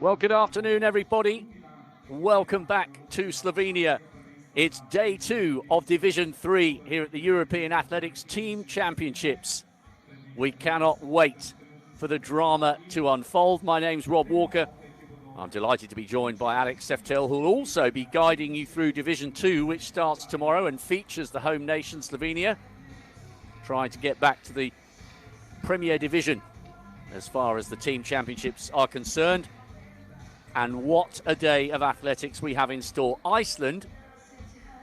Well, good afternoon, everybody. Welcome back to Slovenia. It's day 2 of Division 3 here at the European Athletics Team Championships. We cannot wait for the drama to unfold. My name's Rob Walker. I'm delighted to be joined by Alex Seftel, who will also be guiding you through Division 2, which starts tomorrow and features the home nation, Slovenia, trying to get back to the Premier Division as far as the team championships are concerned. And what a day of athletics we have in store. Iceland,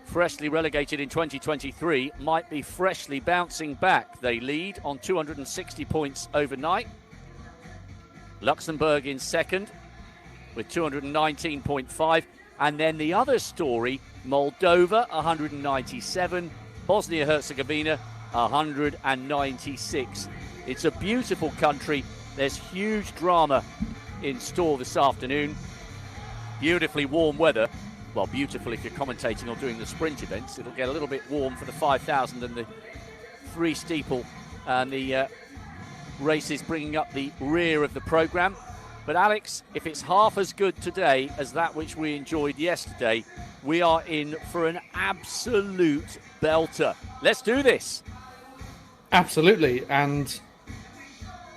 freshly relegated in 2023, might be freshly bouncing back. They lead on 260 points overnight. Luxembourg in second with 219.5. And then the other story, Moldova, 197. Bosnia-Herzegovina, 196. It's a beautiful country. There's huge drama in store this afternoon. Beautifully warm weather. Well, beautiful if you're commentating or doing the sprint events. It'll get a little bit warm for the 5,000 and the 3 steeple and the races bringing up the rear of the programme. But Alex, if it's half as good today as that which we enjoyed yesterday, we are in for an absolute belter. Let's do this. Absolutely, and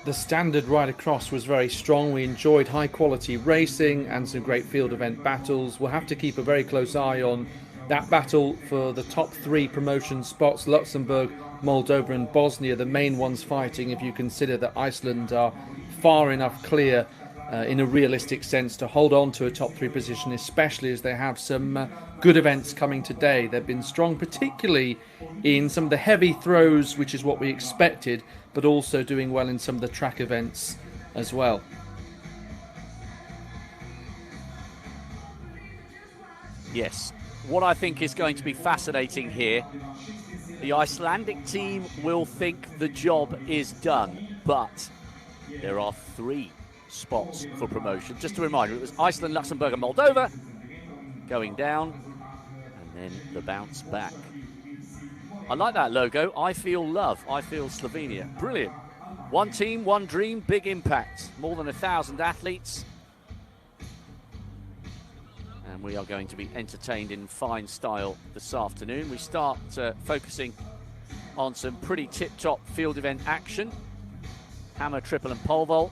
the standard right across was very strong. We enjoyed high quality racing and some great field event battles. We'll have to keep a very close eye on that battle for the top 3 promotion spots, Luxembourg, Moldova and Bosnia, the main ones fighting, if you consider that Iceland are far enough clear in a realistic sense to hold on to a top 3 position, especially as they have some good events coming today. They've been strong, particularly in some of the heavy throws, which is what we expected, but also doing well in some of the track events as well. Yes, what I think is going to be fascinating here, the Icelandic team will think the job is done, but there are 3 spots for promotion. Just a reminder, it was Iceland, Luxembourg and Moldova going down, and then the bounce back. I like that logo. I feel love. I feel Slovenia. Brilliant. One team, one dream, big impact. More than 1,000 athletes. And we are going to be entertained in fine style this afternoon. We start focusing on some pretty tip-top field event action. Hammer, triple and pole vault.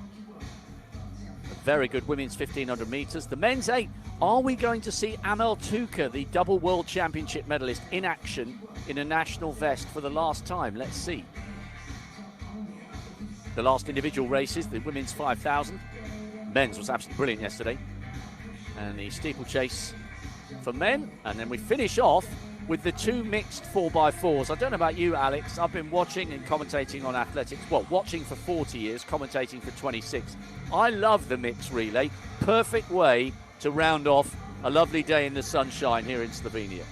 A very good women's 1,500 metres. The men's 8. Are we going to see Amel Tuka, the double world championship medalist, in action in a national vest for the last time? Let's see. The last individual races, the women's 5,000. Men's was absolutely brilliant yesterday. And the steeplechase for men. And then we finish off with the 2 mixed 4x4s. I don't know about you, Alex. I've been watching and commentating on athletics. Well, watching for 40 years, commentating for 26. I love the mixed relay. Perfect way to round off a lovely day in the sunshine here in Slovenia.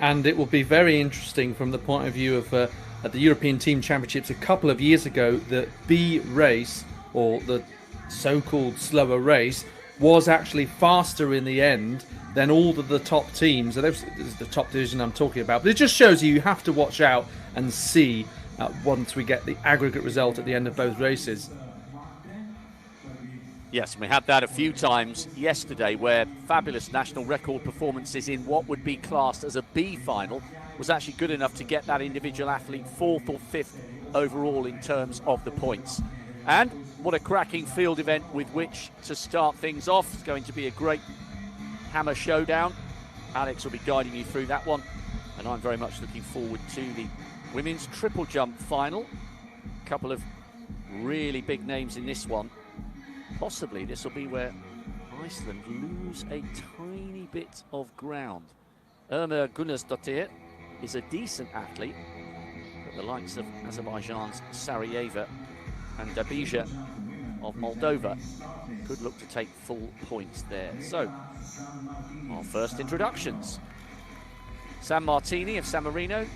And it will be very interesting from the point of view of at the European Team Championships a couple of years ago, the B race, or the so-called slower race, was actually faster in the end than all of the top teams. So this is the top division I'm talking about. But it just shows you have to watch out and see once we get the aggregate result at the end of both races. Yes, we had that a few times yesterday where fabulous national record performances in what would be classed as a B final was actually good enough to get that individual athlete 4th or 5th overall in terms of the points. And what a cracking field event with which to start things off. It's going to be a great hammer showdown. Alex will be guiding you through that one. And I'm very much looking forward to the women's triple jump final. A couple of really big names in this one. Possibly this will be where Iceland lose a tiny bit of ground. Irma Gunnarsdottir is a decent athlete, but the likes of Azerbaijan's Sarajevo and Dabija of Moldova could look to take full points there. So, our first introductions. Sam Martini of San Marino,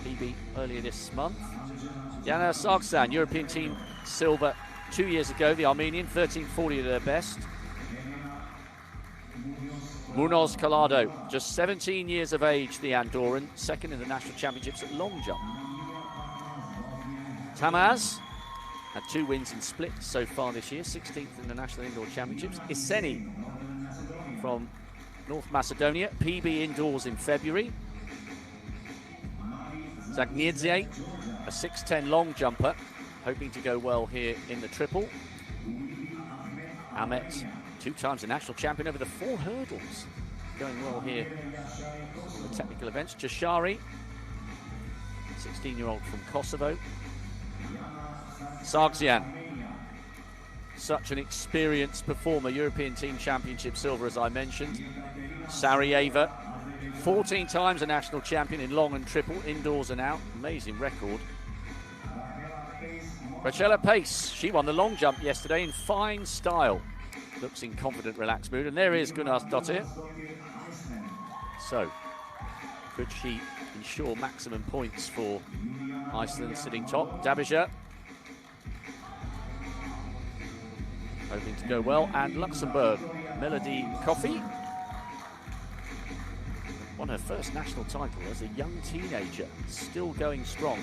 PB earlier this month. Yana Sargsan, European team silver 2 years ago, the Armenian, 13:40 at their best. Munoz Collado, just 17 years of age, the Andorran, second in the national championships at long jump. Tamaz Had 2 wins in splits so far this year, 16th in the National Indoor Championships. Iseni from North Macedonia, PB indoors in February. Zagniedze, a 6'10" long jumper, hoping to go well here in the triple. Ahmet, 2 times a national champion over the 4 hurdles, going well here in the technical events. Jashari, 16-year-old from Kosovo. Sargsyan, such an experienced performer, European Team Championship silver, as I mentioned. Sarajevo, 14 times a national champion in long and triple, indoors and out. Amazing record. Rachela Pace, she won the long jump yesterday in fine style. Looks in confident, relaxed mood. And there is Gunnarsdottir. So, could she ensure maximum points for Iceland sitting top? Dabija, hoping to go well. And Luxembourg, Melody Coffey, won her first national title as a young teenager, still going strong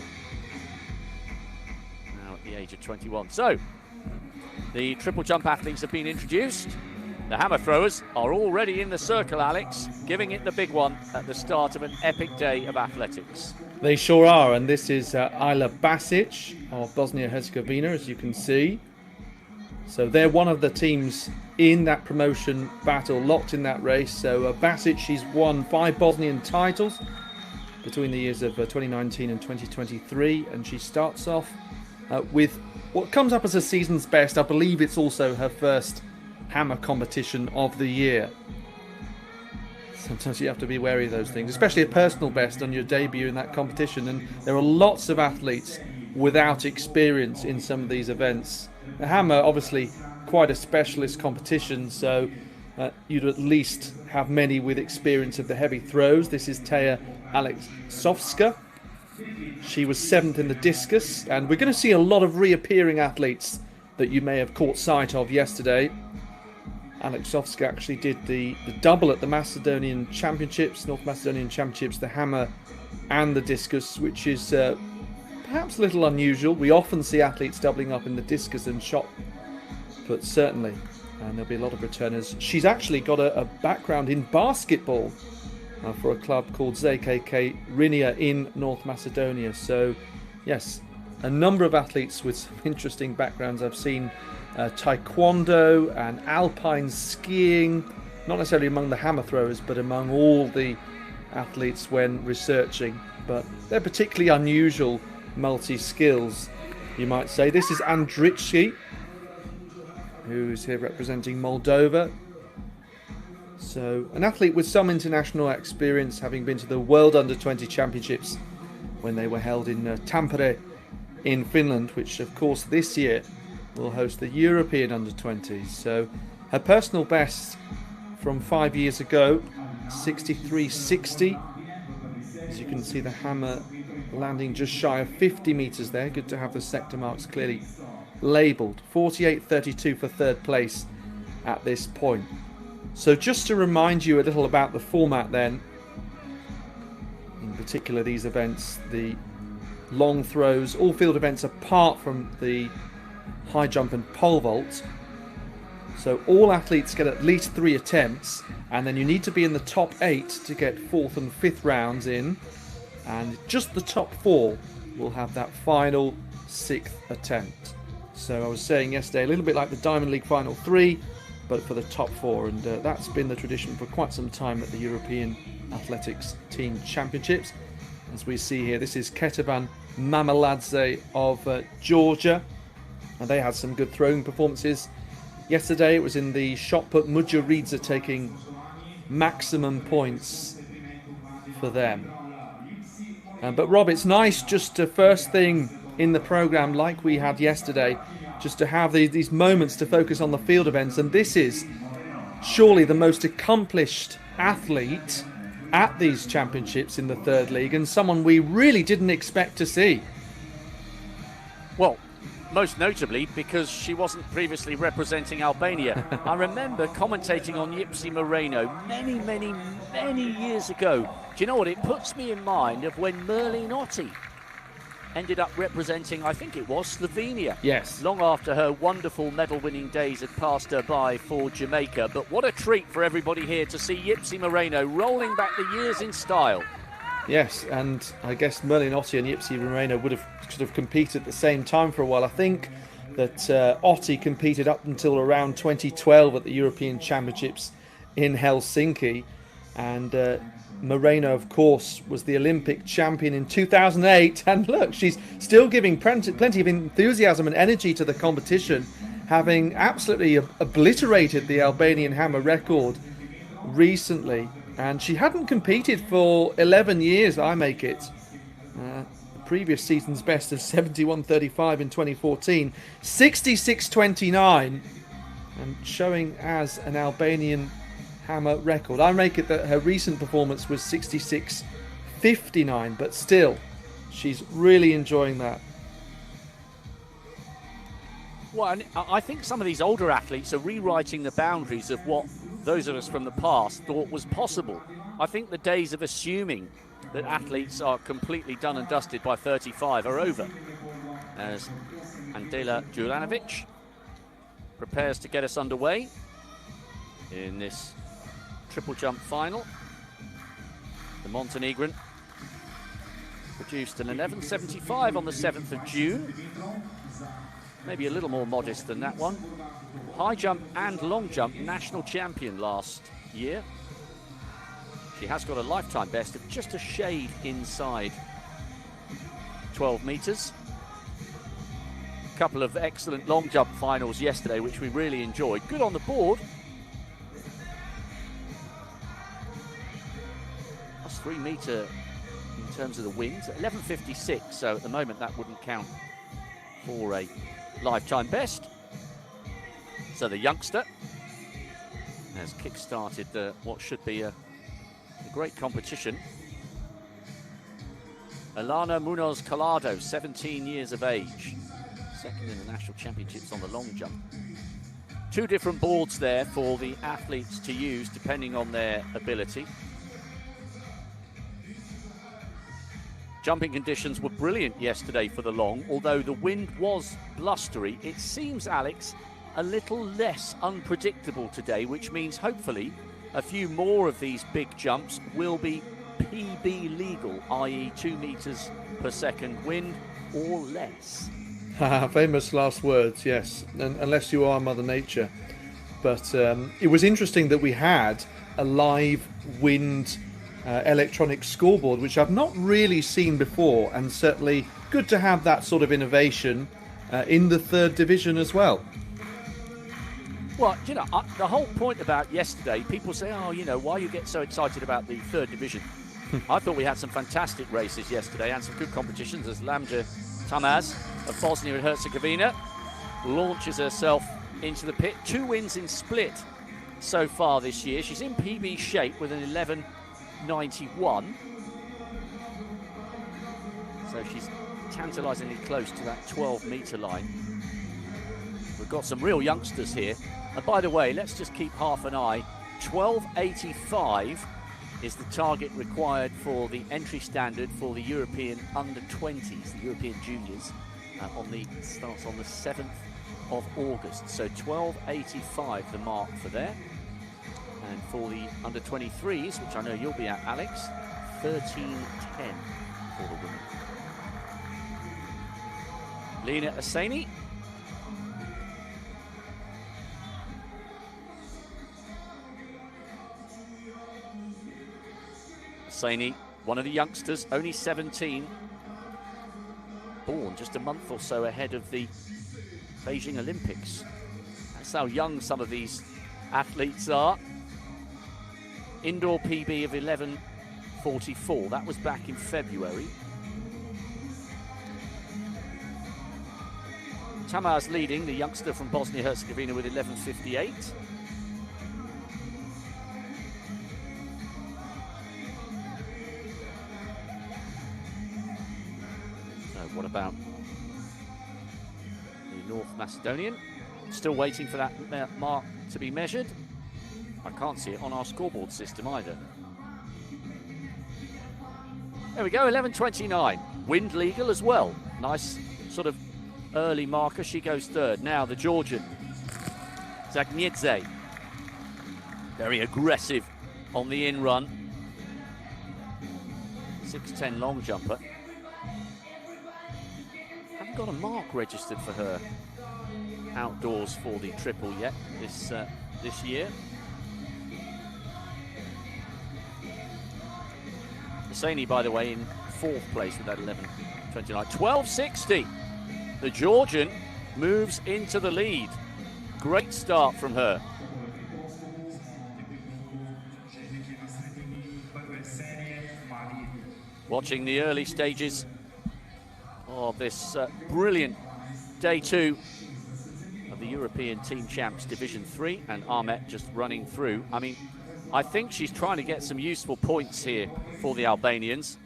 now at the age of 21. So, the triple jump athletes have been introduced. The hammer throwers are already in the circle, Alex, giving it the big one at the start of an epic day of athletics. They sure are, and this is Ayla Basic of Bosnia-Herzegovina, as you can see. So they're one of the teams in that promotion battle, locked in that race. So Basic, she's won 5 Bosnian titles between the years of 2019 and 2023, and she starts off with what comes up as a season's best. I believe it's also her first hammer competition of the year. Sometimes you have to be wary of those things, especially a personal best on your debut in that competition. And there are lots of athletes without experience in some of these events. The hammer, obviously, quite a specialist competition, so you'd at least have many with experience of the heavy throws. This is Teja Aleksovska. She was 7th in the discus, and we're going to see a lot of reappearing athletes that you may have caught sight of yesterday. Aleksovska actually did the double at the Macedonian Championships, North Macedonian Championships, the hammer and the discus, which is perhaps a little unusual. We often see athletes doubling up in the discus and shot, but certainly, and there'll be a lot of returners. She's actually got a background in basketball for a club called ZKK Rinia in North Macedonia. So, yes, a number of athletes with some interesting backgrounds. I've seen taekwondo and alpine skiing, not necessarily among the hammer throwers, but among all the athletes when researching. But they're particularly unusual multi-skills, you might say. This is Andrićki, who's here representing Moldova. So, an athlete with some international experience, having been to the World Under-20 Championships when they were held in Tampere in Finland, which of course this year will host the European Under-20s. So, her personal best from 5 years ago, 63.60. As you can see, the hammer landing just shy of 50 metres there. Good to have the sector marks clearly labelled. 48.32 for 3rd place at this point. So just to remind you a little about the format then, in particular these events, the long throws, all field events apart from the high jump and pole vault. So all athletes get at least 3 attempts, and then you need to be in the top 8 to get 4th and 5th rounds in, and just the top 4 will have that final 6th attempt. So I was saying yesterday, a little bit like the Diamond League Final 3, but for the top 4, and that's been the tradition for quite some time at the European Athletics Team Championships. As we see here, this is Ketaban Mamaladze of Georgia, and they had some good throwing performances yesterday. It was in the shot put, Mujaridze taking maximum points for them. But Rob, it's nice just to first thing in the programme, like we had yesterday, just to have these moments to focus on the field events. And this is surely the most accomplished athlete at these championships in the 3rd league, and someone we really didn't expect to see. Well, most notably because she wasn't previously representing Albania. I remember commentating on Yipsy Moreno many years ago. Do you know what? It puts me in mind of when Merlin Otti ended up representing, I think it was, Slovenia. Yes. Long after her wonderful medal-winning days had passed her by for Jamaica. But what a treat for everybody here to see Yipsy Moreno rolling back the years in style. Yes, and I guess Merlin Ottey and Yipsy Moreno would have sort of competed at the same time for a while. I think that Ottey competed up until around 2012 at the European Championships in Helsinki, and Moreno, of course, was the Olympic champion in 2008. And look, she's still giving plenty of enthusiasm and energy to the competition, having absolutely obliterated the Albanian hammer record recently. And she hadn't competed for 11 years, I make it. The previous season's best of 71.35 in 2014, 66.29, and showing as an Albanian hammer record. I make it that her recent performance was 66.59, but still, she's really enjoying that. Well, and I think some of these older athletes are rewriting the boundaries of what those of us from the past thought was possible. I think the days of assuming that athletes are completely done and dusted by 35 are over, as Andela Juranovic prepares to get us underway in this triple jump final. The Montenegrin produced an 11.75 on the 7th of June. Maybe a little more modest than that one. High jump and long jump national champion last year. She has got a lifetime best of just a shade inside 12 metres. A couple of excellent long jump finals yesterday, which we really enjoyed. Good on the board. That's 3 metre in terms of the wings. 11.56, so at the moment that wouldn't count for a lifetime best. So the youngster has kick-started what should be a great competition. Alana Munoz Collado, 17 years of age, second in the national championships on the long jump. 2 different boards there for the athletes to use depending on their ability. Jumping conditions were brilliant yesterday for the long, although the wind was blustery. It seems, Alex, a little less unpredictable today, which means hopefully a few more of these big jumps will be PB legal, i.e. 2 metres per second wind or less. Famous last words, yes, unless you are Mother Nature. But it was interesting that we had a live wind electronic scoreboard, which I've not really seen before, and certainly good to have that sort of innovation in the 3rd division as well. Well, you know, the whole point about yesterday, people say, oh, you know, why you get so excited about the 3rd division? I thought we had some fantastic races yesterday and some good competitions as Lamja Tamaz of Bosnia and Herzegovina launches herself into the pit. 2 wins in split so far this year. She's in PB shape with an 11.91. So she's tantalisingly close to that 12-metre line. We've got some real youngsters here. And by the way, let's just keep half an eye. 12.85 is the target required for the entry standard for the European under-20s, the European juniors, starts on the 7th of August. So 12.85 the mark for there. And for the under-23s, which I know you'll be at, Alex, 13.10 for the women. Lena Aseni. Aseni, one of the youngsters, only 17, born just a month or so ahead of the Beijing Olympics. That's how young some of these athletes are. Indoor PB of 11.44. That was back in February. Tamaz leading, the youngster from Bosnia-Herzegovina, with 11.58. So what about the North Macedonian? Still waiting for that mark to be measured. I can't see it on our scoreboard system either. There we go, 11.29. Wind legal as well. Nice sort of early marker. She goes third. Now the Georgian, Zagniedze. Very aggressive on the in run. 6'10" long jumper. Haven't got a mark registered for her outdoors for the triple yet this year. Hosseini, by the way, in 4th place with that 11.29. 12.60. The Georgian moves into the lead. Great start from her. Watching the early stages of this brilliant day 2 of the European Team Champs Division 3, and Ahmet just running through. I mean, I think she's trying to get some useful points here for the Albanians.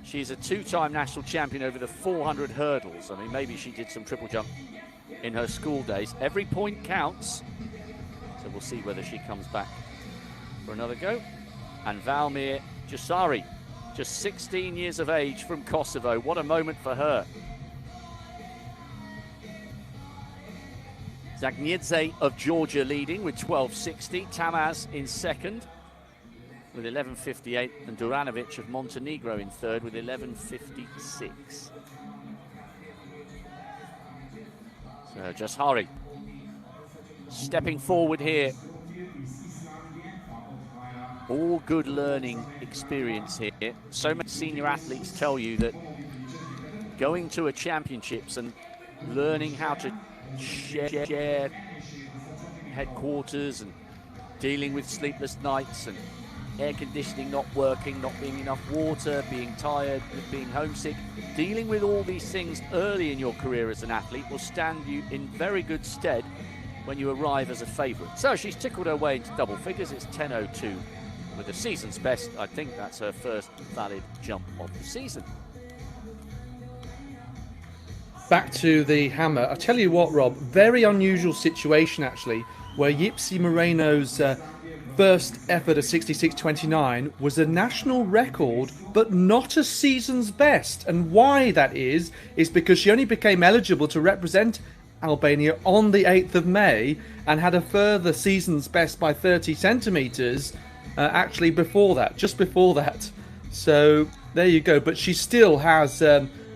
She's a 2-time national champion over the 400 hurdles. I mean, maybe she did some triple jump in her school days. Every point counts. So we'll see whether she comes back for another go. And Valmir Jasari, just 16 years of age from Kosovo. What a moment for her. Zagniedze of Georgia leading with 12.60. Tamaz in second with 11.58. And Duranovic of Montenegro in third with 11.56. So Jasari stepping forward here. All good learning experience here. So many senior athletes tell you that going to a championships and learning how to share headquarters and dealing with sleepless nights and air conditioning not working, not being enough water, being tired, being homesick, dealing with all these things early in your career as an athlete will stand you in very good stead when you arrive as a favourite. So she's tickled her way into double figures. It's 10.02 with the season's best. I think that's her first valid jump of the season. Back to the hammer. I'll tell you what, Rob, very unusual situation actually, where Yipsy Moreno's first effort of 66.29 was a national record, but not a season's best. And why that is because she only became eligible to represent Albania on the 8th of May and had a further season's best by 30 centimetres actually before that, just before that. So there you go. But she still has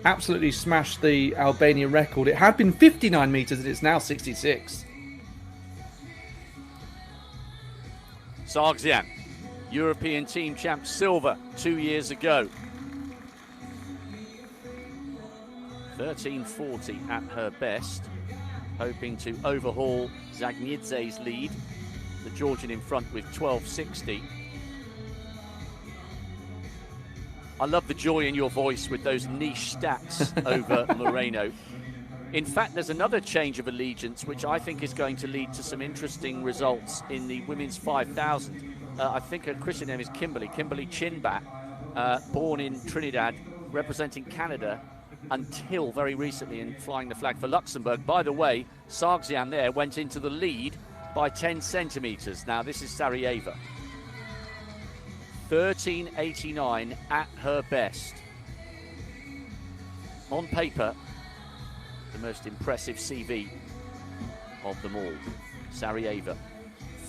absolutely smashed the Albania record. It had been 59 metres and it's now 66. Sargsyan, European Team Champ silver 2 years ago. 13.40 at her best, hoping to overhaul Zagniedze's lead. The Georgian in front with 12.60. I love the joy in your voice with those niche stats over Moreno. In fact, there's another change of allegiance, which I think is going to lead to some interesting results in the women's 5,000. I think her Christian name is Kimberly Chinbat, born in Trinidad, representing Canada until very recently in flying the flag for Luxembourg. By the way, Sargsyan there went into the lead by 10 centimetres. Now, this is Sarajevo. 13.89 at her best. On paper, the most impressive CV of them all. Sarajevo.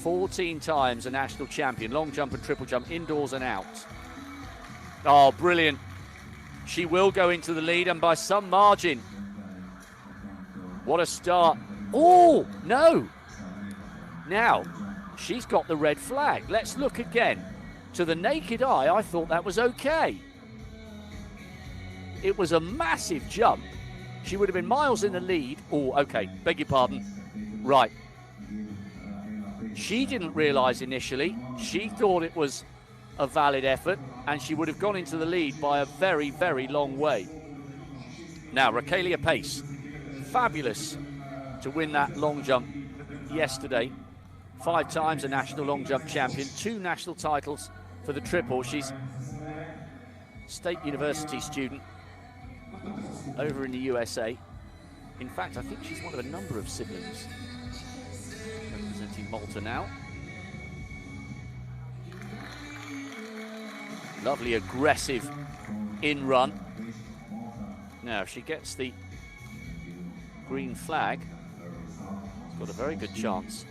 14 times a national champion. Long jump and triple jump, indoors and out. Oh, brilliant. She will go into the lead and by some margin. What a start. Oh, no. Now, she's got the red flag. Let's look again. To the naked eye, I thought that was okay. It was a massive jump. She would have been miles in the lead. Oh, okay, beg your pardon. Right. She didn't realise initially. She thought it was a valid effort, and she would have gone into the lead by a very, very long way. Now, Rakelia Pace, fabulous to win that long jump yesterday. 5 times a national long jump champion, 2 national titles for the triple. She's State University student over in the USA. In fact, I think she's one of a number of siblings representing Malta now. Lovely aggressive in run. Now, if she gets the green flag, she's got a very good chance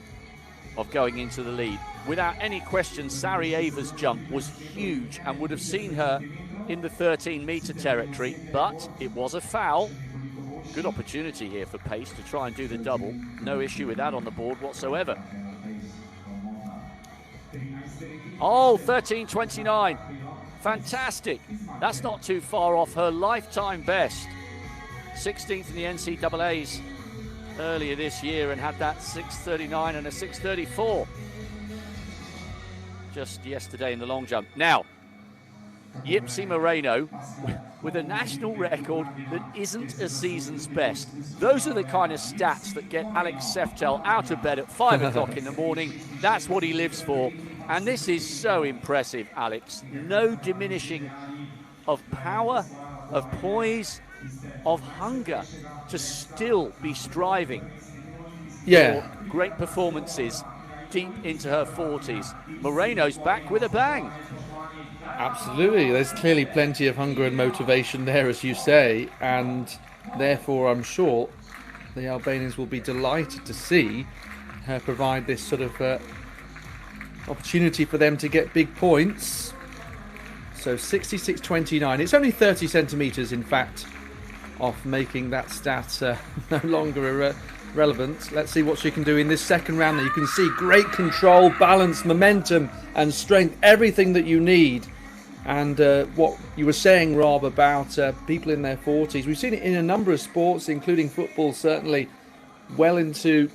of going into the lead. Without any question, Sarajevo's jump was huge and would have seen her in the 13-metre territory, but it was a foul. Good opportunity here for Pace to try and do the double. No issue with that on the board whatsoever. Oh, 13.29. Fantastic. That's not too far off her lifetime best. 16th in the NCAAs earlier this year and had that 6.39 and a 6.34 just yesterday in the long jump. Now, Yipsy Moreno with a national record that isn't a season's best. Those are the kind of stats that get Alex Seftel out of bed at 5 o'clock in the morning. That's what he lives for. And this is so impressive, Alex. No diminishing of power, of poise, of hunger to still be striving for great performances deep into her 40s. Moreno's back with a bang. Absolutely. There's clearly plenty of hunger and motivation there, as you say, and therefore I'm sure the Albanians will be delighted to see her provide this sort of opportunity for them to get big points. So 66.29. It's only 30 centimetres, in fact, off making that stat no longer relevant. Let's see what she can do in this second round. You can see great control, balance, momentum and strength, everything that you need. And what you were saying, Rob, about people in their 40s, we've seen it in a number of sports, including football, certainly well into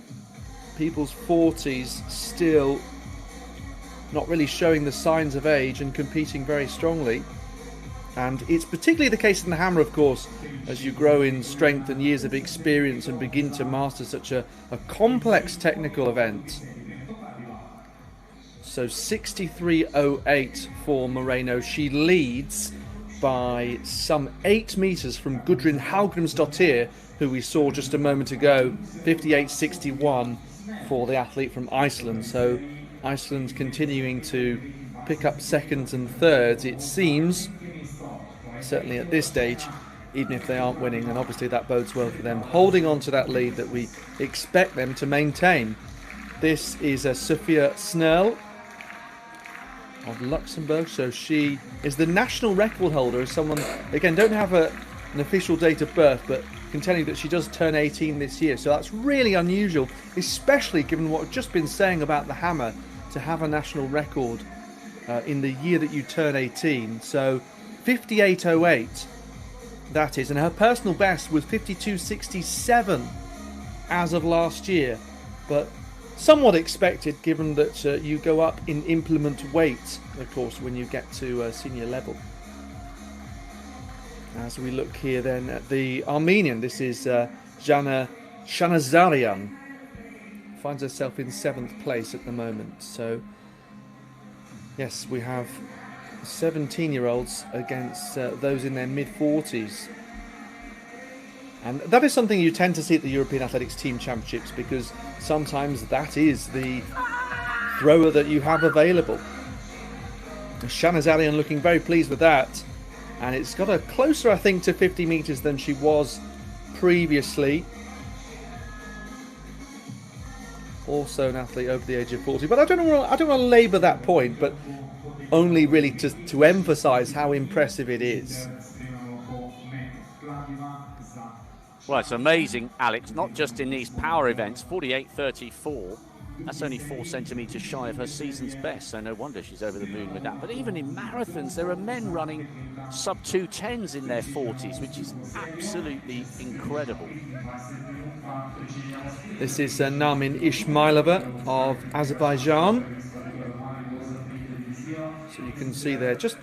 people's 40s, still not really showing the signs of age and competing very strongly. And it's particularly the case in the hammer, of course, as you grow in strength and years of experience and begin to master such a complex technical event. So 63.08 for Moreno. She leads by some 8 metres from Gudrun Hallgrimsdottir, who we saw just a moment ago. 58.61 for the athlete from Iceland. So Iceland's continuing to pick up seconds and thirds, it seems, certainly at this stage, even if they aren't winning, and obviously that bodes well for them, holding on to that lead that we expect them to maintain. This is Sofia Snurl of Luxembourg, so she is the national record holder as someone, again, don't have an official date of birth, but can tell you that she does turn 18 this year, so that's really unusual, especially given what I've just been saying about the hammer, to have a national record in the year that you turn 18. So 58.08 that is, and her personal best was 52.67 as of last year, but somewhat expected given that you go up in implement weight, of course, when you get to senior level. As we look here then at the Armenian, this is Jana Shanazarian, finds herself in 7th place at the moment. So yes, we have 17-year-olds against those in their mid-40s. And that is something you tend to see at the European Athletics Team Championships, because sometimes that is the thrower that you have available. Shanazarian looking very pleased with that. And it's got her closer, I think, to 50 metres than she was previously. Also an athlete over the age of 40. But I don't want to labour that point, but only really to emphasise how impressive it is. Well, it's amazing, Alex, not just in these power events, 48.34. That's only 4 centimetres shy of her season's best, so no wonder she's over the moon with that. But even in marathons, there are men running sub-210s in their 40s, which is absolutely incredible. This is Narmin Ismailova of Azerbaijan. So you can see there, just,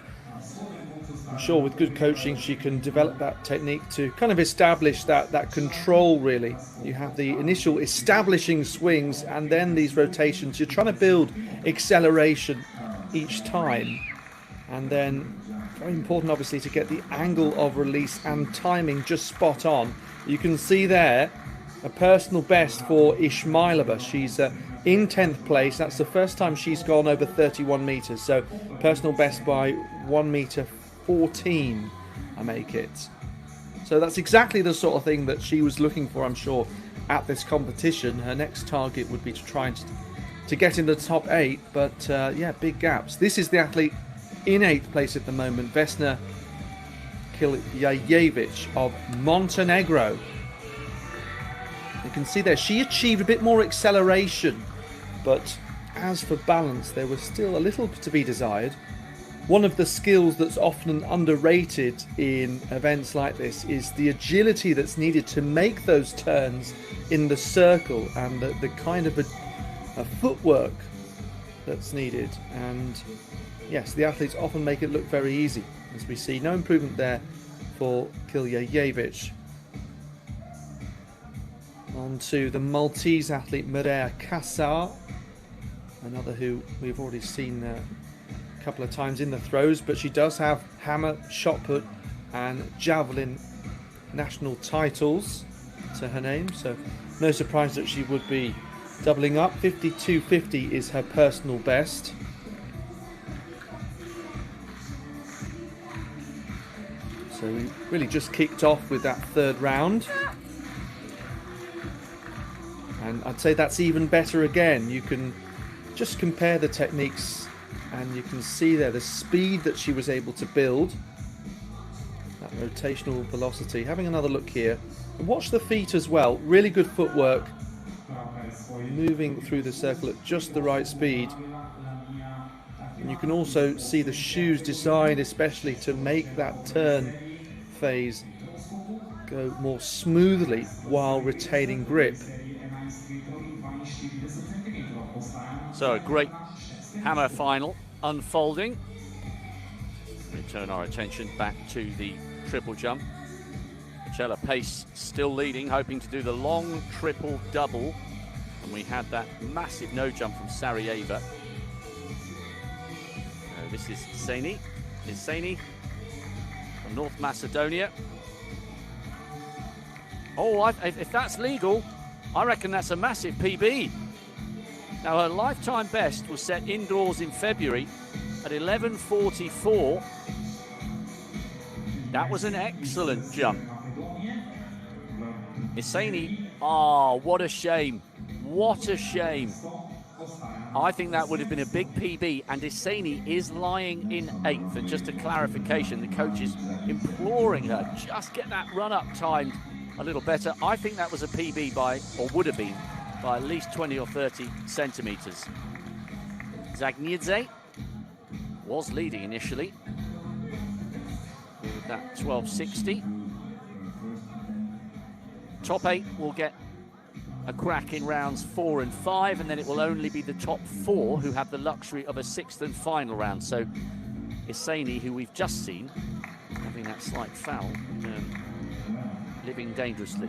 I'm sure with good coaching she can develop that technique to kind of establish that control, really. You have the initial establishing swings and then these rotations. You're trying to build acceleration each time. And then, very important obviously, to get the angle of release and timing just spot on. You can see there a personal best for Ismailova. She's in 10th place. That's the first time she's gone over 31 metres. So personal best by 1 metre 14, I make it. So that's exactly the sort of thing that she was looking for, I'm sure, at this competition. Her next target would be to try and to get in the top 8, but yeah, big gaps. This is the athlete in 8th place at the moment, Vesna Kiljajevic of Montenegro. You can see there she achieved a bit more acceleration, but as for balance, there was still a little to be desired. One of the skills that's often underrated in events like this is the agility that's needed to make those turns in the circle, and the kind of a footwork that's needed. And yes, the athletes often make it look very easy, as we see. No improvement there for Kiljajevic. On to the Maltese athlete Mireia Casar, another who we've already seen a couple of times in the throws, but she does have hammer, shot put and javelin national titles to her name, so no surprise that she would be doubling up. 52.50 is her personal best. So we really just kicked off with that third round. And I'd say that's even better again. You can just compare the techniques and you can see there the speed that she was able to build. That rotational velocity. Having another look here. And watch the feet as well. Really good footwork. Moving through the circle at just the right speed. And you can also see the shoes designed especially to make that turn phase go more smoothly while retaining grip. So a great hammer final unfolding. We turn our attention back to the triple jump. Michela Pace still leading, hoping to do the long triple double. And we had that massive no jump from Sarajevo. This is Sani from North Macedonia. Oh, if that's legal, I reckon that's a massive PB. Now, her lifetime best was set indoors in February at 11:44. That was an excellent jump. Isani, what a shame. What a shame. I think that would have been a big PB, and Isani is lying in 8th. And just a clarification, the coach is imploring her, just get that run up timed a little better. I think that was a PB by, or would have been, by at least 20 or 30 centimetres. Zagnidze was leading initially with that 12.60. Top 8 will get a crack in rounds 4 and 5, and then it will only be the top 4 who have the luxury of a 6th and final round. So Isani, who we've just seen having that slight foul, living dangerously.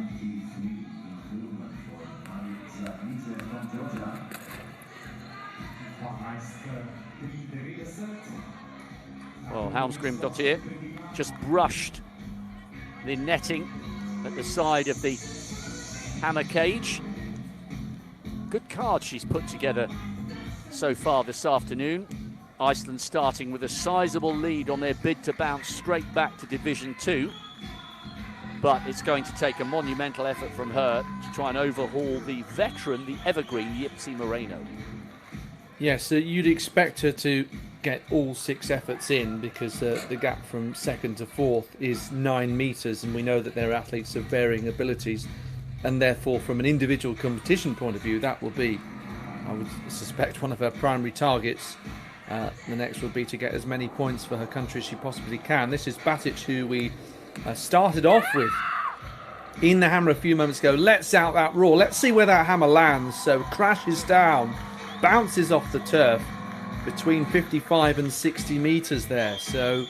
Well, Helmsgrim just brushed the netting at the side of the hammer cage. Good card she's put together so far this afternoon. Iceland starting with a sizable lead on their bid to bounce straight back to Division 2. But it's going to take a monumental effort from her to try and overhaul the veteran, the evergreen Yipsy Moreno. Yes, you'd expect her to get all 6 efforts in, because the gap from 2nd to 4th is 9 metres, and we know that they're athletes of varying abilities, and therefore from an individual competition point of view that will be, I would suspect, one of her primary targets. The next will be to get as many points for her country as she possibly can. This is Batic, who we started off with in the hammer a few moments ago. Lets out that roar. Let's see where that hammer lands. So crashes down, bounces off the turf between 55 and 60 metres there. So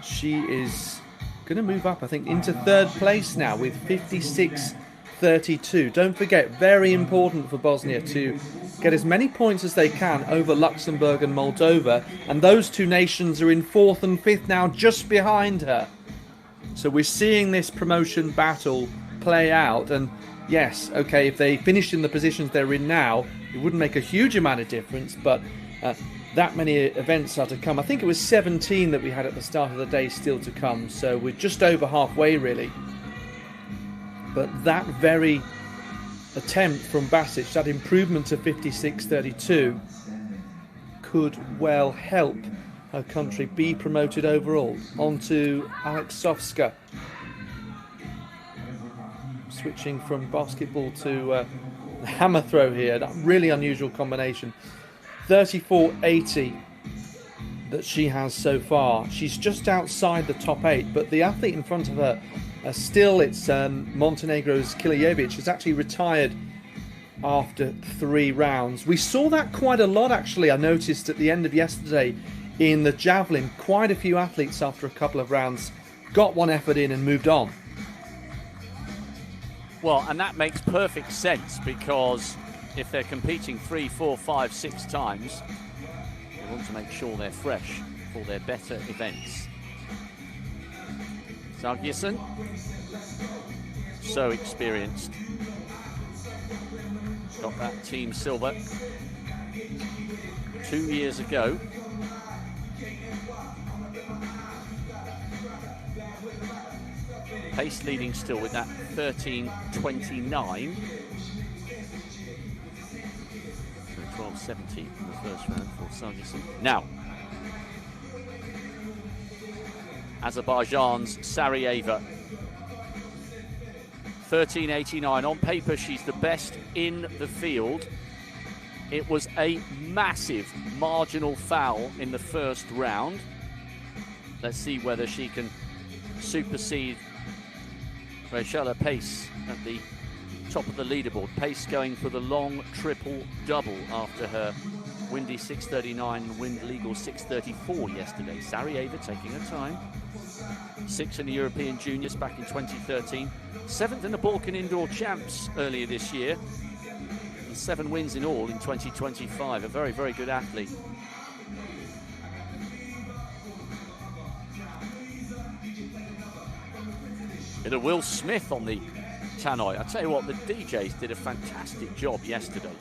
she is going to move up, I think, into 3rd place now with 56.32. Don't forget, very important for Bosnia to get as many points as they can over Luxembourg and Moldova, and those 2 nations are in 4th and 5th now, just behind her. So we're seeing this promotion battle play out, and yes, okay, if they finished in the positions they're in now, it wouldn't make a huge amount of difference, but that many events are to come. I think it was 17 that we had at the start of the day still to come, so we're just over halfway really. But that very attempt from Basic, that improvement to 56.32, could well help her country be promoted overall. On to Alexovska. Switching from basketball to hammer throw here. That really unusual combination. 34.80 that she has so far. She's just outside the top 8, but the athlete in front of her, still it's Montenegro's Kilijevic, has actually retired after 3 rounds. We saw that quite a lot actually, I noticed at the end of yesterday in the Javelin. Quite a few athletes after a couple of rounds got one effort in and moved on. Well, and that makes perfect sense, because if they're competing 3, 4, 5, 6 times, they want to make sure they're fresh for their better events. Sargjesson, so experienced. Got that team silver 2 years ago. Pace leading still with that 13.29. 12.70 in the first round for Sargjesson. Now, Azerbaijan's Sarajevo. 13.89. On paper, she's the best in the field. It was a massive marginal foul in the first round. Let's see whether she can supersede Rachela Pace at the top of the leaderboard. Pace going for the long triple-double after her windy 6.39 and wind legal 6.34 yesterday. Sarajevo taking her time. 6th in the European Juniors back in 2013. 7th in the Balkan Indoor Champs earlier this year. And 7 wins in all in 2025. A very, very good athlete. Bit of Will Smith on the tannoy. I tell you what, the DJs did a fantastic job yesterday.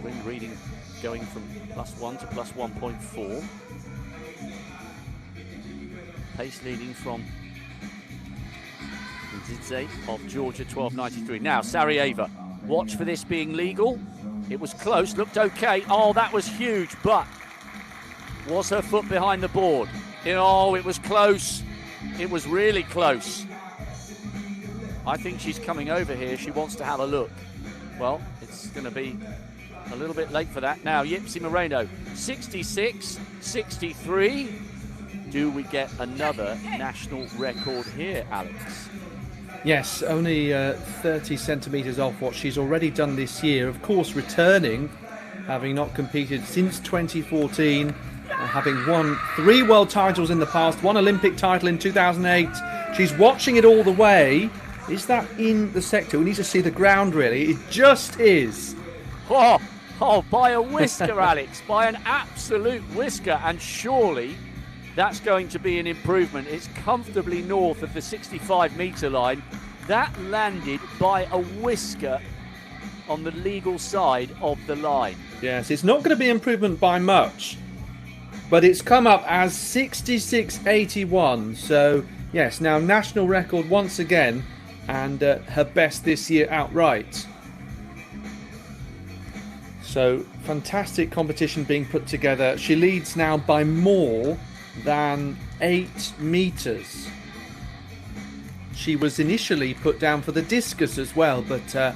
Wind reading going from +1 to +1.4. Pace leading from Zidze of Georgia, 12.93. Now, Sarajevo, watch for this being legal. It was close, looked okay. Oh, that was huge, but was her foot behind the board? Oh, it was close. It was really close. I think she's coming over here. She wants to have a look. Well, it's going to be a little bit late for that. Now, Yipsy Moreno, 66.63. Do we get another national record here, Alex? Yes, only 30 centimetres off what she's already done this year. Of course, returning, having not competed since 2014, having won 3 world titles in the past, 1 Olympic title in 2008. She's watching it all the way. Is that in the sector? We need to see the ground, really. It just is. Oh, by a whisker, Alex, by an absolute whisker. And surely that's going to be an improvement. It's comfortably north of the 65-metre line. That landed by a whisker on the legal side of the line. Yes, it's not going to be improvement by much, but it's come up as 66.81. So, yes, now national record once again, and her best this year outright. So, fantastic competition being put together. She leads now by more than 8 metres. She was initially put down for the discus as well, but for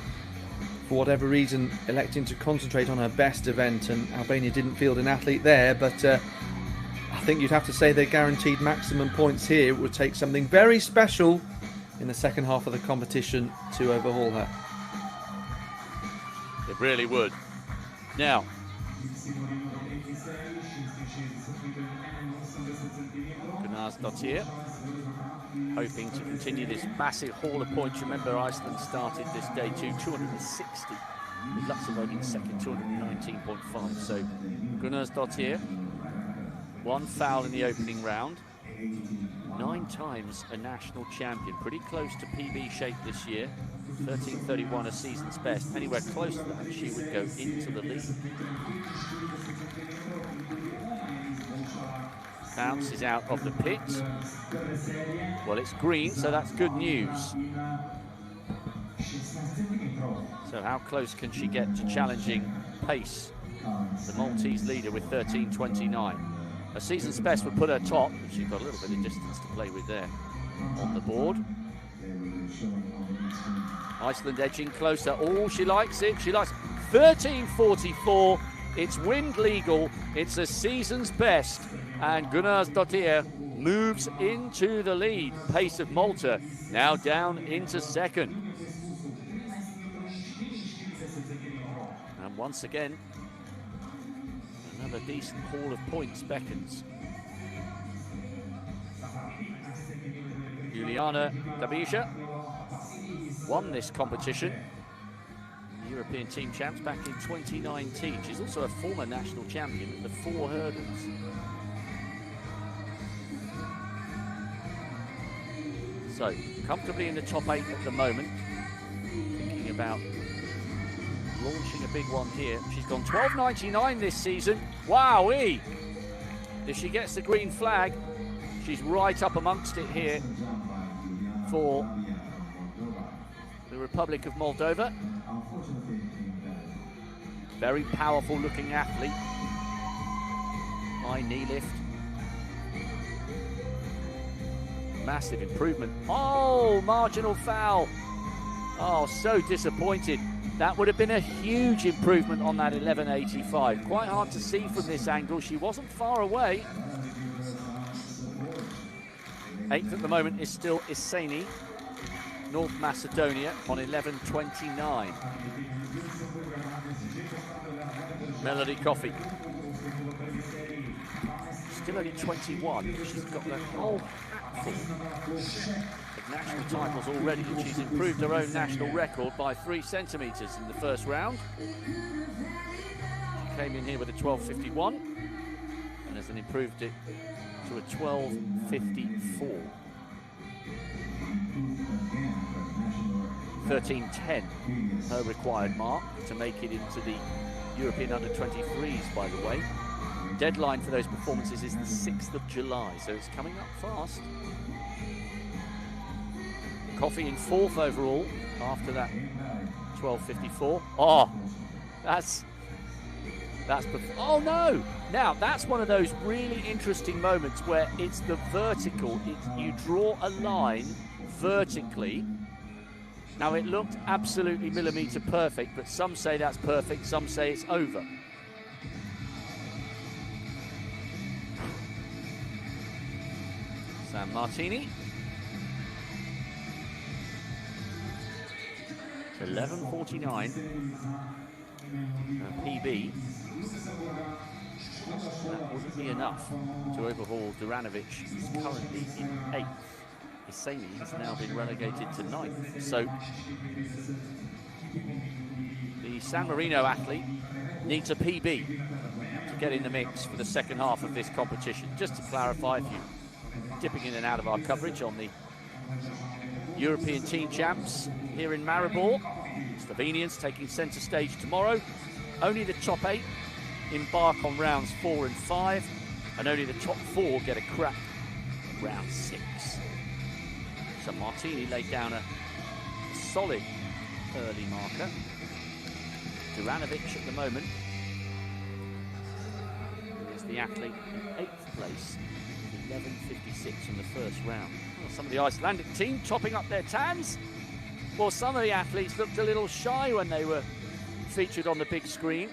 whatever reason electing to concentrate on her best event, and Albania didn't field an athlete there, but I think you'd have to say they're guaranteed maximum points here. It would take something very special in the second half of the competition to overhaul her. It really would. Now, Gunnarsdottir hoping to continue this massive haul of points. Remember, Iceland started this day to 260, with Luxembourg in second, 219.5. So Gunnarsdottir, 1 foul in the opening round, 9 times a national champion, pretty close to PB shape this year. 13:31 a season's best. Anywhere close to that, she would go into the lead. Bounces out of the pit. Well, it's green, so that's good news. So how close can she get to challenging pace, the Maltese leader, with 13:29? A season's best would put her top, but she's got a little bit of distance to play with there. On the board. Iceland edging closer. Oh, she likes it. She likes 13:44. It's wind legal. It's a season's best. And Gunnarsdottir moves into the lead. Pace of Malta now down into second. And once again, another decent haul of points beckons. Juliana Dabija won this competition. The European team champs back in 2019. She's also a former national champion at the 4 hurdles. So, comfortably in the top 8 at the moment. Thinking about launching a big one here. She's gone 12:99 this season. Wowee! If she gets the green flag, she's right up amongst it here for the Republic of Moldova. Very powerful looking athlete. High knee lift. Massive improvement. Oh, marginal foul. Oh, so disappointed. That would have been a huge improvement on that 11:85. Quite hard to see from this angle. She wasn't far away. 8th at the moment is still Icelandic, North Macedonia, on 11:29. Melody Coffey. Still only 21. She's got the whole hatful of national titles already, and she's improved her own national record by 3 centimetres in the first round. She came in here with a 12:51 and has then improved it to a 12:54. 13:10, her required mark to make it into the European under-23s, by the way. Deadline for those performances is the 6th of July, so it's coming up fast. Coffey in 4th overall after that 12:54. Oh, oh no! Now, that's one of those really interesting moments where it's the vertical. You draw a line vertically. Now, it looked absolutely millimetre perfect, but some say that's perfect, some say it's over. San Martini. 11:49. PB. That wouldn't be enough to overhaul Duranovic, who's currently in 8th. Icelandic has now been relegated to 9th. So the San Marino athlete needs a PB to get in the mix for the second half of this competition. Just to clarify, if you're dipping in and out of our coverage on the European team champs here in Maribor, Slovenians taking centre stage tomorrow. Only the top 8 embark on rounds 4 and 5, and only the top 4 get a crack at round 6. So Martini laid down a solid early marker. Duranovic at the moment is the athlete in 8th place, 11:56 from the first round. Well, some of the Icelandic team topping up their tans. Well, some of the athletes looked a little shy when they were featured on the big screen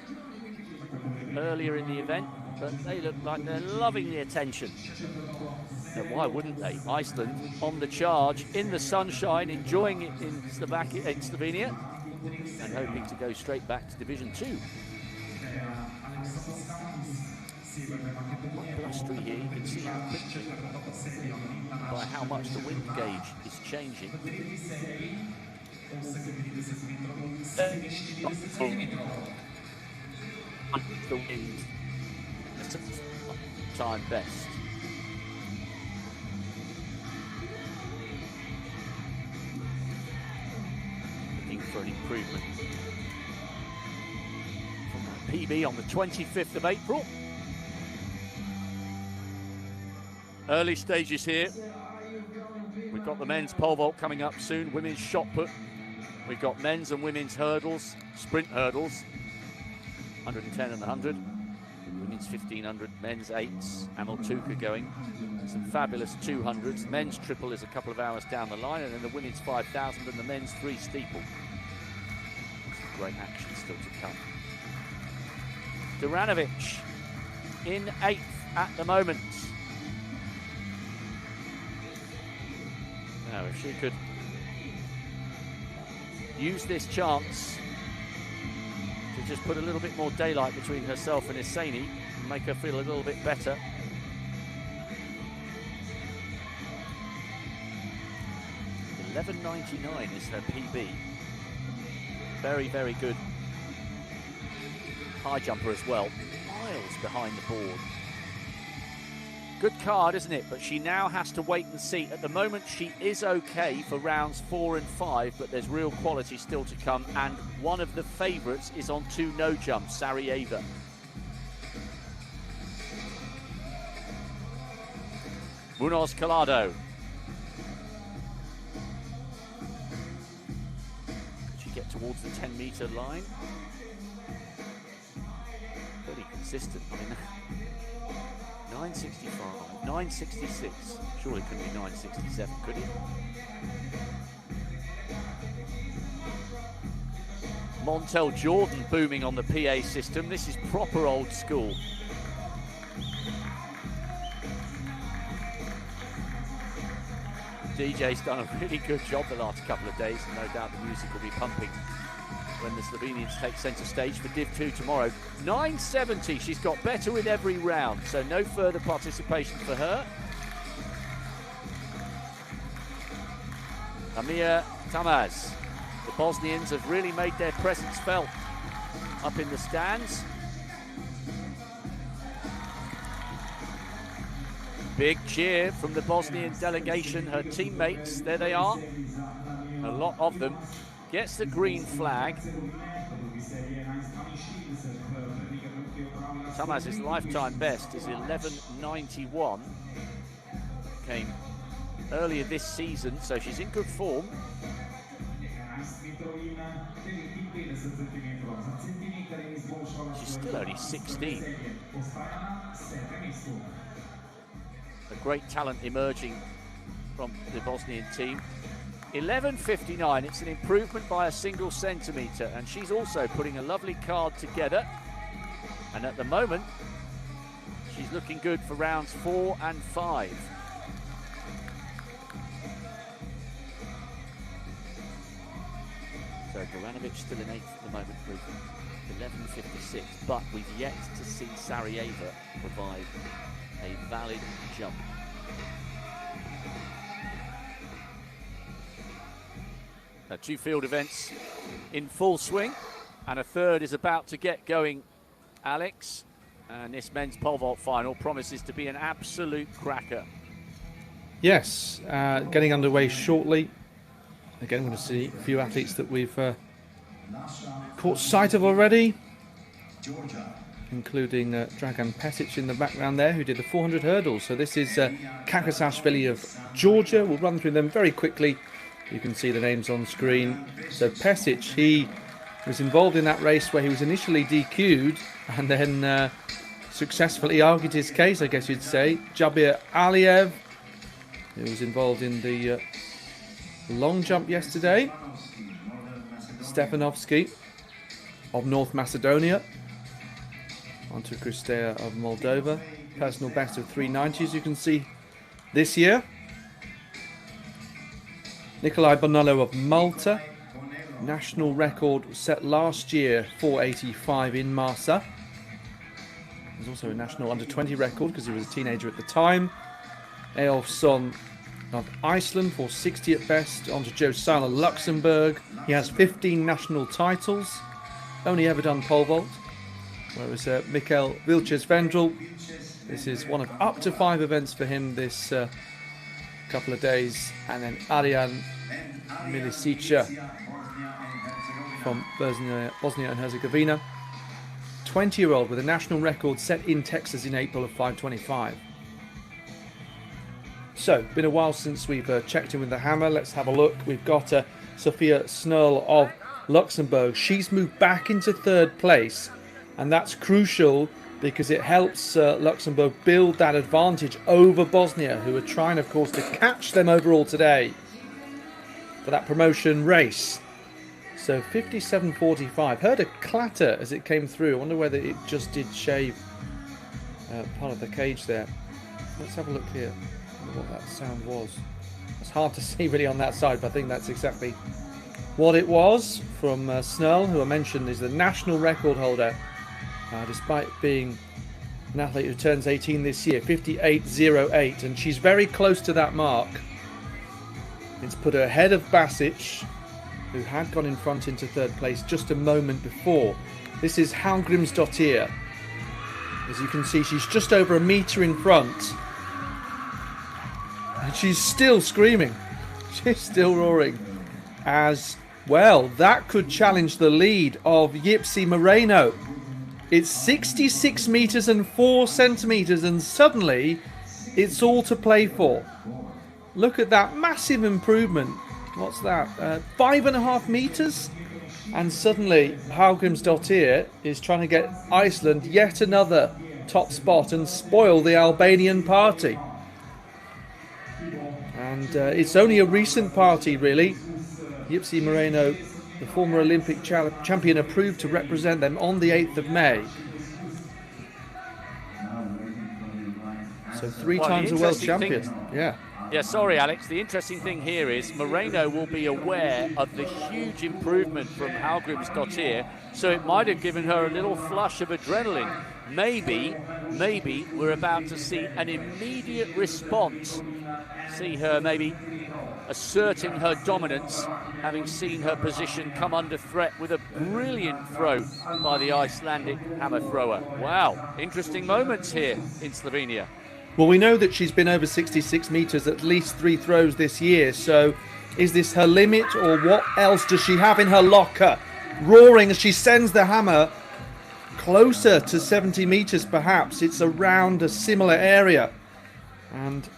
earlier in the event, but they look like they're loving the attention. And why wouldn't they? Iceland on the charge, in the sunshine, enjoying it in Slovenia, and hoping to go straight back to Division 2. Quite blustery here, you can see how quickly, by how much the wind gauge is changing. The wind, time best. improvement from my PB on the 25th of April. Early stages here. We've got the men's pole vault coming up soon, women's shot put. We've got men's and women's hurdles, sprint hurdles, 110 and 100. Women's 1500, men's 8s, Amaltuka going. Some fabulous 200s. Men's triple is a couple of hours down the line, and then the women's 5000 and the men's 3 steeple. Some great action still to come. Duranovic in 8th at the moment. Now, if she could use this chance to just put a little bit more daylight between herself and Hosseini and make her feel a little bit better. $11.99 is her PB. Very, very good high jumper as well. Miles behind the board. Good card, isn't it? But she now has to wait and see. At the moment, she is okay for rounds 4 and 5, but there's real quality still to come. And one of the favourites is on 2 no jumps, Sarajevo. Munoz Collado. Could she get towards the 10-metre line? Very consistent. I mean, 965, 966. Surely it couldn't be 967, could it? Montel Jordan booming on the PA system. This is proper old school. DJ's done a really good job the last couple of days, and no doubt the music will be pumping when the Slovenians take centre stage for Div 2 tomorrow. 970, she's got better with every round, so no further participation for her. Amir Tamaz. The Bosnians have really made their presence felt up in the stands. Big cheer from the Bosnian delegation, her teammates, there they are, a lot of them. Gets the green flag. Tamaz's lifetime best is 11.91. Came earlier this season, so she's in good form. She's still only 16. A great talent emerging from the Bosnian team. 11.59, it's an improvement by a single centimetre, and she's also putting a lovely card together, and at the moment she's looking good for rounds 4 and 5. So Duranovic still in 8th at the moment with 11.56, but we've yet to see Sarajevo provide a valid jump. Now, 2 field events in full swing, and a third is about to get going, Alex. And this men's pole vault final promises to be an absolute cracker. Yes, getting underway shortly. Again, we're going to see a few athletes that we've caught sight of already, including Dragan Petic in the background there, who did the 400 hurdles. So this is Kakasashvili of Georgia. We'll run through them very quickly. You can see the names on screen. So Petic, he was involved in that race where he was initially DQ'd and then successfully argued his case, I guess you'd say. Jabir Aliyev, who was involved in the long jump yesterday. Stefanovski of North Macedonia. Onto Kristea of Moldova. Personal best of 390s, you can see this year. Nikolai Bonello of Malta. National record set last year, 485 in Marsa. There's also a national under-20 record because he was a teenager at the time. Eyolfsson of Iceland, 460 at best. On to Joe Seiler, Luxembourg. He has 15 national titles. Only ever done pole vault. Whereas Mikael Vilches Vendrell, this is one of up to 5 events for him this couple of days. And then Arian Milicic from Bosnia and Herzegovina. 20-year-old with a national record set in Texas in April of 5:25. So, been a while since we've checked in with the hammer. Let's have a look. We've got Sophia Snurl of Luxembourg. She's moved back into third place, and that's crucial because it helps Luxembourg build that advantage over Bosnia, who are trying, of course, to catch them overall today for that promotion race. So 57.45. Heard a clatter as it came through. I wonder whether it just did shave part of the cage there. Let's have a look here. I wonder what that sound was. It's hard to see really on that side, but I think that's exactly what it was from Snurl, who I mentioned is the national record holder, despite being an athlete who turns 18 this year, 58.08, and she's very close to that mark. It's put her ahead of Basic, who had gone in front into third place just a moment before. This is Hallgrímsdóttir. As you can see, she's just over a metre in front. And she's still screaming. She's still roaring. As well, that could challenge the lead of Yipsy Moreno. It's 66 metres and 4 centimetres, and suddenly it's all to play for. Look at that massive improvement. What's that? 5.5 metres? And suddenly Hallgrímsdóttir is trying to get Iceland yet another top spot and spoil the Albanian party. And it's only a recent party, really. Yipsy Moreno, the former Olympic champion, approved to represent them on the 8th of May. So three times a world champion. Yeah, sorry, Alex. The interesting thing here is Moreno will be aware of the huge improvement from Hallgrímsdóttir, so it might have given her a little flush of adrenaline. Maybe we're about to see an immediate response. See her maybe asserting her dominance, having seen her position come under threat with a brilliant throw by the Icelandic hammer thrower. Wow, interesting moments here in Slovenia. Well, we know that she's been over 66 metres at least 3 throws this year, so is this her limit, or what else does she have in her locker? Roaring as she sends the hammer closer to 70 metres perhaps. It's around a similar area. And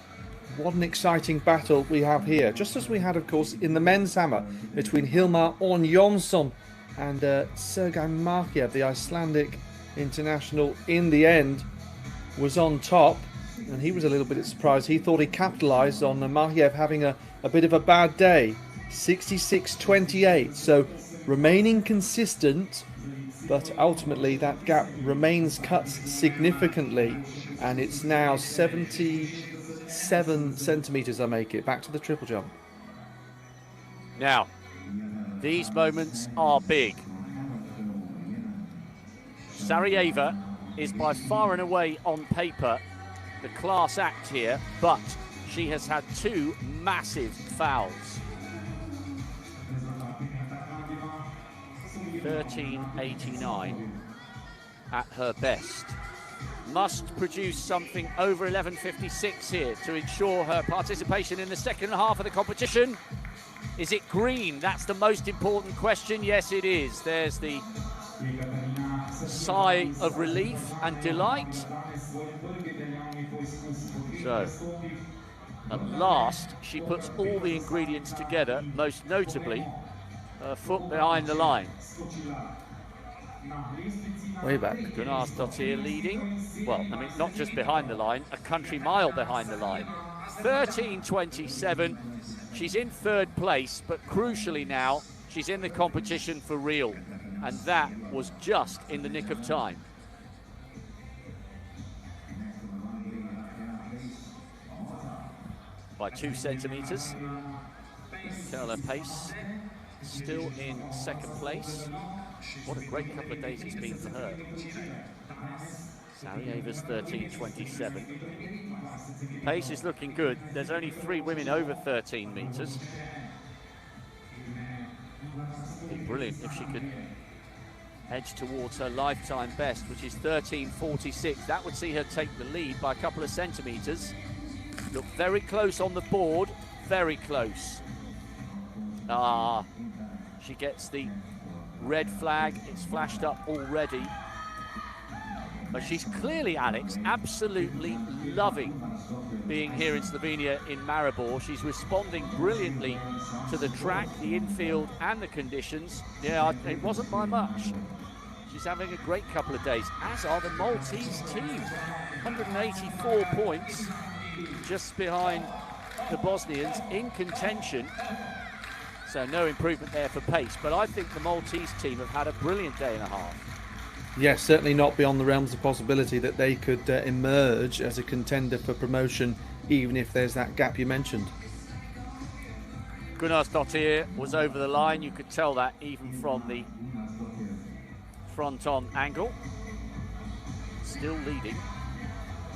what an exciting battle we have here. Just as we had, of course, in the men's hammer between Hilmar Orn Jonsson and Sergej Markiev, the Icelandic international, in the end was on top. And he was a little bit surprised. He thought he capitalised on Markiev having a bit of a bad day. 66.28. So remaining consistent, but ultimately that gap remains cut significantly. And it's now 77 centimetres, I make it. Back to the triple jump. Now, these moments are big. Sarajevo is by far and away on paper the class act here, but she has had 2 massive fouls. 13.89 at her best. Must produce something over 11.56 here to ensure her participation in the second half of the competition. Is it green? That's the most important question. Yes, it is. There's the sigh of relief and delight. So, at last, she puts all the ingredients together, most notably her foot behind the line. Way back. Gunnarsdóttir leading. Well, I mean, not just behind the line, a country mile behind the line. 13.27. She's in third place, but crucially now, she's in the competition for real. And that was just in the nick of time. By 2 centimetres. Carola Pace still in second place. What a great couple of days it's been for her. Sarajevo's 13.27. Pace is looking good. There's only 3 women over 13 metres. It'd be brilliant if she could edge towards her lifetime best, which is 13.46. That would see her take the lead by a couple of centimetres. Look very close on the board, very close. She gets the red flag. It's flashed up already. But she's clearly, Alex, absolutely loving being here in Slovenia in Maribor. She's responding brilliantly to the track, the infield and the conditions. Yeah, it wasn't by much. She's having a great couple of days, as are the Maltese team. 184 points, just behind the Bosnians in contention. So no improvement there for pace, but I think the Maltese team have had a brilliant day and a half. Yes, certainly not beyond the realms of possibility that they could emerge as a contender for promotion, even if there's that gap you mentioned. Gunnarsdottir was over the line. You could tell that even from the front-on angle. Still leading.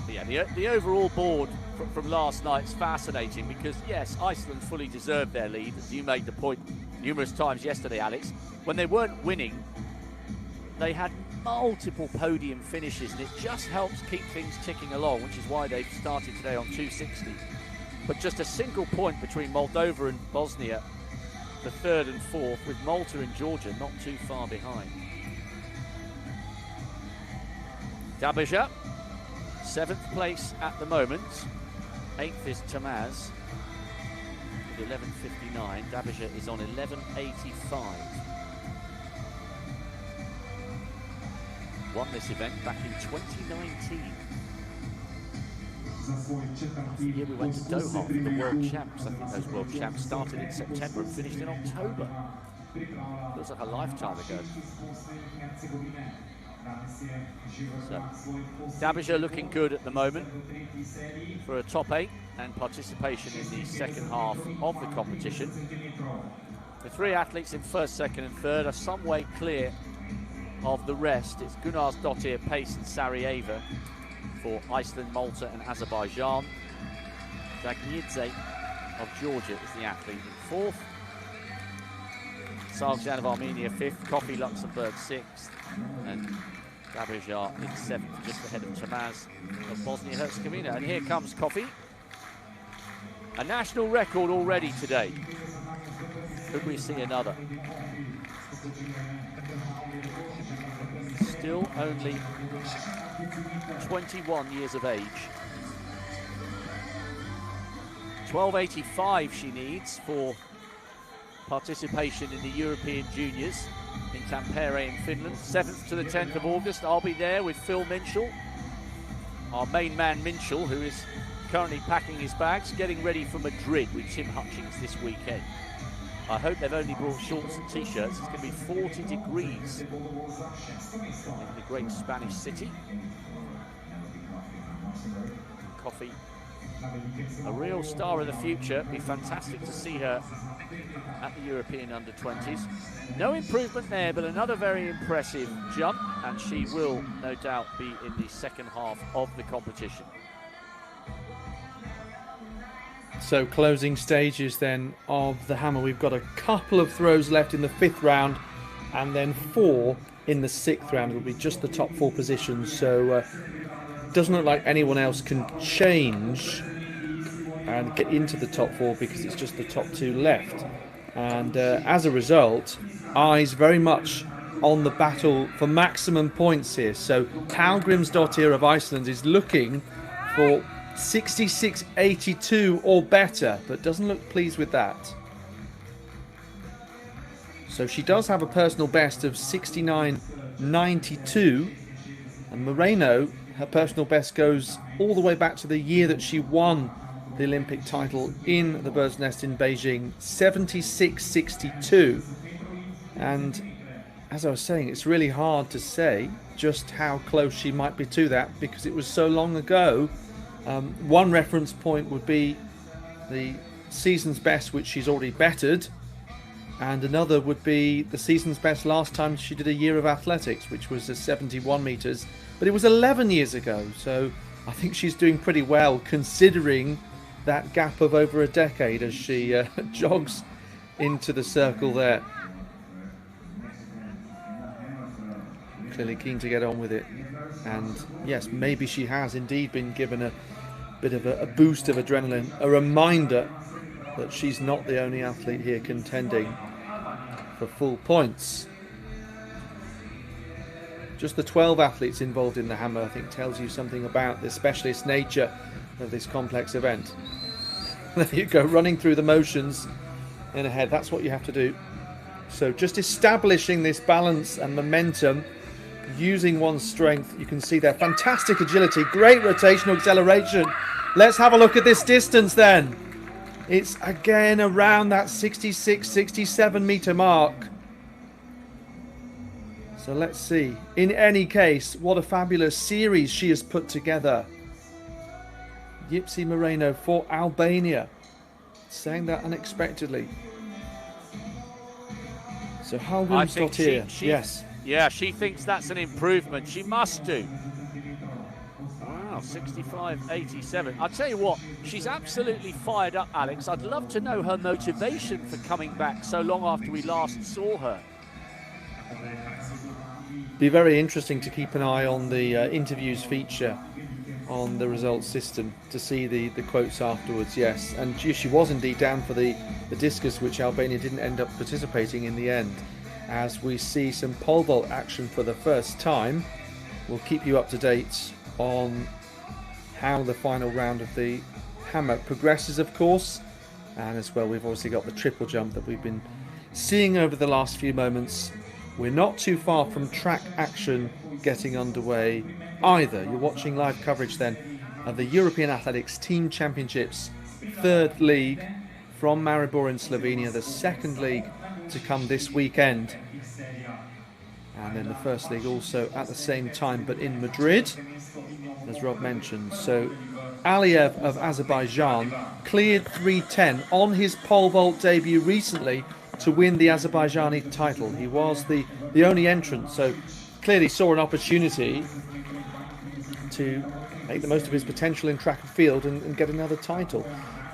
But yeah, the overall board from last night's fascinating because, yes, Iceland fully deserved their lead, as you made the point numerous times yesterday, Alex. When they weren't winning, they had multiple podium finishes, and it just helps keep things ticking along, which is why they've started today on 260. But just a single point between Moldova and Bosnia, the third and fourth, with Malta and Georgia not too far behind. Dabija, 7th place at the moment. 8th is Tamaz with 11.59. Dabija is on 11.85. Won this event back in 2019. The year we went to Doha for the World Champs. I think those World Champs started in September and finished in October. Feels like a lifetime ago. So, Dabija looking good at the moment for a top 8 and participation in the second half of the competition. The 3 athletes in first, second and third are some way clear of the rest. It's Gunnarsdottir, Pace and Sarajevo for Iceland, Malta and Azerbaijan. Zagnidze of Georgia is the athlete in 4th. Sargsyan of Armenia 5th, Kofi Luxembourg 6th, and Dabija in 7th, just ahead of Tamaz of Bosnia-Herzegovina. And here comes Kofi. A national record already today. Could we see another? Still only 21 years of age. 12.85 she needs for participation in the European Juniors in Tampere in Finland. 7th to the 10th of August. I'll be there with Phil Minchell, our main man Minchell, who is currently packing his bags, getting ready for Madrid with Tim Hutchings this weekend. I hope they've only brought shorts and t-shirts. It's going to be 40 degrees in the great Spanish city. Kofi, a real star of the future. It'd be fantastic to see her at the European under-20s. No improvement there, but another very impressive jump, and she will no doubt be in the second half of the competition. So closing stages then of the hammer. We've got a couple of throws left in the 5th round and then 4 in the 6th round. It'll be just the top 4 positions. So doesn't look like anyone else can change and get into the top 4 because it's just the top 2 left. And as a result, eyes very much on the battle for maximum points here. So Hallgrímsdóttir of Iceland is looking for 66.82 or better, but doesn't look pleased with that. So she does have a personal best of 69.92, and Moreno, her personal best goes all the way back to the year that she won the Olympic title in the Bird's Nest in Beijing, 76.62. And as I was saying, it's really hard to say just how close she might be to that because it was so long ago. One reference point would be the season's best, which she's already bettered, and another would be the season's best last time she did a year of athletics, which was 71 metres, but it was 11 years ago. So I think she's doing pretty well considering that gap of over a decade as she jogs into the circle there. Clearly keen to get on with it, and yes, maybe she has indeed been given a bit of a boost of adrenaline, a reminder that she's not the only athlete here contending for full points. Just the 12 athletes involved in the hammer, I think, tells you something about the specialist nature of this complex event. There you go, running through the motions in ahead. That's what you have to do. So just establishing this balance and momentum, using one's strength. You can see there, fantastic agility, great rotational acceleration. Let's have a look at this distance then. It's again around that 66, 67 meter mark. So let's see. In any case, what a fabulous series she has put together. Yipsy Moreno for Albania. Saying that unexpectedly. So Hallgrim's got here. Yes. Yeah, she thinks that's an improvement. She must do. Wow, 65.87. I'll tell you what, she's absolutely fired up, Alex. I'd love to know her motivation for coming back so long after we last saw her. Be very interesting to keep an eye on the interviews feature on the results system to see the quotes afterwards. Yes, and she was indeed down for the discus, which Albania didn't end up participating in the end. As we see some pole vault action for the first time, we'll keep you up to date on how the final round of the hammer progresses, of course, and as well we've obviously got the triple jump that we've been seeing over the last few moments. We're not too far from track action getting underway either. You're watching live coverage then of the European Athletics Team Championships, third league from Maribor in Slovenia, the second league to come this weekend, and then the first league also at the same time but in Madrid, as Rob mentioned. So Aliyev of Azerbaijan cleared 3:10 on his pole vault debut recently to win the Azerbaijani title. He was the only entrant, so clearly saw an opportunity to make the most of his potential in track and field and get another title.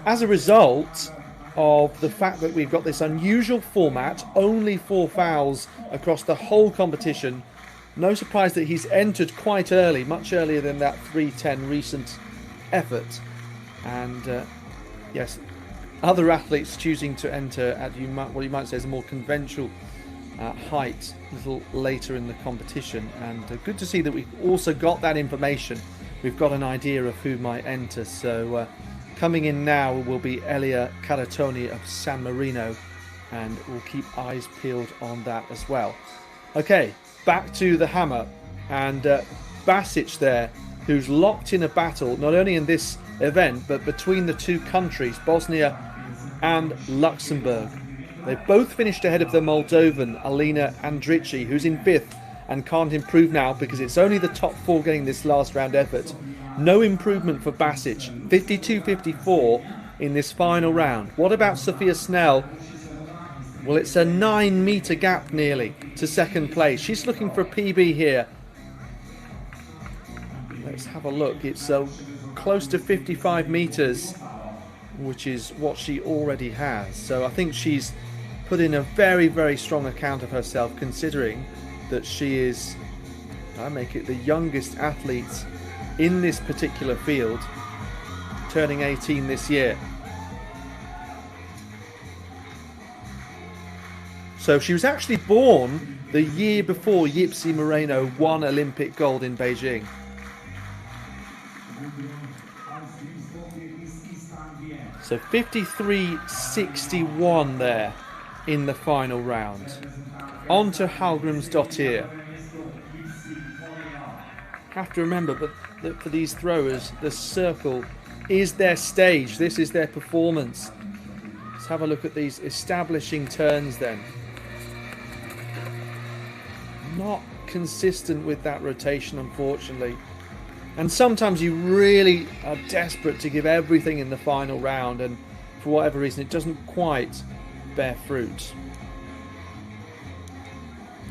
As a result of the fact that we've got this unusual format, only 4 fouls across the whole competition, no surprise that he's entered quite early, much earlier than that 3:10 recent effort. And yes, other athletes choosing to enter at what you might say is a more conventional height a little later in the competition, and good to see that we've also got that information. We've got an idea of who might enter. So coming in now will be Elia Caratoni of San Marino, and we'll keep eyes peeled on that as well. Okay, back to the hammer, and Basic there, who's locked in a battle not only in this event but between the two countries, Bosnia and Luxembourg. They've both finished ahead of the Moldovan Alina Andrici, who's in 5th and can't improve now because it's only the top 4 getting this last round effort. No improvement for Basic, 52.54 in this final round. What about Sophia Snell? Well, it's a 9-meter gap nearly to second place. She's looking for a PB here. Let's have a look. It's close to 55 meters, which is what she already has. So I think she's put in a very, very strong account of herself, considering that she is, I make it, the youngest athlete in this particular field, turning 18 this year. So she was actually born the year before Yipsy Moreno won Olympic gold in Beijing. So 53.61 there in the final round. On to Hallgrimsdottir. Have to remember that for these throwers, the circle is their stage. This is their performance. Let's have a look at these establishing turns then. Not consistent with that rotation, unfortunately. And sometimes you really are desperate to give everything in the final round, and for whatever reason it doesn't quite bear fruit.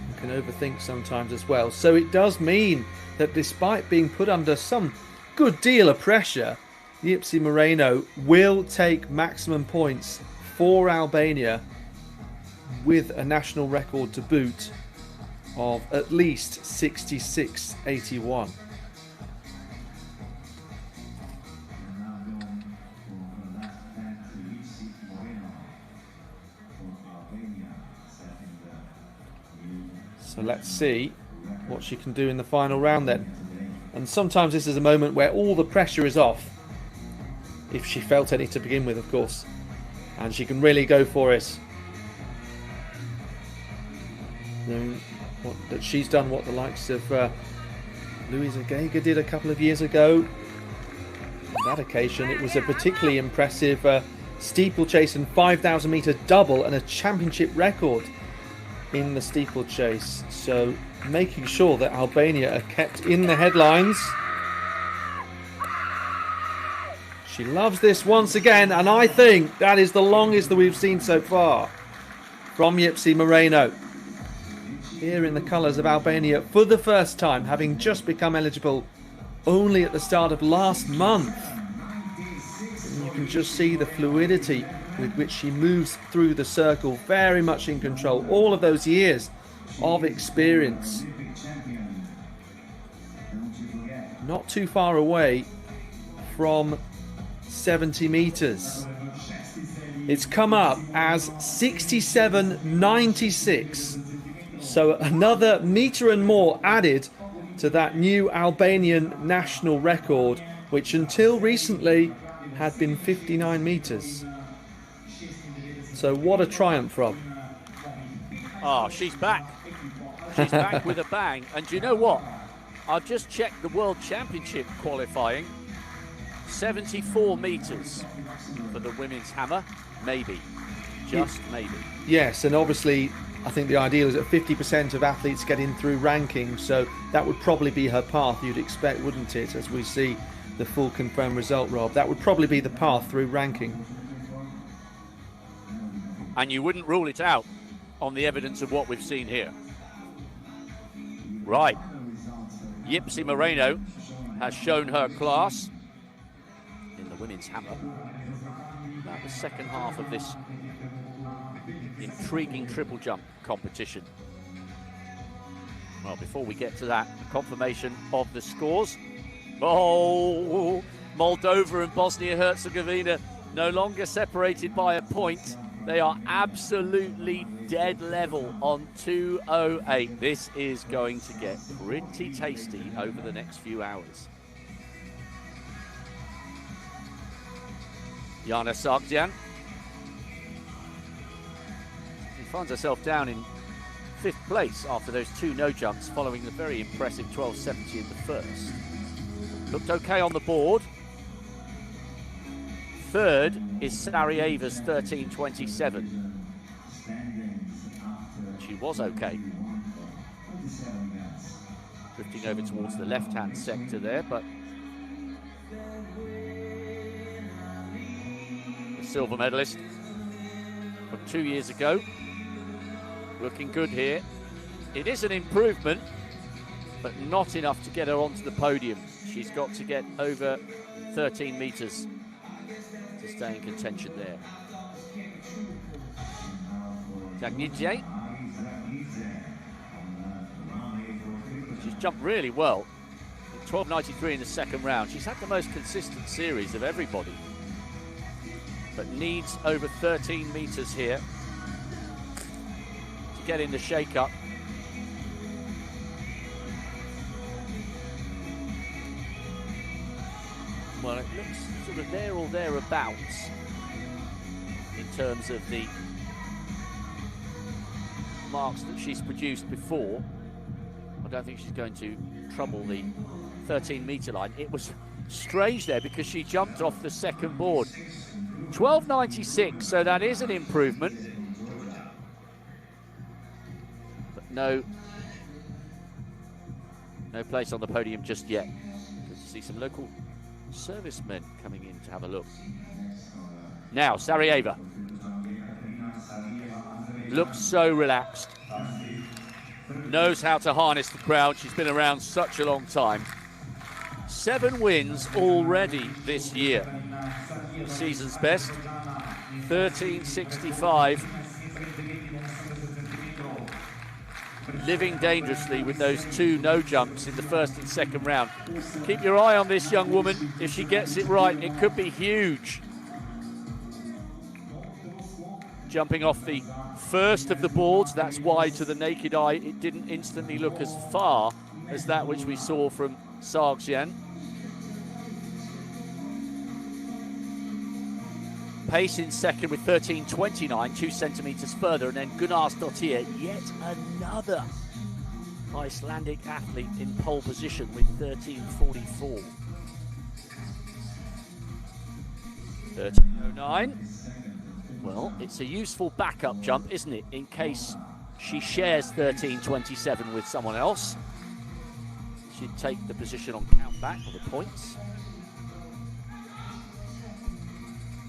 You can overthink sometimes as well. So it does mean that despite being put under some good deal of pressure, Yipsy Moreno will take maximum points for Albania with a national record to boot of at least 66.81. So let's see what she can do in the final round then. And sometimes this is a moment where all the pressure is off, if she felt any to begin with, of course, and she can really go for it. That she's done what the likes of Louisa Geiger did a couple of years ago. On that occasion, it was a particularly impressive steeplechase and 5,000 metre double and a championship record in the steeplechase. So making sure that Albania are kept in the headlines. She loves this once again, and I think that is the longest that we've seen so far from Yipsy Moreno. Here in the colours of Albania for the first time, having just become eligible only at the start of last month. And you can just see the fluidity with which she moves through the circle, very much in control. All of those years of experience. Not too far away from 70 metres. It's come up as 67.96. So another metre and more added to that new Albanian national record, which until recently had been 59 metres. So what a triumph, Rob. Oh, she's back. She's back with a bang. And do you know what? I've just checked the World Championship qualifying. 74 metres for the women's hammer. Maybe. Just maybe. Yes, and obviously I think the ideal is that 50% of athletes get in through ranking, so that would probably be her path, you'd expect, wouldn't it, as we see the full confirmed result, Rob? That would probably be the path through ranking. And you wouldn't rule it out on the evidence of what we've seen here. Right. Yipsy Moreno has shown her class in the women's hammer. About the second half of this intriguing triple jump competition. Well, before we get to that, confirmation of the scores. Oh, Moldova and Bosnia-Herzegovina no longer separated by a point. They are absolutely dead level on 2:08. This is going to get pretty tasty over the next few hours. Jana Sargdzian. She finds herself down in 5th place after those 2 no jumps following the very impressive 12.70 in the first. Looked okay on the board. 3rd is Sarajevo's 13.27. She was okay. Drifting over towards the left-hand sector there, but the silver medalist from 2 years ago. Looking good here. It is an improvement, but not enough to get her onto the podium. She's got to get over 13 metres to stay in contention there. Zagnidze. She's jumped really well. 12.93 in the second round. She's had the most consistent series of everybody, but needs over 13 metres here to get in the shake-up. Well, it looks sort of there or thereabouts in terms of the marks that she's produced before. I don't think she's going to trouble the 13-metre line. It was strange there because she jumped off the second board. 12.96, so that is an improvement. But no place on the podium just yet. Good to see some local servicemen coming in to have a look. Now, Sarajevo looks so relaxed. Knows how to harness the crowd. She's been around such a long time. 7 wins already this year. Season's best, 13.65. Living dangerously with those 2 no jumps in the first and second round. Keep your eye on this young woman. If she gets it right, it could be huge. Jumping off the first of the boards, that's why to the naked eye it didn't instantly look as far as that which we saw from Sargsyan. Pace in second with 13.29, 2 centimetres further, and then Gunnarsdottir, yet another Icelandic athlete in pole position with 13.44. 13.09. Well, it's a useful backup jump, isn't it, in case she shares 13.27 with someone else. She'd take the position on countback for the points.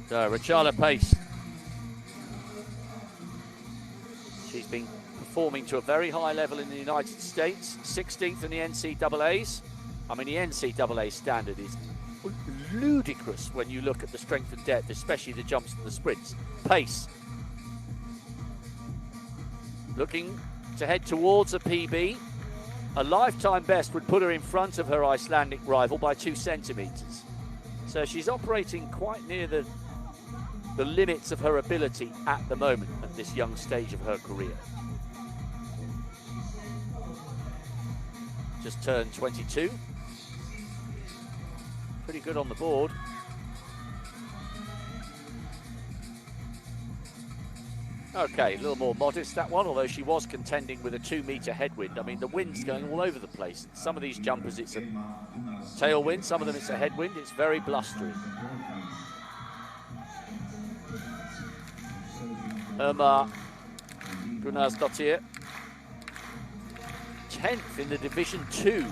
So, Rachala Pace. She's been performing to a very high level in the United States, 16th in the NCAAs. I mean, the NCAA standard is ludicrous when you look at the strength and depth, especially the jumps and the sprints. Pace. Looking to head towards a PB. A lifetime best would put her in front of her Icelandic rival by 2 centimetres. So she's operating quite near the limits of her ability at the moment at this young stage of her career. Just turned 22. Pretty good on the board. Okay, a little more modest that one, although she was contending with a 2-metre headwind. I mean, the wind's going all over the place. Some of these jumpers, it's a tailwind, some of them it's a headwind. It's very blustery. Irma Gunnarsdottir, 10th in the Division 2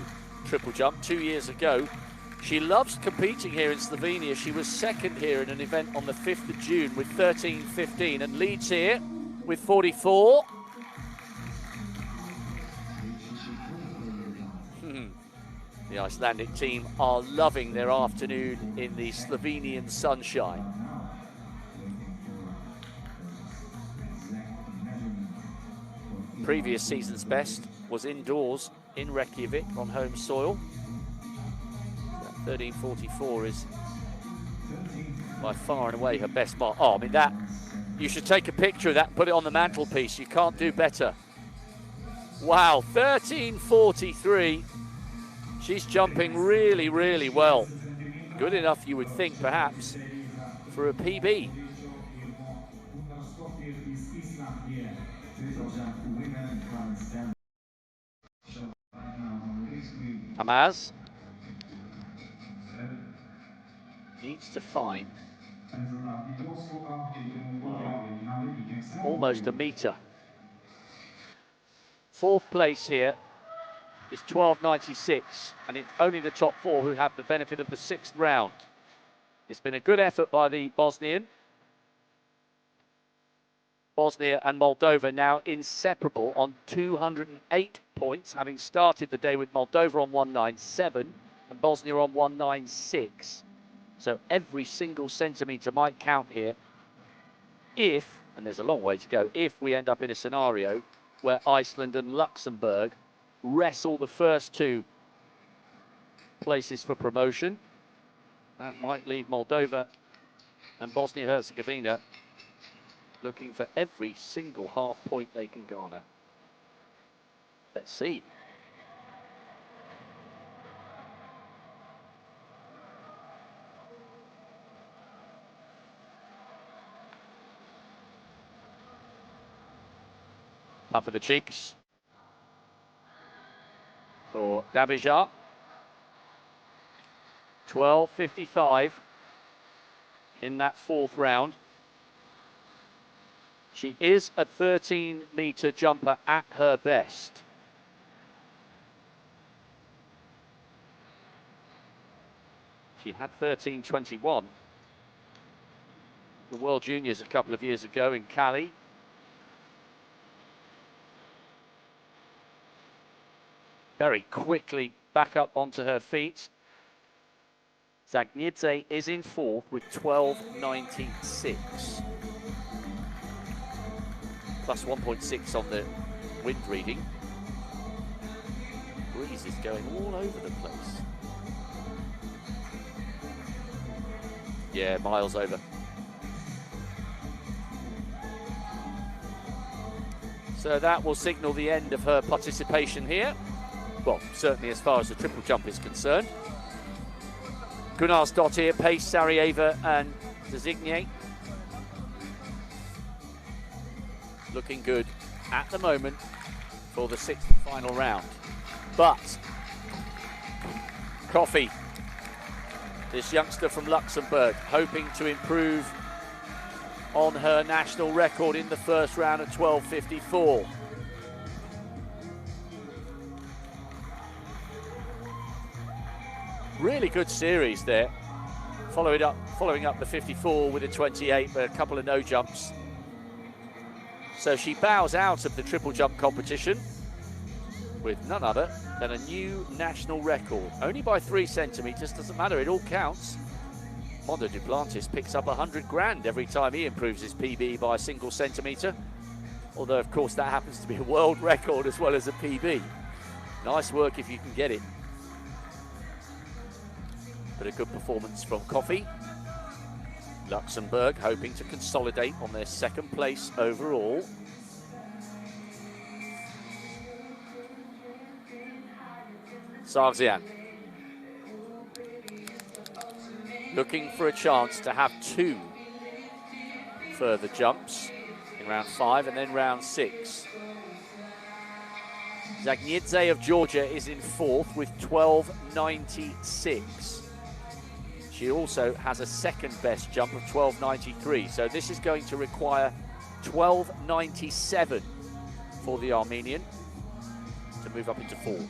triple jump 2 years ago. She loves competing here in Slovenia. She was second here in an event on the 5th of June with 13.15 and leads here with 44. The Icelandic team are loving their afternoon in the Slovenian sunshine. Previous season's best was indoors in Reykjavik on home soil. 13.44 is by far and away her best mark. Oh, I mean, that, you should take a picture of that and put it on the mantelpiece. You can't do better. Wow, 13.43. She's jumping really, really well. Good enough, you would think, perhaps, for a PB. Hamaz needs to find almost a metre. Fourth place here is 12.96, and it's only the top 4 who have the benefit of the 6th round. It's been a good effort by the Bosnian. Bosnia and Moldova now inseparable on 208 points, having started the day with Moldova on 197 and Bosnia on 196. So every single centimetre might count here if, and there's a long way to go, if we end up in a scenario where Iceland and Luxembourg wrestle the first 2 places for promotion. That might leave Moldova and Bosnia-Herzegovina looking for every single half point they can garner. Let's see. Puff of the cheeks for Dabija. 12.55 in that 4th round. She is a 13-metre jumper at her best. She had 13.21. The World Juniors a couple of years ago in Cali. Very quickly back up onto her feet. Zagnidze is in 4th with 12.96. Plus 1.6 on the wind reading. Breeze is going all over the place. Yeah, miles over. So that will signal the end of her participation here. Well, certainly as far as the triple jump is concerned. Gunnarsdottir, Pace, Sarajevo and Designe. Looking good at the moment for the 6th and final round. But Coffey, this youngster from Luxembourg, hoping to improve on her national record in the first round at 12.54. Really good series there. Following up the 54 with a 28, but a couple of no jumps. So she bows out of the triple jump competition with none other than a new national record. Only by 3 centimetres, doesn't matter, it all counts. Mondo Duplantis picks up 100 grand every time he improves his PB by a single centimetre. Although, of course, that happens to be a world record as well as a PB. Nice work if you can get it. But a good performance from Coffey. Luxembourg hoping to consolidate on their 2nd place overall. Sargsian looking for a chance to have 2 further jumps in round 5 and then round 6. Zagnidze of Georgia is in 4th with 12.96. She also has a 2nd best jump of 12.93, so this is going to require 12.97 for the Armenian to move up into 4th.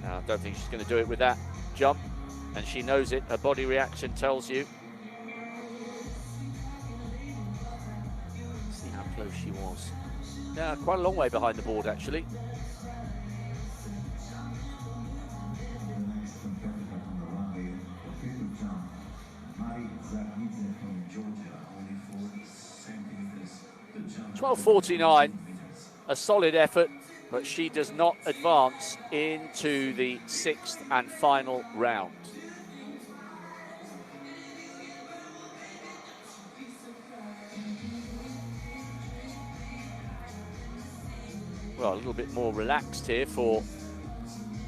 Now, I don't think she's going to do it with that jump, and she knows it. Her body reaction tells you. See how close she was. Yeah, quite a long way behind the board, actually. .12.49, a solid effort, but she does not advance into the 6th and final round. Well, a little bit more relaxed here for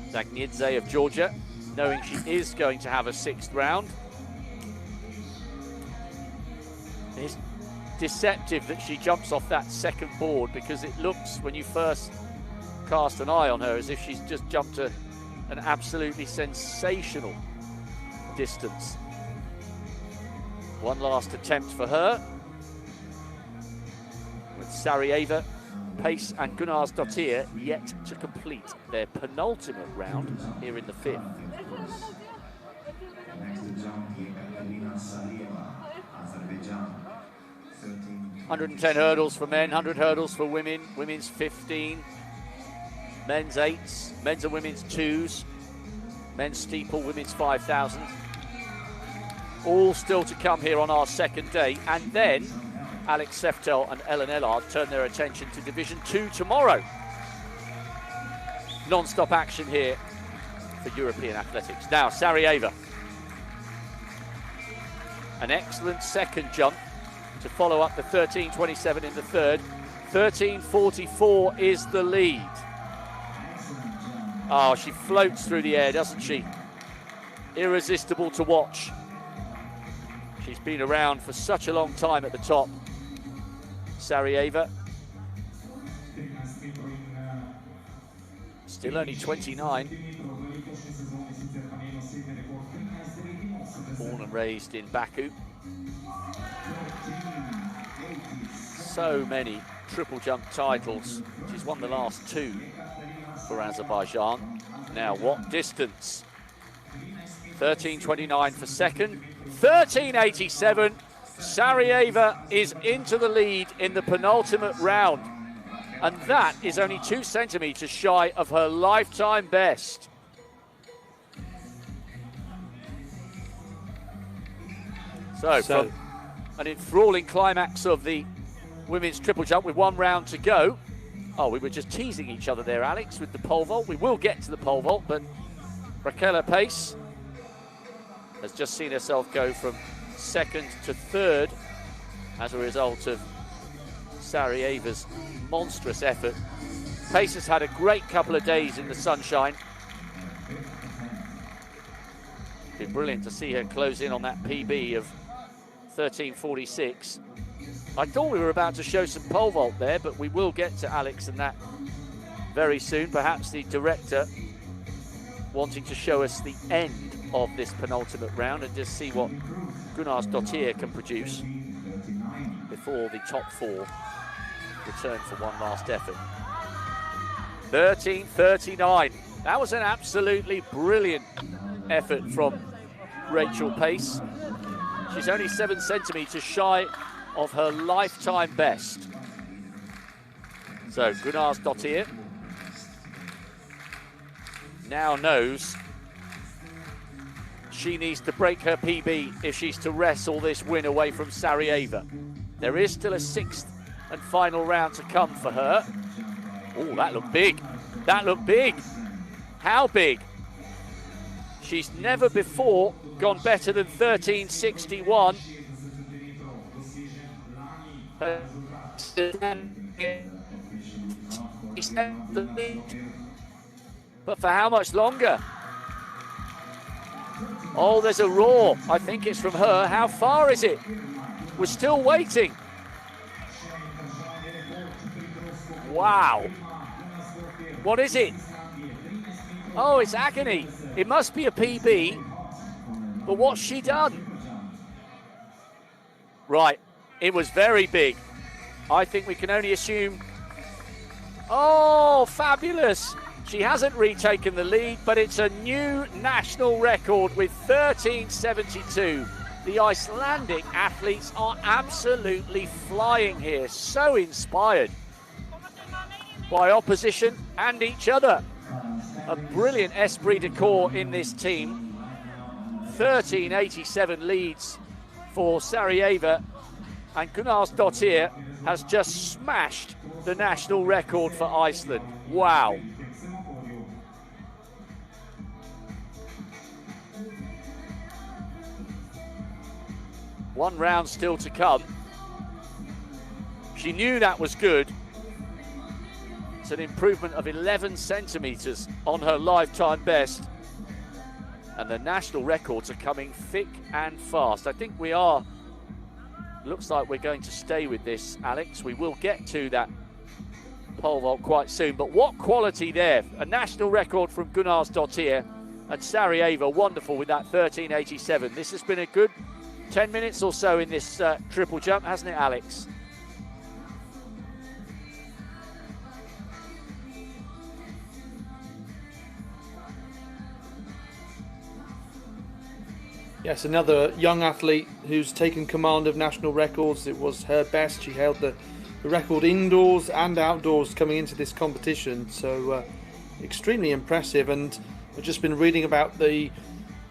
Zagnidze of Georgia, knowing she is going to have a 6th round. It's deceptive that she jumps off that 2nd board, because it looks, when you first cast an eye on her, as if she's just jumped an absolutely sensational distance. One last attempt for her, with Sarajevo, Pace and Gunnarsdottir yet to complete their penultimate round here in the 5th. 110 hurdles for men, 100 hurdles for women, women's 15, men's 8s, men's and women's 2s, men's steeple, women's 5,000. All still to come here on our 2nd day, and then Alex Seftel and Ellen Ellard turn their attention to Division 2 tomorrow. Non-stop action here for European athletics. Now, Sarajevo. An excellent 2nd jump to follow up the 13.27 in the 3rd. 13.44 is the lead. Oh, she floats through the air, doesn't she? Irresistible to watch. She's been around for such a long time at the top. Sarajevo. Still only 29. Born and raised in Baku. So many triple jump titles. She's won the last 2 for Azerbaijan. Now, what distance? 13.29 for 2nd. 13.87. Sarajevo is into the lead in the penultimate round. And that is only 2 centimetres shy of her lifetime best. So from an enthralling climax of the women's triple jump with 1 round to go. Oh, we were just teasing each other there, Alex, with the pole vault. We will get to the pole vault, but Raquel Pace has just seen herself go from 2nd to 3rd as a result of Sarajevo's monstrous effort. Pace has had a great couple of days in the sunshine. Been brilliant to see her close in on that PB of 13:46. I thought we were about to show some pole vault there, but we will get to Alex and that very soon. Perhaps the director wanting to show us the end of this penultimate round and just see what Gunnarsdottir can produce before the top four return for one last effort. 13:39. That was an absolutely brilliant effort from Rachel Pace. She's only 7 centimetres shy of her lifetime best. So Gunnarsdottir now knows she needs to break her PB if she's to wrestle this win away from Sarajevo. There is still a 6th and final round to come for her. Oh, that looked big. That looked big. How big? She's never before gone better than 13:61. But for how much longer? Oh, there's a roar. I think it's from her. How far is it? We're still waiting. Wow. What is it? Oh, it's agony. It must be a PB. But what's she done? Right. It was very big. I think we can only assume. Oh, fabulous. She hasn't retaken the lead, but it's a new national record with 13:72. The Icelandic athletes are absolutely flying here. So inspired by opposition and each other. A brilliant esprit de corps in this team. 13:87 leads for Sarajevo, and Gunnarsdottir has just smashed the national record for Iceland. Wow. One round still to come. She knew that was good. It's an improvement of 11 centimetres on her lifetime best. And the national records are coming thick and fast. I think we are, looks like we're going to stay with this, Alex. We will get to that pole vault quite soon. But what quality there. A national record from Gunnarsdottir, and Sarajevo wonderful with that 13:87. This has been a good 10 minutes or so in this triple jump, hasn't it, Alex? Yes, another young athlete who's taken command of national records. It was her best. She held the record indoors and outdoors coming into this competition. So extremely impressive. And I've just been reading about the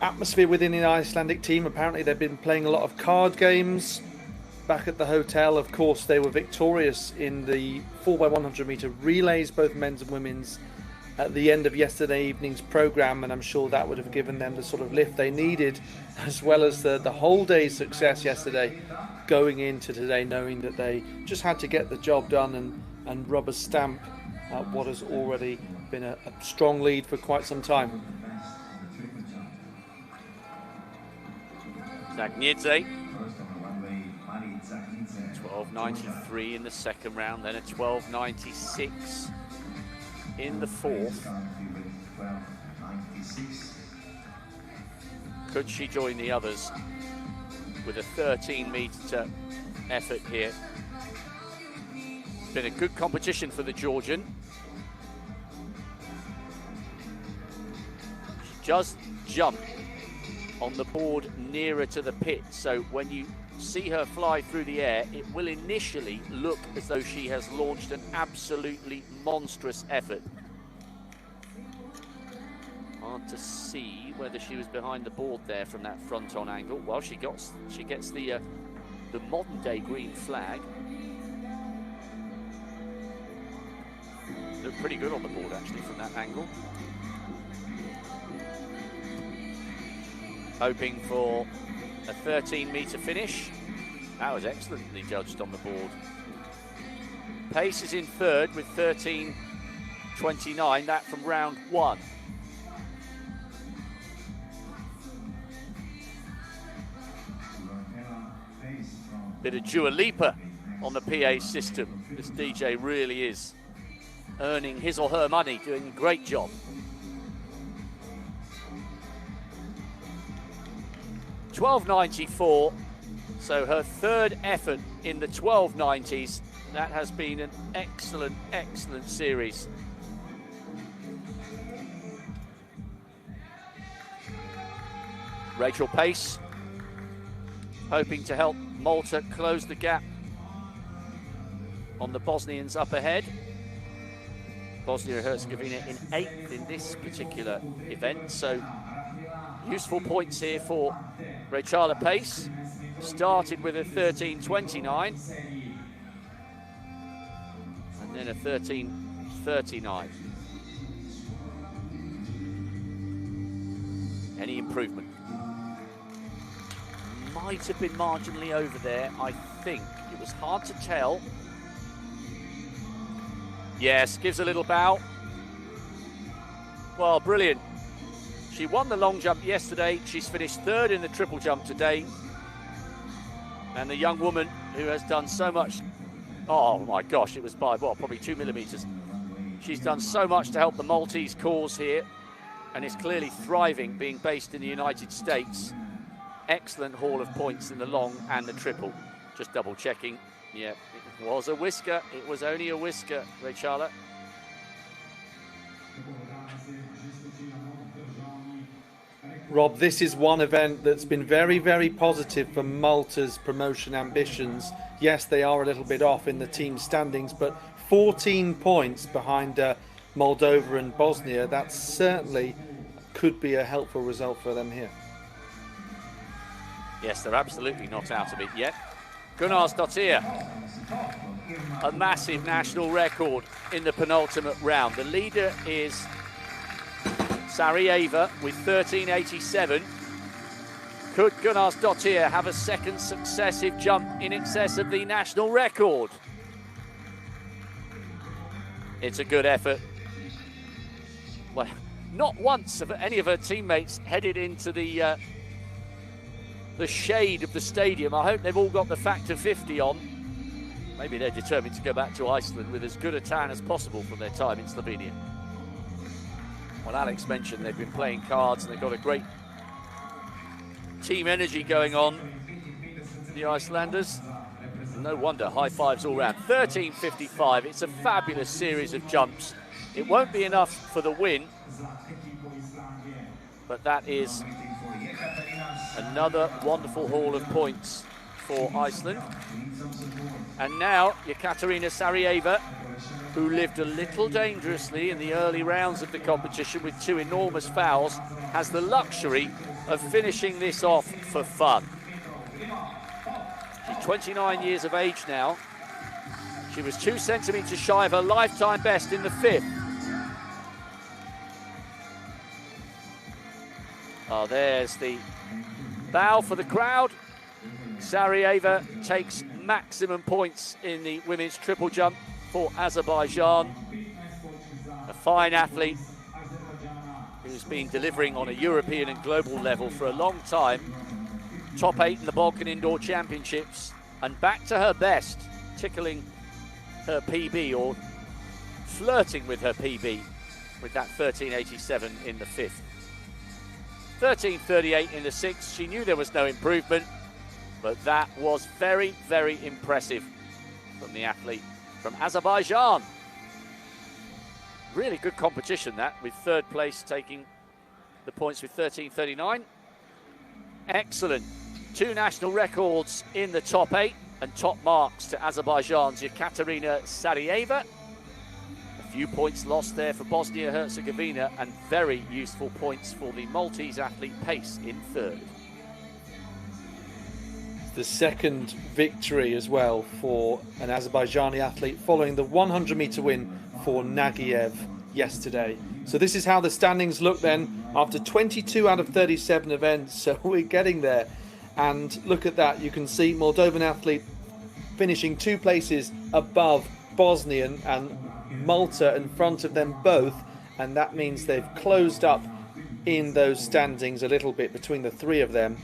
atmosphere within the Icelandic team. Apparently they've been playing a lot of card games back at the hotel. Of course, they were victorious in the 4x100 metre relays, both men's and women's, at the end of yesterday evening's programme, and I'm sure that would have given them the sort of lift they needed, as well as the whole day's success yesterday, going into today knowing that they just had to get the job done and rubber stamp what has already been a strong lead for quite some time. Zagnidze, 12:93 in the second round, then a 12:96 in the fourth. Could she join the others with a 13-metre effort here? It's been a good competition for the Georgian. She just jumped on the board nearer to the pit, so when you see her fly through the air, it will initially look as though she has launched an absolutely monstrous effort. Hard to see whether she was behind the board there from that front-on angle. Well, she gets the modern-day green flag. Looked pretty good on the board actually from that angle. Hoping for a 13-metre finish. That was excellently judged on the board. Pace is in third with 13.29, that from round 1. Bit of Dua Lipa on the PA system. This DJ really is earning his or her money, doing a great job. 12.94, so her third effort in the 12.90s. That has been an excellent, excellent series. Rachel Pace hoping to help Malta close the gap on the Bosnians up ahead. Bosnia-Herzegovina in 8th in this particular event, so useful points here for Rachel Pace. Started with a 13.29 and then a 13.39. Any improvement? Might have been marginally over there, I think. It was hard to tell. Yes, gives a little bow. Well, brilliant. She won the long jump yesterday. She's finished third in the triple jump today. And the young woman who has done so much, oh my gosh, it was by what, probably 2 millimeters. She's done so much to help the Maltese cause here and is clearly thriving, being based in the United States. Excellent haul of points in the long and the triple. Just double checking. Yeah, it was a whisker. It was only a whisker, Rachel. Rob, this is one event that's been very, very positive for Malta's promotion ambitions. Yes, they are a little bit off in the team standings, but 14 points behind Moldova and Bosnia. That certainly could be a helpful result for them here. Yes, they're absolutely not out of it yet. Gunnarsdottir, a massive national record in the penultimate round. The leader is Sarajevo with 13.87. Could Gunnarsdottir have a second successive jump in excess of the national record? It's a good effort. Well, not once have any of her teammates headed into the shade of the stadium. I hope they've all got the factor 50 on. Maybe they're determined to go back to Iceland with as good a tan as possible from their time in Slovenia. Well, Alex mentioned they've been playing cards and they've got a great team energy going on, the Icelanders. No wonder, high fives all round. 13.55, it's a fabulous series of jumps. It won't be enough for the win, but that is another wonderful haul of points for Iceland. And now Yekaterina Sarajevo, who lived a little dangerously in the early rounds of the competition with 2 enormous fouls, has the luxury of finishing this off for fun. She's 29 years of age now. She was 2 centimetres shy of her lifetime best in the 5th. Oh, there's the bow for the crowd. Sarajevo takes maximum points in the women's triple jump for Azerbaijan. A fine athlete who's been delivering on a European and global level for a long time. Top 8 in the Balkan Indoor Championships and back to her best, tickling her PB or flirting with her PB with that 13.87 in the 5th. 13.38 in the 6th. She knew there was no improvement, but that was very, very impressive from the athlete from Azerbaijan. Really good competition that, with 3rd place taking the points with 13.39. Excellent. 2 national records in the top 8 and top marks to Azerbaijan's Yekaterina Sarajevo. A few points lost there for Bosnia-Herzegovina and very useful points for the Maltese athlete Pace in 3rd. The second victory as well for an Azerbaijani athlete following the 100-metre win for Nagiev yesterday. So this is how the standings look then after 22 out of 37 events. So we're getting there. And look at that. You can see Moldovan athlete finishing 2 places above Bosnian and Malta in front of them both, and that means they've closed up in those standings a little bit between the three of them,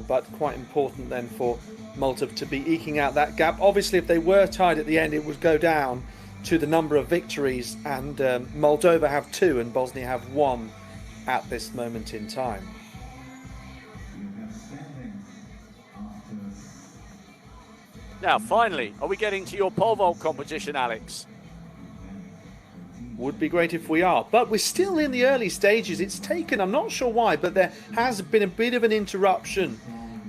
but quite important then for Malta to be eking out that gap. Obviously, if they were tied at the end, it would go down to the number of victories, and Moldova have 2 and Bosnia have 1 at this moment in time. Now, finally, are we getting to your pole vault competition, Alex? Would be great if we are, but we're still in the early stages. It's taken, I'm not sure why, but there has been a bit of an interruption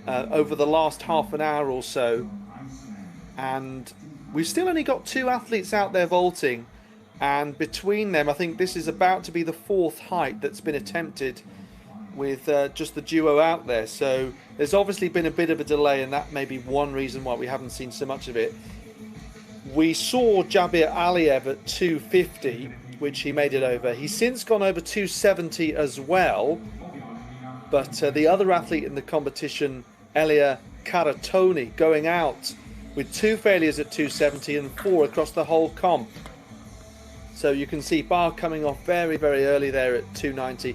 over the last half an hour or so, and we've still only got 2 athletes out there vaulting, and between them I think this is about to be the 4th height that's been attempted with just the duo out there. So there's obviously been a bit of a delay, and that may be one reason why we haven't seen so much of it. We saw Jabir Aliyev at 250, which he made it over. He's since gone over 270 as well, but the other athlete in the competition, Elia Karatoni, going out with 2 failures at 270 and 4 across the whole comp. So you can see Bar coming off very, very early there at 290.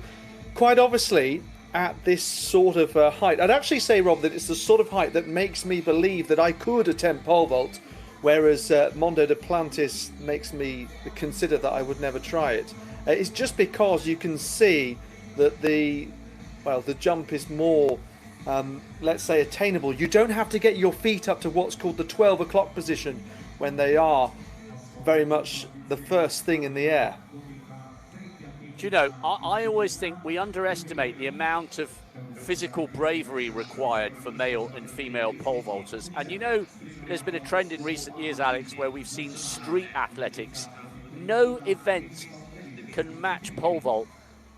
Quite obviously, at this sort of height, I'd actually say, Rob, that it's the sort of height that makes me believe that I could attempt pole vault, whereas Mondo Duplantis makes me consider that I would never try it. It's just because you can see that the jump is more, let's say, attainable. You don't have to get your feet up to what's called the 12 o'clock position when they are very much the first thing in the air. Do you know, I always think we underestimate the amount of physical bravery required for male and female pole vaulters. And you know, there's been a trend in recent years, Alex, where we've seen street athletics. No event can match pole vault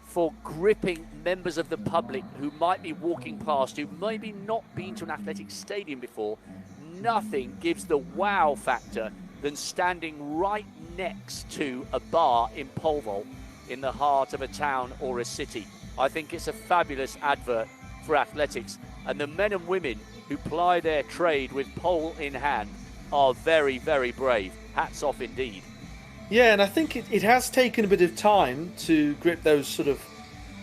for gripping members of the public who might be walking past, who maybe not been to an athletic stadium before. Nothing gives the wow factor than standing right next to a bar in pole vault in the heart of a town or a city. I think it's a fabulous advert for athletics, and the men and women who ply their trade with pole in hand are very, very brave. Hats off indeed. Yeah, and I think it has taken a bit of time to grip those sort of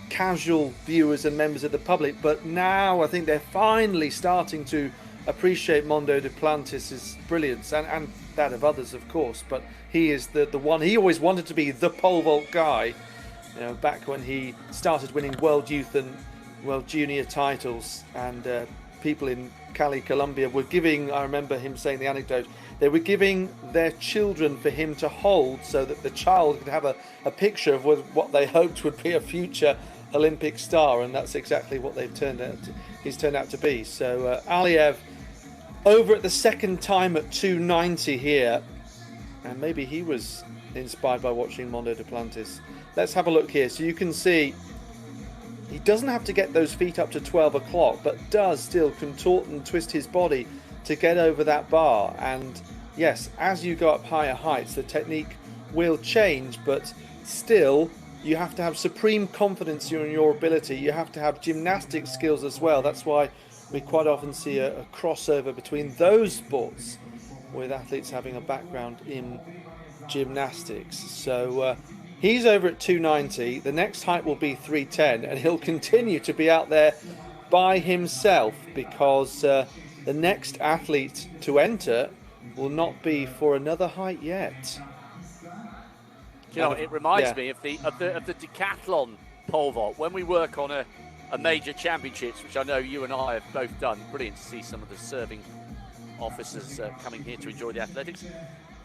casual viewers and members of the public, but now I think they're finally starting to appreciate Mondo Duplantis' brilliance, and that of others, of course, but he is the one. He always wanted to be the pole vault guy, you know, back when he started winning World Youth and World Junior titles, and people in Cali, Colombia were giving, I remember him saying the anecdote, they were giving their children for him to hold so that the child could have a picture of what they hoped would be a future Olympic star, and that's exactly what he's turned out to be. So Aliyev over at the second time at 290 here, and maybe he was inspired by watching Mondo Duplantis. Let's have a look here. So you can see he doesn't have to get those feet up to 12 o'clock, but does still contort and twist his body to get over that bar. And yes, as you go up higher heights, the technique will change, but still you have to have supreme confidence in your ability. You have to have gymnastic skills as well. That's why we quite often see a crossover between those sports, with athletes having a background in gymnastics. So he's over at 290. The next height will be 310, and he'll continue to be out there by himself, because the next athlete to enter will not be for another height yet. You know, it reminds me of the decathlon pole vault. When we work on a major championships, which I know you and I have both done. Brilliant to see some of the serving officers coming here to enjoy the athletics.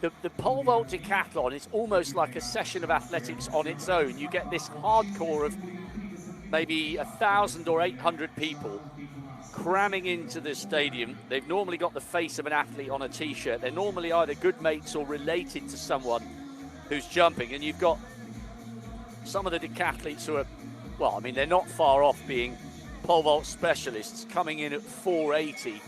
The pole vault decathlon is almost like a session of athletics on its own. You get this hardcore of maybe 1,000 or 800 people cramming into the stadium. They've normally got the face of an athlete on a t-shirt. They're normally either good mates or related to someone who's jumping, and you've got some of the decathletes who are, well, I mean, they're not far off being pole vault specialists, coming in at 480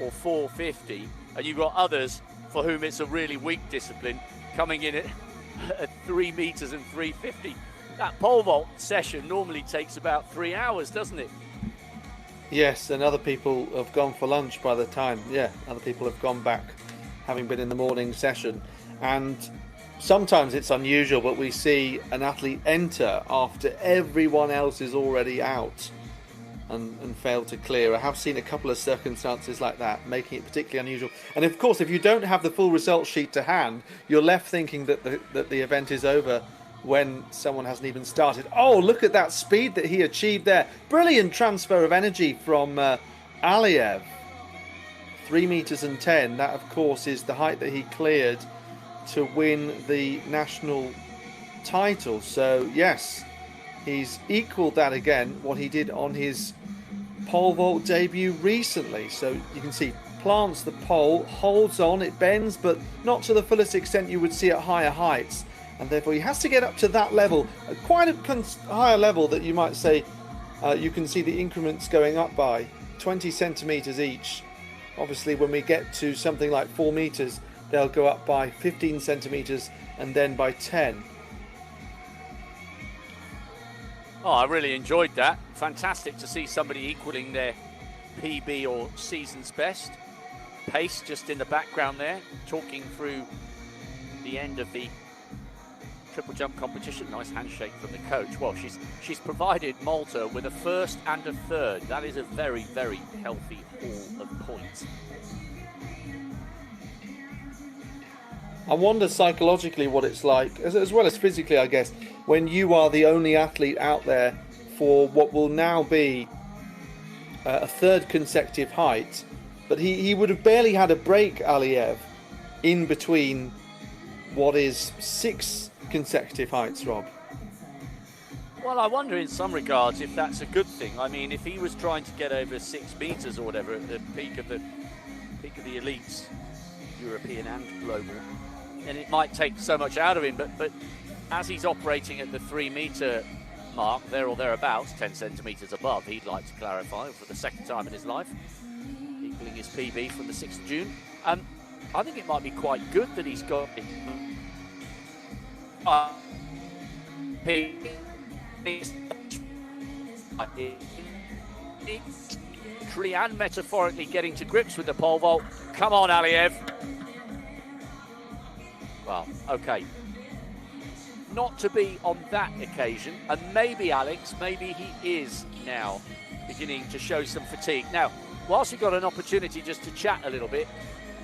or 450, and you've got others for whom it's a really weak discipline, coming in at 3 meters and 350. That pole vault session normally takes about 3 hours, doesn't it? Yes, and other people have gone for lunch by the time, other people have gone back, having been in the morning session. And sometimes it's unusual, but we see an athlete enter after everyone else is already out and fail to clear. I have seen a couple of circumstances like that, making it particularly unusual. And of course, if you don't have the full result sheet to hand, you're left thinking that the event is over when someone hasn't even started. Oh, look at that speed that he achieved there. Brilliant transfer of energy from Aliev. 3 meters and 10. That, of course, is the height that he cleared to win the national title. So, yes, he's equalled that again, what he did on his pole vault debut recently. So you can see, plants the pole, holds on, it bends, but not to the fullest extent you would see at higher heights. And therefore he has to get up to that level, quite a higher level that you might say you can see the increments going up by 20 centimetres each. Obviously, when we get to something like 4 metres, they'll go up by 15 centimetres and then by 10. Oh, I really enjoyed that. Fantastic to see somebody equalling their PB or season's best. Pace just in the background there, talking through the end of the triple jump competition. Nice handshake from the coach. Well, she's provided Malta with a first and a third. That is a very, very healthy haul of points. I wonder psychologically what it's like, as well as physically, I guess, when you are the only athlete out there for what will now be a third consecutive height. But he would have barely had a break, Aliev, in between what is 6 consecutive heights, Rob. Well, I wonder in some regards if that's a good thing. I mean, if he was trying to get over 6 meters or whatever at the peak of the elites, European and global, then it might take so much out of him. But as he's operating at the 3 meter mark, there or thereabouts, 10 centimeters above, he'd like to clarify for the second time in his life, equaling his PB from the 6th of June. I think it might be quite good that he's got literally and metaphorically getting to grips with the pole vault. Come on, Aliev. Well, okay. Not to be on that occasion, and maybe Alex, maybe he is now beginning to show some fatigue. Now, whilst we've got an opportunity just to chat a little bit,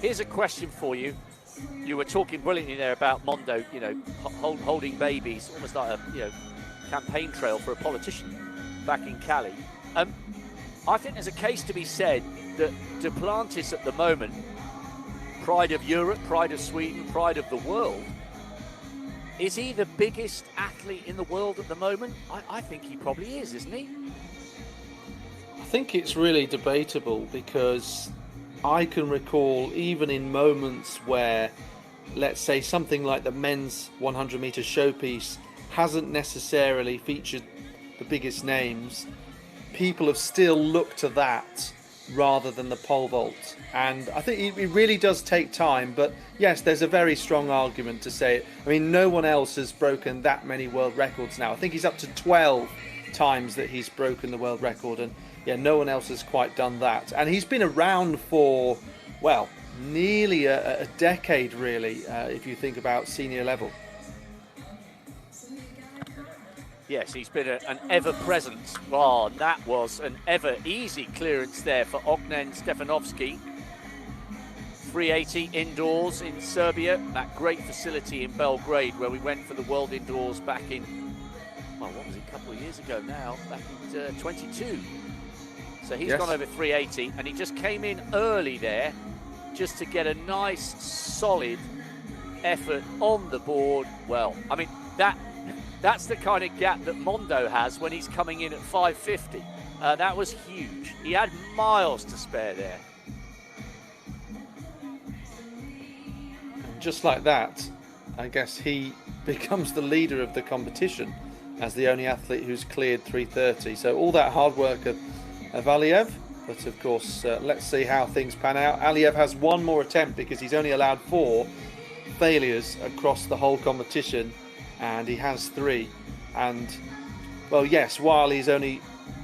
here's a question for you. You were talking brilliantly there about Mondo, holding babies, almost like a campaign trail for a politician back in Cali. I think there's a case to be said that Duplantis at the moment, pride of Europe, pride of Sweden, pride of the world, is he the biggest athlete in the world at the moment? I think he probably is, isn't he? I think it's really debatable, because I can recall even in moments where, let's say, something like the men's 100 meter showpiece hasn't necessarily featured the biggest names, people have still looked to that rather than the pole vault. And I think it really does take time, but yes, there's a very strong argument to say it. I mean, no one else has broken that many world records now. I think he's up to 12 times that he's broken the world record, and yeah, no one else has quite done that. And he's been around for, well, nearly a decade, really, if you think about senior level. Yes, he's been an ever-present. Oh, that was an ever-easy clearance there for Ognen Stefanovski. 380 indoors in Serbia, that great facility in Belgrade where we went for the World Indoors back in, well, what was it, a couple of years ago now, back in 22. So he's gone over 380, and he just came in early there just to get a nice, solid effort on the board. Well, I mean, that's the kind of gap that Mondo has when he's coming in at 550. That was huge. He had miles to spare there. Just like that, I guess he becomes the leader of the competition as the only athlete who's cleared 330. So all that hard work of Aliev, but of course, let's see how things pan out. Aliev has one more attempt because he's only allowed 4 failures across the whole competition, and he has 3. And, well, yes, while he's only,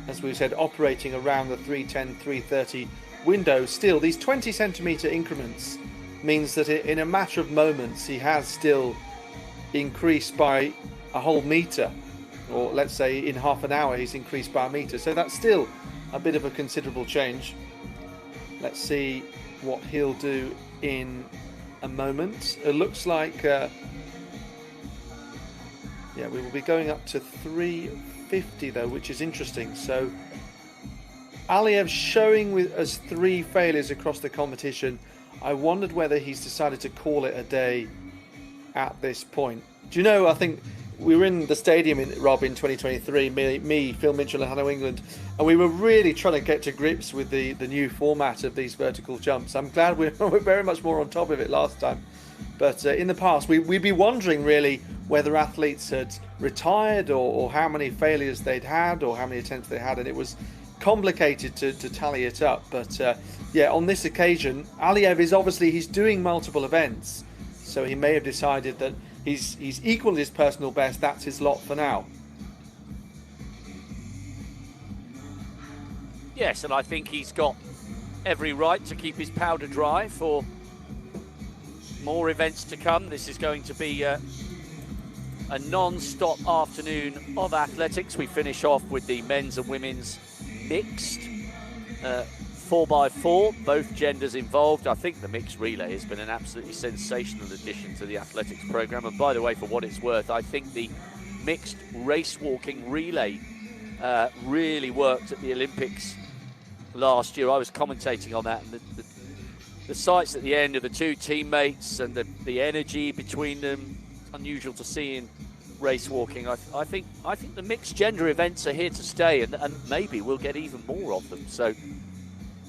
as we said, operating around the 310, 330 window, still these 20 centimetre increments means that in a matter of moments he has still increased by a whole metre, or let's say in half an hour he's increased by a metre, so that's still a bit of a considerable change. Let's see what he'll do in a moment. It looks like we will be going up to 350 though, which is interesting. So Aliyev showing with us 3 failures across the competition. I wondered whether he's decided to call it a day at this point. Do you know, I think we were in the stadium, Rob, in 2023, me, Phil Mitchell and Hanno England, and we were really trying to get to grips with the new format of these vertical jumps. I'm glad we're very much more on top of it last time. But in the past, we'd be wondering really whether athletes had retired or how many failures they'd had or how many attempts they had, and it was complicated to tally it up. But on this occasion, Aliyev is obviously, he's doing multiple events, so he may have decided that he's equal to his personal best. That's his lot for now. Yes, and I think he's got every right to keep his powder dry for more events to come. This is going to be a non-stop afternoon of athletics. We finish off with the men's and women's mixed 4x4, both genders involved. I think the mixed relay has been an absolutely sensational addition to the athletics programme. And by the way, for what it's worth, I think the mixed race walking relay really worked at the Olympics last year. I was commentating on that, and the sights at the end of the 2 teammates and the energy between them, unusual to see in race walking. I think the mixed gender events are here to stay, and maybe we'll get even more of them. So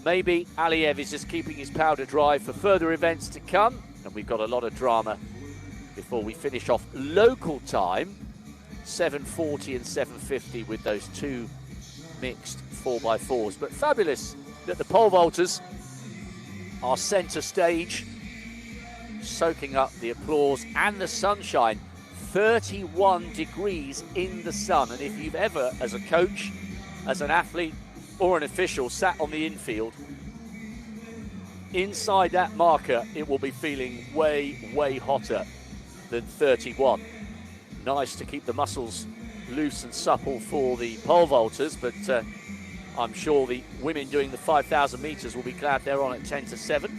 maybe Aliyev is just keeping his powder dry for further events to come, and we've got a lot of drama before we finish off local time, 7:40 and 7:50 with those 2 mixed 4x4s. But fabulous that the pole vaulters are centre stage, soaking up the applause and the sunshine. 31 degrees in the sun, and if you've ever, as a coach, as an athlete or an official, sat on the infield inside that marker, it will be feeling way hotter than 31. Nice to keep the muscles loose and supple for the pole vaulters, but I'm sure the women doing the 5,000 metres will be glad they're on at 10 to 7,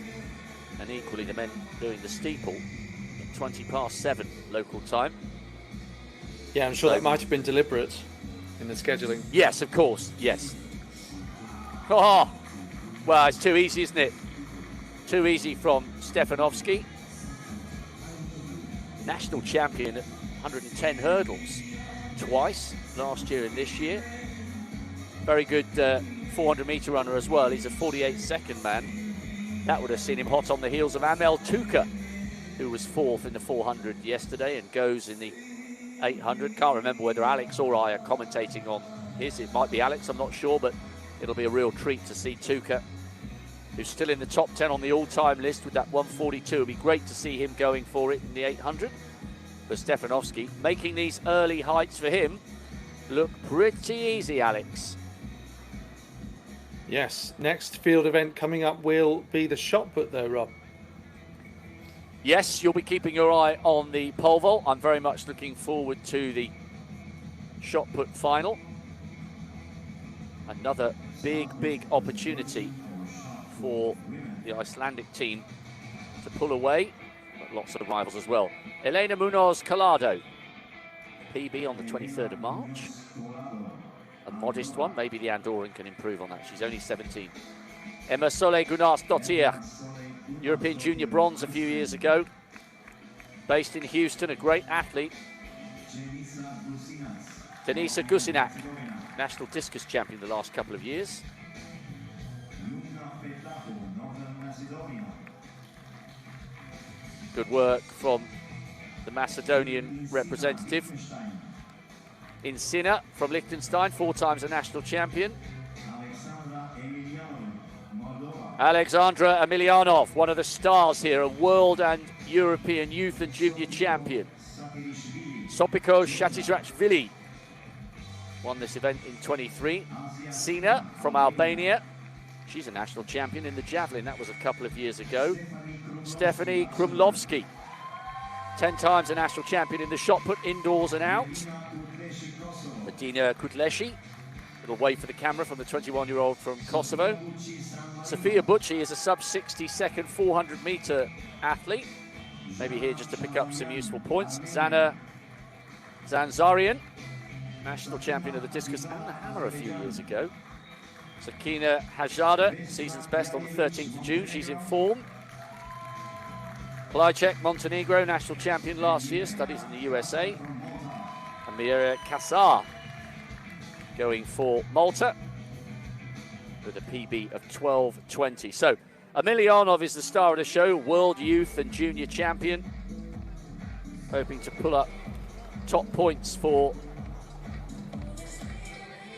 and equally the men doing the steeple at 20 past 7 local time. Yeah, I'm sure that might have been deliberate in the scheduling. Yes, of course, yes. Oh, well, it's too easy, isn't it? Too easy from Stefanovski. National champion at 110 hurdles twice, last year and this year. Very good 400-metre runner as well. He's a 48-second man. That would have seen him hot on the heels of Amel Tuka, who was 4th in the 400 yesterday and goes in the 800. Can't remember whether Alex or I are commentating on his. It might be Alex, I'm not sure, but it'll be a real treat to see Tuka, who's still in the top 10 on the all-time list with that 142. It'll be great to see him going for it in the 800. But Stefanovski making these early heights for him look pretty easy, Alex. Yes, next field event coming up will be the shot put though, Rob. Yes, you'll be keeping your eye on the pole vault. I'm very much looking forward to the shot put final. Another big opportunity for the Icelandic team to pull away, but lots of rivals as well. Elena Munoz Collado, PB on the 23rd of March. A modest one, maybe the Andorran can improve on that. She's only 17. Emma Sole Gunnarsdottir, European Junior Bronze a few years ago. Based in Houston, a great athlete. Denisa Gusinak, National Discus champion the last couple of years. Good work from the Macedonian representative. Insina from Liechtenstein, 4 times a national champion. Alexandra Emilianov, one of the stars here, a world and European youth and junior champion. Sopiko Shatizrachvili won this event in 23. Sina from Albania, she's a national champion in the Javelin, that was a couple of years ago. Stephanie Krumlovsky, 10 times a national champion in the shot put indoors and out. Medina Kudleshi, little wave for the camera from the 21-year-old from Kosovo. Sofia Bucci is a sub-60-second 400-meter athlete. Maybe here just to pick up some useful points. Zana Zanzarian, national champion of the discus and the hammer a few years ago. Sakina Hajada, season's best on the 13th of June. She's in form. Plajek, Montenegro, national champion last year, studies in the USA. Amira Kassar going for Malta with a PB of 12.20. So Emilianov is the star of the show, world youth and junior champion, hoping to pull up top points for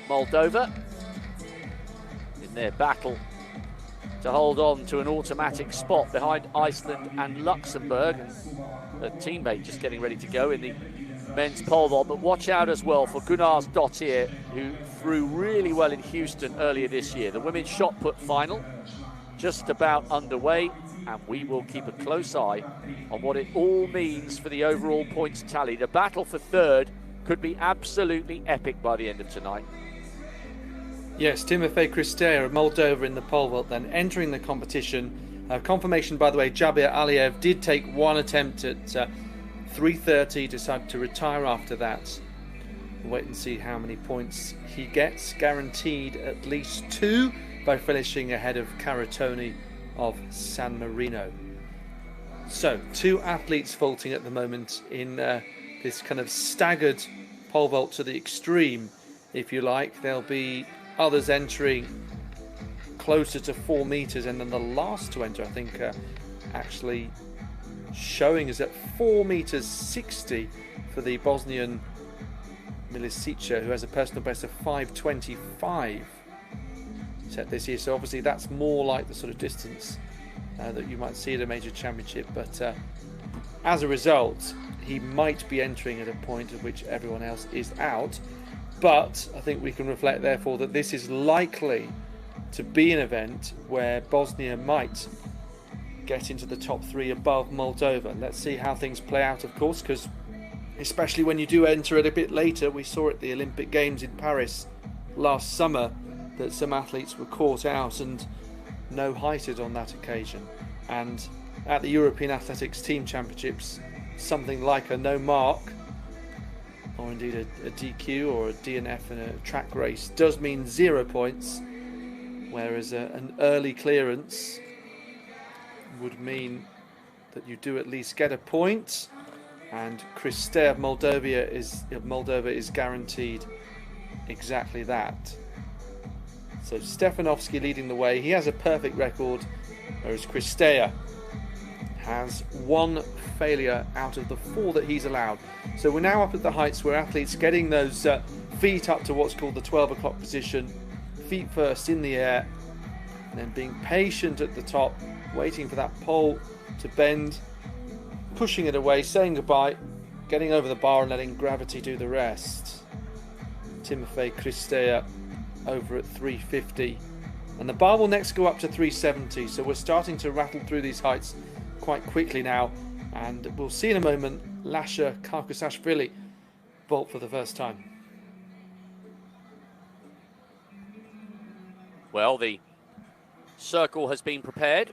Moldova in their battle to hold on to an automatic spot behind Iceland and Luxembourg. And a teammate just getting ready to go in the men's pole vault. But watch out as well for Gunnars Dottir, who threw really well in Houston earlier this year. The women's shot put final just about underway, and we will keep a close eye on what it all means for the overall points tally. The battle for third could be absolutely epic by the end of tonight. Yes, Timofey Kristea of Moldova in the pole vault then entering the competition. Confirmation, by the way, Jabir Aliyev did take one attempt at 3:30, decided to retire after that. We'll wait and see how many points he gets. Guaranteed at least 2 by finishing ahead of Caratoni of San Marino. So, 2 athletes vaulting at the moment in this kind of staggered pole vault to the extreme, if you like. There'll be others entering closer to 4 meters, and then the last to enter, I think, actually showing is at 4 meters 60 for the Bosnian Milicic, who has a personal best of 5:25 set this year. So obviously that's more like the sort of distance that you might see at a major championship, but as a result he might be entering at a point at which everyone else is out. But I think we can reflect therefore that this is likely to be an event where Bosnia might get into the top 3 above Moldova. Let's see how things play out, of course, because especially when you do enter it a bit later, we saw at the Olympic Games in Paris last summer that some athletes were caught out and no heighted on that occasion. And at the European Athletics Team Championships, something like a no mark, or indeed a DQ or a DNF in a track race, does mean 0 points, whereas an early clearance would mean that you do at least get a point. And Kristea of Moldova is guaranteed exactly that. So Stefanovski leading the way. He has a perfect record, whereas Kristea has 1 failure out of the 4 that he's allowed. So we're now up at the heights where athletes getting those feet up to what's called the 12 o'clock position, feet first in the air, and then being patient at the top, waiting for that pole to bend, pushing it away, saying goodbye, getting over the bar and letting gravity do the rest. Timofey Kristea over at 350, and the bar will next go up to 370, so we're starting to rattle through these heights quite quickly now, and we'll see in a moment Lasha Karkusashvili vault for the first time. Well, the circle has been prepared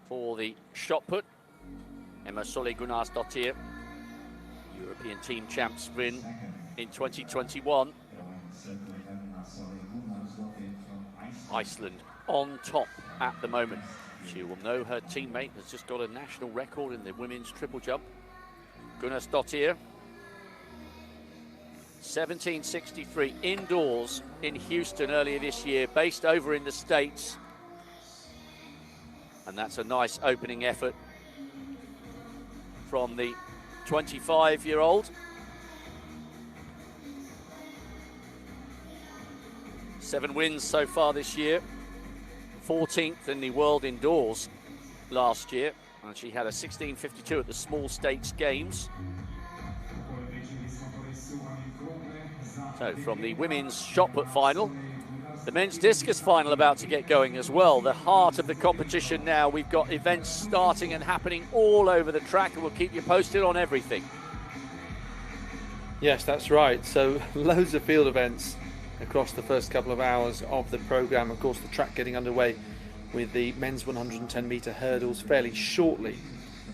for the shot put. Emma Solé Gunnars Dottir, European team champs win in 2021. Iceland on top at the moment. She will know her teammate has just got a national record in the women's triple jump. Gunnars Dottir, 1763 indoors in Houston earlier this year, based over in the States. And that's a nice opening effort from the 25-year-old. 7 wins so far this year. 14th in the world indoors last year, and she had a 16.52 at the small states games. So from the women's shot put final, The men's discus final about to get going as well. The heart of the competition now. We've got events starting and happening all over the track, and we'll keep you posted on everything. Yes, that's right. So loads of field events across the first couple of hours of the programme. Of course, the track getting underway with the men's 110 metre hurdles fairly shortly.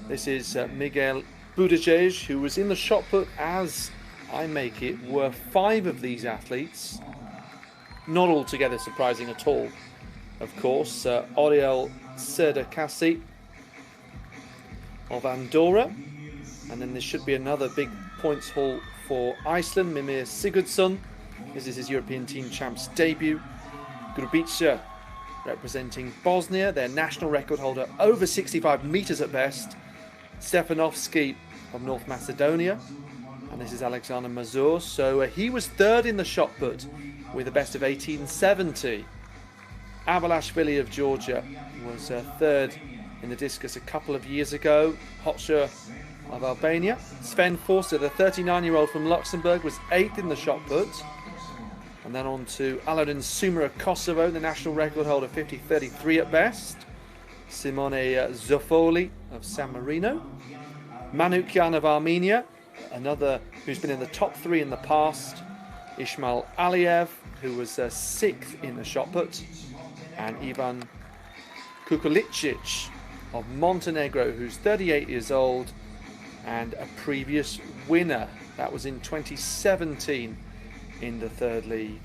This is Miguel Budajej, who was in the shot put as I make it. Were 5 of these athletes. Not altogether surprising at all, of course. Oriol Serdakasi of Andorra. And then there should be another big points haul for Iceland, Mimir Sigurdsson. This is his European Team Champs debut. Grubica representing Bosnia, their national record holder, over 65 metres at best. Stefanovski of North Macedonia. And this is Alexander Mazur. So he was 3rd in the shot put with a best of 1870. Abalashvili of Georgia was 3rd in the discus a couple of years ago. Hoxha of Albania. Sven Forster, the 39-year-old from Luxembourg, was 8th in the shot put. And then on to Aladin Suma of Kosovo, the national record holder, 50.33 at best. Simone Zofoli of San Marino. Manukyan of Armenia, another who's been in the top 3 in the past. Ismail Aliyev, who was 6th in the shot put. And Ivan Kukulicic of Montenegro, who's 38 years old and a previous winner. That was in 2017 in the 3rd league.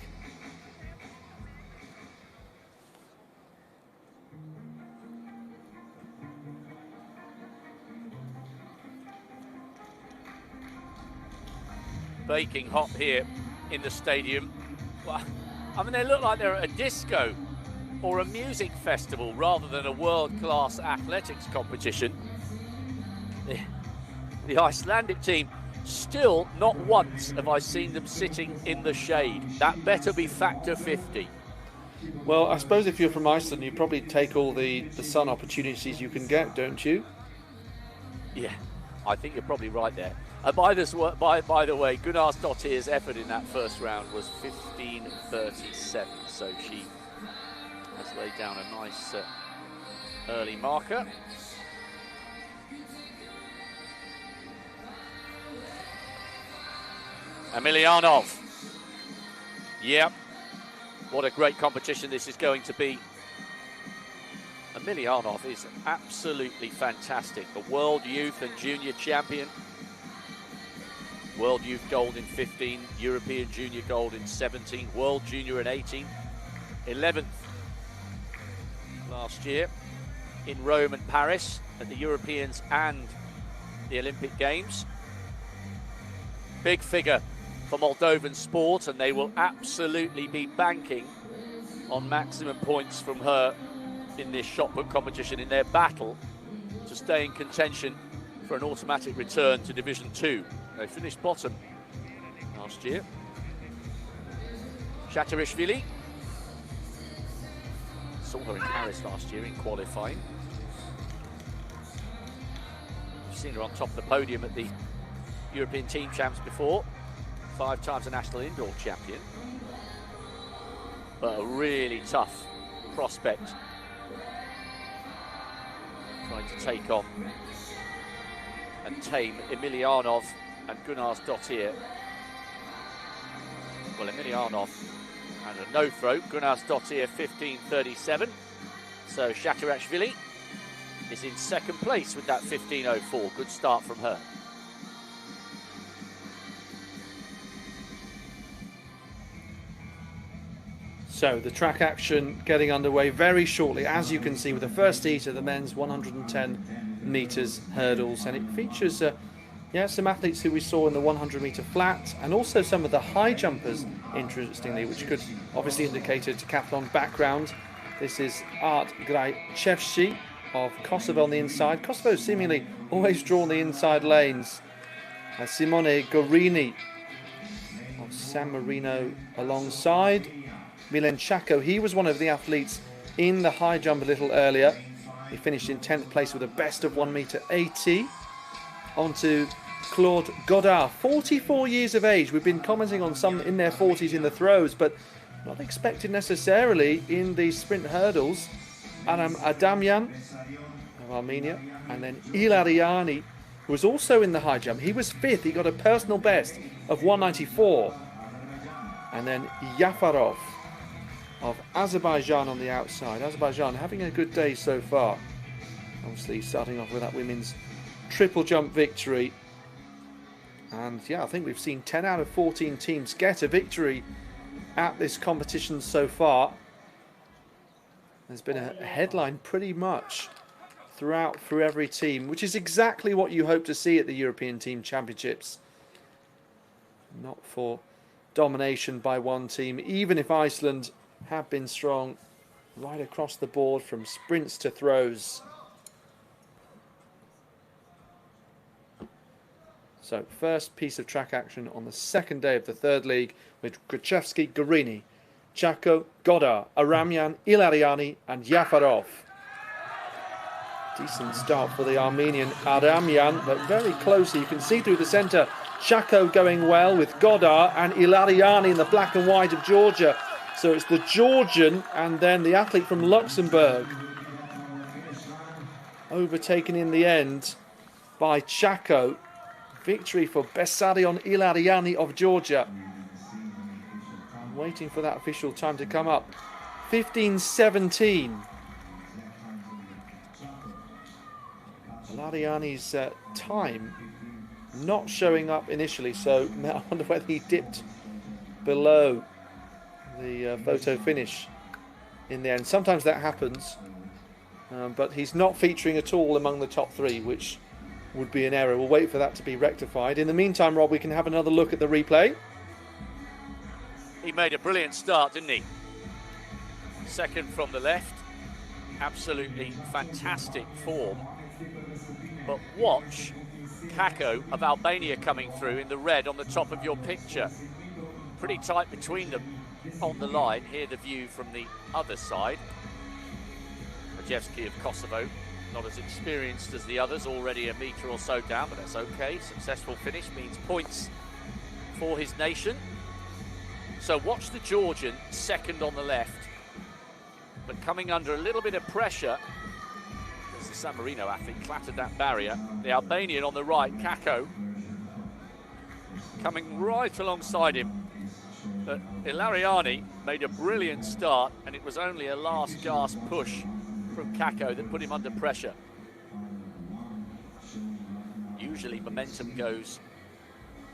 Baking hot here in the stadium. Well, I mean, they look like they're at a disco or a music festival rather than a world-class athletics competition. The Icelandic team, still not once have I seen them sitting in the shade. That better be factor 50. Well, I suppose if you're from Iceland, you probably take all the sun opportunities you can get, don't you? Yeah, I think you're probably right there. By the way, Gunnar Dottir's effort in that first round was 15.37, so she has laid down a nice early marker. Emilianov. Yep. What a great competition this is going to be. Emilianov is absolutely fantastic. The World Youth and Junior Champion. World Youth Gold in 15, European Junior Gold in 17, World Junior in 18, 11th last year in Rome and Paris at the Europeans and the Olympic Games. Big figure for Moldovan sport, and they will absolutely be banking on maximum points from her in this shot put competition in their battle to stay in contention for an automatic return to Division 2. They finished bottom last year. Shatarishvili. Saw her in Paris last year in qualifying. You've seen her on top of the podium at the European Team Champs before. 5 times a national indoor champion. But a really tough prospect. Trying to take on and tame Emilianov and Gunnar Dottir. Well, Emilianov had a no throw. Gunnar Dottir 15.37. So Shatarashvili is in 2nd place with that 15.04. Good start from her. So the track action getting underway very shortly, as you can see, with the first heat of the men's 110 metres hurdles, and it features some athletes who we saw in the 100 metre flat, and also some of the high jumpers, interestingly, which could obviously indicate a decathlon background. This is Art Grajchevski of Kosovo on the inside. Kosovo seemingly always drawn the inside lanes. Simone Gorini of San Marino alongside. Milen Chako, he was one of the athletes in the high jump a little earlier. He finished in 10th place with a best of 1m80. On to Claude Godard, 44 years of age. We've been commenting on some in their 40s in the throws, but not expected necessarily in the sprint hurdles. Aram Adamyan of Armenia, and then Ilariani, who was also in the high jump. He was 5th. He got a personal best of 194. And then Yafarov of Azerbaijan on the outside. Azerbaijan having a good day so far. Obviously starting off with that women's triple jump victory. And yeah, I think we've seen 10 out of 14 teams get a victory at this competition so far. There's been a headline pretty much through every team, which is exactly what you hope to see at the European Team Championships. Not for domination by one team, even if Iceland have been strong right across the board from sprints to throws. So first piece of track action on the second day of the third league with Gruchevsky, Gurini, Chako, Godar, Aramyan, Ilariani and Yafarov. Decent start for the Armenian Aramyan, but very closely. You can see through the centre, Chako going well with Godar and Ilariani in the black and white of Georgia. So it's the Georgian and then the athlete from Luxembourg. Overtaken in the end by Chako. Victory for Bessarion Ilariani of Georgia. Waiting for that official time to come up. 15:17. Ilariani's time not showing up initially, so I wonder whether he dipped below the photo finish in the end. Sometimes that happens, but he's not featuring at all among the top 3, which would be an error. We'll wait for that to be rectified. In the meantime, Rob, we can have another look at the replay. He made a brilliant start, didn't he? Second from the left. Absolutely fantastic form. But watch Kako of Albania coming through in the red on the top of your picture. Pretty tight between them on the line. Here the view from the other side. Majewski of Kosovo, not as experienced as the others, already a metre or so down, but that's okay. Successful finish means points for his nation. So watch the Georgian second on the left, but coming under a little bit of pressure as the San Marino athlete clattered that barrier. The Albanian on the right, Kako, coming right alongside him. But Ilariani made a brilliant start, and it was only a last gasp push from Kako that put him under pressure. Usually momentum goes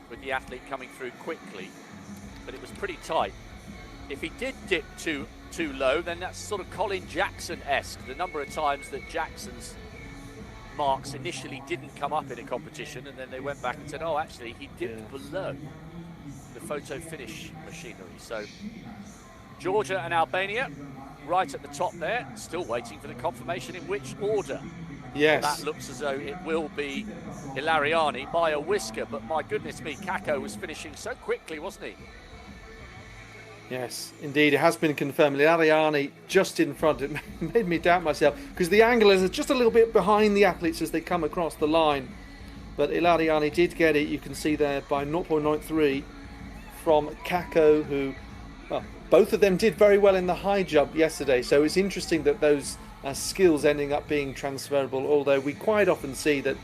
with the athlete coming through quickly, but it was pretty tight. If he did dip too low, then that's sort of Colin Jackson-esque. The number of times that Jackson's marks initially didn't come up in a competition, and then they went back and said, oh, actually, he dipped below the photo finish machinery. So Georgia and Albania right at the top there, still waiting for the confirmation in which order. Yes. That looks as though it will be Ilariani by a whisker, but my goodness me, Kako was finishing so quickly, wasn't he? Yes, indeed, it has been confirmed. Ilariani just in front. It made me doubt myself, because the angle is just a little bit behind the athletes as they come across the line. But Ilariani did get it, you can see there, by 0.93 from Kako, who, well, both of them did very well in the high jump yesterday. So it's interesting that those skills ending up being transferable, although we quite often see that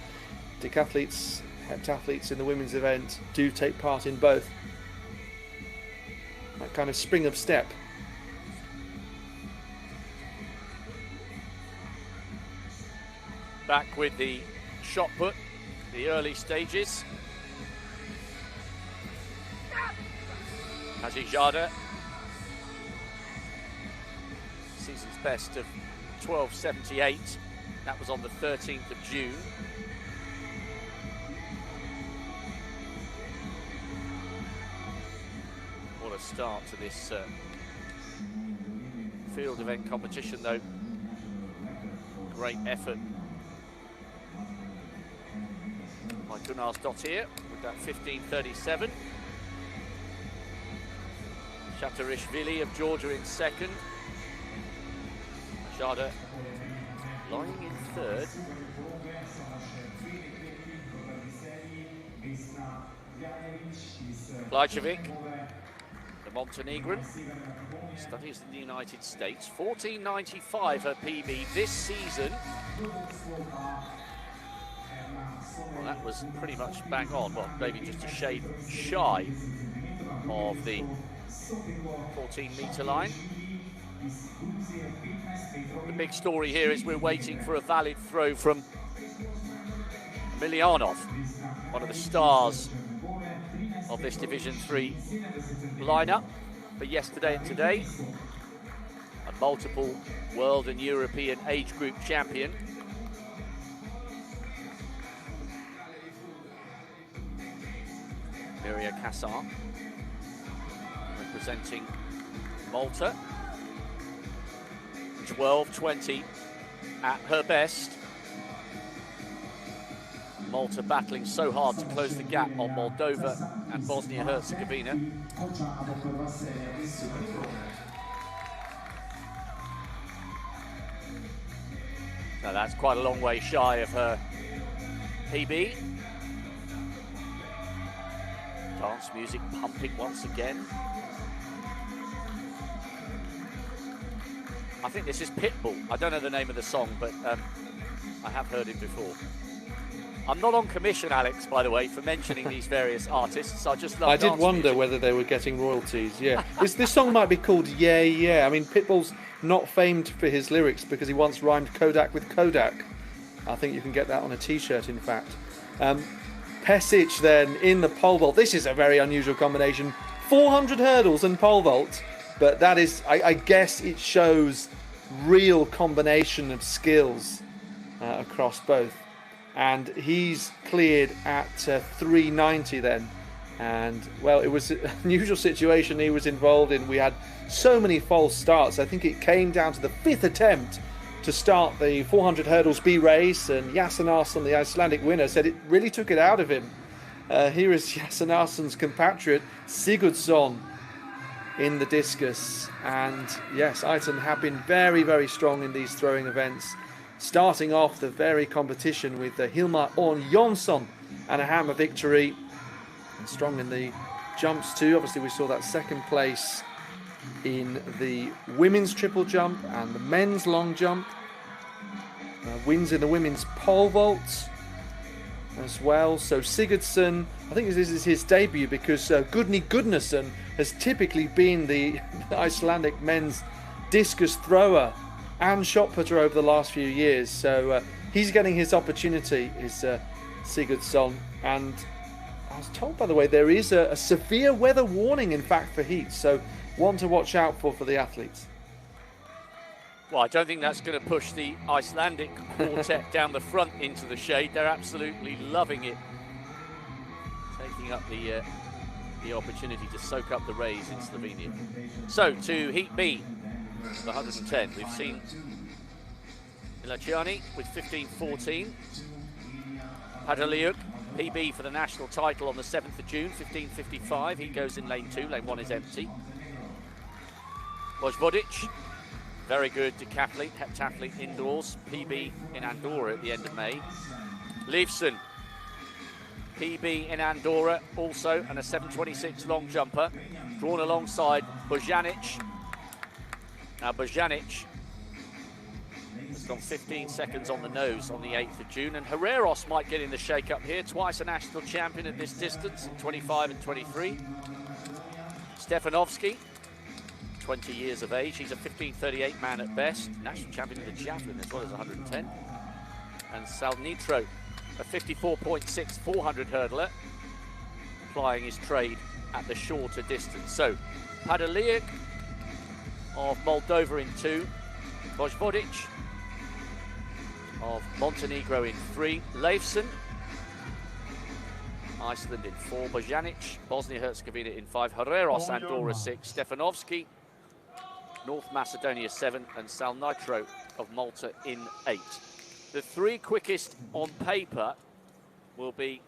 decathletes, heptathletes in the women's event do take part in both. That kind of spring of step. Back with the shot put, the early stages. Hajijada, season's best of 12:78. That was on the 13th of June. What a start to this field event competition, though. Great effort by Gunnarsdottir with that 15:37. Shatarishvili of Georgia in second. Jada lying in third. Blajcevic of Montenegrin. Studies in the United States. 14.95 her PB this season. Well, that was pretty much bang on. Well, maybe just a shade shy of the 14-metre line. The big story here is we're waiting for a valid throw from Milyanov, one of the stars of this Division 3 lineup for yesterday and today. A multiple world and European age group champion. Miria Kassar, representing Malta. 12.20 at her best. Malta battling so hard to close the gap on Moldova and Bosnia-Herzegovina. Now that's quite a long way shy of her PB. Dance music pumping once again. I think this is Pitbull. I don't know the name of the song, but I have heard it before. I'm not on commission, Alex, by the way, for mentioning these various artists. I just love I did wonder music. whether they were getting royalties, yeah. This song might be called Yeah, Yeah. I mean, Pitbull's not famed for his lyrics because he once rhymed Kodak with Kodak. I think you can get that on a T-shirt, in fact. Pesic then in the pole vault. This is a very unusual combination. 400 hurdles and pole vault. But that is, I guess it shows real combination of skills across both. And he's cleared at 390 then. And, well, it was an unusual situation he was involved in. We had so many false starts. I think it came down to the 5th attempt to start the 400 hurdles B race. And Jasanarsson, the Icelandic winner, said it really took it out of him. Here is Jasanarsson's compatriot, Sigurdsson, in the discus. And yes, Iceland have been very, very strong in these throwing events, starting off the very competition with Hilmar Orn Jonsson and a hammer victory, and strong in the jumps too. Obviously we saw that second place in the women's triple jump and the men's long jump. Wins in the women's pole vault as well. So Sigurdsson, I think this is his debut because Gudni Gudnason has typically been the Icelandic men's discus thrower and shot putter over the last few years. So he's getting his opportunity, is Sigurdsson. And I was told, by the way, there is a severe weather warning, in fact, for heat. So one to watch out for the athletes. Well, I don't think that's going to push the Icelandic quartet down the front into the shade. They're absolutely loving it, taking up the opportunity to soak up the rays in Slovenia. So to Heat B, the 110, we've seen Ilaciani with 15.14. Padaliuk, PB for the national title on the 7th of June, 15.55. He goes in lane 2, lane 1 is empty. Vojvodic, very good decathlete, heptathlete indoors, PB in Andorra at the end of May. Leifsson, PB in Andorra also, and a 7.26 long jumper, drawn alongside Bojanic. Now Bojanic has gone 15 seconds on the nose on the 8th of June, and Herreros might get in the shake-up here, twice a national champion at this distance, 25 and 23. Stefanovski, 20 years of age, he's a 15.38 man at best, national champion in the Javelin as well as 110. And Salnitro, a 54.6 400 hurdler, plying his trade at the shorter distance. So Padaliuk of Moldova in 2, Vojvodic of Montenegro in 3, Leifsson, Iceland in 4, Bojanic, Bosnia-Herzegovina in 5, Herreros, Andorra 6, Stefanovski, North Macedonia 7, and Salnitro of Malta in 8. The 3 quickest on paper will be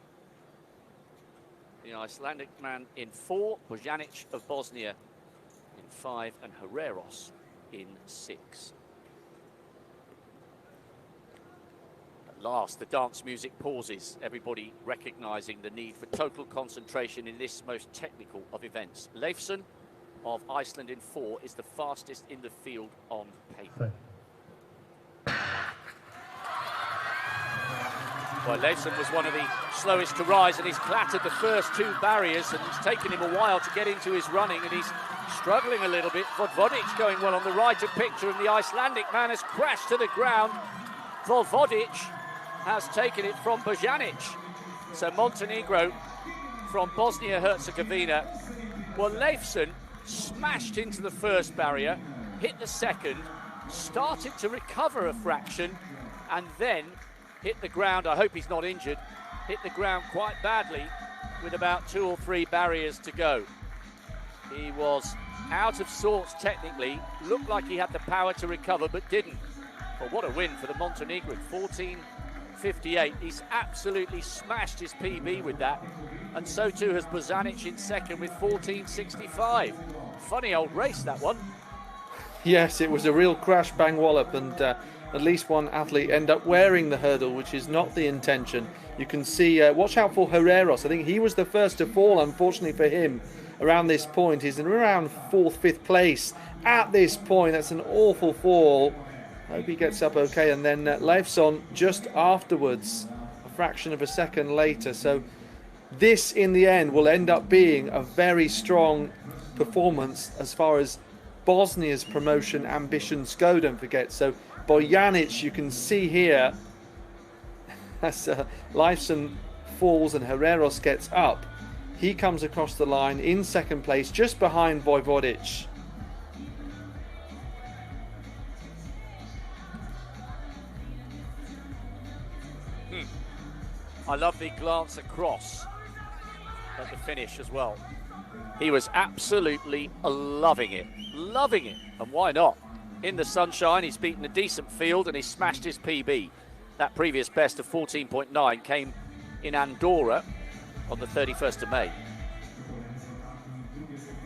the Icelandic man in 4, Bojanic of Bosnia in 5, and Herreros in 6. At last, the dance music pauses, everybody recognising the need for total concentration in this most technical of events. Leifsson of Iceland in 4 is the fastest in the field on paper. Well, Leifsson was one of the slowest to rise, and he's clattered the first 2 barriers, and it's taken him a while to get into his running, and he's struggling a little bit. Vodvodic going well on the right of picture, and the Icelandic man has crashed to the ground. Vodvodic has taken it from Bojanic. So Montenegro from Bosnia-Herzegovina. Well, Leifsson smashed into the first barrier, hit the second, started to recover a fraction, and then hit the ground. I hope he's not injured. Hit the ground quite badly with about 2 or 3 barriers to go. He was out of sorts technically, looked like he had the power to recover but didn't. But what a win for the Montenegrin, 14.58. He's absolutely smashed his PB with that, and so too has Bozanic in second with 14.65. Funny old race, that one. Yes, it was a real crash bang wallop, and at least one athlete end up wearing the hurdle, which is not the intention. You can see, watch out for Herreros. I think he was the first to fall, unfortunately for him. Around this point, he's in around 4th, 5th place. At this point, that's an awful fall. Hope he gets up okay. And then Leifsson just afterwards, a fraction of a second later. So this, in the end, will end up being a very strong performance as far as Bosnia's promotion ambitions go, don't forget. So Bojanic, you can see here, as Leifsson falls and Herreros gets up, he comes across the line in second place, just behind Vojvodic. I love the glance across at the finish as well. He was absolutely loving it, and why not? In the sunshine, he's beaten a decent field and he smashed his PB. That previous best of 14.9 came in Andorra on the 31st of May.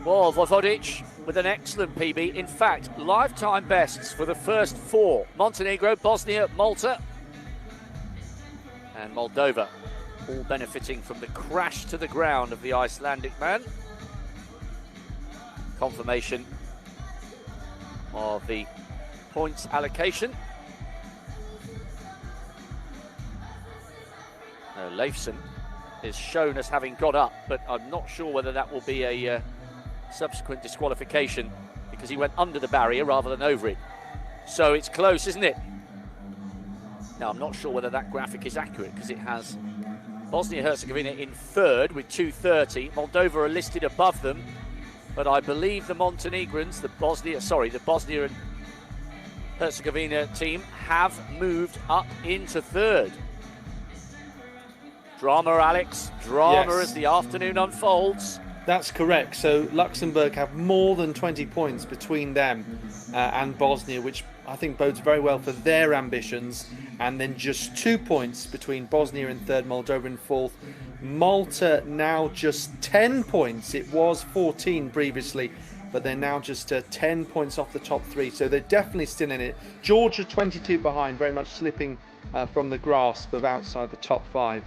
Well, Vojvodic with an excellent PB. In fact, lifetime bests for the first 4. Montenegro, Bosnia, Malta, and Moldova, all benefiting from the crash to the ground of the Icelandic man. Confirmation of the points allocation. Leifsson is shown as having got up, but I'm not sure whether that will be a subsequent disqualification because he went under the barrier rather than over it. So it's close, isn't it? Now, I'm not sure whether that graphic is accurate because it has Bosnia-Herzegovina in 3rd with 2:30. Moldova are listed above them, but I believe the Montenegrins, the Bosnia and Herzegovina team have moved up into 3rd. Drama, Alex, drama Yes. as the afternoon unfolds. That's correct. So Luxembourg have more than 20 points between them and Bosnia, which I think bodes very well for their ambitions. And then just 2 points between Bosnia in 3rd, Moldova in 4th. Malta now just 10 points. It was 14 previously, but they're now just 10 points off the top 3. So they're definitely still in it. Georgia 22 behind, very much slipping from the grasp of outside the top 5.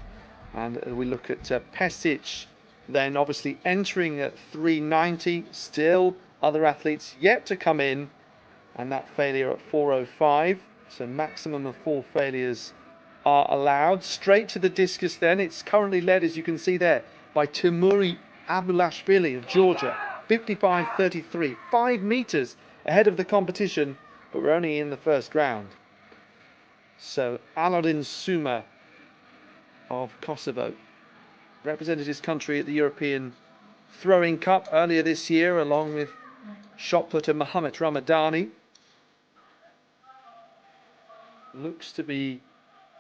And we look at Pesic, then obviously entering at 390. Still other athletes yet to come in, and that failure at 405. So maximum of 4 failures are allowed. Straight to the discus then. It's currently led, as you can see there, by Timuri Abulashvili of Georgia. 55.33. 5 meters ahead of the competition, but we're only in the first round. So Aladin Suma of Kosovo represented his country at the European Throwing Cup earlier this year, along with shot putter Mohamed Ramadani. Looks to be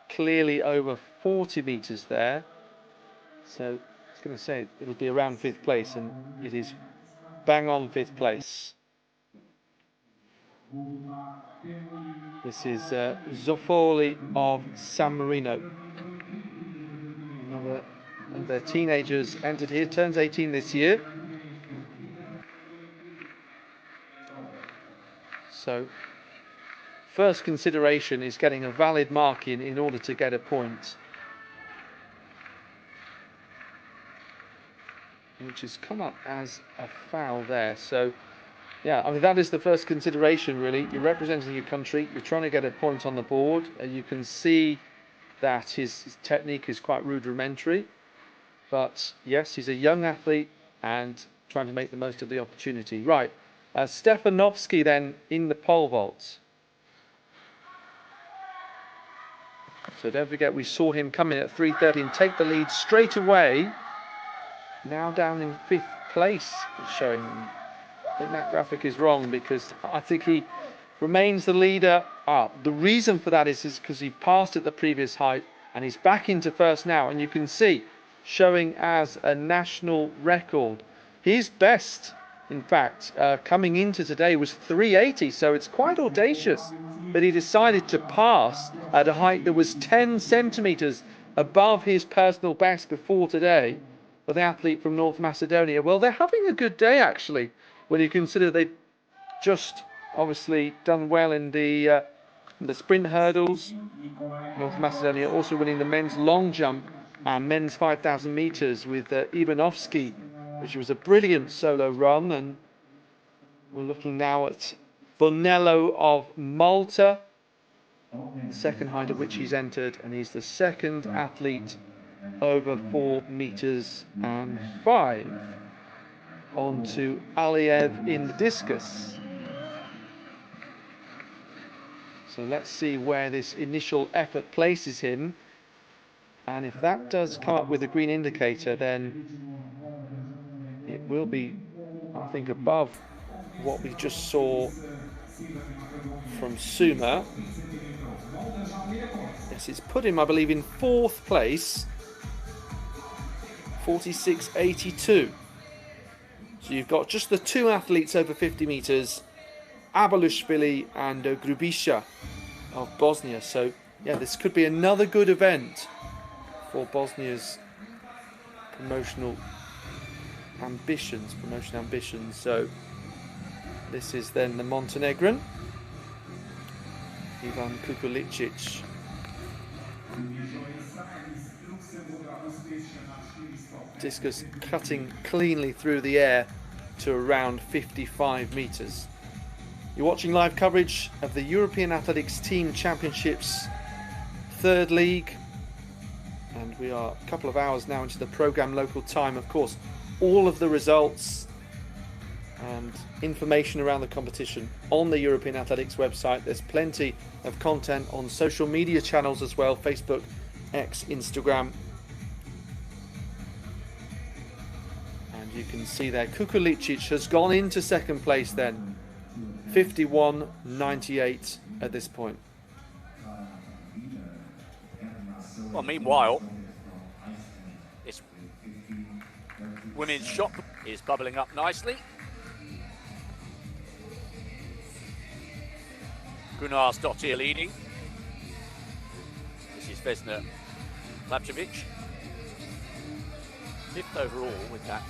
clearly over 40 meters there, so I was going to say it'll be around 5th place, and it is bang on 5th place. This is Zoffoli of San Marino. Another of their teenagers entered here, turns 18 this year. So first consideration is getting a valid mark in order to get a point. which has come up as a foul there. So, yeah, I mean, that is the first consideration, really. You're representing your country, you're trying to get a point on the board, and you can see that his technique is quite rudimentary. But, yes, he's a young athlete and trying to make the most of the opportunity. Right, Stefanovski then in the pole vault. So don't forget, we saw him come in at 3:30 and take the lead straight away. Now down in 5th place, it's showing. I think that graphic is wrong because I think he remains the leader. The reason for that is because he passed at the previous height and he's back into first now. And you can see, showing as a national record. His best, in fact, coming into today was 380, so it's quite audacious. But he decided to pass at a height that was 10 centimetres above his personal best before today for the athlete from North Macedonia. Well, they're having a good day, actually, when you consider they've just obviously done well in the sprint hurdles. North Macedonia also winning the men's long jump and men's 5,000 metres with Ivanovski, which was a brilliant solo run. And we're looking now at Bonello of Malta, the second height at which he's entered, and he's the second athlete over 4 meters and 5. On to Aliev in the discus. So let's see where this initial effort places him. And if that does come up with a green indicator, then it will be, I think, above what we just saw from Suma. Yes, it's put him, I believe, in 4th place. 46.82. So you've got just the 2 athletes over 50 metres, Abalishvili and Grubisha of Bosnia. So, yeah, this could be another good event for Bosnia's promotion ambitions. So this is then the Montenegrin, Ivan Kukulicic. Discus cutting cleanly through the air to around 55 metres. You're watching live coverage of the European Athletics Team Championships 3rd League, and we are a couple of hours now into the programme local time. Of course, all of the results and information around the competition on the European Athletics website. There's plenty of content on social media channels as well, Facebook, X, Instagram. And you can see there, Kukulicic has gone into 2nd place then, 51.98 at this point. Well, meanwhile, this women's shot is bubbling up nicely. Gunnarsdottir leading. This is Vesna Lapčević. 5th overall with that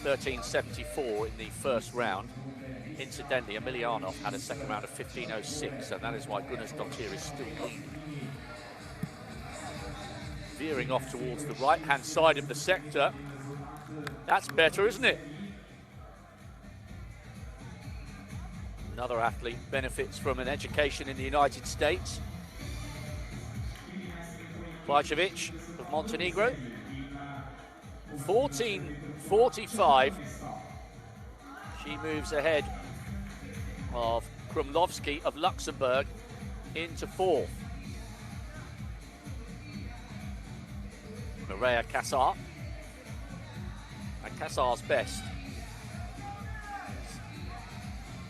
13.74 in the first round. Incidentally, Emilianov had a second round of 15.06, so that is why Gunnarsdottir is still leading. Veering off towards the right-hand side of the sector. That's better, isn't it? Another athlete benefits from an education in the United States. Vlajcevic of Montenegro. 14.45. She moves ahead of Krumlovsky of Luxembourg into 4th. Maria Kassar. And Kassar's best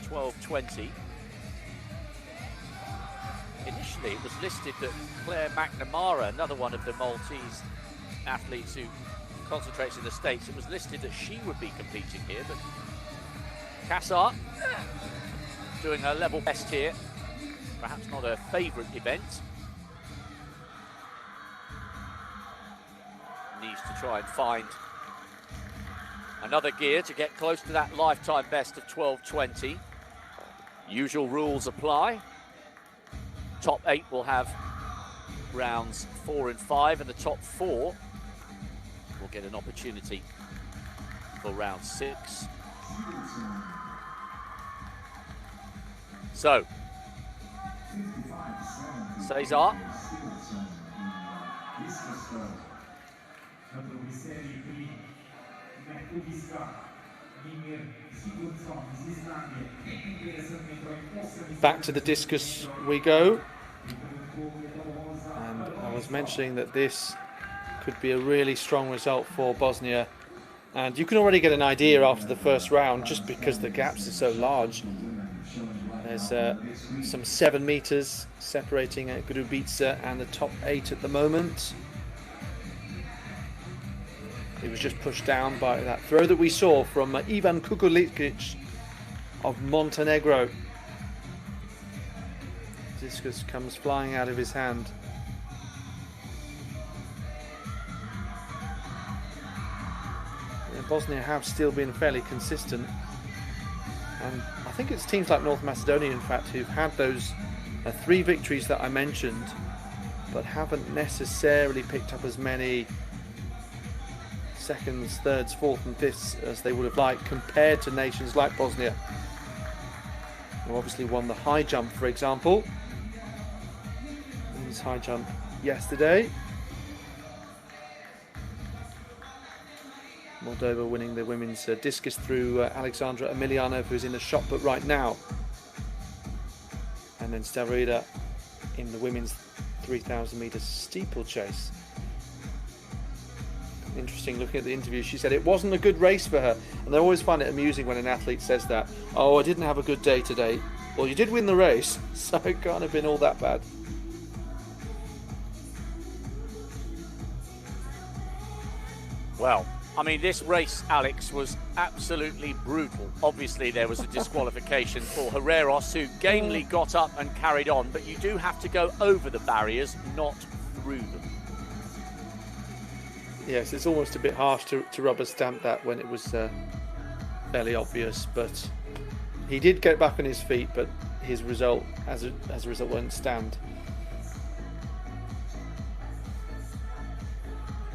12.20. Initially it was listed that Claire McNamara, another one of the Maltese athletes who concentrates in the States, it was listed that she would be competing here, but Kassar doing her level best here. Perhaps not her favourite event. Needs to try and find another gear to get close to that lifetime best of 12.20. Usual rules apply. Top 8 will have rounds 4 and 5, and the top 4 will get an opportunity for round 6. So, Cesar. Back to the discus we go. And I was mentioning that this could be a really strong result for Bosnia. And you can already get an idea after the first round, just because the gaps are so large. There's some 7 meters separating Grubica and the top 8 at the moment. It was just pushed down by that throw that we saw from Ivan Kukulic of Montenegro. Discus comes flying out of his hand. Bosnia have still been fairly consistent, and I think it's teams like North Macedonia, in fact, who've had those 3 victories that I mentioned, but haven't necessarily picked up as many seconds, thirds, fourth and fifths as they would have liked, compared to nations like Bosnia, who obviously won the high jump, for example. Women's high jump yesterday. Moldova winning the women's discus through Alexandra Emilianov, who's in the shot put right now. And then Staggered in the women's 3,000 metre steeplechase. Interesting, looking at the interview, she said it wasn't a good race for her. And I always find it amusing when an athlete says that. Oh, I didn't have a good day today. Well, you did win the race, so it can't have been all that bad. Well, I mean, this race, Alex, was absolutely brutal. Obviously, there was a disqualification for Herreros, who gamely got up and carried on, but you do have to go over the barriers, not through them. Yes, it's almost a bit harsh to rubber stamp that when it was fairly obvious, but he did get back on his feet, but his result, as a result, won't stand.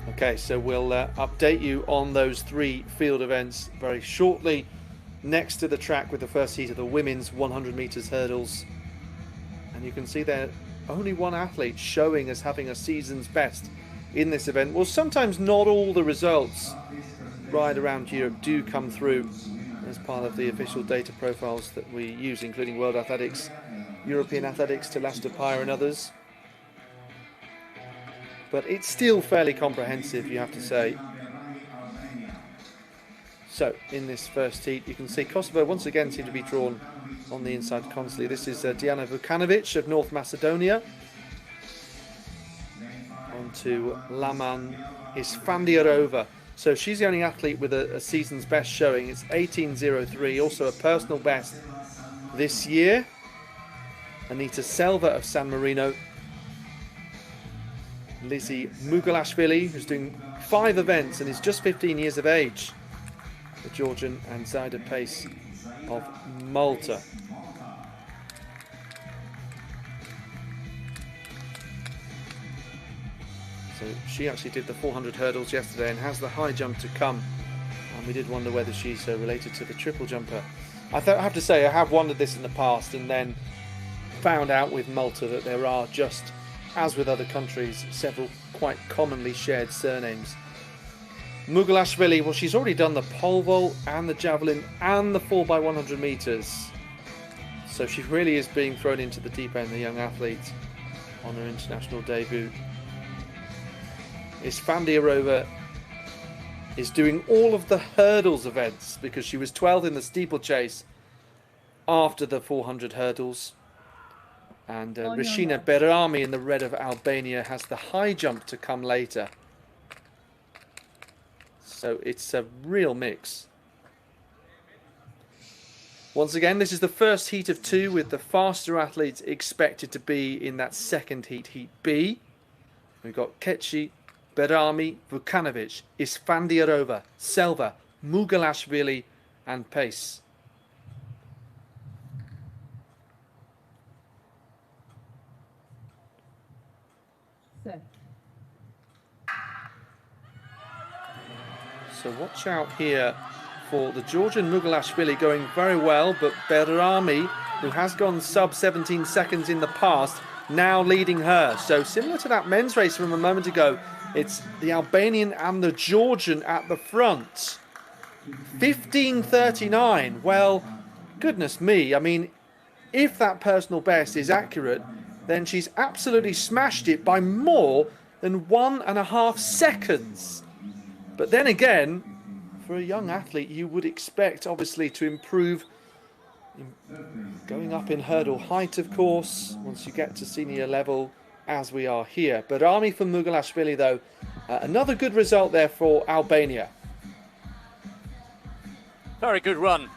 Okay, so we'll update you on those 3 field events very shortly. Next to the track with the first heat of the women's 100 metres hurdles. And you can see there only one athlete showing as having a season's best in this event. Well, sometimes not all the results right around Europe do come through as part of the official data profiles that we use, including World Athletics, European Athletics, Telastopire and others. But it's still fairly comprehensive, you have to say. So, in this first heat, you can see Kosovo once again seem to be drawn on the inside constantly. This is Diana Vukanovic of North Macedonia. On to Laman Isfandiarova. So she's the only athlete with a season's best showing. It's 18.03, also a personal best this year. Anita Selva of San Marino. Lizzie Mugalashvili, who's doing 5 events and is just 15 years of age. The Georgian, and Zaida Pace of Malta. So she actually did the 400 hurdles yesterday and has the high jump to come. And we did wonder whether she's related to the triple jumper. I have to say, I have wondered this in the past and then found out with Malta that there are, just as with other countries, several quite commonly shared surnames. Mugalashvili, well, she's already done the pole vault and the javelin and the 4x100 metres. So she really is being thrown into the deep end, the young athlete, on her international debut. Isfandiarova is doing all of the hurdles events because she was 12th in the steeplechase after the 400 hurdles. And Rashina Berami in the red of Albania has the high jump to come later. So it's a real mix. Once again, this is the first heat of 2 with the faster athletes expected to be in that second heat, Heat B. We've got Ketchi, Berami, Vukanovic, Isfandiarova, Selva, Mugalashvili and Pace. So watch out here for the Georgian Mugalashvili going very well, but Berami, who has gone sub 17 seconds in the past, now leading her. So similar to that men's race from a moment ago, it's the Albanian and the Georgian at the front. 15:39. Well, goodness me. I mean, if that personal best is accurate, then she's absolutely smashed it by more than 1.5 seconds. But then again, for a young athlete, you would expect, obviously, to improve going up in hurdle height, of course, once you get to senior level, as we are here. But Army for Mugalashvili, though, another good result there for Albania. Very good run.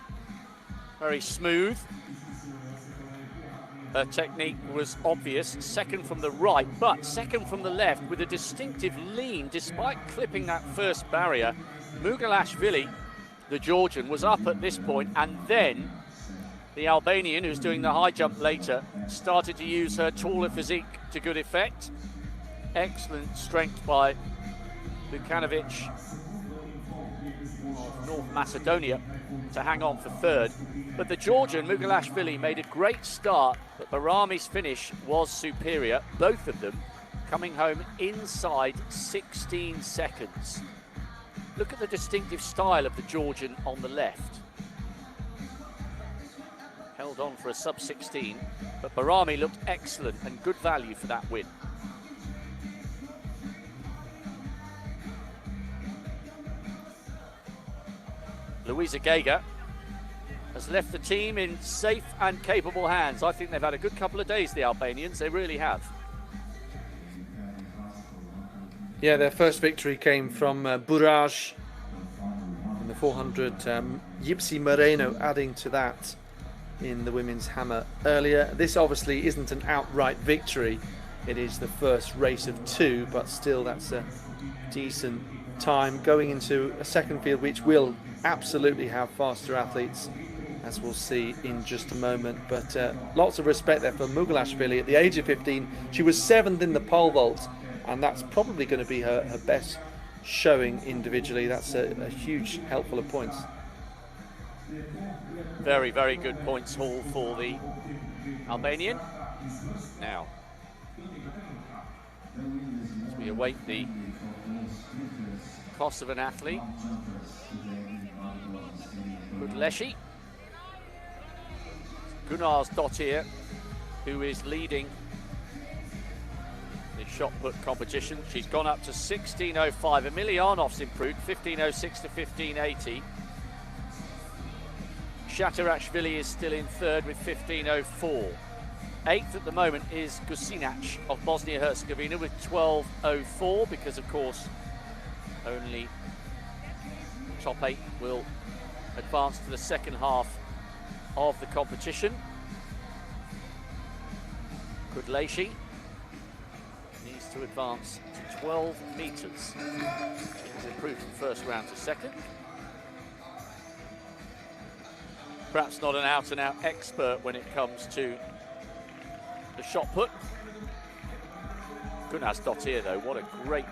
Very smooth. Her technique was obvious. Second from the right, but second from the left with a distinctive lean. Despite clipping that first barrier, Mugalashvili, the Georgian, was up at this point, and then the Albanian, who's doing the high jump later, started to use her taller physique to good effect. Excellent strength by Vukanovic of North Macedonia to hang on for third. But the Georgian, Mugalashvili, made a great start, but Barami's finish was superior, both of them coming home inside 16 seconds. Look at the distinctive style of the Georgian on the left. Held on for a sub 16, but Barami looked excellent and good value for that win. Louisa Geiger has left the team in safe and capable hands. I think they've had a good couple of days, the Albanians. They really have. Yeah, their first victory came from Buraj in the 400. Yipsy Moreno adding to that in the women's hammer earlier. This obviously isn't an outright victory. It is the first race of two, but still that's a decent time going into a second field, which will absolutely have faster athletes, as we'll see in just a moment. But lots of respect there for Mugalashvili. At the age of 15, she was 7th in the pole vault, and that's probably going to be her best showing individually. That's a huge helpful of points. Very, very good points haul for the Albanian. Now, as we await the cost of an athlete, Kudleshi, Gunnar's Dottir, who is leading the shot put competition. She's gone up to 16.05. Emilianov's improved 15.06 to 15.80. Shatarashvili is still in third with 15.04. Eighth at the moment is Gusinac of Bosnia-Herzegovina with 12.04, because of course only the top 8 will advance to the second half of the competition. Kudleshi needs to advance to 12 metres. She's improved from first round to second. Perhaps not an out-and-out expert when it comes to the shot put. Gunnar's Dottir, though, what a great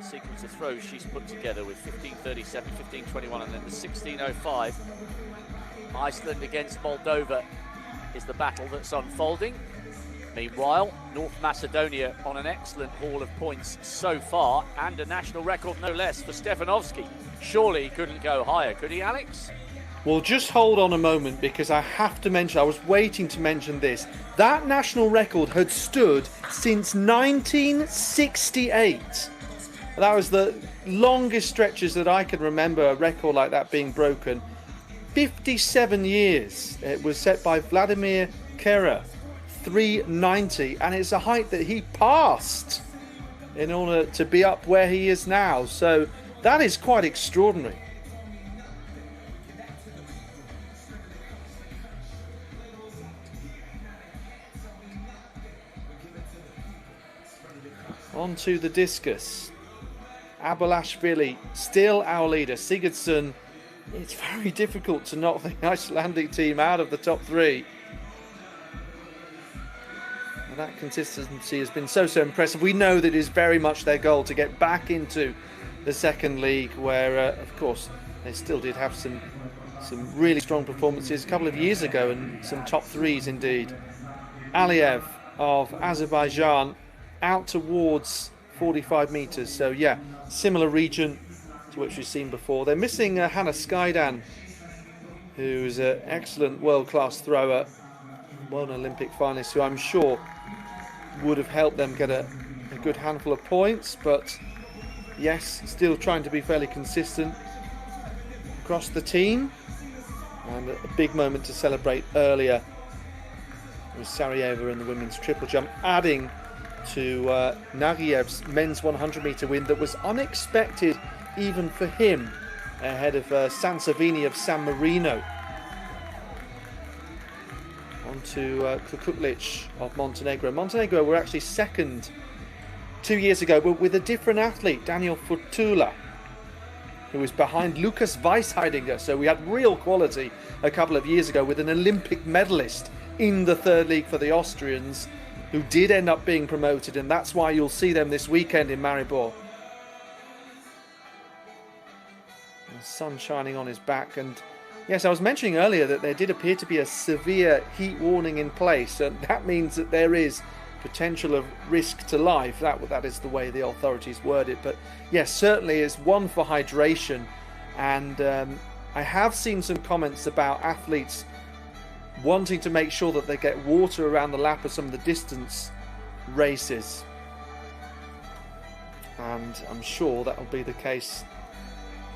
sequence of throws she's put together with 15.37, 15.21, and then the 16.05. Iceland against Moldova is the battle that's unfolding. Meanwhile, North Macedonia on an excellent haul of points so far, and a national record no less for Stefanovski. Surely he couldn't go higher, could he, Alex? Well, just hold on a moment, because I have to mention, I was waiting to mention this. That national record had stood since 1968. That was the longest stretches that I can remember a record like that being broken. 57 years. It was set by Vladimir Kera, 390, and it's a height that he passed in order to be up where he is now. So that is quite extraordinary. On to the discus. Abalashvili, still our leader. Sigurdsson, it's very difficult to knock the Icelandic team out of the top 3. And that consistency has been so impressive. We know that it is very much their goal to get back into the second league, where of course they still did have some really strong performances a couple of years ago, and some top threes indeed. Aliyev of Azerbaijan out towards 45 metres, so yeah, similar region to which we've seen before. They're missing Hannah Skydan, who's an excellent world-class thrower, one Olympic finalist, who I'm sure would have helped them get a good handful of points, but yes, still trying to be fairly consistent across the team. And a big moment to celebrate earlier was Sarajevo in the women's triple jump, adding to Nagyev's men's 100 metre win that was unexpected even for him, ahead of Sansovini of San Marino. On to Kuklic of Montenegro. Montenegro were actually second 2 years ago, but with a different athlete, Daniel Futula, who was behind Lukas Weisheidinger. So we had real quality a couple of years ago with an Olympic medalist in the third league for the Austrians, who did end up being promoted, and that's why you'll see them this weekend in Maribor. The sun shining on his back, and yes, I was mentioning earlier that there did appear to be a severe heat warning in place, and that means that there is potential of risk to life. That is the way the authorities word it, but yes, certainly is one for hydration. And I have seen some comments about athletes wanting to make sure that they get water around the lap of some of the distance races, and I'm sure that will be the case.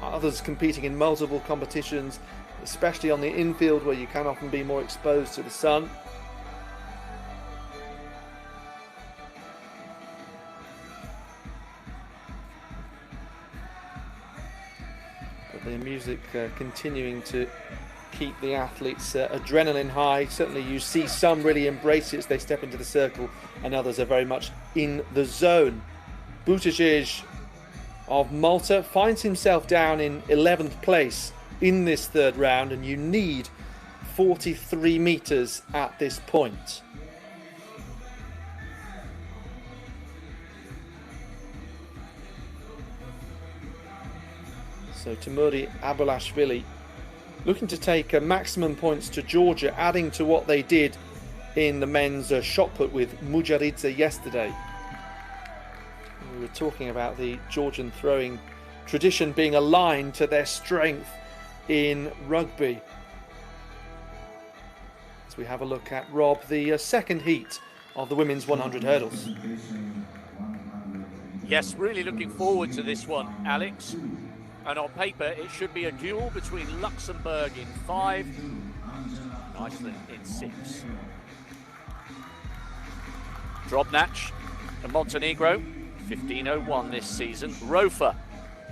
Others competing in multiple competitions, especially on the infield where you can often be more exposed to the sun. But the music continuing to keep the athletes adrenaline high. Certainly you see some really embrace it as they step into the circle, and others are very much in the zone. Buttigieg of Malta finds himself down in 11th place in this third round, and you need 43 metres at this point. So Timuri Abulashvili looking to take maximum points to Georgia, adding to what they did in the men's shot put with Mujaridze yesterday. We were talking about the Georgian throwing tradition being aligned to their strength in rugby. As we have a look at, Rob, the second heat of the women's 100 hurdles. Yes, really looking forward to this one, Alex. And on paper, it should be a duel between Luxembourg in 5 and Iceland in 6. Drobnach of Montenegro, 15:01 this season. Rofa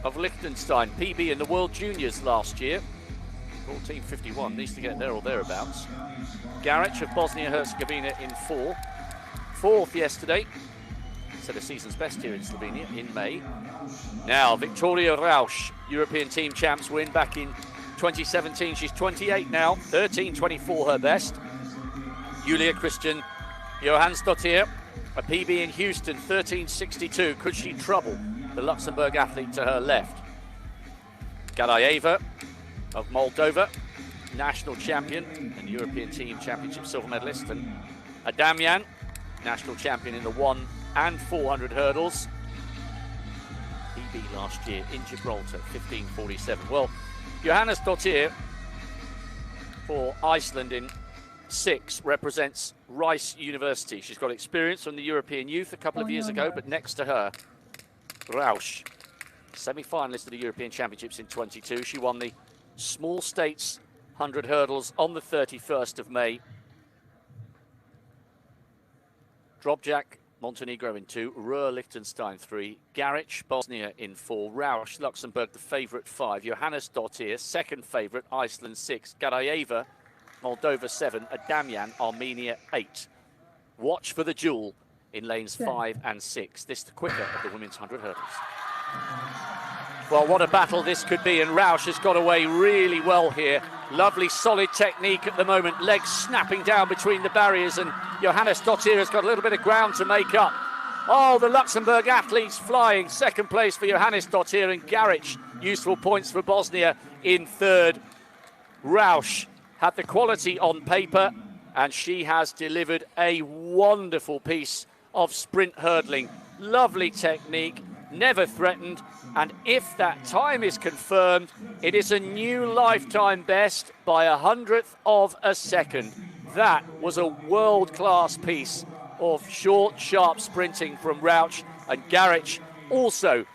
of Liechtenstein, PB in the World Juniors last year, 14:51, needs to get there or thereabouts. Garich of Bosnia-Herzegovina in 4. 4th yesterday, set a season's best here in Slovenia in May. Now, Victoria Rausch, European team champs win back in 2017. She's 28 now, 13:24 her best. Julia Christian Johansdottir, a PB in Houston, 13:62. Could she trouble the Luxembourg athlete to her left? Garayeva of Moldova, national champion and European team championship silver medalist. And Adamyan, national champion in the 1 and 400 hurdles. PB last year in Gibraltar, 15:47. Well, Johannesdottir for Iceland in 6 represents Rice University. She's got experience from the European youth a couple of years ago, but next to her, Rausch, semi-finalist of the European Championships in 22. She won the Small States 100 hurdles on the 31st of May. Drobnjak, Montenegro in 2, Ruhr, Liechtenstein 3, Garich, Bosnia in 4, Rausch, Luxembourg the favourite 5, Johannesdottir, second favourite, Iceland 6, Garayeva, Moldova 7, Adamyan, Armenia 8. Watch for the duel in lanes 5 and 6. This the quicker of the women's 100 hurdles. Well, what a battle this could be, and Rausch has got away really well here. Lovely solid technique at the moment, legs snapping down between the barriers, and Johannesdottir has got a little bit of ground to make up. Oh, the Luxembourg athletes flying. Second place for Johannes Dottir and Garich. Useful points for Bosnia in third. Rausch had the quality on paper, and she has delivered a wonderful piece of sprint hurdling. Lovely technique, never threatened, and if that time is confirmed, it is a new lifetime best by 100th of a second. That was a world-class piece of short, sharp sprinting from Rauch, and Garich also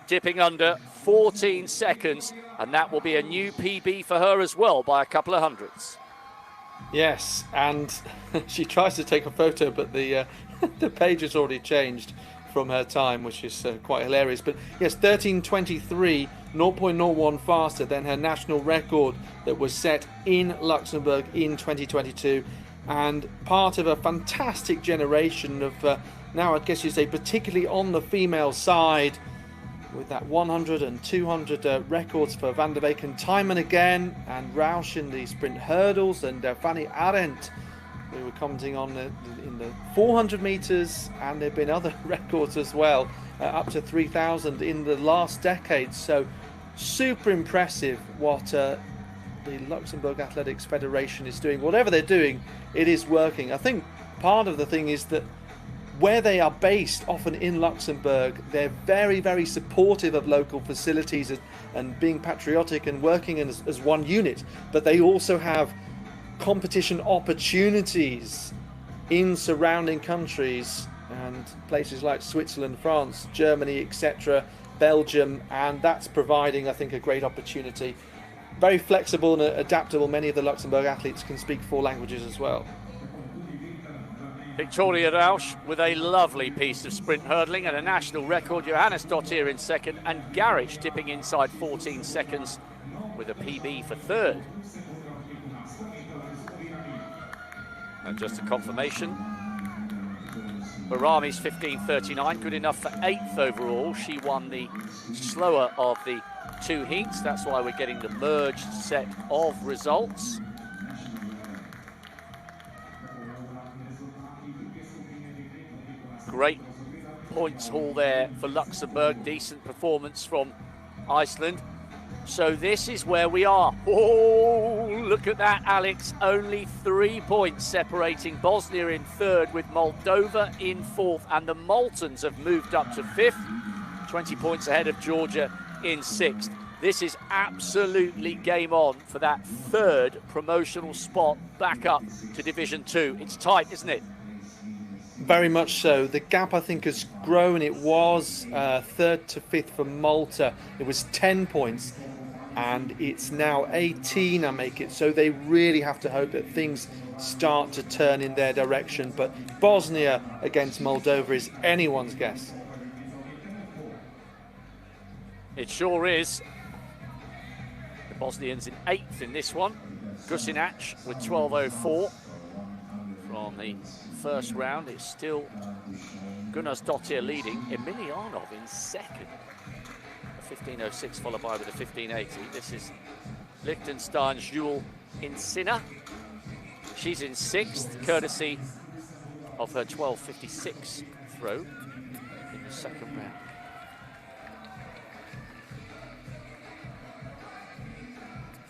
dipping under 14 seconds, and that will be a new PB for her as well by a couple of hundredths. Yes, and she tries to take a photo, but the page has already changed from her time, which is quite hilarious. But yes, 13:23, 0.01 faster than her national record that was set in Luxembourg in 2022, and part of a fantastic generation of, now I guess you say, particularly on the female side, with that 100 and 200 records for Van der Weyken time and again, and Rausch in the sprint hurdles, and Fanny Arendt, we were commenting on in the 400 metres, and there have been other records as well, up to 3,000 in the last decade. So super impressive what the Luxembourg Athletics Federation is doing. Whatever they're doing, it is working. I think part of the thing is that where they are based, often in Luxembourg, they're very, very supportive of local facilities and being patriotic and working as one unit. But they also have competition opportunities in surrounding countries and places like Switzerland, France, Germany, etc., Belgium, and that's providing, I think, a great opportunity. Very flexible and adaptable. Many of the Luxembourg athletes can speak 4 languages as well. Victoria Rausch with a lovely piece of sprint hurdling and a national record. Johannes Dottir in second, and Garich dipping inside 14 seconds with a PB for third. And just a confirmation, Barami's 15:39, good enough for 8th overall. She won the slower of the 2 heats. That's why we're getting the merged set of results. Great points haul there for Luxembourg. Decent performance from Iceland. So this is where we are. Oh, look at that, Alex. Only 3 points separating Bosnia in third, with Moldova in fourth, and the Maltans have moved up to fifth, 20 points ahead of Georgia in sixth. This is absolutely game on for that third promotional spot back up to Division 2. It's tight, isn't it? Very much so. The gap, I think, has grown. It was third to fifth for Malta. It was 10 points, and it's now 18, I make it. So they really have to hope that things start to turn in their direction. But Bosnia against Moldova is anyone's guess. It sure is. The Bosnians in 8th in this one. Gusinac with 12:04 from the first round. It's still Gunnars Dottir leading. Emilianov in second. A 15:06 followed by with a 15:80. This is Liechtenstein's Jules Insinna. She's in 6th, courtesy of her 12:56 throw in the second round.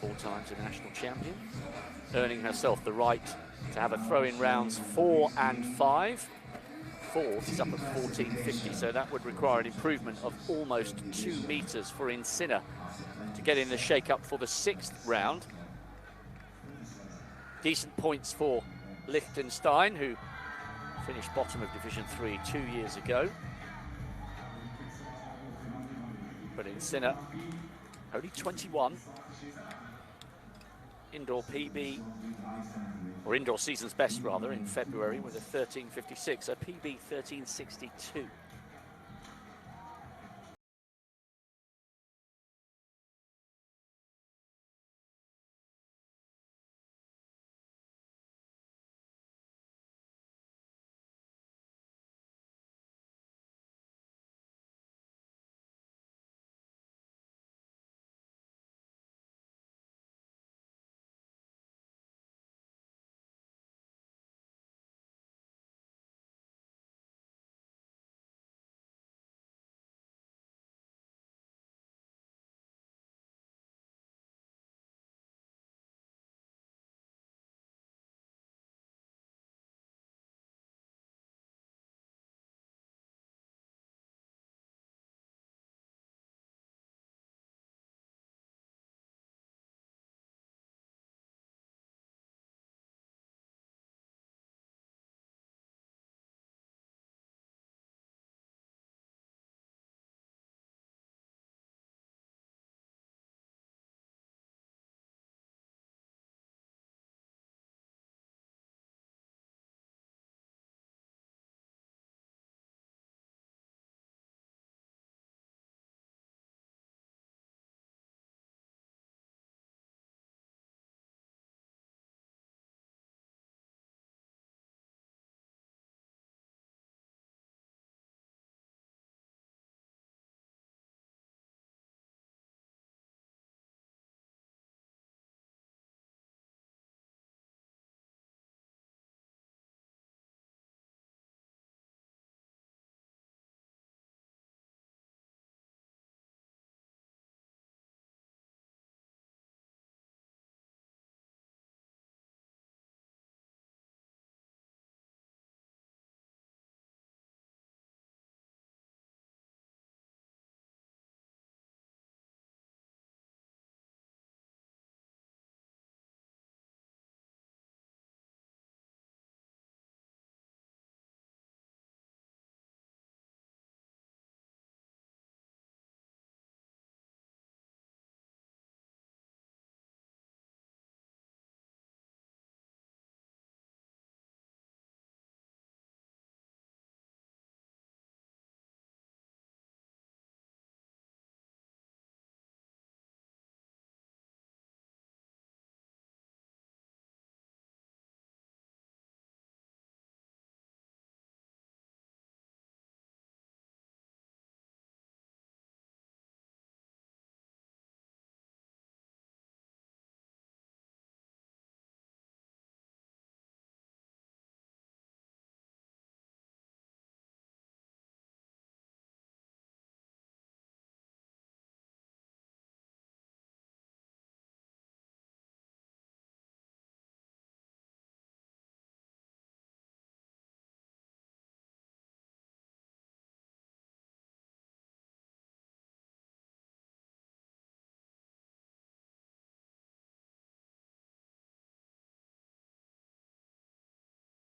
Four times a national champion, earning herself the right to have a throw in rounds 4 and 5. Fourth is up at 14:50, so that would require an improvement of almost 2 meters for Insinna to get in the shake-up for the 6th round. Decent points for Liechtenstein, who finished bottom of Division 3 2 years ago. But Insinna, only 21. Indoor PB, or indoor season's best rather, in February with a 13:56, a PB 13:62.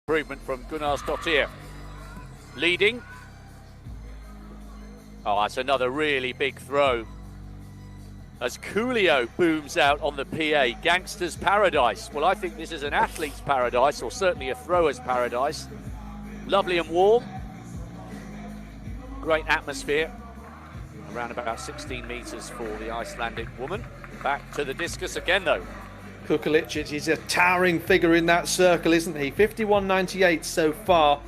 improvement from Gunnarsdottir. Leading. Oh, that's another really big throw. As Coolio booms out on the PA, Gangster's Paradise. Well, I think this is an athlete's paradise, or certainly a thrower's paradise. Lovely and warm. Great atmosphere. Around about 16 metres for the Icelandic woman. Back to the discus again, though. Kukulic is a towering figure in that circle, isn't he? 51.98 so far.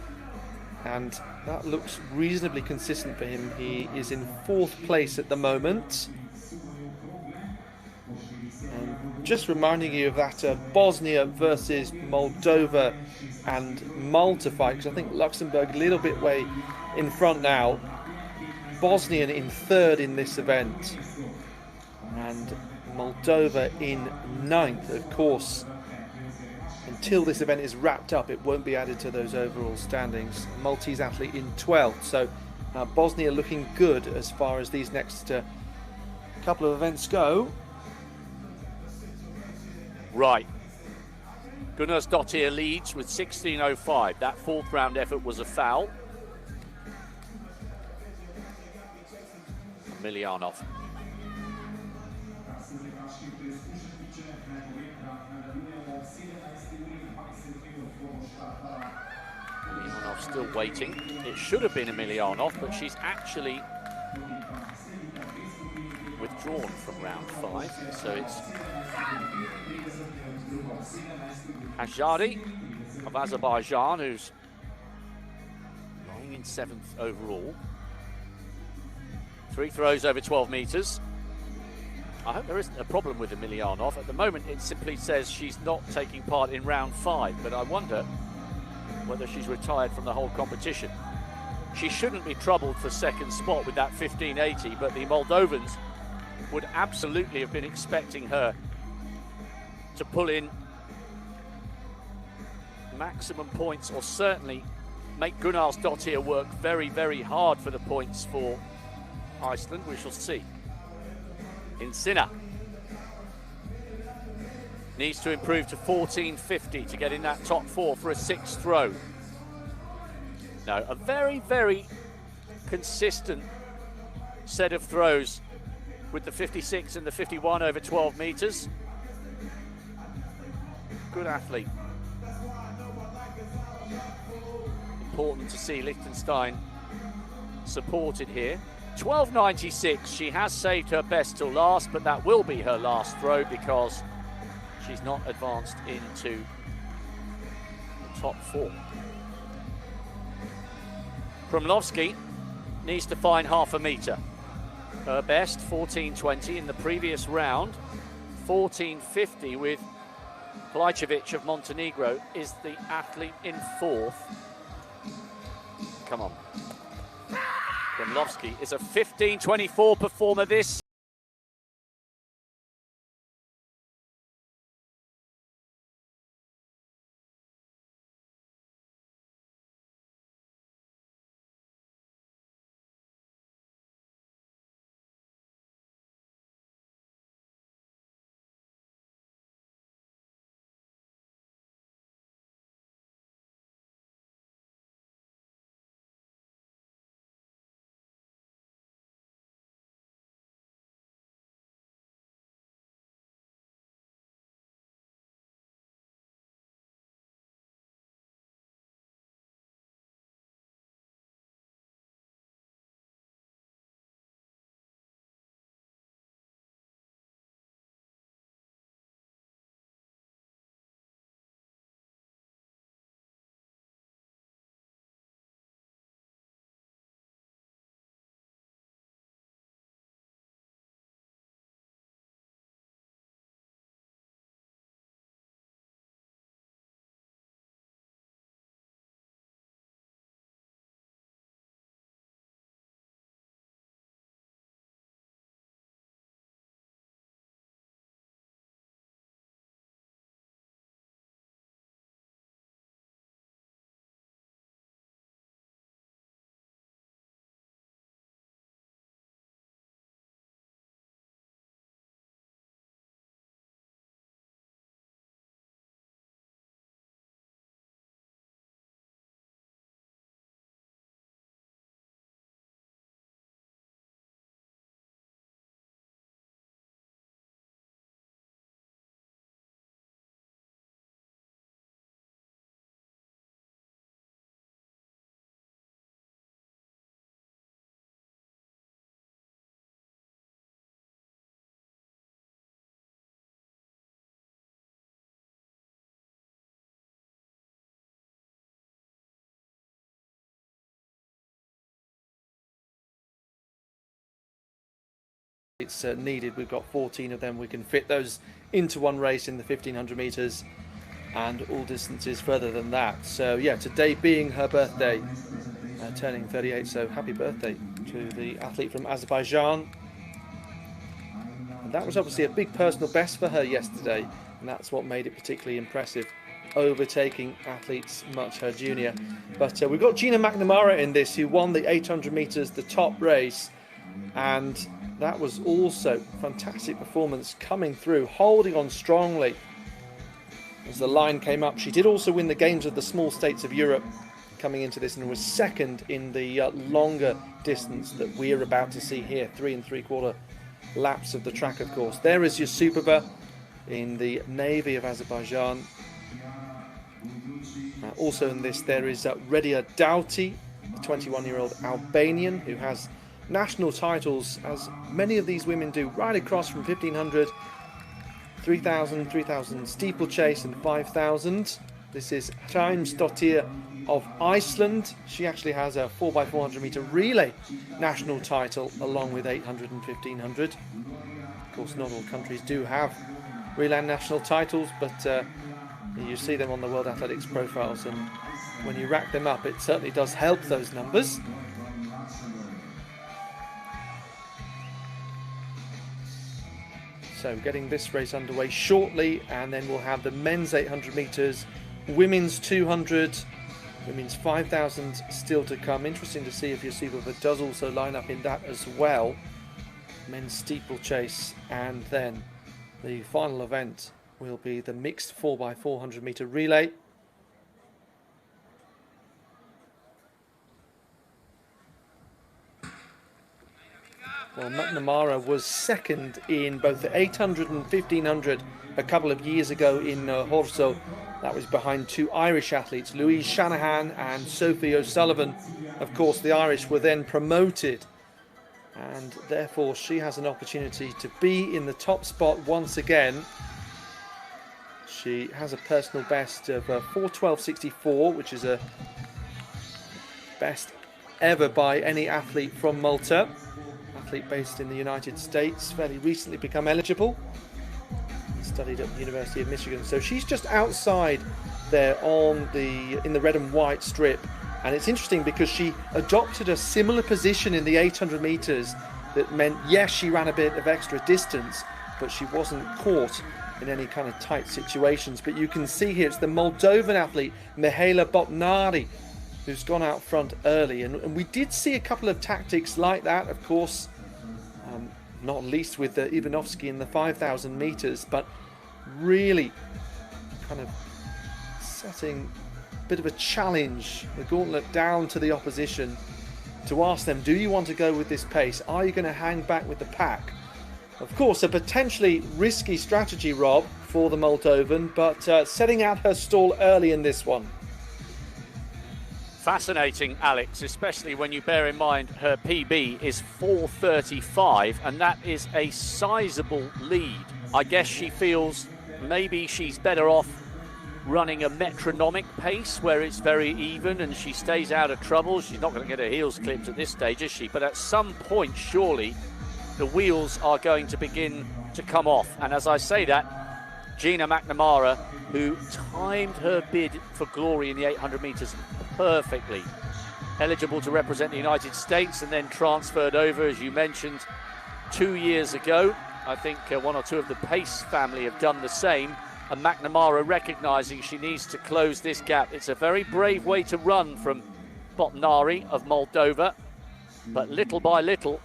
And that looks reasonably consistent for him. He is in 4th place at the moment. And just reminding you of that Bosnia versus Moldova and Malta fight, because I think Luxembourg a little bit way in front now. Bosnian in 3rd in this event, and Moldova in 9th. Of course, until this event is wrapped up, it won't be added to those overall standings. Maltese athlete in 12th, so Bosnia looking good as far as these next couple of events go. Right. Gunnarsdottir leads with 16.05. That 4th round effort was a foul. Miljanov. Miljanov still waiting. It should have been a Miljanov, but she's actually withdrawn from round 5. So it's Hajari of Azerbaijan, who's lying in 7th overall. 3 throws over 12 metres. I hope there isn't a problem with Miljanov. At the moment, it simply says she's not taking part in round 5, but I wonder whether she's retired from the whole competition. She shouldn't be troubled for 2nd spot with that 15.80, but the Moldovans would absolutely have been expecting her to pull in maximum points, or certainly make Gunnarsdottir work very, very hard for the points for Iceland. We shall see. Insina needs to improve to 14.50 to get in that top 4 for a 6th throw. No, a very, very consistent set of throws with the 56 and the 51 over 12 metres. Good athlete. Important to see Liechtenstein supported here. 12.96, she has saved her best till last, but that will be her last throw because she's not advanced into the top 4. Krumlovsky needs to find half a metre. Her best, 14.20 in the previous round. 14.50 with Plajcevic of Montenegro is the athlete in 4th. Come on. Krumlovsky is a 15.24 performer this it's needed. We've got 14 of them. We can fit those into one race in the 1500 meters and all distances further than that. So yeah, today being her birthday, turning 38, so happy birthday to the athlete from Azerbaijan. And that was obviously a big personal best for her yesterday, and that's what made it particularly impressive, overtaking athletes much her junior. But we've got Gina McNamara in this, who won the 800 meters, the top race, and that was also fantastic performance coming through, holding on strongly as the line came up. She did also win the Games of the Small States of Europe coming into this, and was second in the longer distance that we're about to see here, 3 3/4 laps of the track, of course. There is Yusupova in the Navy of Azerbaijan. Also in this there is Redia Dauti, a 21-year-old Albanian who has national titles, as many of these women do, right across from 1500, 3000, 3000 steeplechase and 5000. This is Hreimsdottir of Iceland. She actually has a 4x400 meter relay national title along with 800 and 1500. Of course, not all countries do have relay national titles, but you see them on the World Athletics profiles, and when you rack them up, it certainly does help those numbers. So getting this race underway shortly, and then we'll have the men's 800 metres, women's 200, women's 5,000 still to come. Interesting to see if Yusupova does also line up in that as well. Men's steeplechase, and then the final event will be the mixed 4x400 metre relay. Well, McNamara was second in both the 800 and 1500 a couple of years ago in Horso. That was behind two Irish athletes, Louise Shanahan and Sophie O'Sullivan. Of course, the Irish were then promoted, and therefore she has an opportunity to be in the top spot once again. She has a personal best of 4:12.64, which is a best ever by any athlete from Malta. Athlete based in the United States, fairly recently become eligible. Studied at the University of Michigan. So she's just outside there in the red and white strip. And it's interesting because she adopted a similar position in the 800 meters that meant, yes, she ran a bit of extra distance, but she wasn't caught in any kind of tight situations. But you can see here it's the Moldovan athlete Mihaela Botnari who's gone out front early, and we did see a couple of tactics like that, of course, not least with Ivanovsky in the 5,000 meters, but really kind of setting a bit of a challenge, the gauntlet down to the opposition, to ask them, do you want to go with this pace? Are you going to hang back with the pack? Of course, a potentially risky strategy, Rob, for the Moldovan, but setting out her stall early in this one. Fascinating, Alex, especially when you bear in mind her PB is 4:35, and that is a sizable lead. I guess she feels maybe she's better off running a metronomic pace where it's very even and she stays out of trouble. She's not going to get her heels clipped at this stage, is she? But at some point, surely, the wheels are going to begin to come off. And as I say that, Gina McNamara, who timed her bid for glory in the 800 metres perfectly, eligible to represent the United States and then transferred over, as you mentioned, 2 years ago. I think one or two of the Pace family have done the same, and McNamara recognising she needs to close this gap. It's a very brave way to run from Botnari of Moldova, but little by little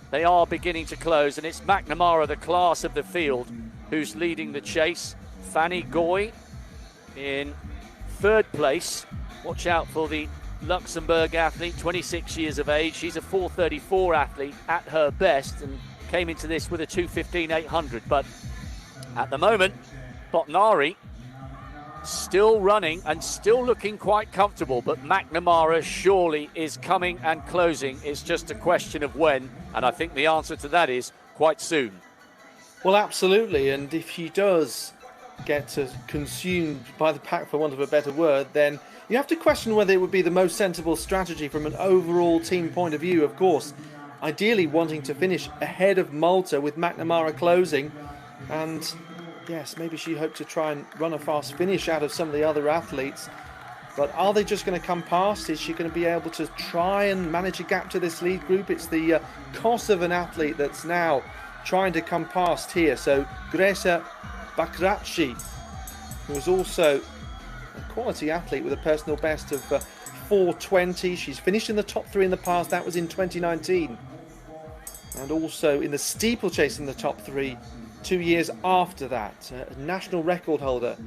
they are beginning to close, and it's McNamara, the class of the field, who's leading the chase. Fanny Goy in third place. Watch out for the Luxembourg athlete, 26 years of age. She's a 4:34 athlete at her best and came into this with a 2:15.800. But at the moment, Botnari still running and still looking quite comfortable. But McNamara surely is coming and closing. It's just a question of when. And I think the answer to that is quite soon. Well, absolutely. And if she does get consumed by the pack, for want of a better word, then you have to question whether it would be the most sensible strategy from an overall team point of view. Of course, ideally wanting to finish ahead of Malta with McNamara closing. And yes, maybe she hoped to try and run a fast finish out of some of the other athletes. But are they just going to come past? Is she going to be able to try and manage a gap to this lead group? It's the Kosovan athlete that's now trying to come past here. So Gresa Bakraci, who is also a quality athlete with a personal best of 4:20. She's finished in the top 3 in the past. That was in 2019. And also in the steeplechase in the top 3 2 years after that. A national record holder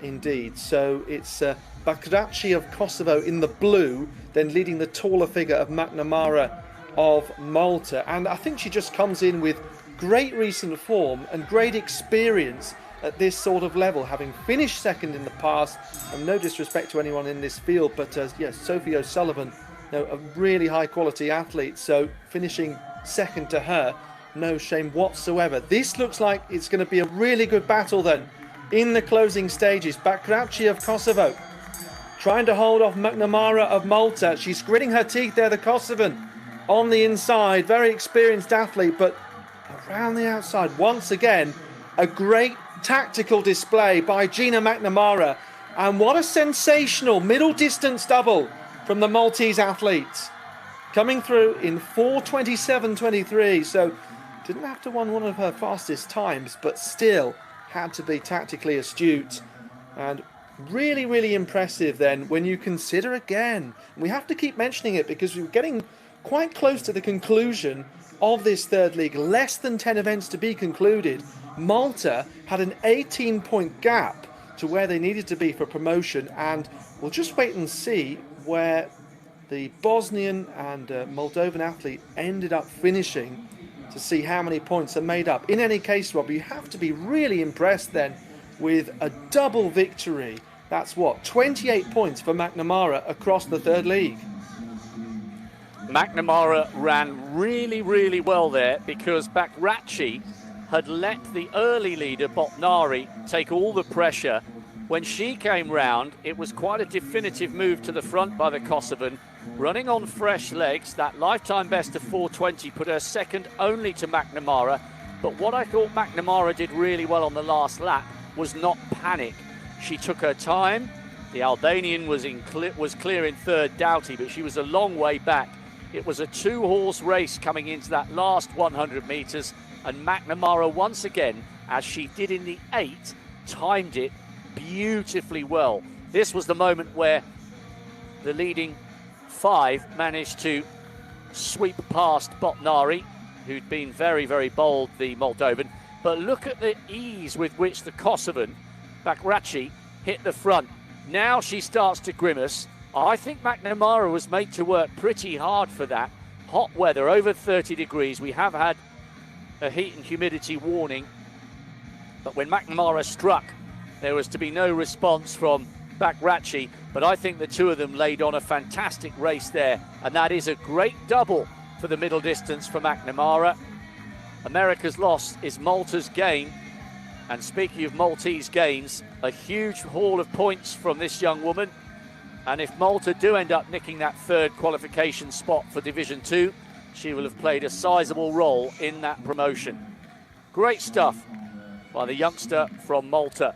indeed. So it's Bakraci of Kosovo in the blue, then leading the taller figure of McNamara of Malta. And I think she just comes in with great recent form and great experience at this sort of level, having finished second in the past. And no disrespect to anyone in this field, but yes, Sophie O'Sullivan, a really high quality athlete, so finishing second to her, no shame whatsoever. This looks like it's going to be a really good battle then in the closing stages. Bakraci of Kosovo trying to hold off McNamara of Malta. She's gritting her teeth there, the Kosovan on the inside, very experienced athlete, but around the outside once again, a great tactical display by Gina McNamara. And what a sensational middle distance double from the Maltese athletes, coming through in 4:27.23. So didn't have to run one of her fastest times, but still had to be tactically astute. And really, really impressive then when you consider again, we have to keep mentioning it because we're getting quite close to the conclusion of this third league, less than 10 events to be concluded. Malta had an 18-point gap to where they needed to be for promotion, and we'll just wait and see where the Bosnian and Moldovan athlete ended up finishing to see how many points are made up. In any case, Rob, you have to be really impressed then with a double victory. That's what, 28 points for McNamara across the third league. McNamara ran really, really well there because Bakraci had let the early leader, Botnari, take all the pressure. When she came round, it was quite a definitive move to the front by the Kosovan, running on fresh legs. That lifetime best of 4:20 put her second only to McNamara. But what I thought McNamara did really well on the last lap was not panic. She took her time. The Albanian was clear in third, Doughty, but she was a long way back. It was a 2-horse race coming into that last 100 metres, and McNamara once again, as she did in the 8, timed it beautifully well. This was the moment where the leading 5 managed to sweep past Botnari, who'd been very, very bold, the Moldovan. But look at the ease with which the Kosovan, Bakraci, hit the front. Now she starts to grimace. I think McNamara was made to work pretty hard for that. Hot weather, over 30 degrees. We have had a heat and humidity warning. But when McNamara struck, there was to be no response from Bakraci. But I think the two of them laid on a fantastic race there. And that is a great double for the middle distance for McNamara. America's loss is Malta's gain. And speaking of Maltese gains, a huge haul of points from this young woman. And if Malta do end up nicking that third qualification spot for Division 2, she will have played a sizable role in that promotion. Great stuff by the youngster from Malta.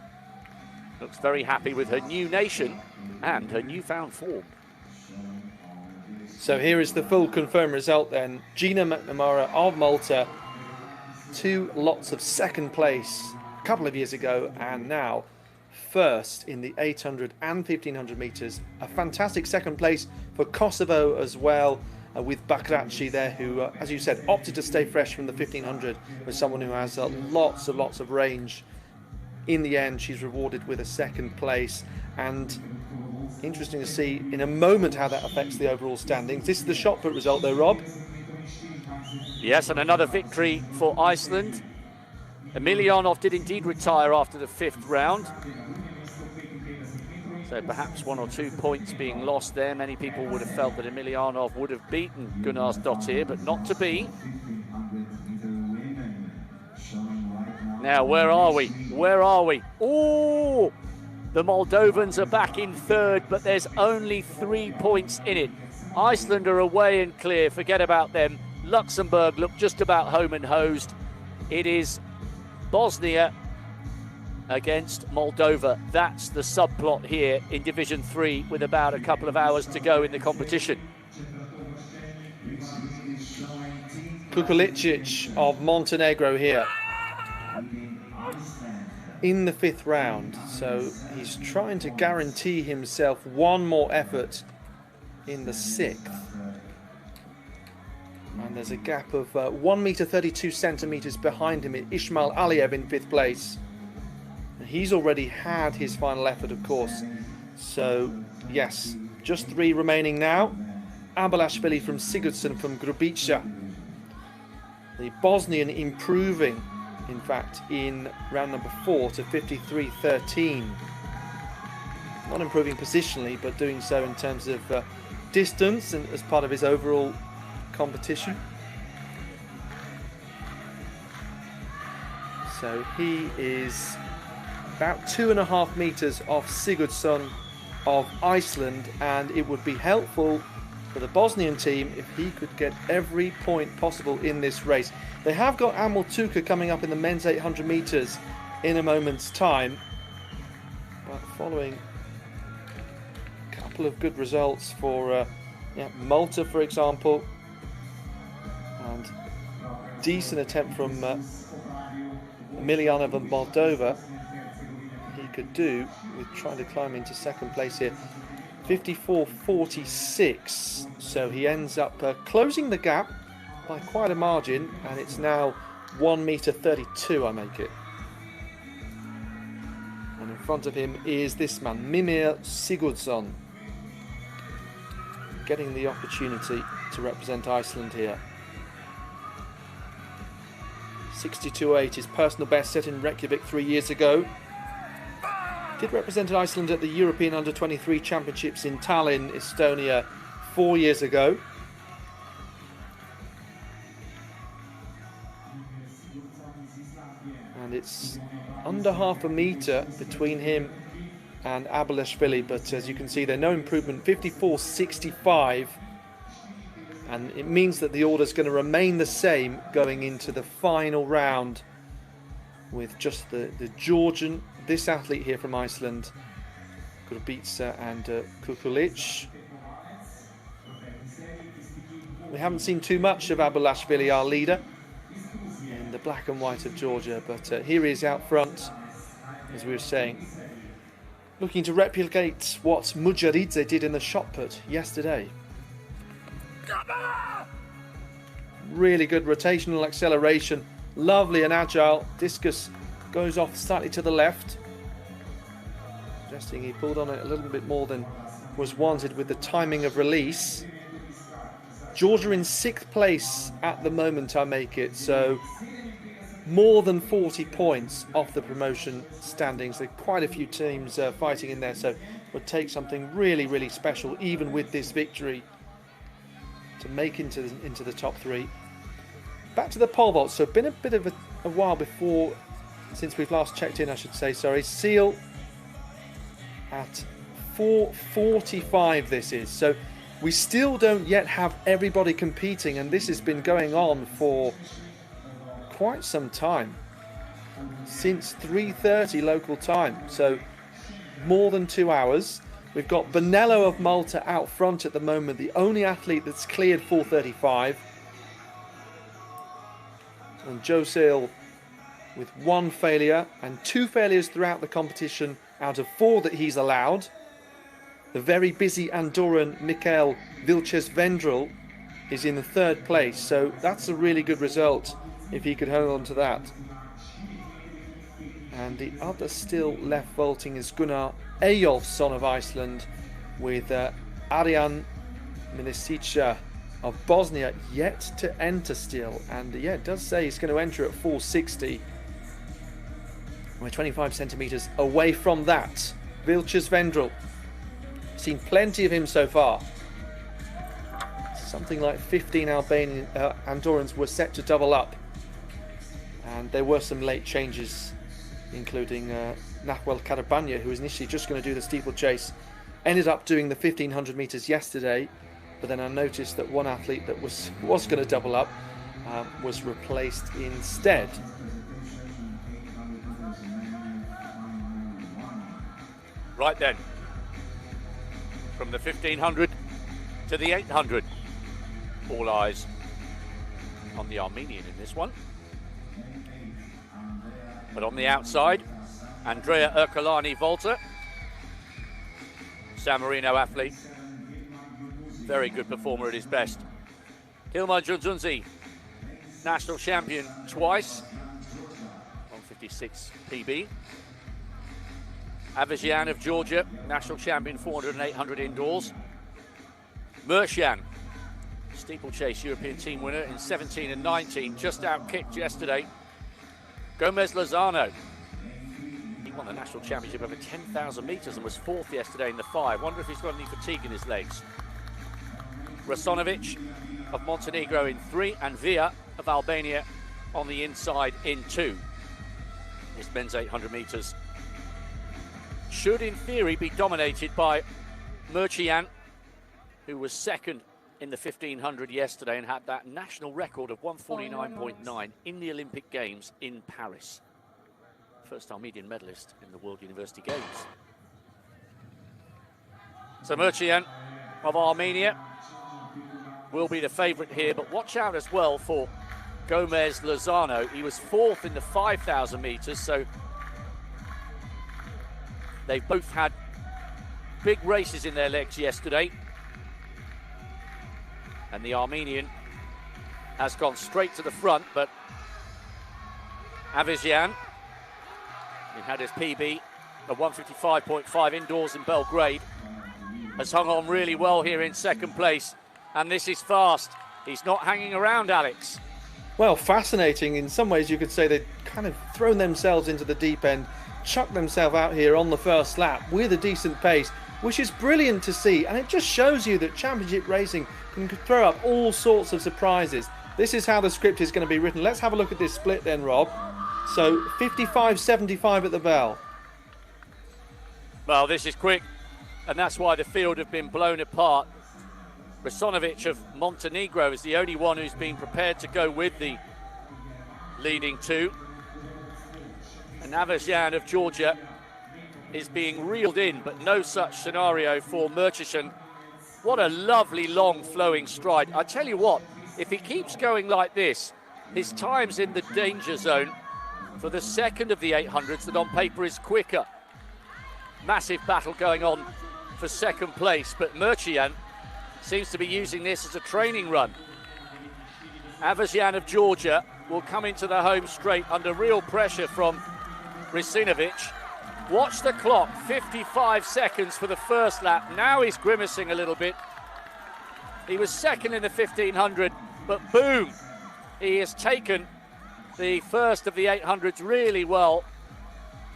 Looks very happy with her new nation and her newfound form. So here is the full confirmed result then. Gina McNamara of Malta, 2 lots of second place a couple of years ago, and now first in the 800 and 1500 metres. A fantastic second place for Kosovo as well, with Bakraci there, who, as you said, opted to stay fresh from the 1500 with someone who has lots of range. In the end, she's rewarded with a second place, and interesting to see in a moment how that affects the overall standings. This is the shot put result though, Rob. Yes, and another victory for Iceland. Emilianov did indeed retire after the 5th round. So perhaps 1 or 2 points being lost there. Many people would have felt that Emilianov would have beaten Gunnarsdottir, but not to be. Now, where are we? Where are we? Oh, the Moldovans are back in third, but there's only 3 points in it. Iceland are away and clear. Forget about them. Luxembourg look just about home and hosed. It is Bosnia against Moldova. That's the subplot here in Division 3 with about a couple of hours to go in the competition. Kukulicic of Montenegro here in the 5th round, so he's trying to guarantee himself one more effort in the 6th. And there's a gap of 1 meter 32 centimeters behind him in Ismail Aliyev in 5th place. And he's already had his final effort, of course. So yes, just 3 remaining now. Abalashvili from Sigurdsson from Grubica. The Bosnian improving, in fact, in round number 4 to 53.13. Not improving positionally, but doing so in terms of distance and as part of his overall competition. So he is about 2.5 meters off Sigurdsson of Iceland, and it would be helpful for the Bosnian team if he could get every point possible in this race. They have got Amel Tuka coming up in the men's 800 meters in a moment's time, but following a couple of good results for Malta, for example, and decent attempt from Emiliano of Moldova, he could do with trying to climb into 2nd place here. 54.46, so he ends up closing the gap by quite a margin, and it's now 1 meter 32, I make it. And in front of him is this man, Mimir Sigurdsson, getting the opportunity to represent Iceland here. 62.8, his personal best set in Reykjavik 3 years ago. Did represent Iceland at the European Under-23 Championships in Tallinn, Estonia 4 years ago. And it's under half a metre between him and Abalashvili, but as you can see there, no improvement, 54.65. And it means that the order is going to remain the same going into the final round, with just the Georgian, this athlete here from Iceland, Grubica and Kukulic. We haven't seen too much of Abalashvili, our leader, in the black and white of Georgia, but here he is out front, as we were saying, looking to replicate what Mujaridze did in the shot put yesterday. Really good rotational acceleration, lovely and agile. Discus goes off slightly to the left, suggesting he pulled on it a little bit more than was wanted with the timing of release. Georgia in 6th place at the moment, I make it, so more than 40 points off the promotion standings. There are quite a few teams fighting in there, so it would take something really, really special, even with this victory, to make into the top 3. Back to the pole vault. So been a bit of a while since we've last checked in, I should say, sorry. Seal at 4:45 this is. So we still don't yet have everybody competing, and this has been going on for quite some time, since 3:30 local time. So more than 2 hours. We've got Bonello of Malta out front at the moment, the only athlete that's cleared 4:35. And Joe Seal with 1 failure and 2 failures throughout the competition out of 4 that he's allowed. The very busy Andorran Mikael Vilches-Vendrell is in the 3rd place, so that's a really good result if he could hold on to that. And the other still left vaulting is Gunnar Eyjolfsson of Iceland, with Arjan Minisica of Bosnia yet to enter still. And yeah, it does say he's going to enter at 4:60. We're 25 centimetres away from that. Vilches-Vendrell, seen plenty of him so far. Something like 15 Albanian Andorrans were set to double up, and there were some late changes, including Nahuel Carabanya, who was initially just going to do the steeplechase, ended up doing the 1500 metres yesterday, but then I noticed that one athlete that was going to double up was replaced instead. Right then, from the 1500 to the 800, all eyes on the Armenian in this one. But on the outside, Andrea Ercolani-Volta, San Marino athlete, very good performer at his best. Hilmar Junzunzi, national champion twice, 156 PB. Avesian of Georgia, national champion 400 and 800 indoors. Mercian, steeplechase European team winner in 17 and 19, just out-kicked yesterday. Gomez Lozano, he won the national championship over 10,000 metres and was fourth yesterday in the 5. Wonder if he's got any fatigue in his legs. Rasonovic of Montenegro in 3, and Via of Albania on the inside in 2. This men's 800 metres should, in theory, be dominated by Mercian, who was second in the 1500 yesterday and had that national record of 149.9 in the Olympic Games in Paris. First Armenian medalist in the World University Games. So Mercian of Armenia will be the favourite here, but watch out as well for Gomez Lozano. He was fourth in the 5,000 metres, so they've both had big races in their legs yesterday. And the Armenian has gone straight to the front, but Avesian, who had his PB of 155.5 indoors in Belgrade, has hung on really well here in second place. And this is fast. He's not hanging around, Alex. Well, fascinating. In some ways, you could say they've kind of thrown themselves into the deep end, chucked themselves out here on the first lap with a decent pace, which is brilliant to see. And it just shows you that championship racing can throw up all sorts of surprises. This is how the script is going to be written. Let's have a look at this split then, Rob. So 55-75 at the bell. Well, this is quick, and that's why the field have been blown apart. Rasonovic of Montenegro is the only one who's been prepared to go with the leading two. And Avesian of Georgia is being reeled in, but no such scenario for Mercian. What a lovely long flowing stride. I tell you what, if he keeps going like this, his time's in the danger zone for the second of the 800s that on paper is quicker. Massive battle going on for second place, but Mercian seems to be using this as a training run. Avesian of Georgia will come into the home straight under real pressure from Risinovic. Watch the clock, 55 seconds for the first lap. Now he's grimacing a little bit. He was second in the 1500, but boom, he has taken the first of the 800s really well.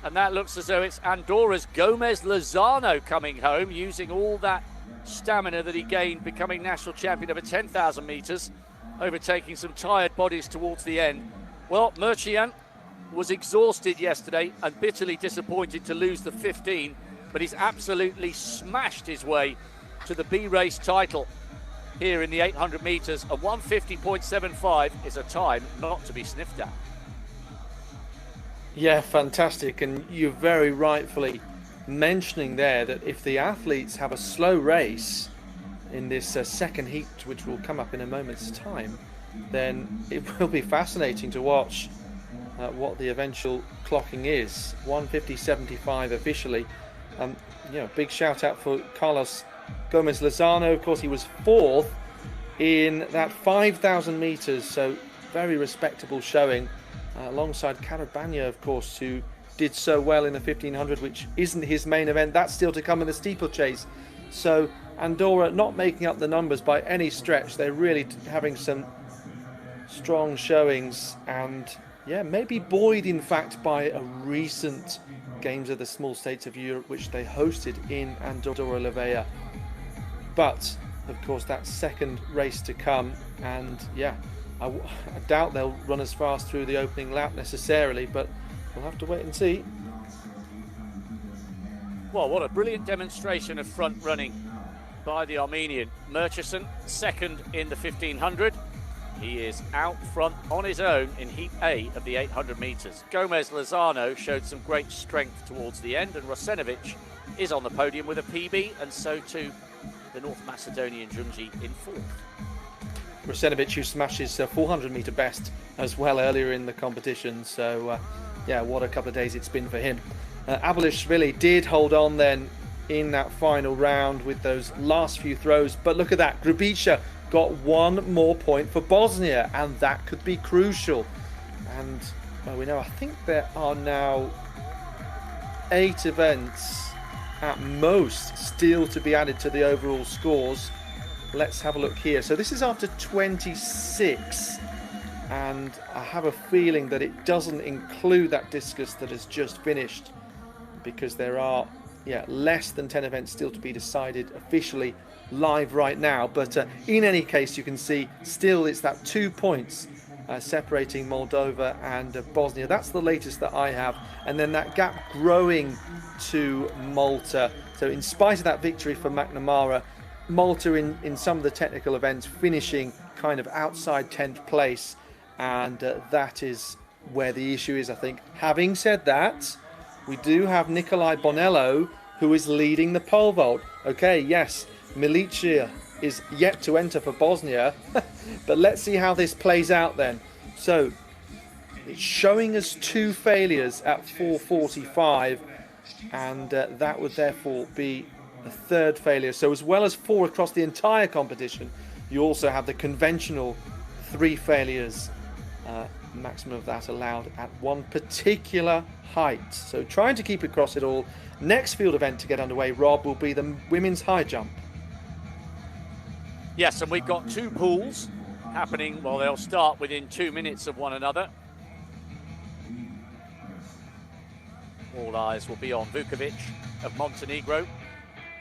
And that looks as though it's Andorra's Gomez Lozano coming home, using all that stamina that he gained becoming national champion over 10,000 metres, overtaking some tired bodies towards the end. Well, Mercian was exhausted yesterday and bitterly disappointed to lose the 15, but he's absolutely smashed his way to the B race title here in the 800 metres. A 150.75 is a time not to be sniffed at. Yeah, fantastic. And you're very rightfully mentioning there that if the athletes have a slow race in this second heat, which will come up in a moment's time, then it will be fascinating to watch what the eventual clocking is. 150.75 officially. Big shout out for Carlos Gomez Lozano. Of course, he was fourth in that 5,000 metres, so very respectable showing, alongside Carabagna, of course, who did so well in the 1500, which isn't his main event. That's still to come in the steeplechase. So Andorra not making up the numbers by any stretch. They're really having some strong showings, and yeah, maybe buoyed in fact by a recent Games of the Small States of Europe, which they hosted in Andorra la Vella. But of course, that second race to come, and yeah, I doubt they'll run as fast through the opening lap necessarily, but we'll have to wait and see. Well, what a brilliant demonstration of front running by the Armenian Murchison, second in the 1500. He is out front on his own in Heat A of the 800 metres. Gomez Lozano showed some great strength towards the end, and Rosenovic is on the podium with a PB, and so too the North Macedonian Junji in fourth. Rosenovic, who smashed his 400-metre best as well earlier in the competition, so yeah, what a couple of days it's been for him. Abalishvili did hold on then in that final round with those last few throws, but look at that, Grubica got one more point for Bosnia, and that could be crucial. And well, we know, I think there are now 8 events at most still to be added to the overall scores. Let's have a look here. So this is after 26, and I have a feeling that it doesn't include that discus that has just finished, because there are less than 10 events still to be decided officially live right now. But in any case, you can see still it's that 2 points separating Moldova and Bosnia. That's the latest that I have, and then that gap growing to Malta. So in spite of that victory for McNamara, Malta in some of the technical events finishing kind of outside 10th place, and that is where the issue is, I think. Having said that, we do have Nikolai Bonello, who is leading the pole vault. Okay, yes, Milicia is yet to enter for Bosnia, but let's see how this plays out then. So it's showing us 2 failures at 4:45, and that would therefore be a 3rd failure. So as well as 4 across the entire competition, you also have the conventional 3 failures, maximum of that allowed at one particular height. So trying to keep across it all. Next field event to get underway, Rob, will be the women's high jump. Yes, and we've got 2 pools happening. Well, they'll start within 2 minutes of one another. All eyes will be on Vukovic of Montenegro,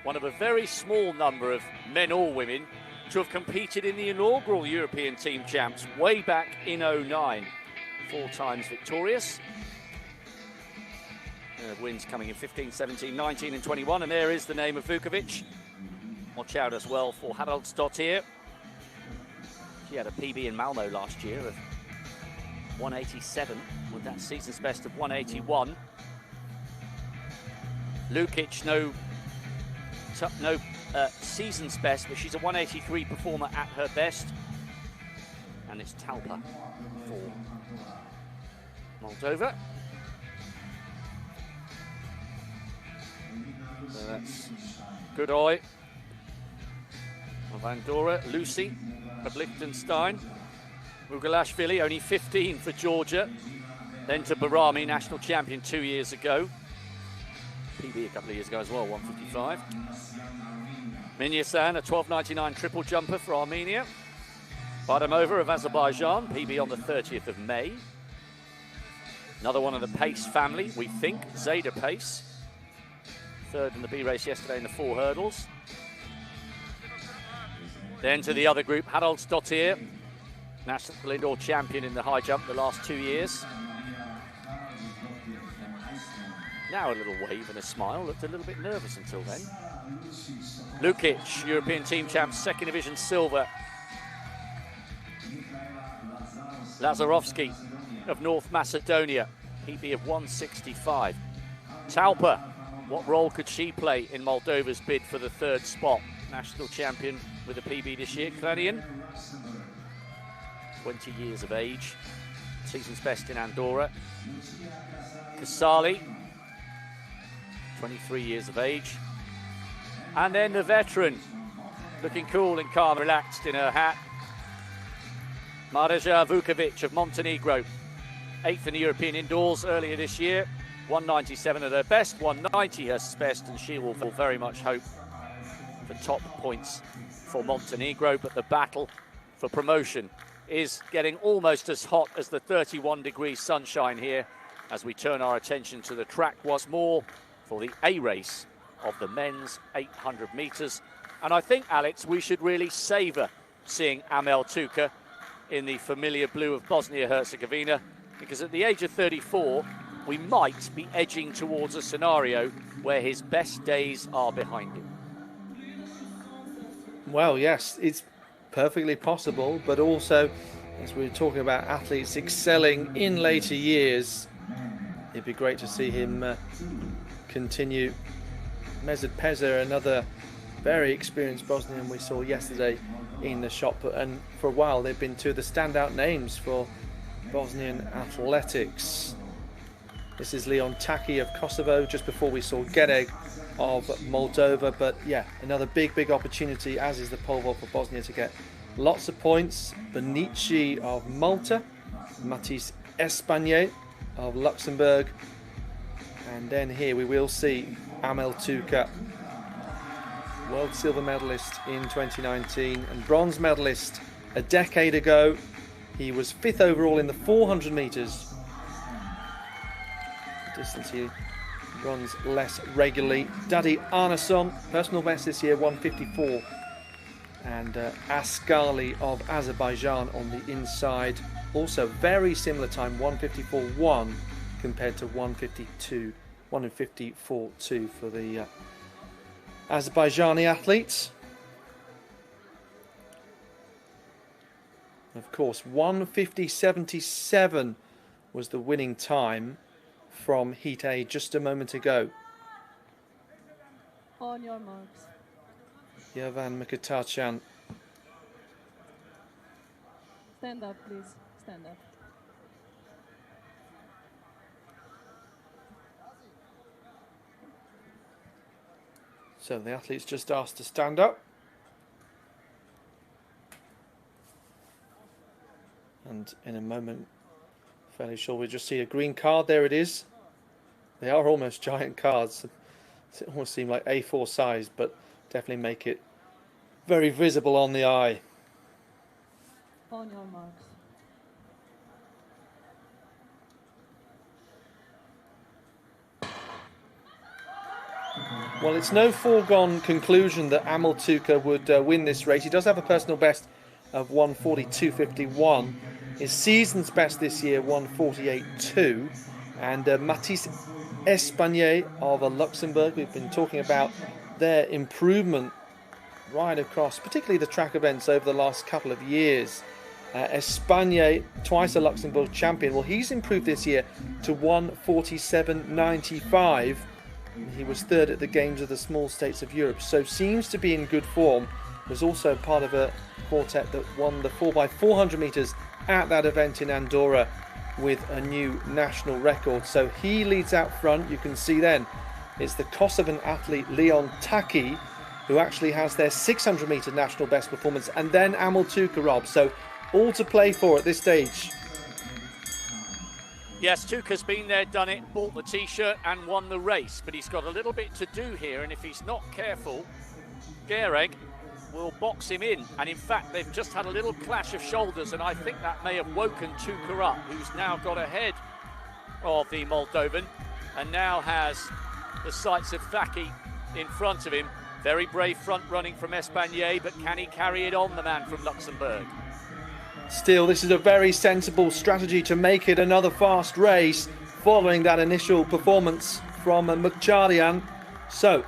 one of a very small number of men or women to have competed in the inaugural European Team Champs way back in 2009. 4 times victorious. Wins coming in 15, 17, 19 and 21, and there is the name of Vukovic. Watch out as well for Haraldsdottir. She had a PB in Malmo last year of 187 with that season's best of 181. Lukic, no season's best, but she's a 183 performer at her best. And it's Talpa for Moldova. So that's Godoy of Andorra, Lucy of Liechtenstein, Mugalashvili, only 15 for Georgia, then to Barami, national champion 2 years ago. PB a couple of years ago as well, 155. Minyasan, a 12.99 triple jumper for Armenia. Badamova of Azerbaijan, PB on the 30th of May. Another one of the Pace family, we think, Zeta Pace. 3rd in the B race yesterday in the 4 hurdles. Then to the other group, Haraldsdottir, national indoor champion in the high jump the last 2 years. Now a little wave and a smile, looked a little bit nervous until then. Lukic, European Team Champ, 2nd Division silver. Lazarovsky of North Macedonia, PB of 165. Talpa, what role could she play in Moldova's bid for the 3rd spot? National champion with a PB this year. Klanian, 20 years of age, season's best in Andorra. Casali, 23 years of age. And then the veteran, looking cool and calm, relaxed in her hat. Marija Vukovic of Montenegro, 8th in the European indoors earlier this year. 197 at her best, 190 her best, and she will very much hope for top points for Montenegro. But the battle for promotion is getting almost as hot as the 31 degrees sunshine here as we turn our attention to the track once more for the A race of the men's 800 metres. And I think, Alex, we should really savour seeing Amel Tuka in the familiar blue of Bosnia-Herzegovina, because at the age of 34, we might be edging towards a scenario where his best days are behind him. Well, yes, it's perfectly possible, but also, as we were talking about athletes excelling in later years, it'd be great to see him continue. Mesut Pezzer, another very experienced Bosnian we saw yesterday in the shot put, and for a while they've been two of the standout names for Bosnian athletics. This is Leon Taki of Kosovo, just before we saw Gereg of Moldova, but yeah, another big opportunity, as is the pole vault for Bosnia, to get lots of points. Benici of Malta, Matis Espanye of Luxembourg, and then here we will see Amel Tuka, world silver medalist in 2019 and bronze medalist a decade ago. He was 5th overall in the 400 metres, distance he runs less regularly. Dadi Arnason, personal best this year, 154. And Asghali of Azerbaijan on the inside, also very similar time, 154.1 compared to 152, 154.2 for the Azerbaijani athletes. Of course, 150.77 was the winning time from Heat A just a moment ago. On your marks. Jovan Mkhitaryan. Stand up, please. Stand up. So the athletes just asked to stand up. And in a moment, fairly sure we'll just see a green card. There it is. They are almost giant cards. It almost seem like A4 size, but definitely make it very visible on the eye. On your marks. Well, it's no foregone conclusion that Amel Tuka would win this race. He does have a personal best of 142.51. His season's best this year, 148.2. And Matis Espanye of Luxembourg, we've been talking about their improvement right across, particularly the track events over the last couple of years. Espanye, twice a Luxembourg champion. Well, he's improved this year to 147.95. He was 3rd at the Games of the Small States of Europe, so seems to be in good form. Was also part of a quartet that won the 4x400 metres at that event in Andorra with a new national record. So he leads out front. You can see then it's the Kosovan athlete Leon Taki who actually has their 600 metre national best performance, and then Amel Tuka, Rob. So all to play for at this stage. Yes, Tuka's been there, done it, bought the T-shirt and won the race, but he's got a little bit to do here, and if he's not careful, Gereg will box him in. And in fact, they've just had a little clash of shoulders, and I think that may have woken Tuka up, who's now got ahead of the Moldovan and now has the sights of Thaki in front of him. Very brave front running from Espanye, but can he carry it on, the man from Luxembourg? Still, this is a very sensible strategy to make it another fast race following that initial performance from Mkhitaryan. So,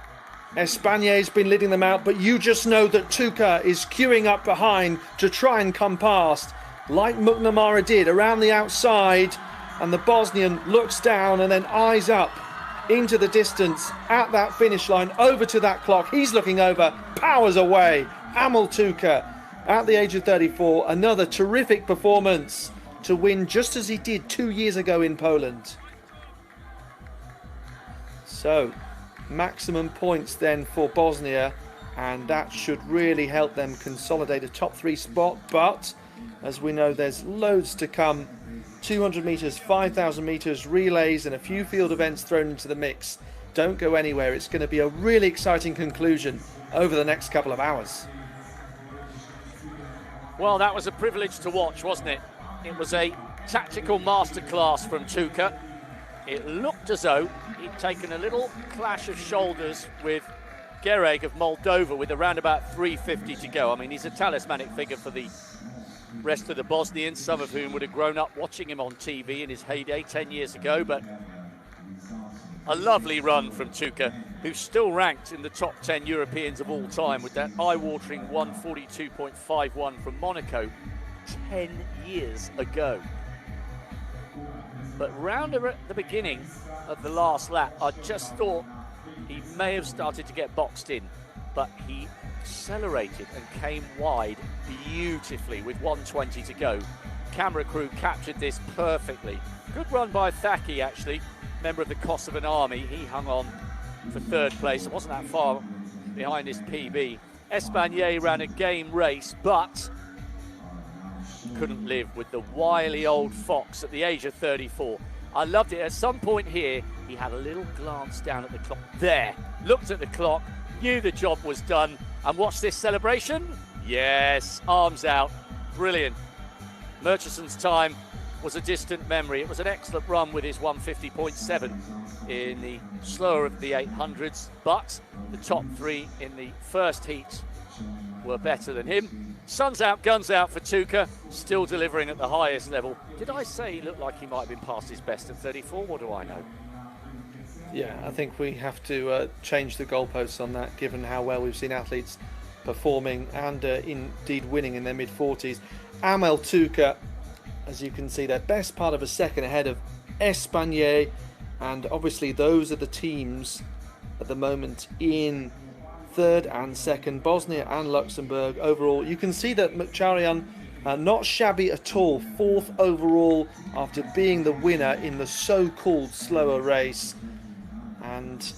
Espanye's been leading them out, but you just know that Tuka is queuing up behind to try and come past, like McNamara did around the outside, and the Bosnian looks down and then eyes up into the distance at that finish line, over to that clock. He's looking over, powers away. Amel Tuka, at the age of 34, another terrific performance to win just as he did 2 years ago in Poland. So, maximum points then for Bosnia, and that should really help them consolidate a top 3 spot. But, as we know, there's loads to come. 200 metres, 5,000 metres, relays, and a few field events thrown into the mix. Don't go anywhere. It's going to be a really exciting conclusion over the next couple of hours. Well, that was a privilege to watch, wasn't it? It was a tactical masterclass from Tuka. It looked as though he'd taken a little clash of shoulders with Gereg of Moldova with around about 3:50 to go. I mean, he's a talismanic figure for the rest of the Bosnians, some of whom would have grown up watching him on TV in his heyday 10 years ago. But a lovely run from Tuka who's still ranked in the top 10 Europeans of all time with that eye-watering 142.51 from Monaco 10 years ago. But round at the beginning of the last lap, I just thought he may have started to get boxed in, but he accelerated and came wide beautifully with 120 to go. Camera crew captured this perfectly. Good run by Thaki, actually, member of the Kosovan Army. He hung on for third place. It wasn't that far behind his PB. Espanier ran a game race, but couldn't live with the wily old fox at the age of 34. I loved it. At some point here, he had a little glance down at the clock. There, looked at the clock, knew the job was done, and watch this celebration. Yes, arms out. Brilliant. Murchison's time was a distant memory. It was an excellent run with his 150.7 in the slower of the 800s, but the top three in the first heat were better than him. Sun's out, guns out for Tuka, still delivering at the highest level. Did I say he looked like he might have been past his best at 34? What do I know? Yeah, I think we have to change the goalposts on that, given how well we've seen athletes performing and indeed winning in their mid-40s. Amel Tuka, as you can see, their best part of a second ahead of Espanier, and obviously those are the teams at the moment in third and second, Bosnia and Luxembourg overall. You can see that Mkhitaryan, not shabby at all, fourth overall after being the winner in the so-called slower race. And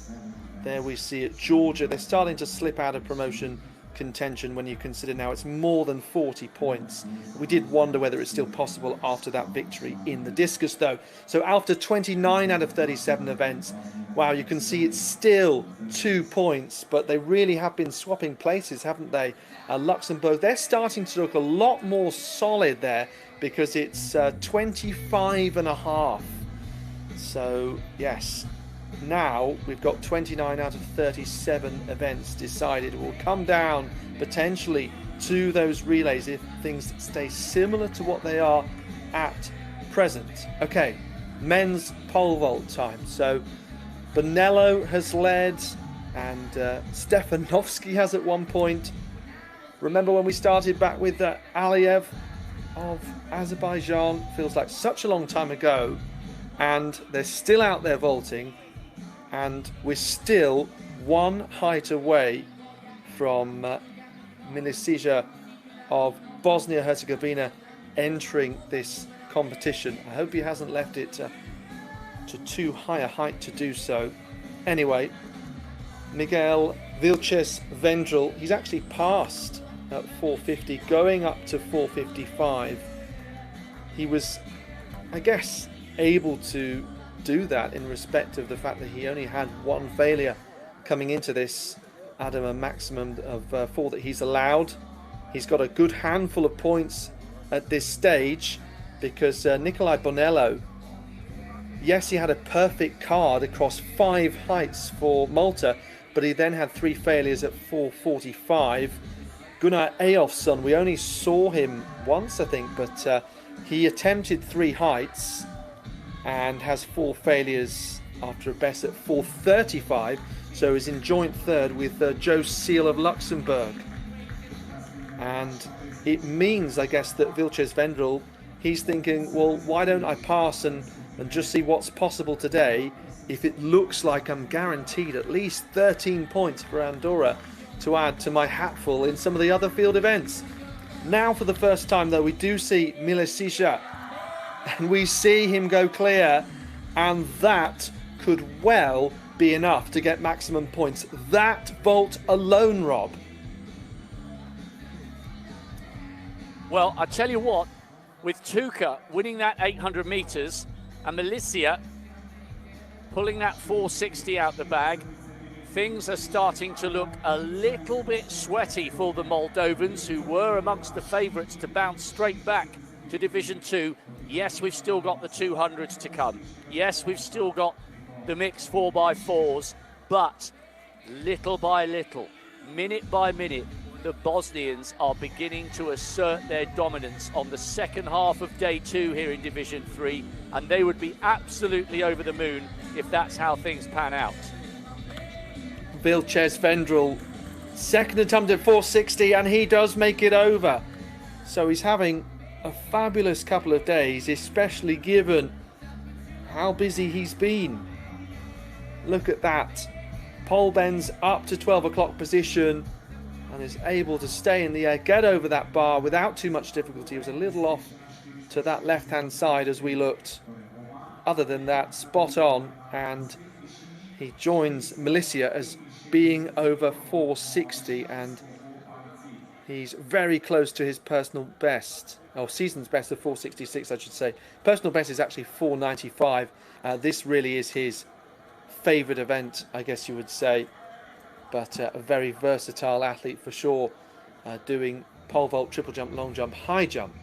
there we see it, Georgia, they're starting to slip out of promotion contention when you consider now it's more than 40 points. We did wonder whether it's still possible after that victory in the discus though. So after 29 out of 37 events, wow, you can see it's still 2 points, but they really have been swapping places, haven't they? Luxembourg, they're starting to look a lot more solid there because it's 25 and a half. So yes, now we've got 29 out of 37 events decided. It will come down potentially to those relays if things stay similar to what they are at present. Okay, men's pole vault time. So Bonello has led and Stefanovski has at one point. Remember when we started back with Aliyev of Azerbaijan? Feels like such a long time ago, and they're still out there vaulting. And we're still one height away from Milicic of Bosnia-Herzegovina entering this competition. I hope he hasn't left it to too high a height to do so. Anyway, Miguel Vilches Vendrell, he's actually passed at 450, going up to 455. He was, I guess, able to do that in respect of the fact that he only had one failure coming into this out of a maximum of 4 that he's allowed. He's got a good handful of points at this stage because Nicolai Bonello, yes, he had a perfect card across 5 heights for Malta, but he then had 3 failures at 445. Gunnar Eyolfsson, we only saw him once, I think, but he attempted 3 heights and has 4 failures after a best at 435, so is in joint third with Joe Seal of Luxembourg. And it means, I guess, that Vilches Vendrell, he's thinking, well, why don't I pass and just see what's possible today if it looks like I'm guaranteed at least 13 points for Andorra to add to my hatful in some of the other field events. Now for the first time though, we do see Milicic, and we see him go clear, and that could well be enough to get maximum points. That vault alone, Rob. Well, I tell you what, with Tuka winning that 800 metres and Milicic pulling that 460 out the bag, things are starting to look a little bit sweaty for the Moldovans, who were amongst the favourites to bounce straight back to Division 2. Yes, we've still got the 200s to come. Yes, we've still got the mixed 4x4s, but little by little, minute by minute, the Bosnians are beginning to assert their dominance on the second half of day 2 here in Division 3, and they would be absolutely over the moon if that's how things pan out. Vilches Vendrell, second attempt at 460, and he does make it over. So he's having a fabulous couple of days, especially given how busy he's been. Look at that. Pole bends up to 12 o'clock position and is able to stay in the air, get over that bar without too much difficulty. He was a little off to that left-hand side as we looked. Other than that, spot on, and he joins Milicia as being over 460, and he's very close to his personal best, or season's best of 466, I should say. Personal best is actually 495. This really is his favourite event, I guess you would say, but a very versatile athlete for sure, doing pole vault, triple jump, long jump, high jump.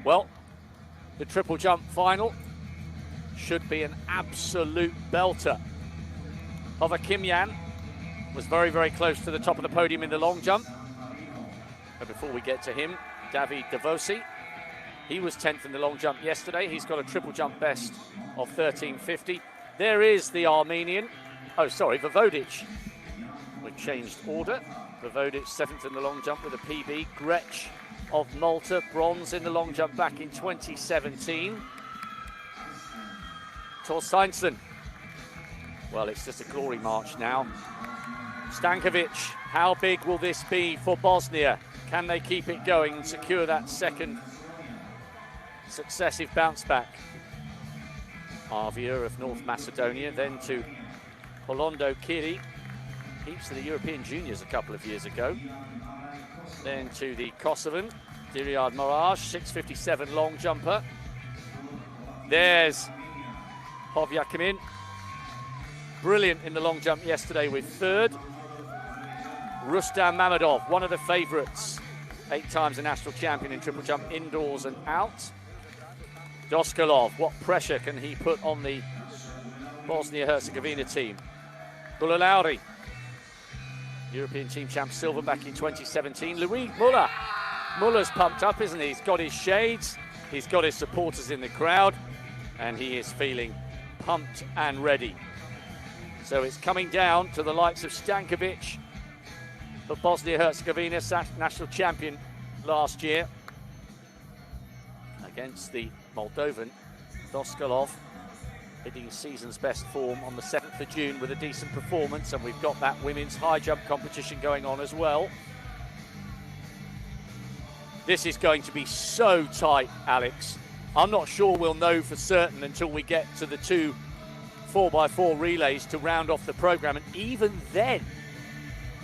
Well, the triple jump final should be an absolute belter. Hova Kimyan was very, very close to the top of the podium in the long jump. But before we get to him, David Davosi, he was 10th in the long jump yesterday. He's got a triple jump best of 13.50. There is the Armenian, Vojvodic. We've changed order. Vojvodic 7th in the long jump with a PB. Gretsch of Malta, bronze in the long jump back in 2017. Torsteinsson, well, it's just a glory march now. Stankovic, how big will this be for Bosnia? Can they keep it going and secure that second successive bounce back? Avia of North Macedonia, then to Polondo Kiri, heaps of the European juniors a couple of years ago. Then to the Kosovan, Diriad Moraj, 6.57 long jumper. There's Hovyakimin, brilliant in the long jump yesterday with third. Rustam Mamadov, one of the favourites, 8 times a national champion in triple jump indoors and out. Doskalov, what pressure can he put on the Bosnia-Herzegovina team? Bulalauri, European team champ silver back in 2017. Louis Muller. Muller's pumped up, isn't he? He's got his shades, he's got his supporters in the crowd, and he is feeling pumped and ready. So it's coming down to the likes of Stankovic, the Bosnia-Herzegovina national champion last year, against the Moldovan Doskalov, hitting season's best form on the 7th of June with a decent performance, and we've got that women's high jump competition going on as well. This is going to be so tight, Alex. I'm not sure we'll know for certain until we get to the 2 4x4 relays to round off the programme, and even then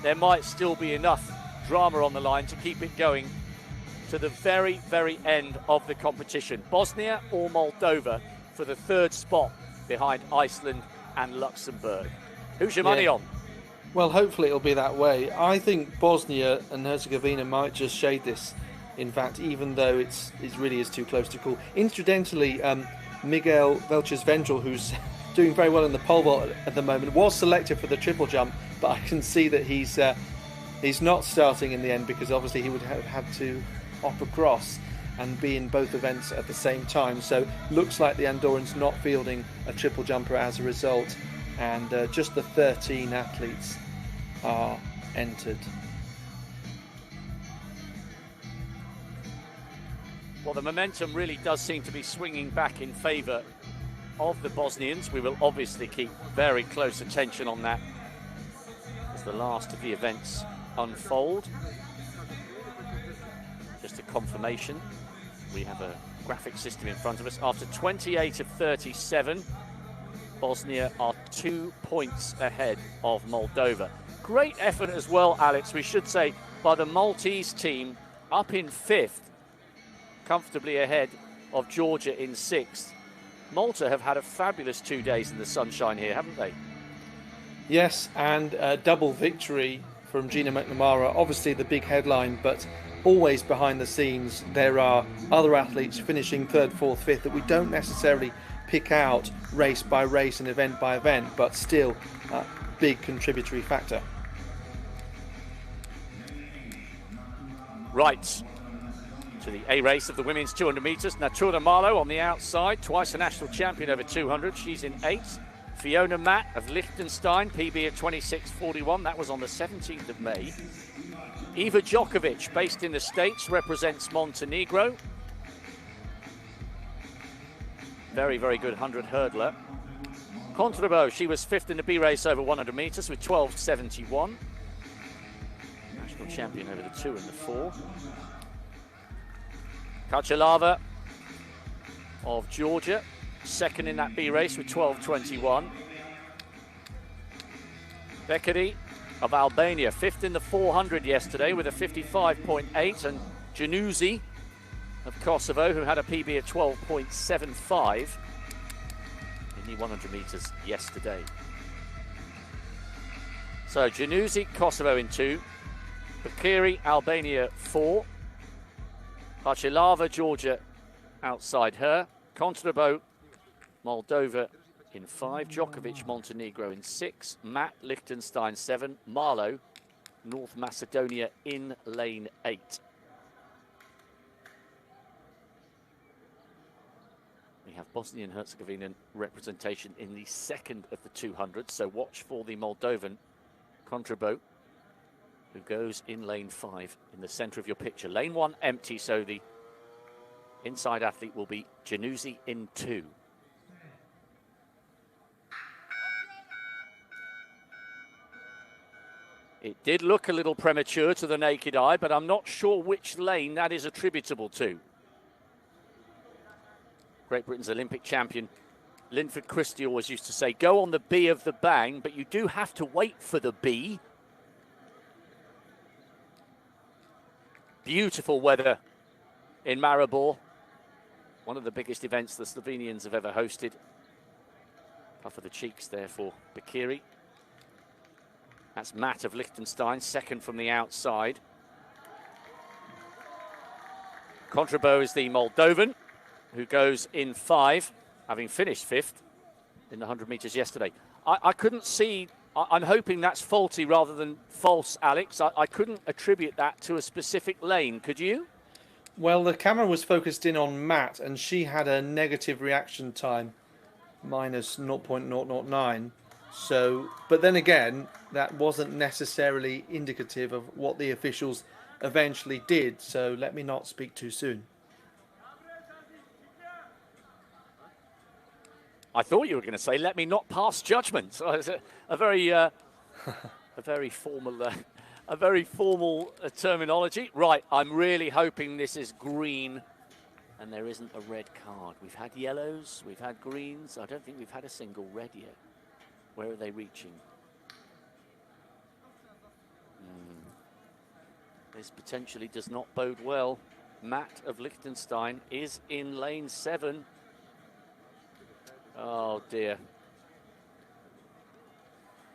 there might still be enough drama on the line to keep it going to the very, very end of the competition. Bosnia or Moldova for the 3rd spot behind Iceland and Luxembourg. Who's your money on? Well, hopefully it'll be that way. I think Bosnia and Herzegovina might just shade this, in fact, even though it really is too close to call. Incidentally, Miguel Vilches Vendrell, who's doing very well in the pole vault at the moment, was selected for the triple jump, but I can see that he's not starting in the end, because obviously he would have had to hop across and be in both events at the same time. So looks like the Andorran's not fielding a triple jumper as a result, and just the 13 athletes are entered. Well, the momentum really does seem to be swinging back in favour of the Bosnians. We will obviously keep very close attention on that as the last of the events unfold. Just a confirmation, we have a graphic system in front of us. After 28 of 37, Bosnia are 2 points ahead of Moldova. Great effort as well, Alex, we should say, by the Maltese team, up in 5th, comfortably ahead of Georgia in 6th. Malta have had a fabulous 2 days in the sunshine here, haven't they? Yes, and a double victory from Gina McNamara. Obviously the big headline, but always behind the scenes there are other athletes finishing 3rd, 4th, 5th that we don't necessarily pick out race by race and event by event, but still a big contributory factor. Right. To the A race of the women's 200 metres, Natura Marlow on the outside, twice a national champion over 200. She's in 8th. Fiona Matt of Liechtenstein, PB at 26.41. That was on the 17th of May. Eva Djokovic, based in the States, represents Montenegro. Very, very good 100 hurdler. Contrabo, she was 5th in the B race over 100 metres with 12.71. National champion over the 2 and the 4. Kachalava of Georgia, 2nd in that B race with 12.21. Bekeri of Albania, 5th in the 400 yesterday with a 55.8. And Januzzi of Kosovo, who had a PB of 12.75 in the 100 metres yesterday. So Januzzi, Kosovo in 2. Bekeri, Albania 4. Kachalava, Georgia outside her. Contrabo, Moldova in 5. Djokovic, Montenegro in 6. Matt, Liechtenstein 7. Marlow, North Macedonia in lane 8. We have Bosnia and Herzegovina representation in the 2nd of the 200, so watch for the Moldovan Contrabo, who goes in lane 5 in the centre of your picture. Lane 1 empty, so the inside athlete will be Januzzi in 2. It did look a little premature to the naked eye, but I'm not sure which lane that is attributable to. Great Britain's Olympic champion Linford Christie always used to say, go on the B of the bang, but you do have to wait for the B. Beautiful weather in Maribor, one of the biggest events the Slovenians have ever hosted. Puff of the cheeks there for Bekeri. That's Matt of Liechtenstein, 2nd from the outside. Contrabo is the Moldovan, who goes in 5, having finished 5th in the 100 metres yesterday. I couldn't see, I'm hoping that's faulty rather than false, Alex. I couldn't attribute that to a specific lane, could you? Well, the camera was focused in on Matt, and she had a negative reaction time, minus 0.009. So, but then again, that wasn't necessarily indicative of what the officials eventually did. So let me not speak too soon. I thought you were going to say, let me not pass judgment. A very formal terminology. Right, I'm really hoping this is green and there isn't a red card. We've had yellows, we've had greens. I don't think we've had a single red yet. Where are they reaching? This potentially does not bode well. Matt of Liechtenstein is in lane 7. Oh dear.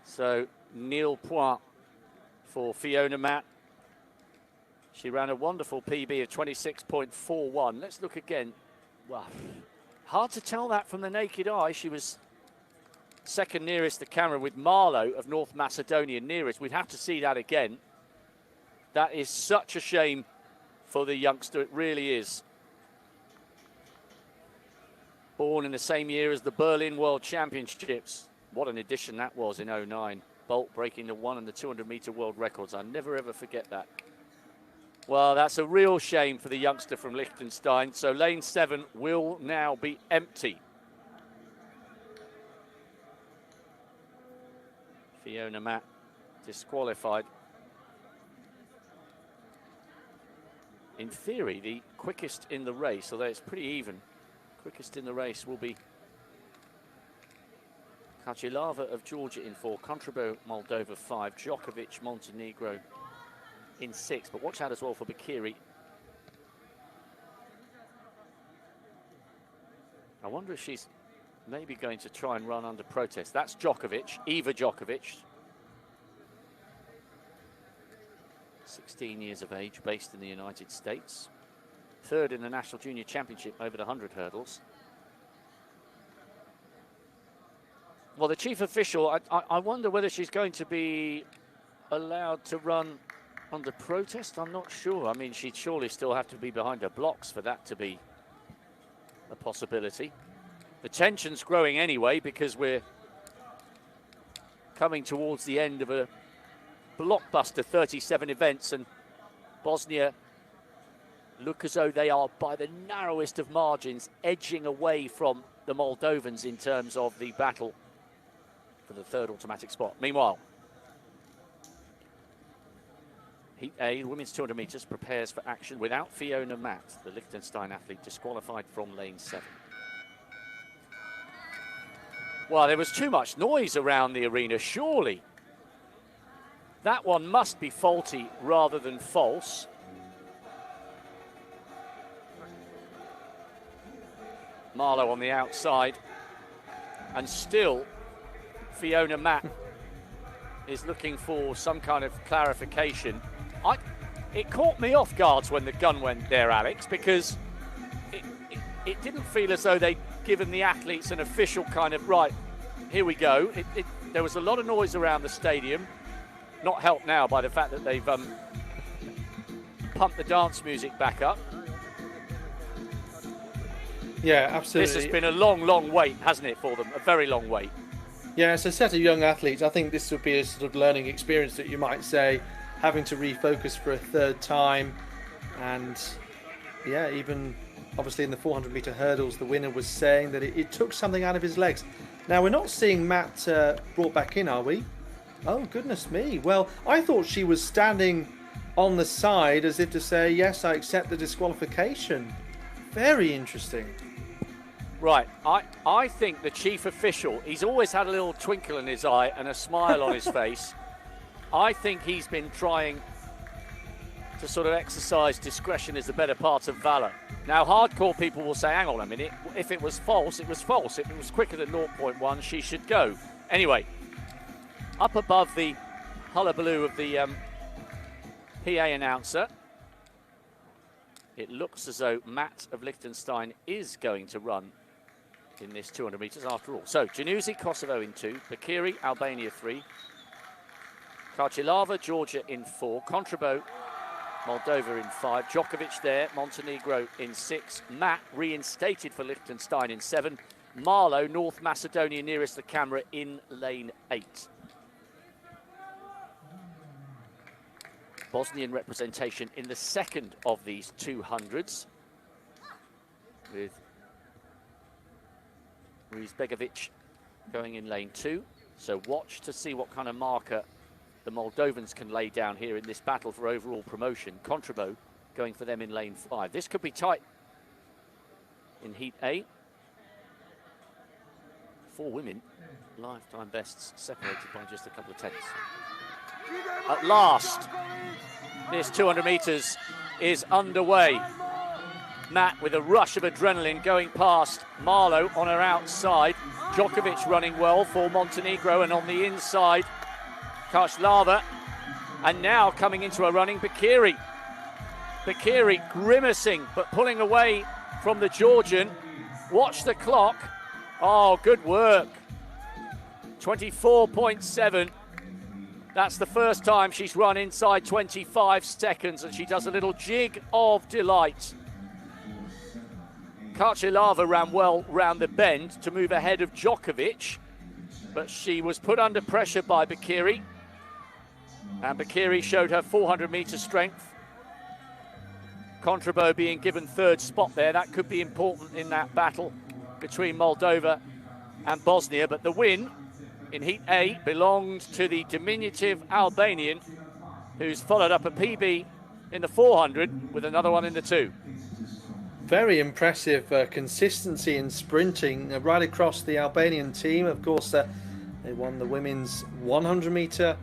So nil point for Fiona Matt. She ran a wonderful PB of 26.41. Let's look again. Wow. Hard to tell that from the naked eye. She was 2nd nearest the camera, with Marlow of North Macedonia nearest. We'd have to see that again. That is such a shame for the youngster. It really is. Born in the same year as the Berlin World Championships. What an edition that was in 09. Bolt breaking the 1 and the 200 metre world records. I'll never ever forget that. Well, that's a real shame for the youngster from Liechtenstein. So lane 7 will now be empty. Fiona Matt disqualified. In theory, the quickest in the race, although it's pretty even, quickest in the race will be Kachalava of Georgia in 4, Contrabo, Moldova 5, Djokovic, Montenegro in 6. But watch out as well for Bekeri. I wonder if she's maybe going to try and run under protest. That's Djokovic, Eva Djokovic. 16 years of age, based in the United States. 3rd in the National Junior Championship over the 100 hurdles. Well, the chief official, I wonder whether she's going to be allowed to run Under protest? I'm not sure. I mean, she'd surely still have to be behind her blocks for that to be a possibility. The tension's growing anyway because we're coming towards the end of a blockbuster 37 events, and Bosnia look as though they are by the narrowest of margins edging away from the Moldovans in terms of the battle for the third automatic spot. Meanwhile, Heat A, women's 200 metres, prepares for action without Fiona Matt, the Liechtenstein athlete disqualified from lane 7. Well, there was too much noise around the arena, surely. That one must be faulty rather than false. Marlow on the outside. And still, Fiona Matt is looking for some kind of clarification. It caught me off guard when the gun went there, Alex, because it didn't feel as though they'd given the athletes an official kind of, right, here we go. There was a lot of noise around the stadium, not helped now by the fact that they've pumped the dance music back up. Yeah, absolutely. This has been a long, long wait, hasn't it, for them? A very long wait. Yeah, as a set of young athletes, I think this would be a sort of learning experience that you might say, having to refocus for a third time. And yeah, even obviously in the 400 metre hurdles, the winner was saying that it took something out of his legs. Now, we're not seeing Matt brought back in, are we? Oh, goodness me. Well, I thought she was standing on the side as if to say, yes, I accept the disqualification. Very interesting. Right, I think the chief official, he's always had a little twinkle in his eye and a smile on his face. I think he's been trying to sort of exercise discretion as the better part of valour. Now, hardcore people will say, hang on a minute, if it was false, it was false. If it was quicker than 0.1, she should go. Anyway, up above the hullabaloo of the PA announcer, it looks as though Matt of Liechtenstein is going to run in this 200 metres after all. So, Januzzi, Kosovo in 2, Bakiri, Albania 3, Karchilava, Georgia in 4, Kontrabo, Moldova in 5, Djokovic there, Montenegro in 6, Matt reinstated for Liechtenstein in 7, Marlow, North Macedonia nearest the camera in lane 8. Bosnian representation in the second of these 200s with Rizbegovic going in lane 2. So watch to see what kind of marker the Moldovans can lay down here in this battle for overall promotion. Kontrabo going for them in lane 5. This could be tight in Heat A. 4 women, lifetime bests separated by just a couple of tenths. At last, this 200 metres is underway. Matt with a rush of adrenaline going past Marlow on her outside. Djokovic running well for Montenegro, and on the inside, Karslava. And now coming into a running, Bakiri. Bakiri grimacing, but pulling away from the Georgian. Watch the clock. Oh, good work. 24.7. That's the first time she's run inside 25 seconds, and she does a little jig of delight. Karchilava ran well round the bend to move ahead of Djokovic, but she was put under pressure by Bakiri, and Bakiri showed her 400 metre strength. Kontrabo being given third spot there. That could be important in that battle between Moldova and Bosnia, but the win in Heat A belonged to the diminutive Albanian, who's followed up a PB in the 400 with another one in the 2. Very impressive consistency in sprinting right across the Albanian team. Of course, they won the women's 100 metre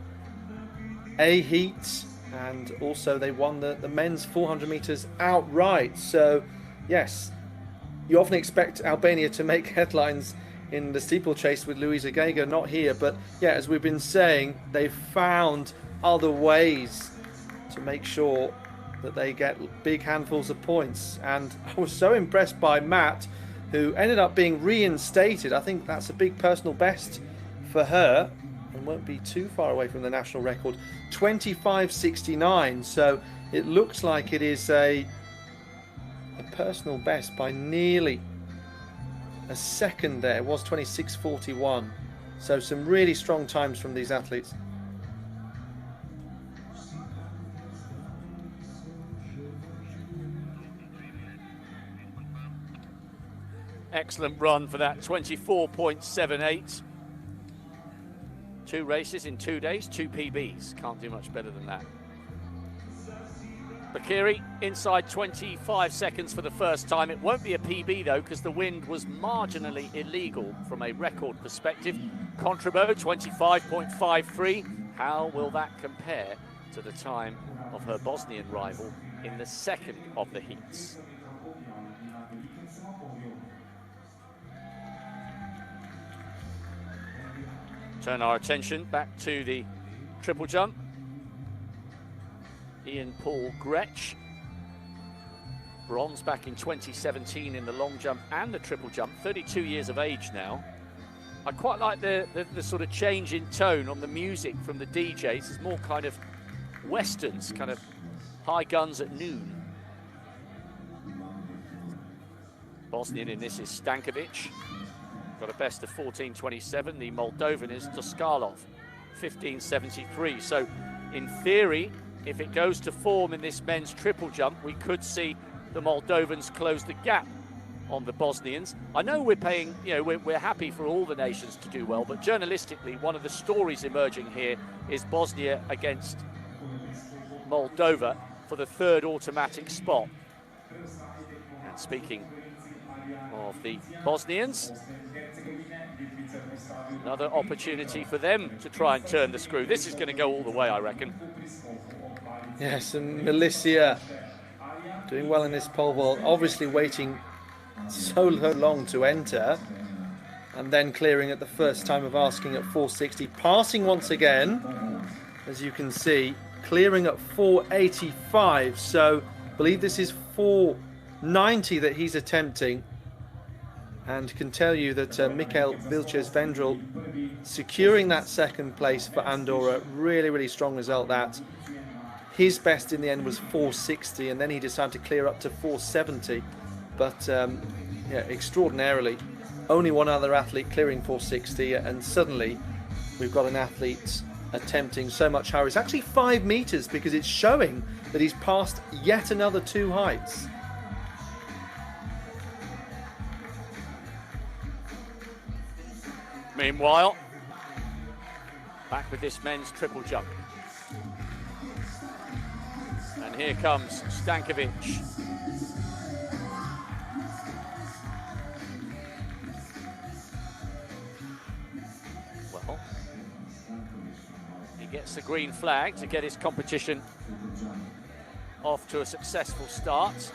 A heat, and also they won the men's 400 metres outright. So, yes, you often expect Albania to make headlines in the steeplechase with Luisa Geiger, not here. But yeah, as we've been saying, they've found other ways to make sure that they get big handfuls of points. And I was so impressed by Matt, who ended up being reinstated. I think that's a big personal best for her. and won't be too far away from the national record, 25.69. So it looks like it is a personal best by nearly a second there. It was 26.41. So some really strong times from these athletes. Excellent run for that 24.78. 2 races in 2 days, 2 PBs. Can't do much better than that. Bakiri inside 25 seconds for the first time. It won't be a PB though, because the wind was marginally illegal from a record perspective. Contrabo 25.53. How will that compare to the time of her Bosnian rival in the second of the heats? Turn our attention back to the triple jump. Ian Paul Gretsch, bronze back in 2017 in the long jump and the triple jump, 32 years of age now. I quite like the sort of change in tone on the music from the DJs. It's more kind of westerns, kind of high guns at noon. Bosnian in this is Stankovic. Got a best of 14.27. The Moldovan is Toskalov, 15.73. So in theory, if it goes to form in this men's triple jump, we could see the Moldovans close the gap on the Bosnians. I know we're paying, you know, we're happy for all the nations to do well, but journalistically, one of the stories emerging here is Bosnia against Moldova for the third automatic spot. And speaking of the Bosnians, another opportunity for them to try and turn the screw. This is going to go all the way, I reckon. Yes, and Milicia doing well in this pole vault, obviously waiting so long to enter, and then clearing at the first time of asking at 460, passing once again, as you can see, clearing at 485. So I believe this is 490 that he's attempting, and can tell you that Mikhail Vilches-Vendrell securing that second place for Andorra. Really strong result that. His best in the end was 460, and then he decided to clear up to 470. But yeah, extraordinarily, only one other athlete clearing 460, and suddenly we've got an athlete attempting so much higher. It's actually 5 meters, because it's showing that he's passed yet another 2 heights. Meanwhile, back with this men's triple jump. And here comes Stankovic. Well, he gets the green flag to get his competition off to a successful start.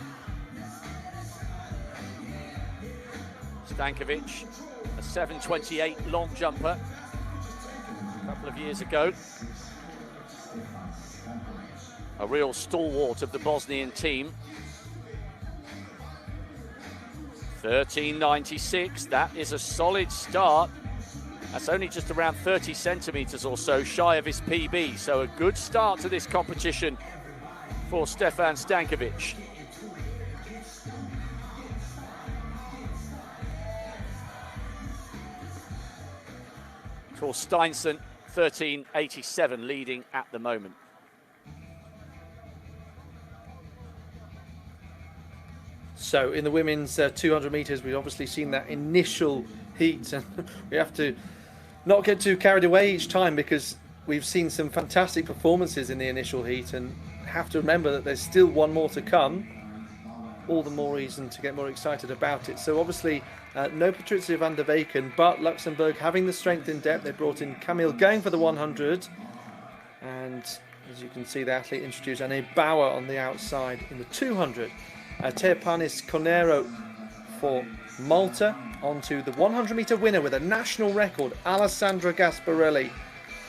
Stankovic, a 7.28 long jumper a couple of years ago. A real stalwart of the Bosnian team. 13.96, that is a solid start. That's only just around 30 centimetres or so shy of his PB. So a good start to this competition for Stefan Stankovic. Tor Steinson, 13.87, leading at the moment. So in the women's 200 metres, we've obviously seen that initial heat, and we have to not get too carried away each time, because we've seen some fantastic performances in the initial heat, and have to remember that there's still one more to come. All the more reason to get more excited about it. So obviously no Patricia van der Weyken, but Luxembourg having the strength in depth. They brought in Camille going for the 100, and as you can see, the athlete introduced Anne Bauer on the outside in the 200. Teopanis Conero for Malta. Onto the 100 metre winner with a national record, Alessandra Gasparelli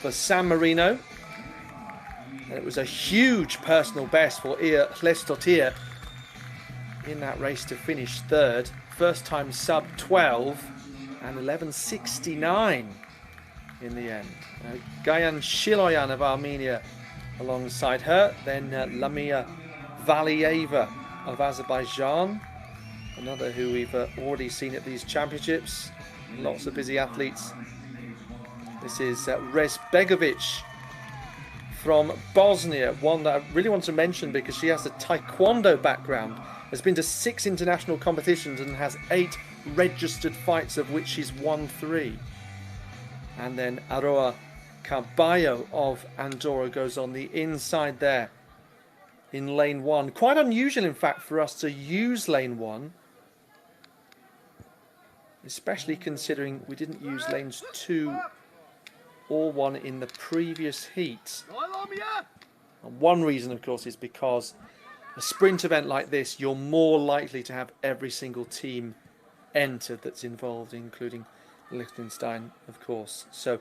for San Marino. And it was a huge personal best for Ia Hlestotir in that race to finish third. First time sub 12 and 11.69. in the end. Gayan Shiloyan of Armenia alongside her. Then Lamia Valieva of Azerbaijan, another who we've already seen at these championships. Lots of busy athletes. This is Rezbegovic from Bosnia, one that I really want to mention because she has a taekwondo background, has been to 6 international competitions and has 8 registered fights, of which she's won 3. And then Aroa Carballo of Andorra goes on the inside there in lane 1. Quite unusual, in fact, for us to use lane 1, especially considering we didn't use lanes 2 or 1 in the previous heat. And one reason, of course, is because a sprint event like this, you're more likely to have every single team entered that's involved, including Liechtenstein, of course. So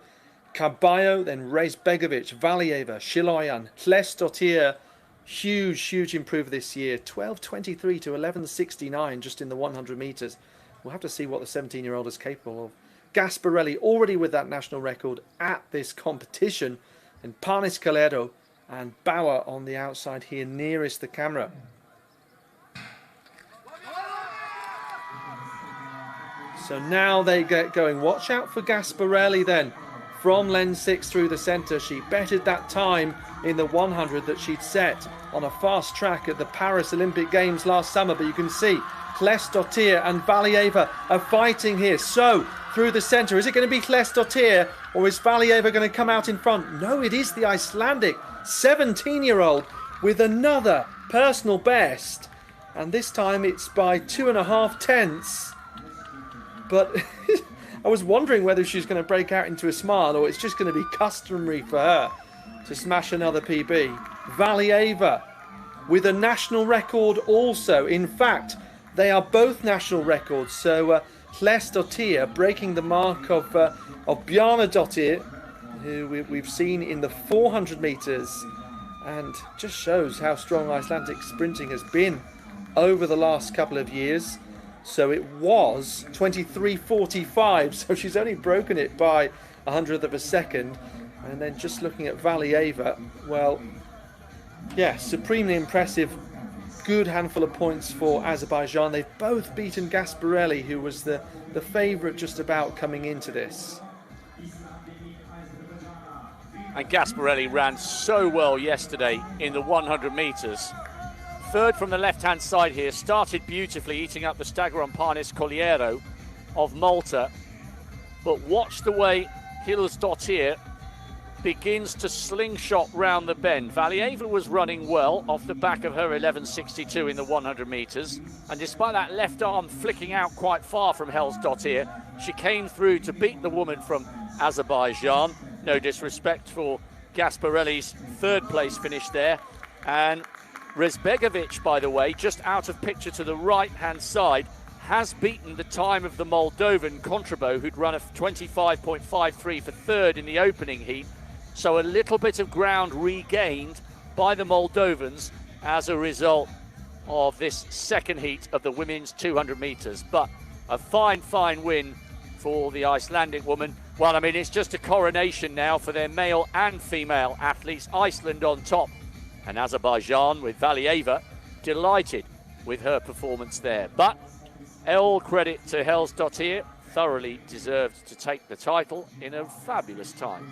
Carballo, then Rezbegovic, Valieva, Shiloyan, Hlesdottir, huge improver this year. 12.23 to 11.69 just in the 100 metres. We'll have to see what the 17-year-old is capable of. Gasparelli already with that national record at this competition. And Parnis Calero and Bauer on the outside here nearest the camera. So now they get going. Watch out for Gasparelli then. From lane 6 through the centre. She bettered that time in the 100 that she'd set on a fast track at the Paris Olympic Games last summer. But you can see Hlesdottir and Valieva are fighting here. So through the centre, is it going to be Hlesdottir or is Valieva going to come out in front? No, it is the Icelandic 17-year-old with another personal best. And this time it's by 2.5 tenths. But I was wondering whether she's going to break out into a smile or it's just going to be customary for her to smash another PB. Valieva with a national record also. In fact, they are both national records. So Hlesdottir breaking the mark of Bjarnadottir, who we've seen in the 400 metres, and just shows how strong Icelandic sprinting has been over the last couple of years. So it was 23.45, so she's only broken it by 100th of a second. And then just looking at Valieva, well, yeah, supremely impressive. Good handful of points for Azerbaijan. They've both beaten Gasparelli, who was the favourite just about coming into this. And Gasparelli ran so well yesterday in the 100 metres. Third from the left-hand side here, started beautifully, eating up the stagger on Parnis Calero of Malta. But watch the way Hlesdottir begins to slingshot round the bend. Valieva was running well off the back of her 11.62 in the 100 metres. And despite that left arm flicking out quite far from Hlesdottir, she came through to beat the woman from Azerbaijan. No disrespect for Gasparelli's third place finish there. And Rezbegovic, by the way, just out of picture to the right-hand side, has beaten the time of the Moldovan Contrabo, who'd run a 25.53 for third in the opening heat. So a little bit of ground regained by the Moldovans as a result of this second heat of the women's 200 metres. But a fine win for the Icelandic woman. Well, I mean, it's just a coronation now for their male and female athletes. Iceland on top, and Azerbaijan with Valieva delighted with her performance there. But all credit to Hlesdottir, thoroughly deserved to take the title in a fabulous time.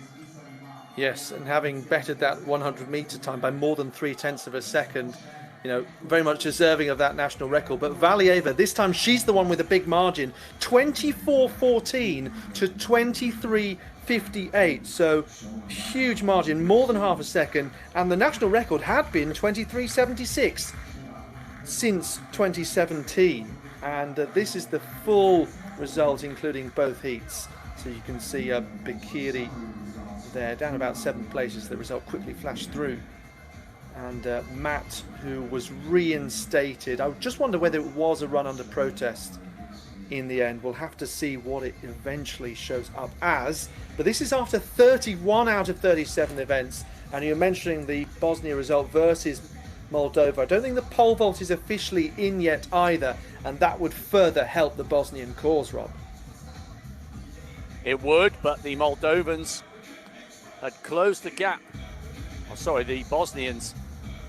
Yes, and having bettered that 100 metre time by more than 3/10 of a second, you know, very much deserving of that national record. But Valieva, this time she's the one with a big margin, 24.14 to 23.58. So huge margin, more than half a second. And the national record had been 23.76 since 2017. And this is the full result, including both heats. So you can see Bikiri there, down about 7 places. The result quickly flashed through. And Matt, who was reinstated. I just wonder whether it was a run under protest in the end. We'll have to see what it eventually shows up as. But this is after 31 out of 37 events. And you're mentioning the Bosnia result versus Moldova. I don't think the pole vault is officially in yet either. And that would further help the Bosnian cause, Rob. It would, but the Moldovans had closed the gap. Oh, sorry, the Bosnians.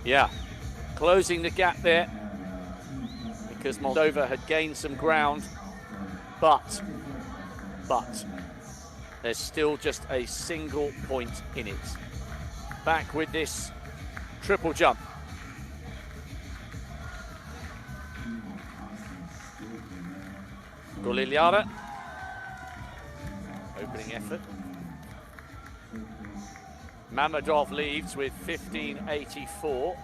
Yeah, closing the gap there because Moldova had gained some ground. But there's still just a single point in it. Back with this triple jump. Goliliara. Opening effort. Mammadov leads with 15.84.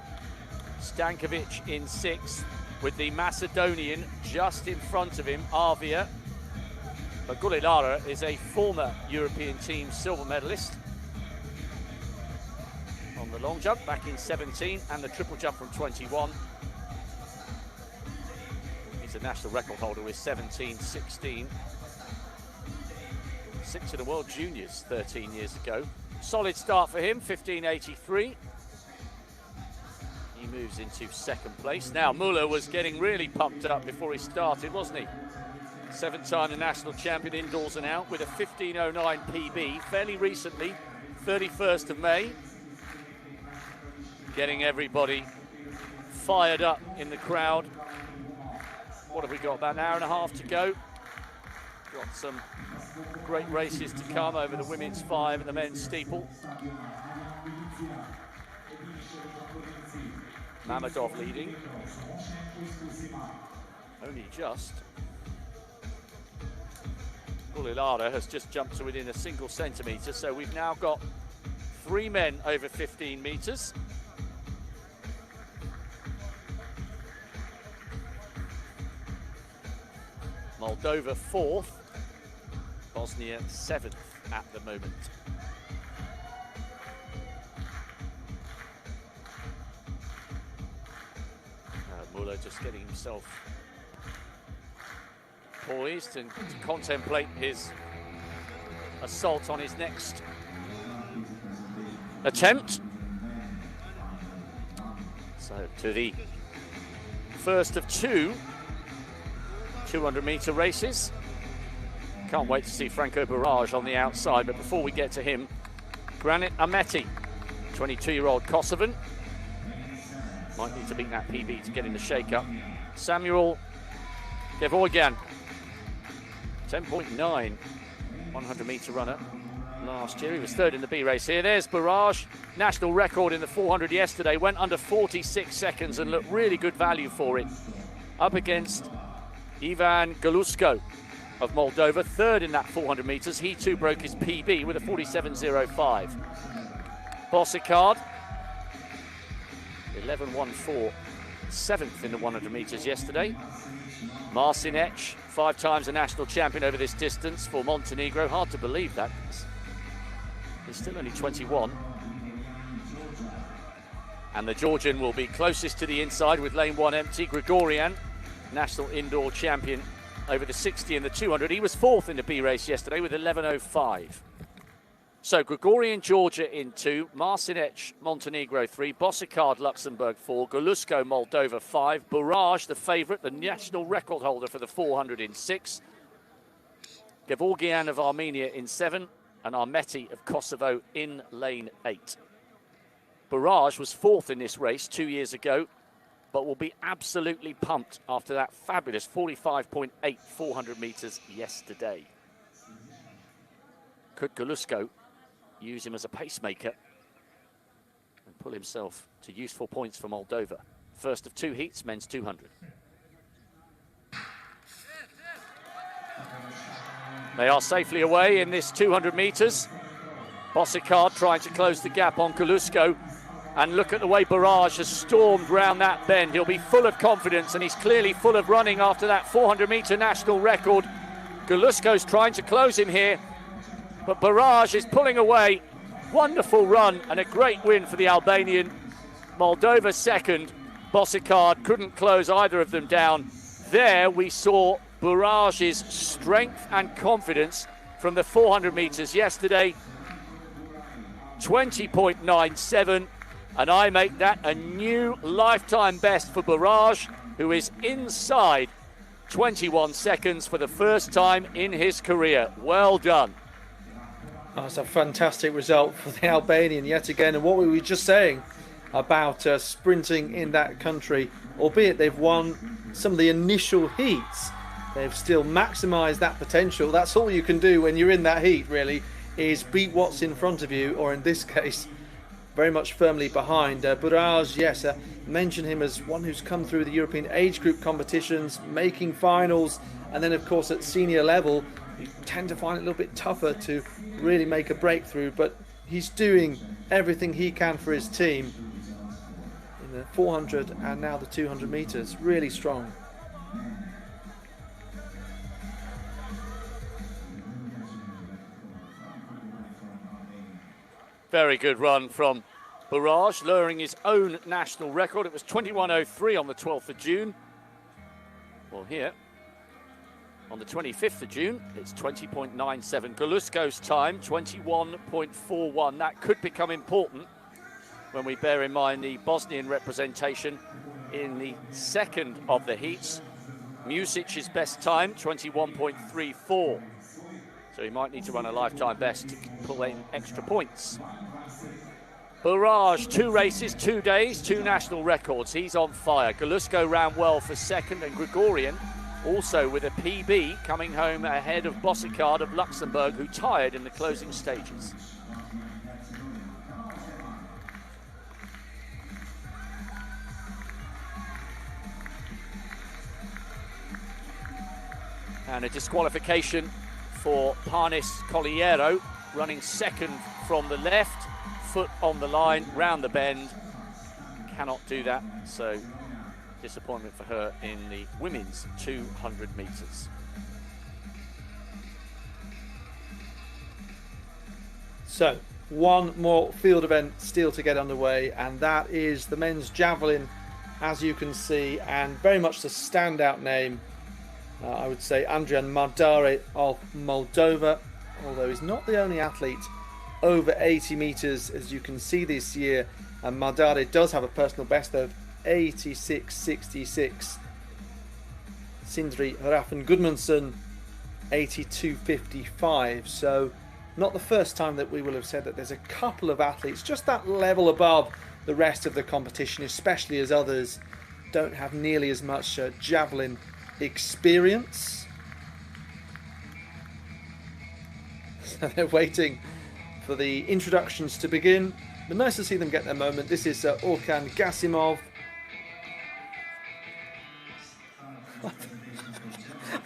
Stankovic in 6th with the Macedonian just in front of him, Arvia. But Goliliara is a former European team silver medalist on the long jump back in 17 and the triple jump from 21. He's a national record holder with 17.16. 6th in the World Juniors 13 years ago. Solid start for him, 15.83. He moves into 2nd place. Now, Muller was getting really pumped up before he started, wasn't he? 7-time the national champion indoors and out with a 15.09 PB fairly recently, 31st of May. Getting everybody fired up in the crowd. What have we got? About an hour and a half to go. Got some great races to come over the women's 5 and the men's steeple. Mammadov leading. Only just. Goliliara has just jumped to within a single centimetre, so we've now got 3 men over 15 metres. Moldova 4th, Bosnia 7th at the moment. Muller just getting himself poised and to contemplate his assault on his next attempt. So to the first of 2 200-metre races. Can't wait to see Franco Barrage on the outside, but before we get to him, Granit Ameti, 22-year-old Kosovan. Might need to beat that PB to get in the shake-up. Samuel Gevorgyan, 10.9, 100-metre runner last year. He was 3rd in the B race here. There's Barrage, national record in the 400 yesterday. Went under 46 seconds and looked really good value for it. Up against Ivan Galusko of Moldova, 3rd in that 400 metres. He too broke his PB with a 47.05. Bossicard, 11.14, 7th in the 100 metres yesterday. Marcinec, 5 times a national champion over this distance for Montenegro. Hard to believe that. He's still only 21. And the Georgian will be closest to the inside with lane 1 empty. Grigorian, national indoor champion over the 60 and the 200. He was 4th in the B race yesterday with 11.05. So Grigorian, Georgia in 2, Marcinec, Montenegro 3, Bossicard, Luxembourg 4, Galusko, Moldova 5, Barrage, the favourite, the national record holder for the 400 in 6, Gevorgyan of Armenia in 7, and Armeti of Kosovo in lane 8. Barrage was 4th in this race 2 years ago, but will be absolutely pumped after that fabulous 45.8 400 metres yesterday. Could Galusko use him as a pacemaker and pull himself to useful points for Moldova? First of 2 heats, men's 200. They are safely away in this 200 metres. Bossicard trying to close the gap on Galusko. And look at the way Barrage has stormed round that bend. He'll be full of confidence, and he's clearly full of running after that 400-metre national record. Galusko's trying to close him here, but Barrage is pulling away. Wonderful run and a great win for the Albanian. Moldova 2nd. Bossicard couldn't close either of them down. There we saw Barrage's strength and confidence from the 400 metres yesterday. 20.97. And I make that a new lifetime best for Barrage, who is inside 21 seconds for the first time in his career. Well done. That's a fantastic result for the Albanian yet again. And what we were just saying about sprinting in that country, albeit they've won some of the initial heats, they've still maximised that potential. That's all you can do when you're in that heat, really, is beat what's in front of you, or in this case, very much firmly behind. Buraj, yes, mention him as one who's come through the European age group competitions, making finals, and then of course at senior level you tend to find it a little bit tougher to really make a breakthrough, but he's doing everything he can for his team in the 400 and now the 200 metres. Really strong. Very good run from Buraj, lowering his own national record. It was 21.03 on the 12th of June. Well, here, on the 25th of June, it's 20.97. Galusko's time, 21.41. That could become important when we bear in mind the Bosnian representation in the second of the heats. Music's best time, 21.34. So he might need to run a lifetime best to pull in extra points. Buraj, 2 races, 2 days, 2 national records. He's on fire. Galusko ran well for second, and Gregorian also with a PB coming home ahead of Bossicard of Luxembourg, who tired in the closing stages. And a disqualification for Panis Colliero, running second from the left, foot on the line, round the bend. Cannot do that, so disappointment for her in the women's 200 metres. So, one more field event still to get underway, and that is the men's javelin, as you can see, and very much the standout name, I would say, Andrian Mardare of Moldova, although he's not the only athlete over 80 metres, as you can see this year. And Mardare does have a personal best of 86.66. Sindri Raffen Gudmundsson 82.55. So not the first time that we will have said that there's a couple of athletes just that level above the rest of the competition, especially as others don't have nearly as much javelin experience. So they're waiting for the introductions to begin, but nice to see them get their moment. This is Orkan Gasimov.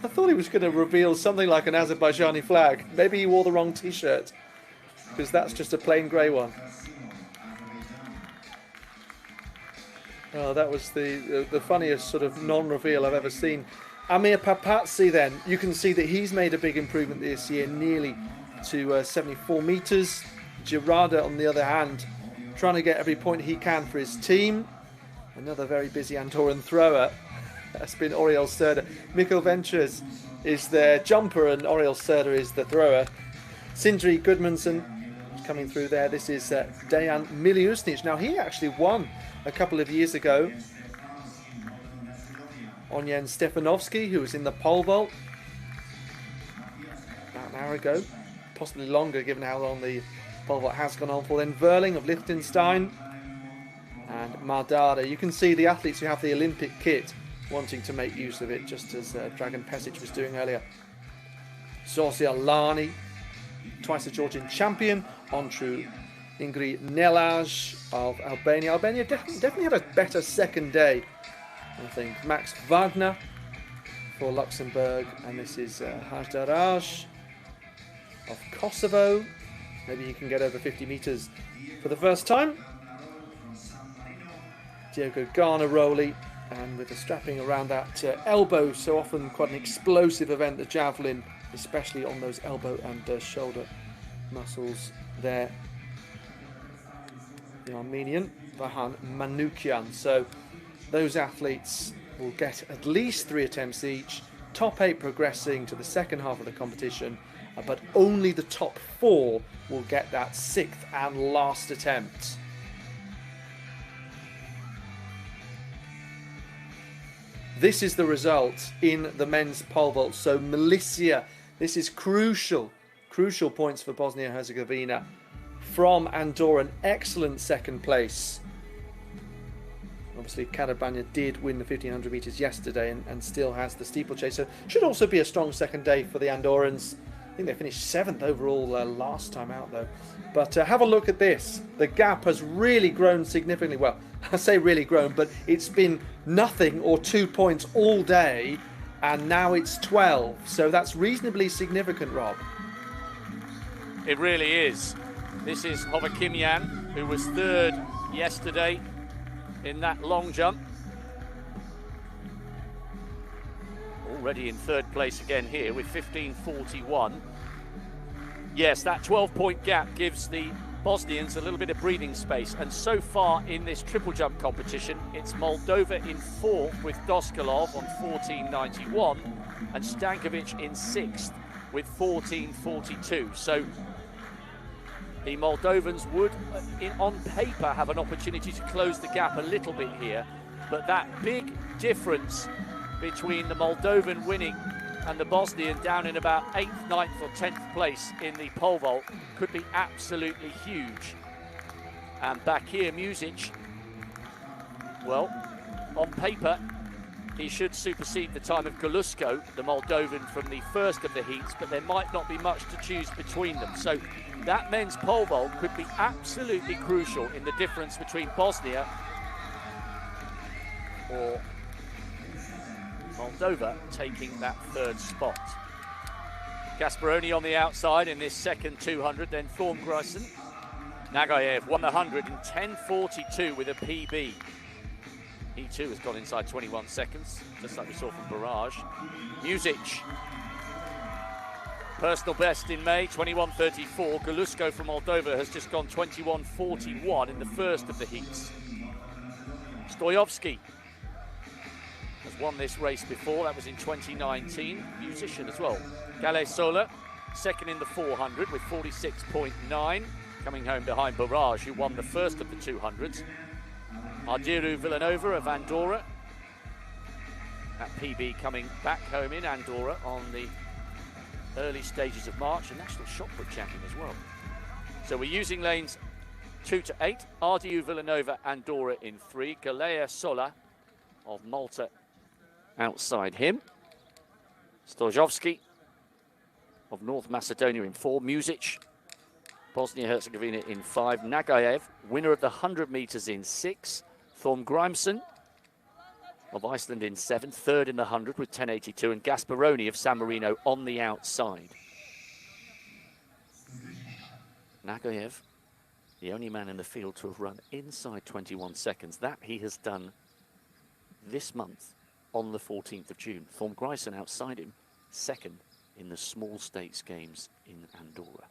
I thought he was going to reveal something like an Azerbaijani flag. Maybe he wore the wrong t-shirt, because that's just a plain grey one. Oh, that was the funniest sort of non-reveal I've ever seen. Amir Papazzi then, you can see that he's made a big improvement this year, nearly to 74 metres. Girarda, on the other hand, trying to get every point he can for his team. Another very busy Andorran thrower. That's been Oriol Serda. Mikkel Ventures is their jumper and Oriol Serda is the thrower. Sindri Gudmundsson coming through there. This is Dejan Miliusnic. Now, he actually won a couple of years ago. Onyen Stefanovski, who was in the pole vault about an hour ago, possibly longer given how long the pole vault has gone on for. Then Verling of Liechtenstein and Mardare. You can see the athletes who have the Olympic kit wanting to make use of it, just as Dragan Pesic was doing earlier. Zorsia Lani, twice a Georgian champion, on true Ingrid Nelaj of Albania. Albania definitely had a better second day, I think. Max Wagner for Luxembourg, and this is Hajdaraj of Kosovo. Maybe he can get over 50 metres for the first time. Diego Garnaroli, and with the strapping around that elbow, so often quite an explosive event, the javelin, especially on those elbow and shoulder muscles there. The Armenian, Vahan Manoukian. So those athletes will get at least 3 attempts each, top 8 progressing to the second half of the competition, but only the top 4 will get that 6th and last attempt. This is the result in the men's pole vault. So Milicia, this is crucial crucial points for Bosnia-Herzegovina from Andorra. An excellent second place. Obviously, Carabania did win the 1500 metres yesterday and still has the steeplechase. So should also be a strong second day for the Andorrans. I think they finished 7th overall last time out, though. But have a look at this. The gap has really grown significantly. Well, I say really grown, but it's been nothing or 2 points all day, and now it's 12. So that's reasonably significant, Rob. It really is. This is Hovakimyan, who was 3rd yesterday in that long jump. Already in 3rd place again here with 15:41. Yes, that 12-point gap gives the Bosnians a little bit of breathing space. And so far in this triple jump competition, it's Moldova in 4th with Doskalov on 14:91 and Stankovic in 6th with 14:42. So the Moldovans would, on paper, have an opportunity to close the gap a little bit here, but that big difference between the Moldovan winning and the Bosnian down in about 8th, 9th or 10th place in the pole vault could be absolutely huge. And back here, Music, well, on paper, he should supersede the time of Galusko, the Moldovan from the first of the heats, but there might not be much to choose between them. So that men's pole vault could be absolutely crucial in the difference between Bosnia or Moldova taking that 3rd spot. Gasparoni on the outside in this second 200, then Thorngryson. Nagayev won the 100 in 10:42 with a PB. He too has got inside 21 seconds, just like we saw from Barrage. Music, personal best in May, 21:34. Galusko from Moldova has just gone 21:41 in the first of the heats. Stoyovski has won this race before, that was in 2019. Musician as well. Gale Sola, 2nd in the 400 with 46.9, coming home behind Barrage, who won the first of the 200s. Ardiru Villanova of Andorra. That PB coming back home in Andorra on the early stages of March, a national shot put champion as well. So we're using lanes 2 to 8. Ardiru Villanova, Andorra in 3. Galea Sola of Malta outside him. Stojovski of North Macedonia in 4. Music, Bosnia-Herzegovina in 5. Nagayev, winner of the 100 metres in 6. Thorngrimson of Iceland in 7th, 3rd in the 100 with 10:82, and Gasparoni of San Marino on the outside. Nagayev, the only man in the field to have run inside 21 seconds. That he has done this month on the 14th of June. Thorngryson outside him, 2nd in the small stakes games in Andorra.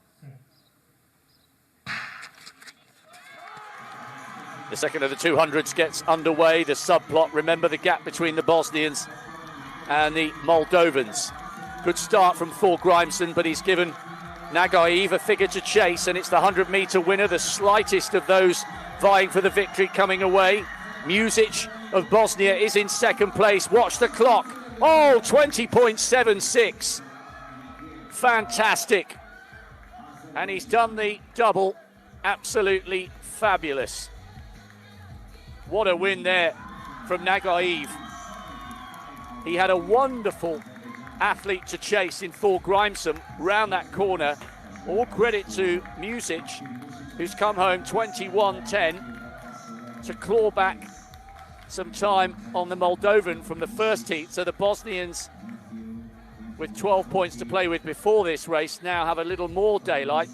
The second of the 200s gets underway. The subplot, remember the gap between the Bosnians and the Moldovans. Good start from Thorngrimson, but he's given Nagayev a figure to chase, and it's the 100-metre winner, the slightest of those vying for the victory coming away. Music of Bosnia is in 2nd place. Watch the clock. Oh, 20.76. Fantastic. And he's done the double. Absolutely fabulous. What a win there from Nagayev. He had a wonderful athlete to chase in Thorngrimson round that corner. All credit to Music, who's come home 21:10 to claw back some time on the Moldovan from the first heat. So the Bosnians, with 12 points to play with before this race, now have a little more daylight.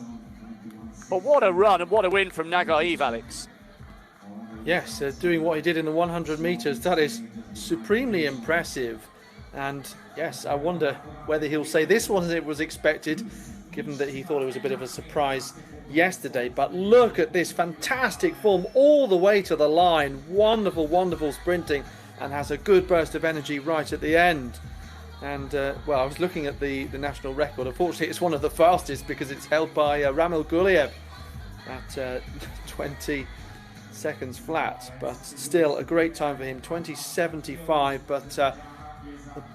But what a run and what a win from Nagayev, Alex. Yes, doing what he did in the 100 metres, that is supremely impressive. And yes, I wonder whether he'll say this one as it was expected, given that he thought it was a bit of a surprise yesterday. But look at this fantastic form all the way to the line. Wonderful, wonderful sprinting, and has a good burst of energy right at the end. And, well, I was looking at the national record. Unfortunately, it's one of the fastest because it's held by Ramil Guliev at 20 seconds flat, but still a great time for him, 20:75. But the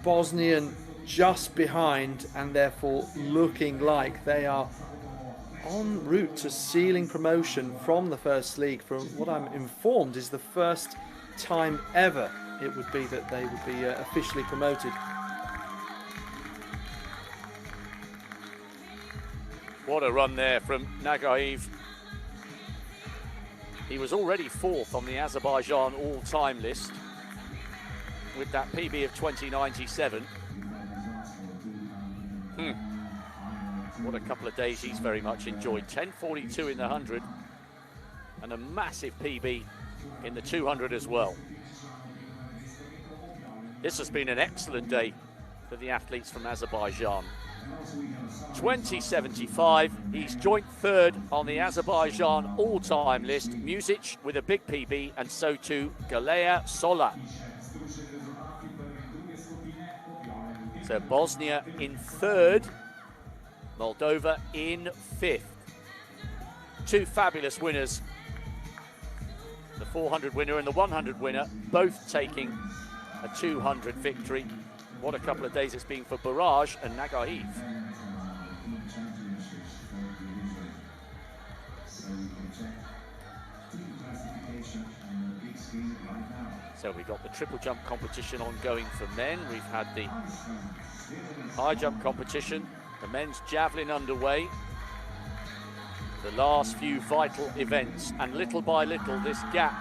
Bosnian just behind, and therefore looking like they are en route to sealing promotion from the first league. From what I'm informed, is the first time ever it would be that they would be officially promoted. What a run there from Nagaev. He was already 4th on the Azerbaijan all-time list with that PB of 20.97. What a couple of days he's very much enjoyed. 10.42 in the 100 and a massive PB in the 200 as well. This has been an excellent day for the athletes from Azerbaijan. 20.75, he's joint 3rd on the Azerbaijan all-time list. Music with a big PB, and so too Galea Sola. So Bosnia in 3rd, Moldova in 5th. 2 fabulous winners, the 400 winner and the 100 winner, both taking a 200 victory. What a couple of days it's been for Barrage and Nagaev. So we've got the triple jump competition ongoing for men. We've had the high jump competition, the men's javelin underway. The last few vital events, and little by little this gap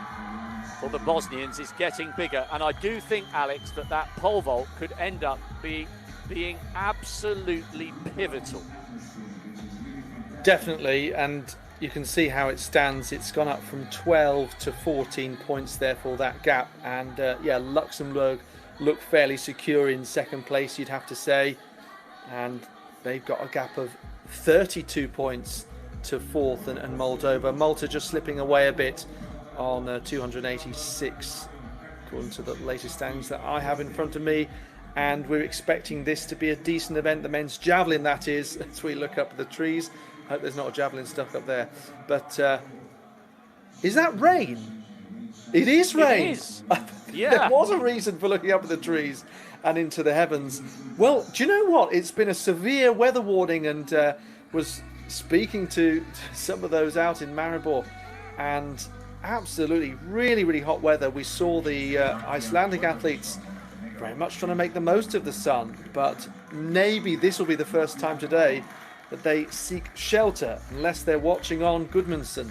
for the Bosnians is getting bigger. And I do think, Alex, that pole vault could end up being absolutely pivotal. Definitely, and you can see how it stands. It's gone up from 12 to 14 points there for that gap. And yeah, Luxembourg look fairly secure in 2nd place, you'd have to say. And they've got a gap of 32 points to 4th and Moldova. Malta just slipping away a bit on 286, according to the latest standings that I have in front of me. And we're expecting this to be a decent event, the men's javelin, that is, as we look up the trees. I hope there's not a javelin stuck up there. But is that rain? It is rain. It is. Yeah. There was a reason for looking up at the trees and into the heavens. Well, do you know what? It's been a severe weather warning, and was speaking to some of those out in Maribor, and absolutely really hot weather. We saw the Icelandic athletes very much trying to make the most of the sun, but maybe this will be the first time today that they seek shelter, unless they're watching on Gudmundsson.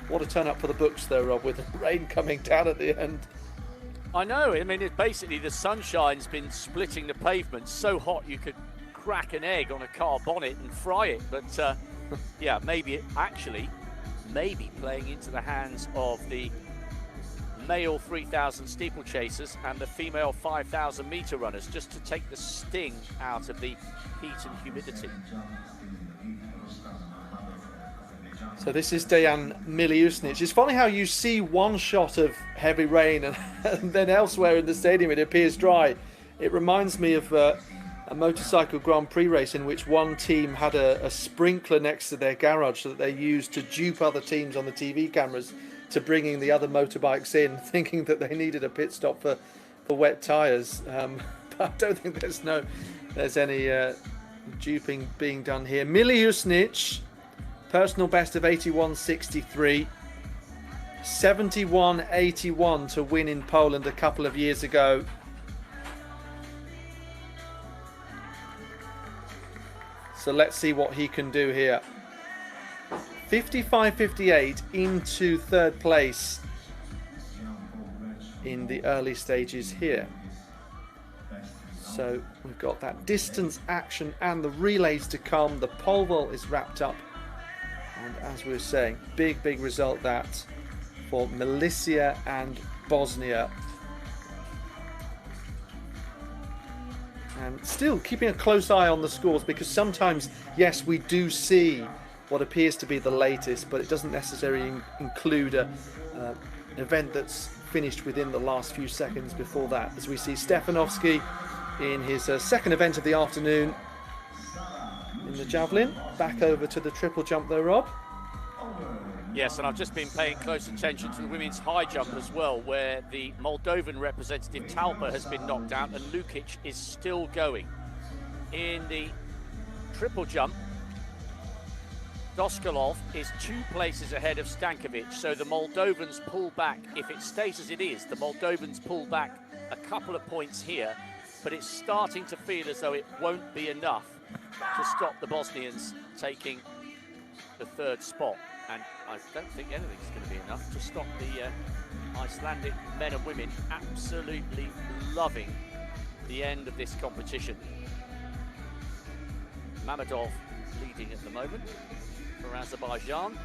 What a turn up for the books though, Rob, with the rain coming down at the end. I know, I mean, it's basically the sunshine's been splitting the pavement so hot you could crack an egg on a car bonnet and fry it. But yeah, maybe playing into the hands of the male 3,000 steeplechasers and the female 5,000 meter runners, just to take the sting out of the heat and humidity. So this is Dejan Miliusnic. It's funny how you see one shot of heavy rain and then elsewhere in the stadium it appears dry. It reminds me of a motorcycle Grand Prix race in which one team had a sprinkler next to their garage that they used to dupe other teams on the TV cameras to bringing the other motorbikes in, thinking that they needed a pit stop for wet tyres. But I don't think there's any duping being done here. Miliusnic, personal best of 81.63, 71.81 to win in Poland a couple of years ago. So let's see what he can do here. 55.58 into 3rd place in the early stages here. So we've got that distance action and the relays to come. The pole vault is wrapped up. And as we were saying, big result that for Milicia and Bosnia. And still keeping a close eye on the scores, because sometimes, yes, we do see what appears to be the latest, but it doesn't necessarily include an event that's finished within the last few seconds before that. As we see Stefanovski in his 2nd event of the afternoon in the javelin. Back over to the triple jump though, Rob. Yes, and I've just been paying close attention to the women's high jump as well, where the Moldovan representative Talpa has been knocked out and Lukic is still going. In the triple jump, Doskalov is 2 places ahead of Stankovic, so the Moldovans pull back. If it stays as it is, the Moldovans pull back a couple of points here, but it's starting to feel as though it won't be enough to stop the Bosnians taking the 3rd spot. And I don't think anything's going to be enough to stop the Icelandic men and women absolutely loving the end of this competition. Mamedov leading at the moment for Azerbaijan.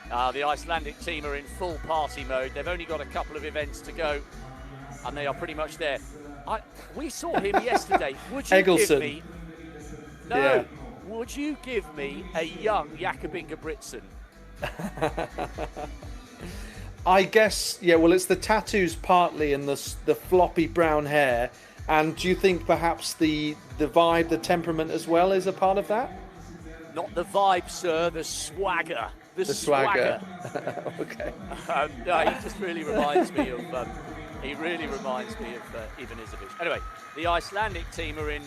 The Icelandic team are in full party mode. They've only got a couple of events to go and they are pretty much there. We saw him yesterday. Would you give me... No. Yeah. Would you give me a young Jakobinga Britson? I guess, yeah, well, it's the tattoos partly and the floppy brown hair. And do you think perhaps the vibe, the temperament as well is a part of that? Not the vibe, sir, the swagger. The swagger. Okay. No, he just really reminds me of... Ivan Izovic. Anyway, the Icelandic team are in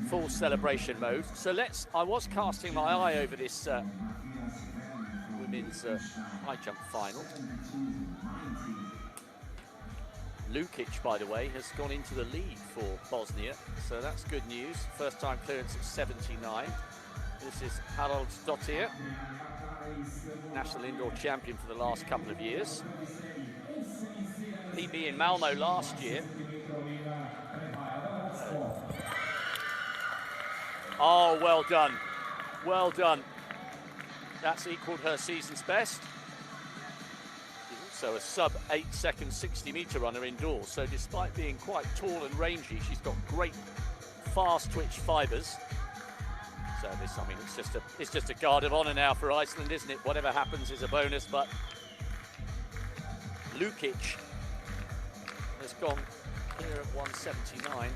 full celebration mode. So I was casting my eye over this women's high jump final. Lukic, by the way, has gone into the lead for Bosnia, so that's good news. First time clearance at 79. This is Haraldsdottir, national indoor champion for the last couple of years. PB in Malmo last year. Oh, well done. Well done. That's equaled her season's best. She's also a sub-8 second 60-metre runner indoors. So despite being quite tall and rangy, she's got great fast twitch fibres. So this, I mean, it's just a guard of honour now for Iceland, isn't it? Whatever happens is a bonus, but Lukic has gone here at 179.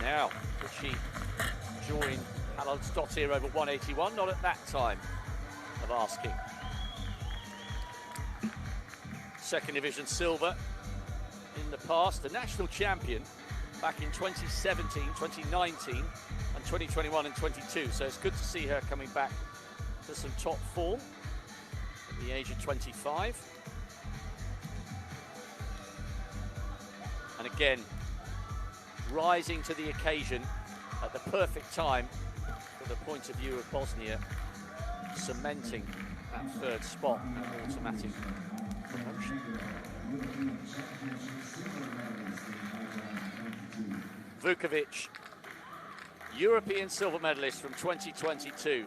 Now, could she join Haraldsdottir over 181? Not at that time of asking. Second division silver in the past. The national champion back in 2017, 2019, and 2021 and 22. So it's good to see her coming back to some top form at the age of 25. And again, rising to the occasion at the perfect time from the point of view of Bosnia, cementing that 3rd spot and automatic promotion. Vukovic, European silver medalist from 2022.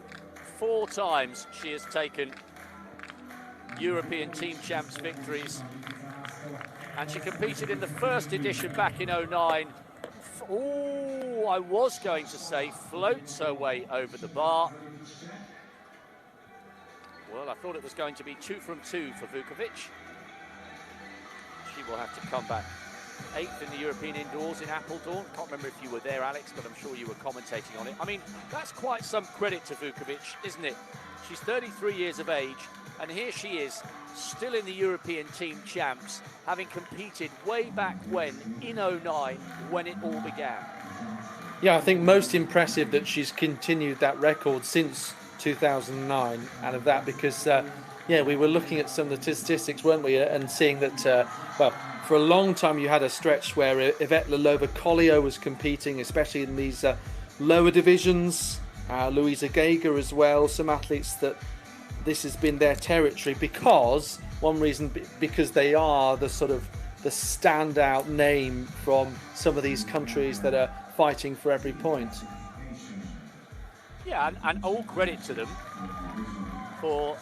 4 times she has taken European team champs victories. And she competed in the first edition back in 09. Oh, I was going to say floats her way over the bar. Well, I thought it was going to be 2 from 2 for Vukovic. She will have to come back 8th in the European indoors in Apeldoorn. Can't remember if you were there, Alex, but I'm sure you were commentating on it. I mean, that's quite some credit to Vukovic, isn't it? She's 33 years of age, and here she is, still in the European team champs, having competed way back when, in 09, when it all began. Yeah, I think most impressive that she's continued that record since 2009, and of that because, yeah, we were looking at some of the statistics, weren't we, and seeing that, well, for a long time you had a stretch where Yvette Lelova-Colliot was competing, especially in these lower divisions, Louisa Geiger as well, some athletes that this has been their territory because, one reason, because they are the sort of the standout name from some of these countries that are fighting for every point. Yeah, and all credit to them for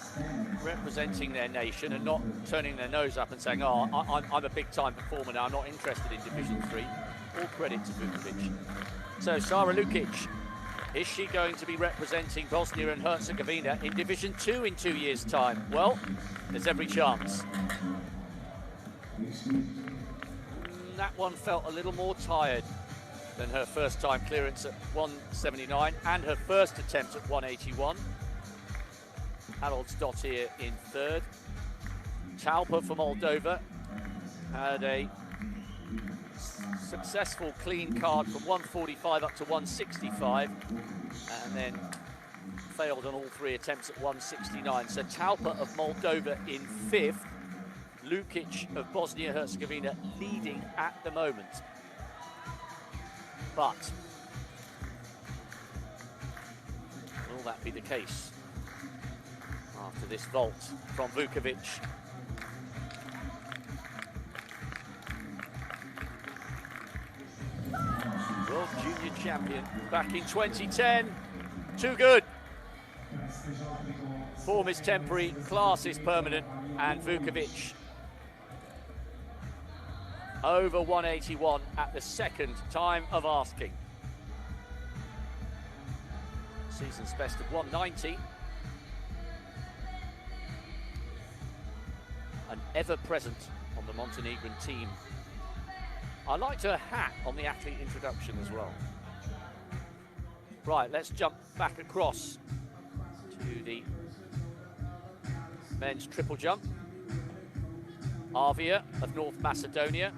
representing their nation and not turning their nose up and saying, oh, I'm a big-time performer now, I'm not interested in Division 3. All credit to Vukovic. So, Sara Lukic, is she going to be representing Bosnia and Herzegovina in Division 2 in 2 years' time? Well, there's every chance. That one felt a little more tired than her first time clearance at 179 and her first attempt at 181. Haraldsdottir in third. Talpa from Moldova had a successful clean card from 145 up to 165, and then failed on all three attempts at 169. So Talpa of Moldova in fifth. Lukic of Bosnia-Herzegovina leading at the moment. But will that be the case after this vault from Vukovic? World Junior Champion back in 2010. Too good. Form is temporary, class is permanent, and Vukovic over 181 at the second time of asking. Season's best of 190. And ever present on the Montenegrin team. I liked her hat on the athlete introduction as well. Right, let's jump back across to the men's triple jump. Arvia of North Macedonia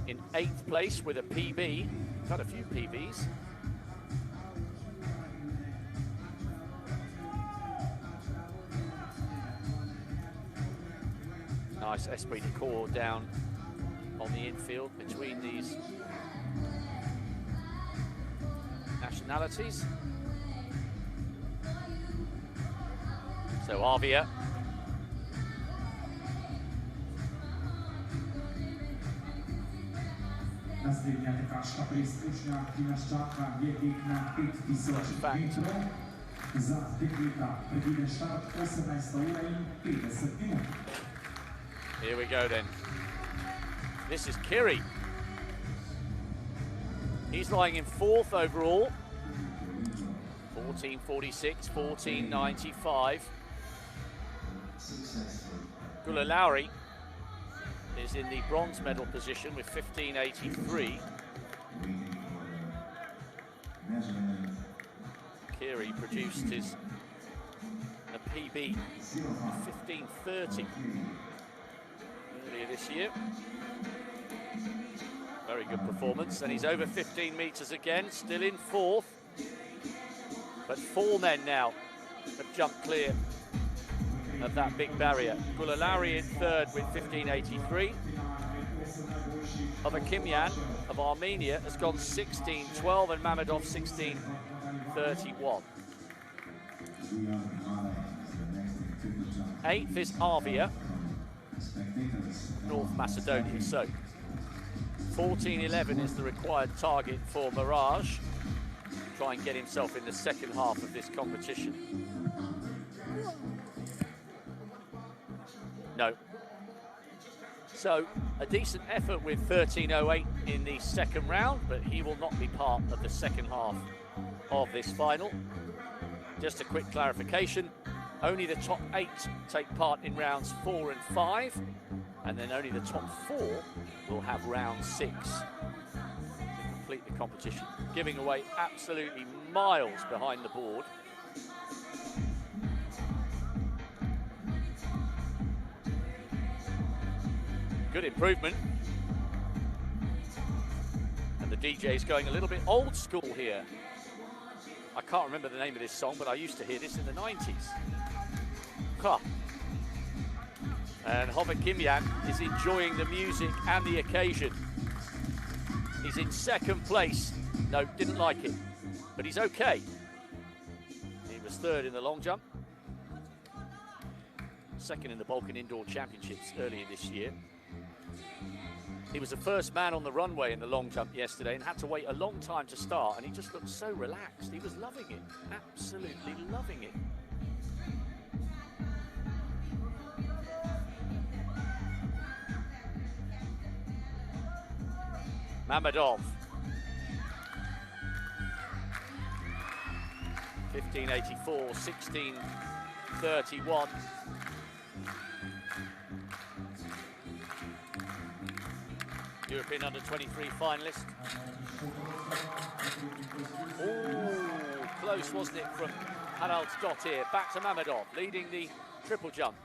in 8th place with a PB. We've had a few PBs. Nice esprit de corps down on the infield between these nationalities. So Arvia. Naslednja tekaška preizkušnja, ki nas čaka, je tek na 5000 metrov. Za dekleta predviden štart 18:50 minut. Here we go then. This is Kiri. He's lying in 4th overall. 14:46, 14:95. Gula Lowry is in the bronze medal position with 15:83. Kiri produced a PB 15:30 earlier this year. Very good performance, and he's over 15 meters again, still in 4th. But 4 men now have jumped clear of that big barrier. Gula Lowry in 3rd with 15:83. Hovakimyan of Armenia has gone 16:12, and Mamedov 16:31. 8th is Arvia, North Macedonia. So 14:11 is the required target for Mirage. Try and get himself in the second half of this competition. No. So a decent effort with 13:08 in the second round, but he will not be part of the second half of this final. Just a quick clarification, only the top 8 take part in rounds 4 and 5, and then only the top 4 will have round 6 to complete the competition, giving away absolutely miles behind the board. Good improvement. And the DJ's going a little bit old school here. I can't remember the name of this song, but I used to hear this in the 90s. Huh. And Hovakimyan is enjoying the music and the occasion. He's in 2nd place. No, didn't like it, but he's okay. He was 3rd in the long jump. 2nd in the Balkan Indoor Championships earlier this year. He was the first man on the runway in the long jump yesterday and had to wait a long time to start, and he just looked so relaxed. He was loving it, absolutely loving it. Mamedov. 15:84, 16:31. European under-23 finalist. Oh, close, wasn't it, from Haraldsdottir back to Mamedov, leading the triple jump.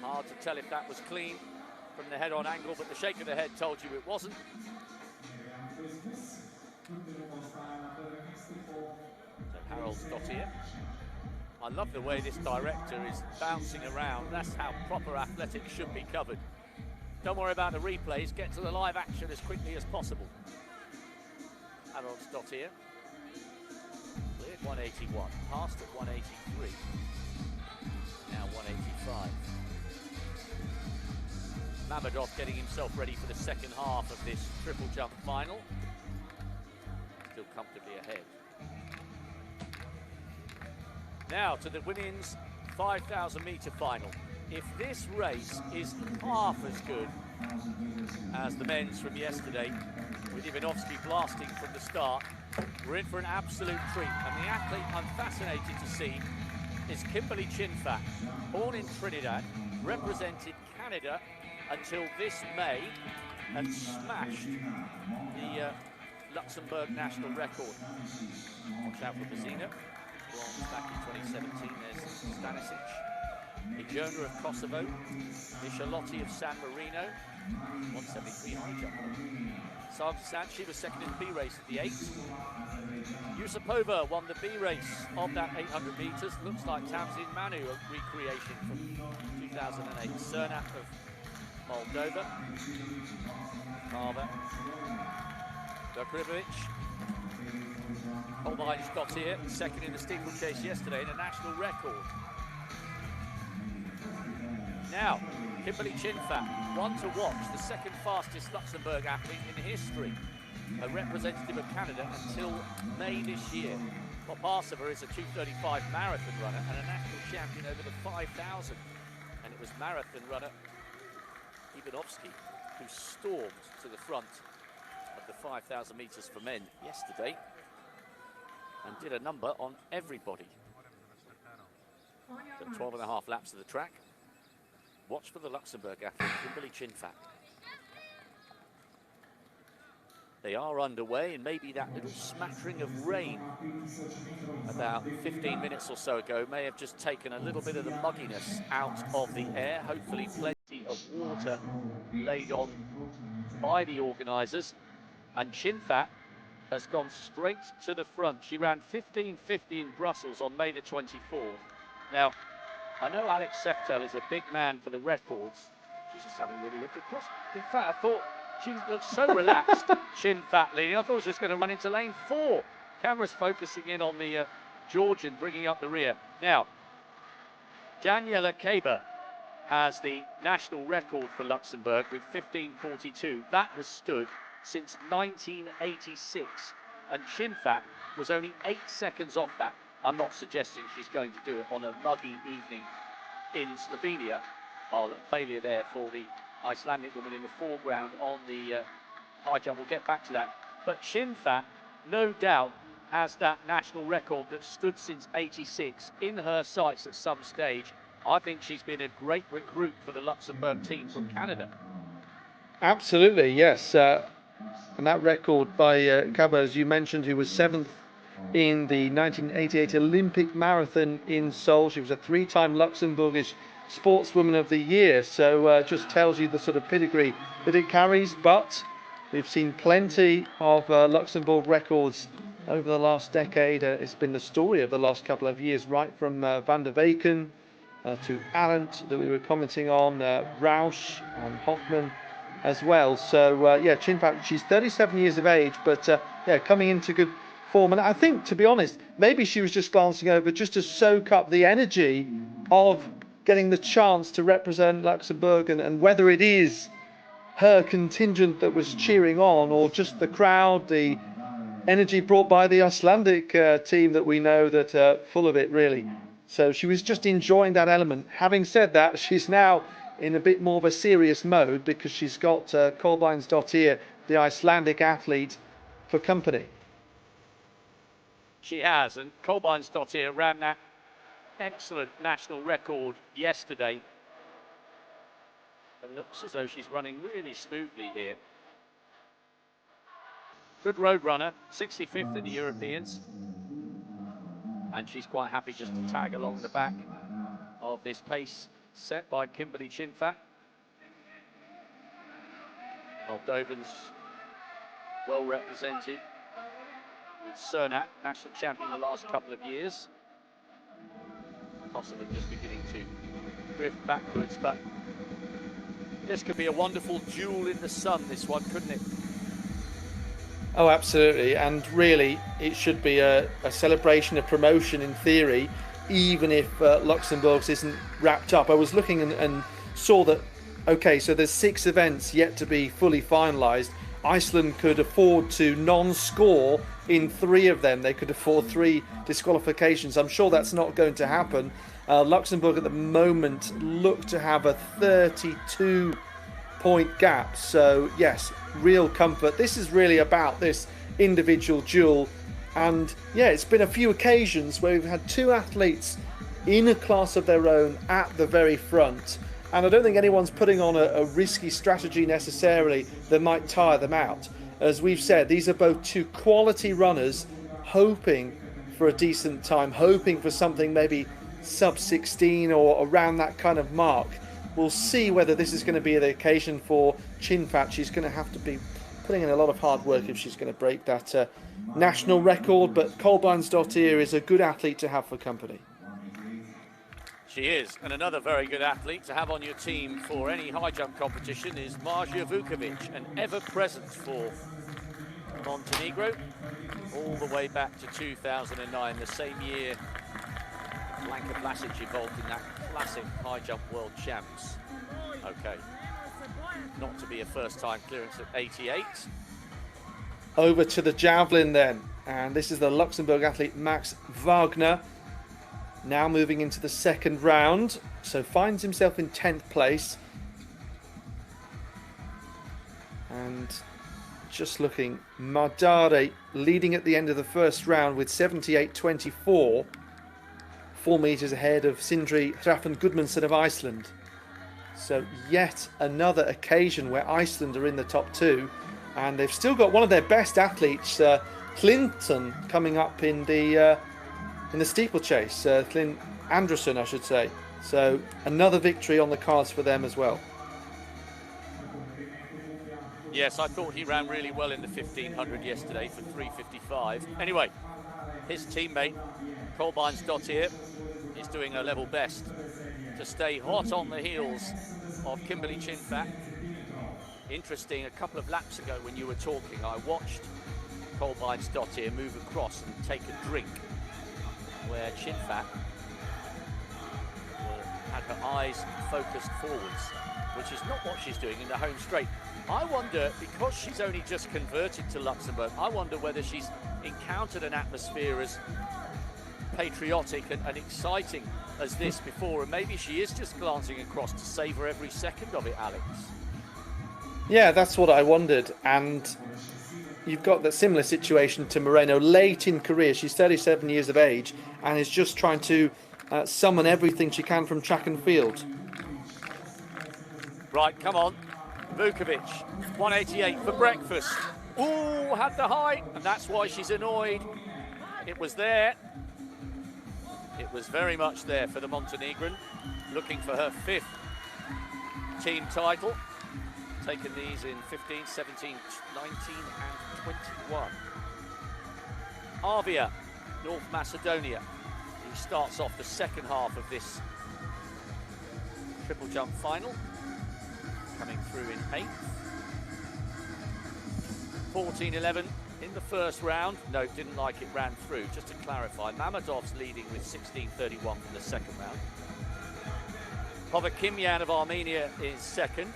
Hard to tell if that was clean from the head-on angle, but the shake of the head told you it wasn't. So Haraldsdottir. I love the way this director is bouncing around. That's how proper athletics should be covered. Don't worry about the replays, get to the live action as quickly as possible. Haraldsdottir. Cleared 181, passed at 183. Now 185. Mamedov getting himself ready for the second half of this triple jump final. Still comfortably ahead. Now to the women's 5,000 metre final. If this race is half as good as the men's from yesterday, with Ivanovsky blasting from the start, we're in for an absolute treat. And the athlete I'm fascinated to see is Kimberly Chinfat, born in Trinidad, represented Canada until this May and smashed the Luxembourg national record. Watch out for Bazina. Bronze back in 2017. There's Stanisic. Ijona of Kosovo. Michelotti of San Marino. 173 high jump. Sargsant, she was second in the B race at the 8. Yusupova won the B race of that 800 metres. Looks like Tamsin Manu, a recreation from 2008. Cernat of Moldova. Marva. Dukrivovic. Haraldsdottir, second in the steeplechase yesterday in a national record. Now, Kimberly Chinfat, one to watch, the second fastest Luxembourg athlete in history. A representative of Canada until May this year. Popasova is a 2:35 marathon runner and a national champion over the 5,000. And it was marathon runner Ivanovsky who stormed to the front of the 5,000 metres for men yesterday and did a number on everybody. So 12.5 laps of the track. Watch for the Luxembourg athlete, Kimberly Chinfat. They are underway, and maybe that little smattering of rain about 15 minutes or so ago may have just taken a little bit of the mugginess out of the air. Hopefully plenty of water laid on by the organisers. And Chinfat has gone straight to the front. She ran 15:50 in Brussels on May the 24th. Now, I know Alex Seftel is a big man for the records. She's just having a little look across. In fact, I thought she looked so relaxed, Chinfat leading. I thought she was going to run into lane 4. Camera's focusing in on the Georgian bringing up the rear. Now, Daniela Keber has the national record for Luxembourg with 15:42. That has stood since 1986, and Chinfat was only 8 seconds off that. I'm not suggesting she's going to do it on a muggy evening in Slovenia. Oh, the failure there for the Icelandic woman in the foreground on the high jump. We'll get back to that. But Chinfat, no doubt, has that national record that stood since 86 in her sights at some stage. I think she's been a great recruit for the Luxembourg team from Canada. Absolutely, yes. And that record by Kaba, as you mentioned, who was 7th in the 1988 Olympic Marathon in Seoul. She was a 3-time Luxembourgish Sportswoman of the Year. So just tells you the sort of pedigree that it carries. But we've seen plenty of Luxembourg records over the last decade. It's been the story of the last couple of years, right from Van der Weyken to Arendt that we were commenting on, Rausch and Hoffman as well. So yeah, Chinfat, she's 37 years of age, but yeah, coming into good form. And I think, to be honest, maybe she was just glancing over just to soak up the energy of getting the chance to represent Luxembourg, and whether it is her contingent that was cheering on or just the crowd, the energy brought by the Icelandic team that we know that full of it really. So she was just enjoying that element. Having said that, she's now in a bit more of a serious mode because she's got Haraldsdottir, the Icelandic athlete, for company. She has, and Haraldsdottir ran that excellent national record yesterday. It looks as though she's running really smoothly here. Good road runner, 65th in the Europeans. And she's quite happy just to tag along the back of this pace set by Kimberly Chinfat. Moldovan's well represented. Cernat, national champion the last couple of years. Possibly just beginning to drift backwards, but this could be a wonderful jewel in the sun, this one, couldn't it? Oh, absolutely. And really, it should be a celebration, a promotion in theory, even if Luxembourg's isn't wrapped up. I was looking and saw that, okay, so there's 6 events yet to be fully finalised. Iceland could afford to non-score in 3 of them. They could afford 3 disqualifications. I'm sure that's not going to happen. Luxembourg at the moment look to have a 32-point gap. So, yes, real comfort. This is really about this individual duel. And, yeah, it's been a few occasions where we've had 2 athletes in a class of their own at the very front. And I don't think anyone's putting on a risky strategy necessarily that might tire them out. As we've said, these are both 2 quality runners hoping for a decent time, hoping for something maybe sub 16 or around that kind of mark. We'll see whether this is going to be the occasion for Chinfat. She's going to have to be putting in a lot of hard work if she's going to break that national record. But Kolbeinsdottir is a good athlete to have for company. She is, and another very good athlete to have on your team for any high jump competition is Marija Vukovic, an ever-present for Montenegro, all the way back to 2009, the same year Blanka Vlasic involved in that classic high jump world champs. Okay, not to be a first-time clearance at 88. Over to the javelin then, and this is the Luxembourg athlete Max Wagner. Now moving into the second round, so finds himself in 10th place. And just looking, Mardare leading at the end of the first round with 78.24, 4 metres ahead of Sindri Hraffen Gudmundsson of Iceland. So yet another occasion where Iceland are in the top 2, and they've still got one of their best athletes, Clinton, coming up in the steeplechase, Clint Anderson, I should say. So another victory on the cards for them as well. Yes, I thought he ran really well in the 1500 yesterday for 3:55. Anyway, his teammate, Kolbeinsdottir, is doing her level best to stay hot on the heels of Kimberly Chinfat. Interesting, a couple of laps ago when you were talking, I watched Kolbeinsdottir move across and take a drink, where Chinfat had her eyes focused forwards, which is not what she's doing in the home straight. I wonder, because she's only just converted to Luxembourg, I wonder whether she's encountered an atmosphere as patriotic and exciting as this before, and maybe she is just glancing across to savour every second of it, Alex. Yeah, that's what I wondered. And you've got that similar situation to Moreno late in career. She's 37 years of age and is just trying to summon everything she can from track and field. Right, come on. Vukovic, 188 for breakfast. Ooh, had the height, and that's why she's annoyed. It was there. It was very much there for the Montenegrin, looking for her 5th team title. Taken these in 15, 17, 19 and 21. Arvia, North Macedonia, who starts off the second half of this triple jump final, coming through in 8th. 14-11 in the first round. No, didn't like it, ran through. Just to clarify, Mamadov's leading with 16.31 from the second round. Povakimyan of Armenia is second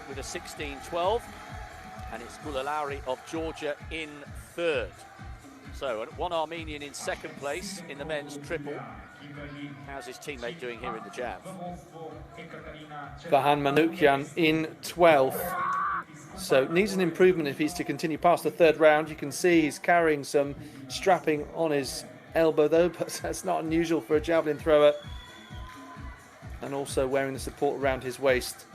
with a 16.12, and it's Gulalauri of Georgia in third. So one Armenian in second place in the men's triple. How's his teammate doing here in the jab? Vahan Manukyan in 12th. So needs an improvement if he's to continue past the third round. You can see he's carrying some strapping on his elbow though, but that's not unusual for a javelin thrower. And also wearing the support around his waist.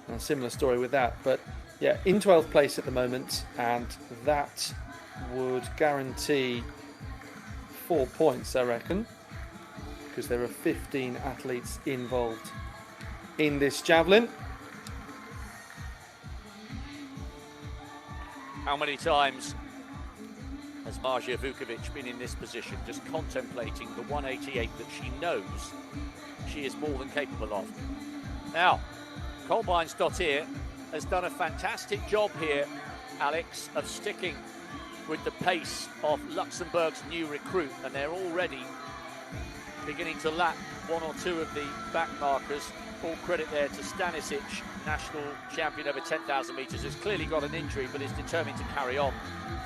A similar story with that, but yeah, in 12th place at the moment, and that would guarantee 4 points, I reckon, because there are 15 athletes involved in this javelin. How many times has Marja Vukovic been in this position, just contemplating the 188 that she knows she is more than capable of? Now, Kolbeinsdottir has done a fantastic job here, Alex, of sticking with the pace of Luxembourg's new recruit, and they're already beginning to lap one or two of the back markers. All credit there to Stanisic, national champion over 10,000 metres, who's clearly got an injury but is determined to carry on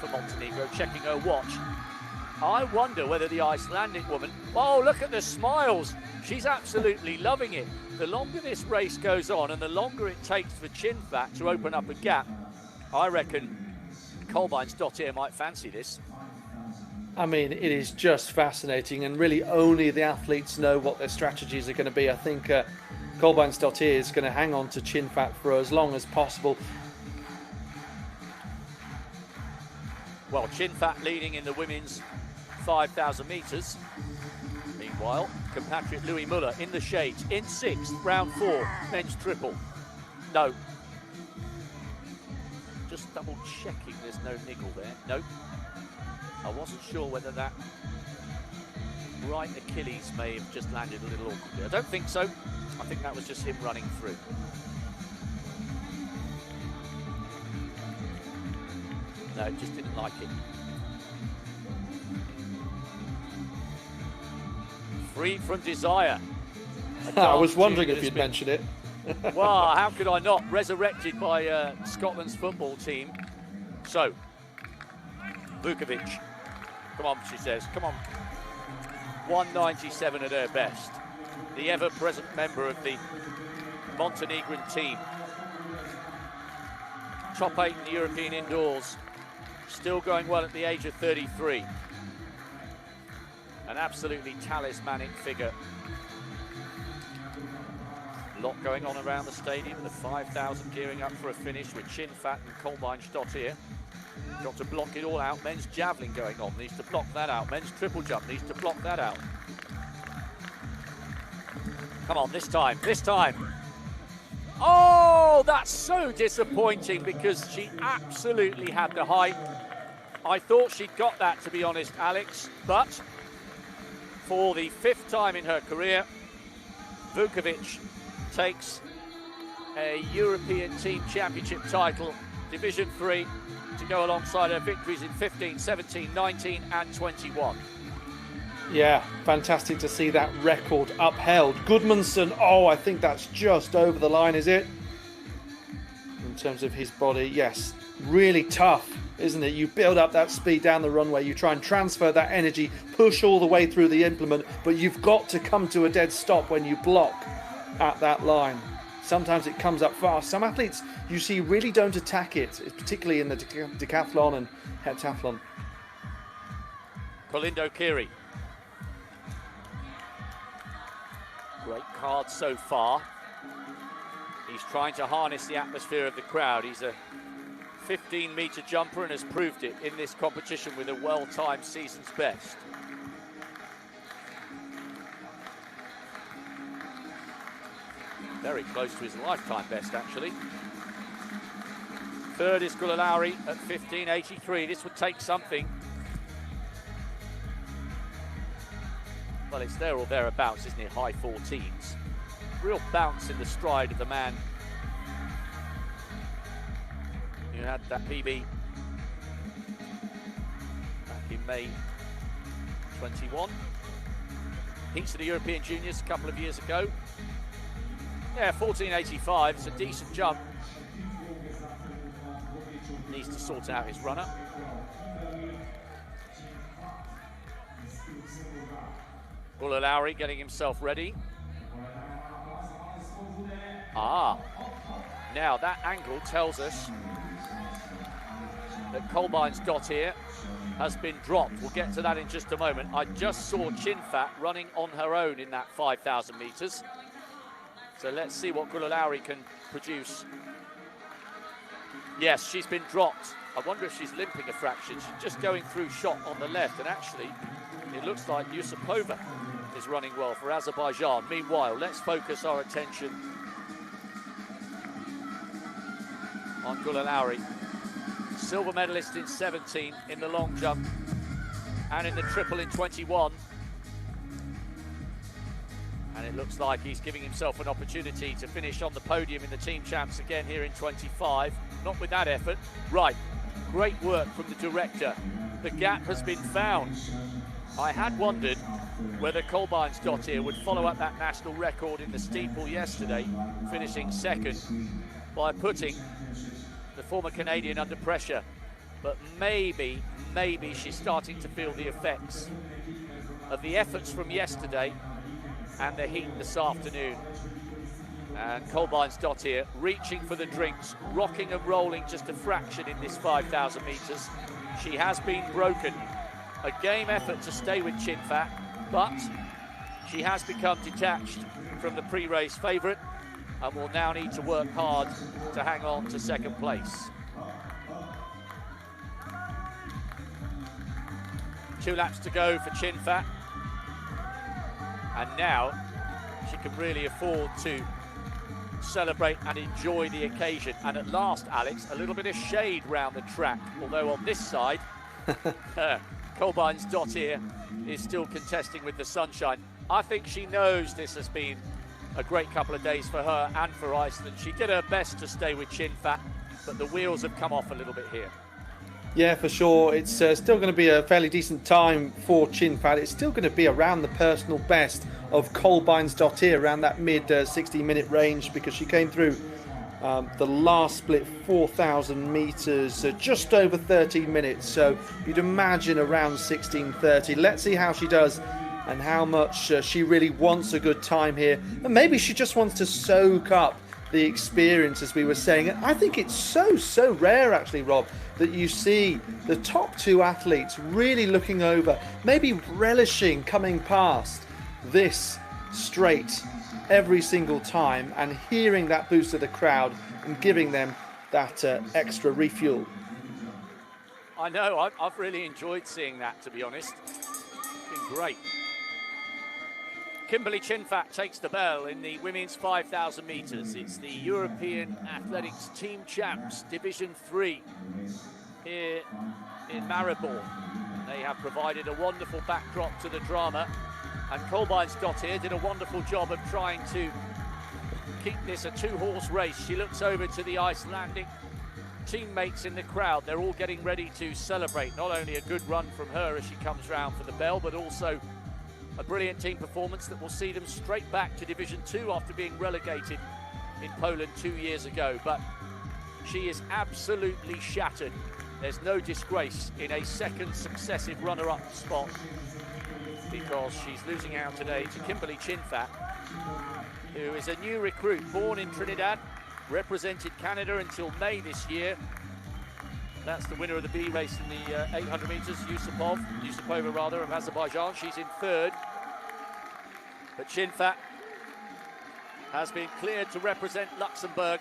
for Montenegro, checking her watch. I wonder whether the Icelandic woman, oh, look at the smiles. She's absolutely loving it. The longer this race goes on and the longer it takes for Chinfat to open up a gap, I reckon Kolbeinsdottir might fancy this. I mean, it is just fascinating, and really only the athletes know what their strategies are going to be. I think Kolbeinsdottir is going to hang on to Chinfat for as long as possible. Well, Chinfat leading in the women's 5,000 metres. Meanwhile, compatriot Louis Muller in the shades, in 6th, round 4, men's triple. No. Just double checking there's no niggle there. Nope. I wasn't sure whether that right Achilles may have just landed a little awkwardly. I don't think so. I think that was just him running through. No, just didn't like it. Free from desire. I was wondering if you'd mention it. Well, how could I not? Resurrected by Scotland's football team. So, Vukovic. Come on, she says. Come on. 197 at her best. The ever-present member of the Montenegrin team. Top 8 in the European indoors. Still going well at the age of 33. An absolutely talismanic figure. A lot going on around the stadium. The 5,000 gearing up for a finish with Chinfat and Kolbeinsdottir. Got to block it all out. Men's javelin going on. Needs to block that out. Men's triple jump needs to block that out. Come on, this time. This time. Oh, that's so disappointing because she absolutely had the height. I thought she'd got that, to be honest, Alex. But for the 5th time in her career, Vukovic takes a European Team Championship title, Division 3, to go alongside her victories in 15, 17, 19 and 21. Yeah, fantastic to see that record upheld. Gudmundsson, oh, I think that's just over the line, is it? In terms of his body, yes, really tough, isn't it? You build up that speed down the runway, you try and transfer that energy, push all the way through the implement, but you've got to come to a dead stop when you block at that line. Sometimes it comes up fast. Some athletes you see really don't attack it, particularly in the decathlon and heptathlon. Kolindo Kiri. Great card so far. He's trying to harness the atmosphere of the crowd. He's a 15-metre jumper and has proved it in this competition with a well-timed season's best. Very close to his lifetime best, actually. 3rd is Gulalauri at 15.83. This would take something. Well, it's there or thereabouts, isn't it? High 14s. Real bounce in the stride of the man who had that PB back in May 21. Heats of the European Juniors a couple of years ago. Yeah, 14.85, it's a decent jump. Needs to sort out his runner. Gulalauri getting himself ready. Ah, now that angle tells us that Kolbeinsdottir has been dropped. We'll get to that in just a moment. I just saw Chinfat running on her own in that 5,000 metres. So let's see what Gulalauri can produce. Yes, she's been dropped. I wonder if she's limping a fraction. She's just going through shot on the left, and actually it looks like Yusupova is running well for Azerbaijan. Meanwhile, let's focus our attention on Gulalauri, silver medalist in 17 in the long jump and in the triple in 21. And it looks like he's giving himself an opportunity to finish on the podium in the team champs again here in 25. Not with that effort. Right, great work from the director. The gap has been found. I had wondered whether Kolbeinsdottir would follow up that national record in the steeple yesterday, finishing second, by putting the former Canadian under pressure. But maybe she's starting to feel the effects of the efforts from yesterday and the heat this afternoon. And Kolbeinsdottir reaching for the drinks, rocking and rolling just a fraction in this 5,000 metres. She has been broken. A game effort to stay with Chinfat, but she has become detached from the pre-race favourite and will now need to work hard to hang on to second place. 2 laps to go for Chinfat. And now she can really afford to celebrate and enjoy the occasion. And at last, Alex, a little bit of shade round the track, although on this side, Kolbeinsdottir is still contesting with the sunshine. I think she knows this has been a great couple of days for her and for Iceland. She did her best to stay with Chinfat, but the wheels have come off a little bit here. Yeah, for sure. It's still going to be a fairly decent time for Chinfat. It's still going to be around the personal best of Kolbeinsdottir, around that mid 60-minute range, because she came through the last split 4,000 metres just over 13 minutes. So you'd imagine around 16:30. Let's see how she does and how much she really wants a good time here. And maybe she just wants to soak up the experience, as we were saying. I think it's so rare, actually, Rob, that you see the top 2 athletes really looking over, maybe relishing coming past this straight every single time and hearing that boost of the crowd and giving them that extra refuel. I know, I've really enjoyed seeing that, to be honest. It's been great. Kimberly Chinfat takes the bell in the women's 5,000 metres. It's the European Athletics Team Champs Division 3 here in Maribor. They have provided a wonderful backdrop to the drama, and Kolbeinsdottir did a wonderful job of trying to keep this a 2-horse race. She looks over to the Icelandic teammates in the crowd. They're all getting ready to celebrate. Not only a good run from her as she comes round for the bell, but also a brilliant team performance that will see them straight back to Division 2 after being relegated in Poland 2 years ago. But she is absolutely shattered. There's no disgrace in a second successive runner-up spot, because she's losing out today to Kimberly Chinfat, who is a new recruit, born in Trinidad, represented Canada until May this year. That's the winner of the B race in the 800 metres, Yusupova of Azerbaijan. She's in 3rd. But Chinfat has been cleared to represent Luxembourg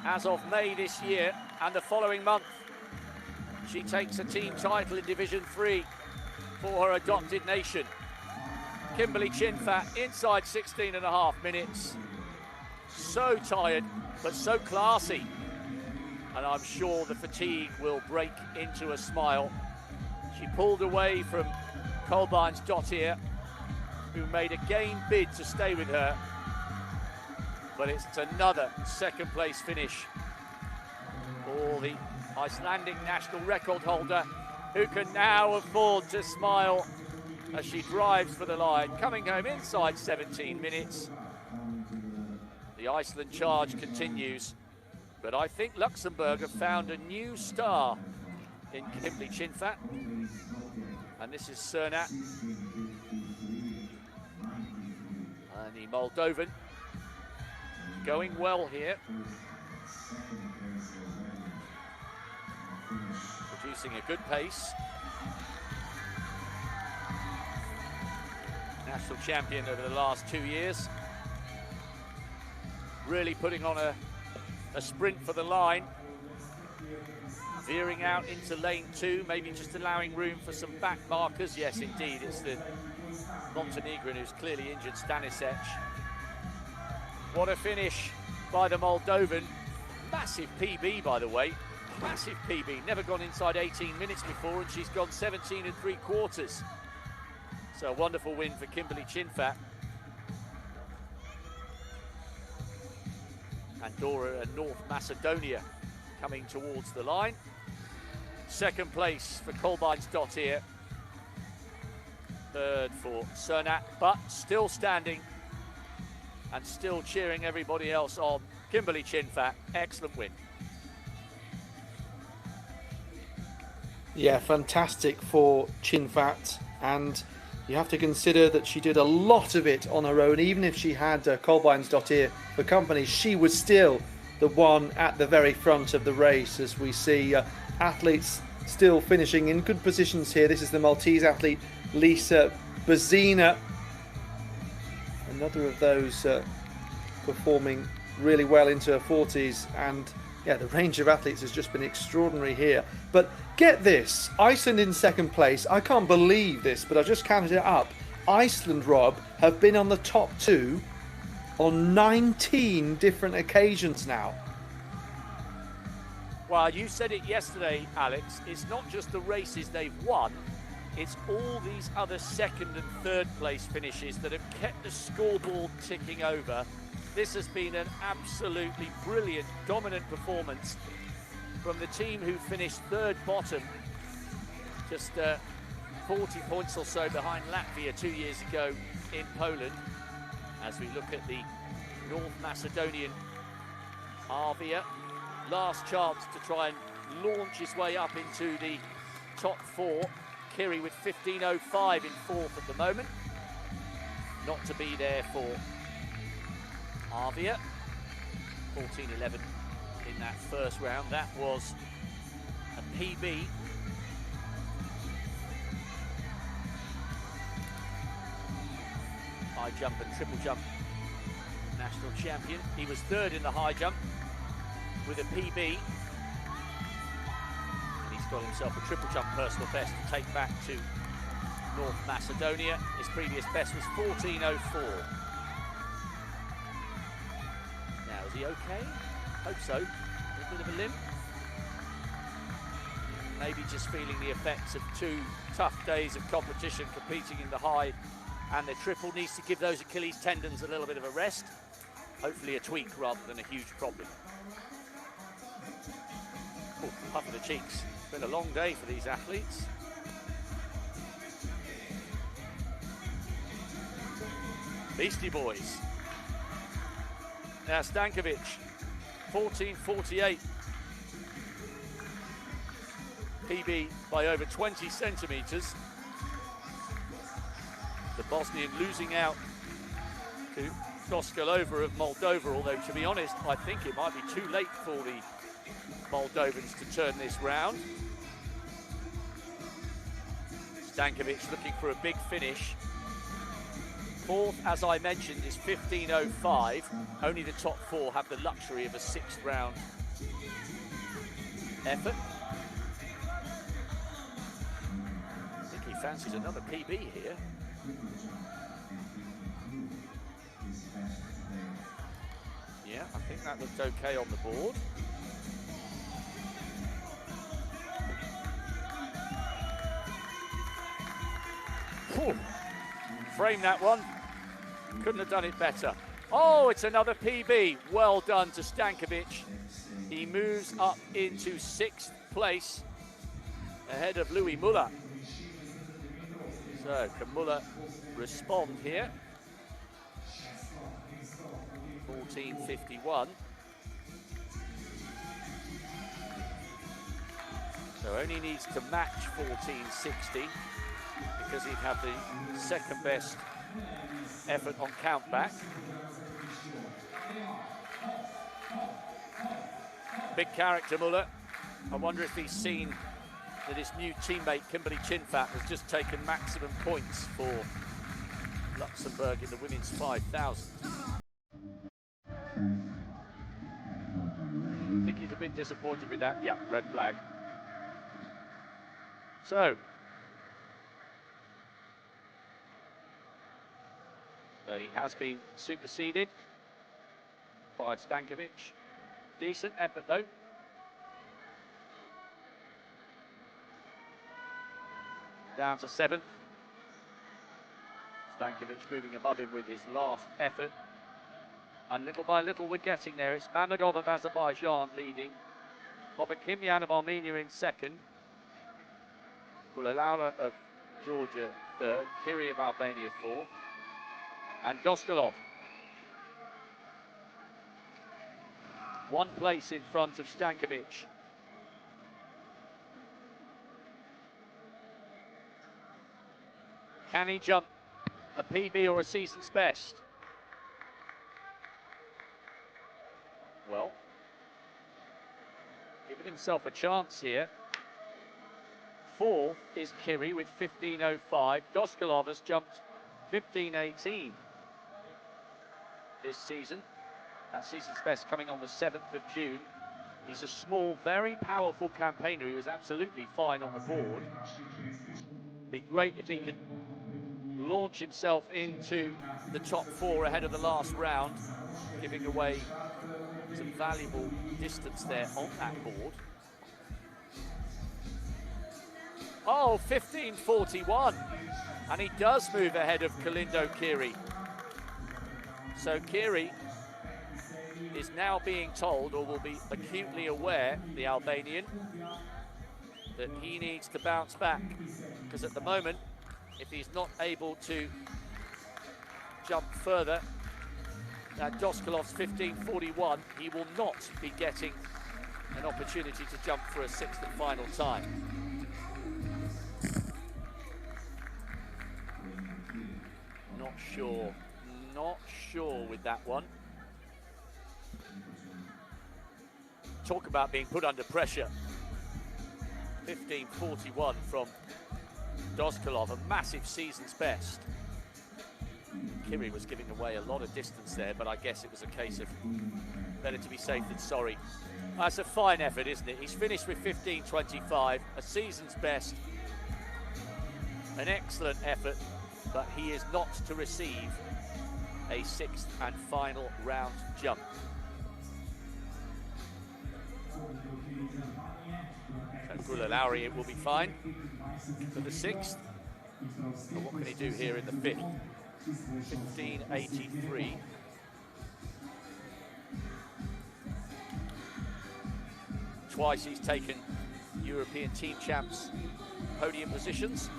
as of May this year, and the following month she takes a team title in Division 3 for her adopted nation. Kimberly Chinfat inside 16.5 minutes. So tired, but so classy. And I'm sure the fatigue will break into a smile. She pulled away from Kolbeinsdottir, who made a game bid to stay with her. But it's another second place finish for the Icelandic national record holder, who can now afford to smile as she drives for the line, coming home inside 17 minutes. The Iceland charge continues, but I think Luxembourg have found a new star in Kimberly Chinfat, and this is Cernat, and the Moldovan going well here, producing a good pace. National champion over the last 2 years, really putting on a sprint for the line. veering out into lane 2, maybe just allowing room for some back markers. Yes, indeed, it's the Montenegrin who's clearly injured, Stanisic. What a finish by the Moldovan. Massive PB, by the way. Massive PB. Never gone inside 18 minutes before, and she's gone 17 3/4. So a wonderful win for Kimberly Chinfat. Andorra and North Macedonia coming towards the line. Second place for Kolbeinsdottir. Third for Cernat, but still standing and still cheering everybody else on. Kimberly Chinfat, excellent win. Yeah, fantastic for Chinfat, and you have to consider that she did a lot of it on her own. Even if she had Kolbeinsdottir for company, she was still the one at the very front of the race, as we see athletes still finishing in good positions here. This is the Maltese athlete Lisa Bazina, another of those performing really well into her 40s, and yeah, the range of athletes has just been extraordinary here. But get this, Iceland in second place. I can't believe this, but I just counted it up. Iceland, Rob, have been on the top 2 on 19 different occasions now. Well, you said it yesterday, Alex. It's not just the races they've won, it's all these other second and third place finishes that have kept the scoreboard ticking over. This has been an absolutely brilliant, dominant performance from the team who finished third bottom, just 40 points or so behind Latvia 2 years ago in Poland. As we look at the North Macedonian Arvia, last chance to try and launch his way up into the top 4. Kiri with 15.05 in 4th at the moment. Not to be there for Arvia. 14.11 in that first round. That was a PB. High jump and triple jump national champion. He was third in the high jump with a PB. And he's got himself a triple jump personal best to take back to North Macedonia. His previous best was 14.04. Now, is he okay? Hope so. A bit of a limp. Maybe just feeling the effects of 2 tough days of competition, competing in the high and the triple. Needs to give those Achilles tendons a little bit of a rest. Hopefully a tweak rather than a huge problem. Oh, puff of the cheeks. It's been a long day for these athletes. Beastie Boys. Now Stankovic, 14.48. PB by over 20 centimetres. The Bosnian losing out to Koskalova of Moldova, although to be honest, I think it might be too late for the Moldovans to turn this round. Stankovic looking for a big finish. 4th, as I mentioned, is 15.05. Only the top 4 have the luxury of a 6th round effort. I think he fancies another PB here. Yeah, I think that looked okay on the board. Whew. Frame that one. Couldn't have done it better. Oh, it's another PB. Well done to Stankovic. He moves up into 6th place ahead of Louis Muller. So can Muller respond here? 14.51. So only needs to match 14.60 because he'd have the second best effort on countback. Big character, Muller. I wonder if he's seen that his new teammate, Kimberly Chinfat, has just taken maximum points for Luxembourg in the women's 5,000. I think he's a bit disappointed with that. Yeah, red flag. So, he has been superseded by Stankovic. Decent effort though. Down to 7th. Stankovic moving above him with his last effort. And little by little we're getting there. It's Mamedov of Azerbaijan leading. Hovakimyan of Armenia in 2nd. Kulalaula of Georgia 3rd. Kiri of Albania 4th. And Dostalov 1 place in front of Stankovic. Can he jump a PB or a season's best? Well, giving himself a chance here. 4th is Kiri with 15.05. Dostalov has jumped 15.18 this season. That season's best coming on the 7th of June. He's a small, very powerful campaigner who is absolutely fine on the board. Be great if he could launch himself into the top 4 ahead of the last round, giving away some valuable distance there on that board. Oh, 15.41, and he does move ahead of Kalindo Kiri. So Kiri is now being told, or will be acutely aware, the Albanian, that he needs to bounce back, because at the moment, if he's not able to jump further at Doskalov's 15.41, he will not be getting an opportunity to jump for a 6th and final time. Not sure with that one. Talk about being put under pressure. 15.41 from Dostalov, a massive season's best. Kiri was giving away a lot of distance there, but I guess it was a case of better to be safe than sorry. That's a fine effort, isn't it? He's finished with 15.25, a season's best. An excellent effort, but he is not to receive a 6th and final round jump. Kulalauri, it will be fine for the 6th. But what can he do here in the 5th? 15.83. Twice he's taken European team champs podium positions.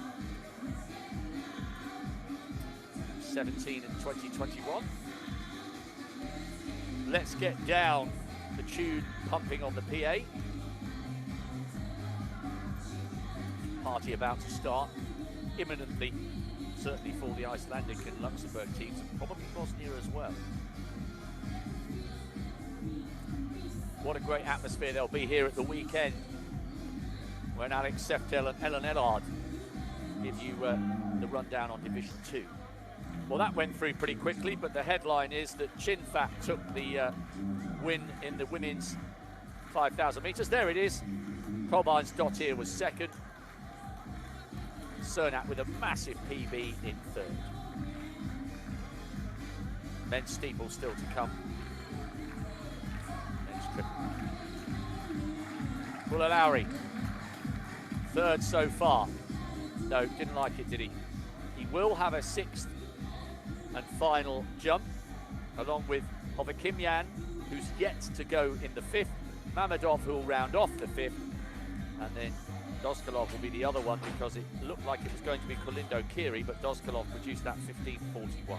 17 in 2021. Let's get down the tune pumping on the PA. Party about to start imminently, certainly for the Icelandic and Luxembourg teams, and probably Bosnia as well. What a great atmosphere there'll be here at the weekend when Alex Seftel and Ellen Ellard give you the rundown on Division 2. Well, that went through pretty quickly, but the headline is that Chinfat took the win in the women's 5,000 metres. There it is. Colbines Dottir was 2nd. Cernat with a massive PB in 3rd. Men's steeple still to come. Men's triple. Kulalauri, 3rd so far. No, didn't like it, did he? He will have a 6th and final jump, along with Hovakimyan, who's yet to go in the 5th. Mamedov, who will round off the 5th, and then Dostalov will be the other one, because it looked like it was going to be Kalindo Kiri, but Dostalov produced that 15.41.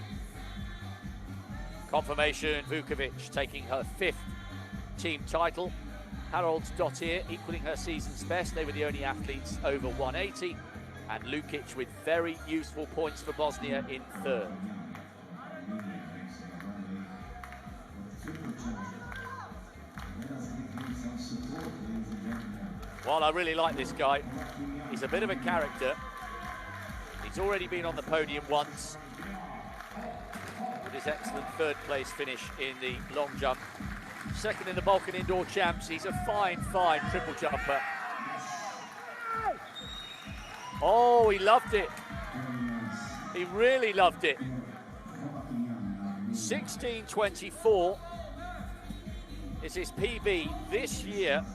Confirmation, Vukovic taking her 5th team title. Harolds Dottir equaling her season's best. They were the only athletes over 180. And Lukic with very useful points for Bosnia in 3rd. Well, I really like this guy. He's a bit of a character. He's already been on the podium once with his excellent 3rd place finish in the long jump. 2nd in the Balkan Indoor Champs. He's a fine triple jumper. Oh, he loved it. He really loved it. 16:24 is his PB this year.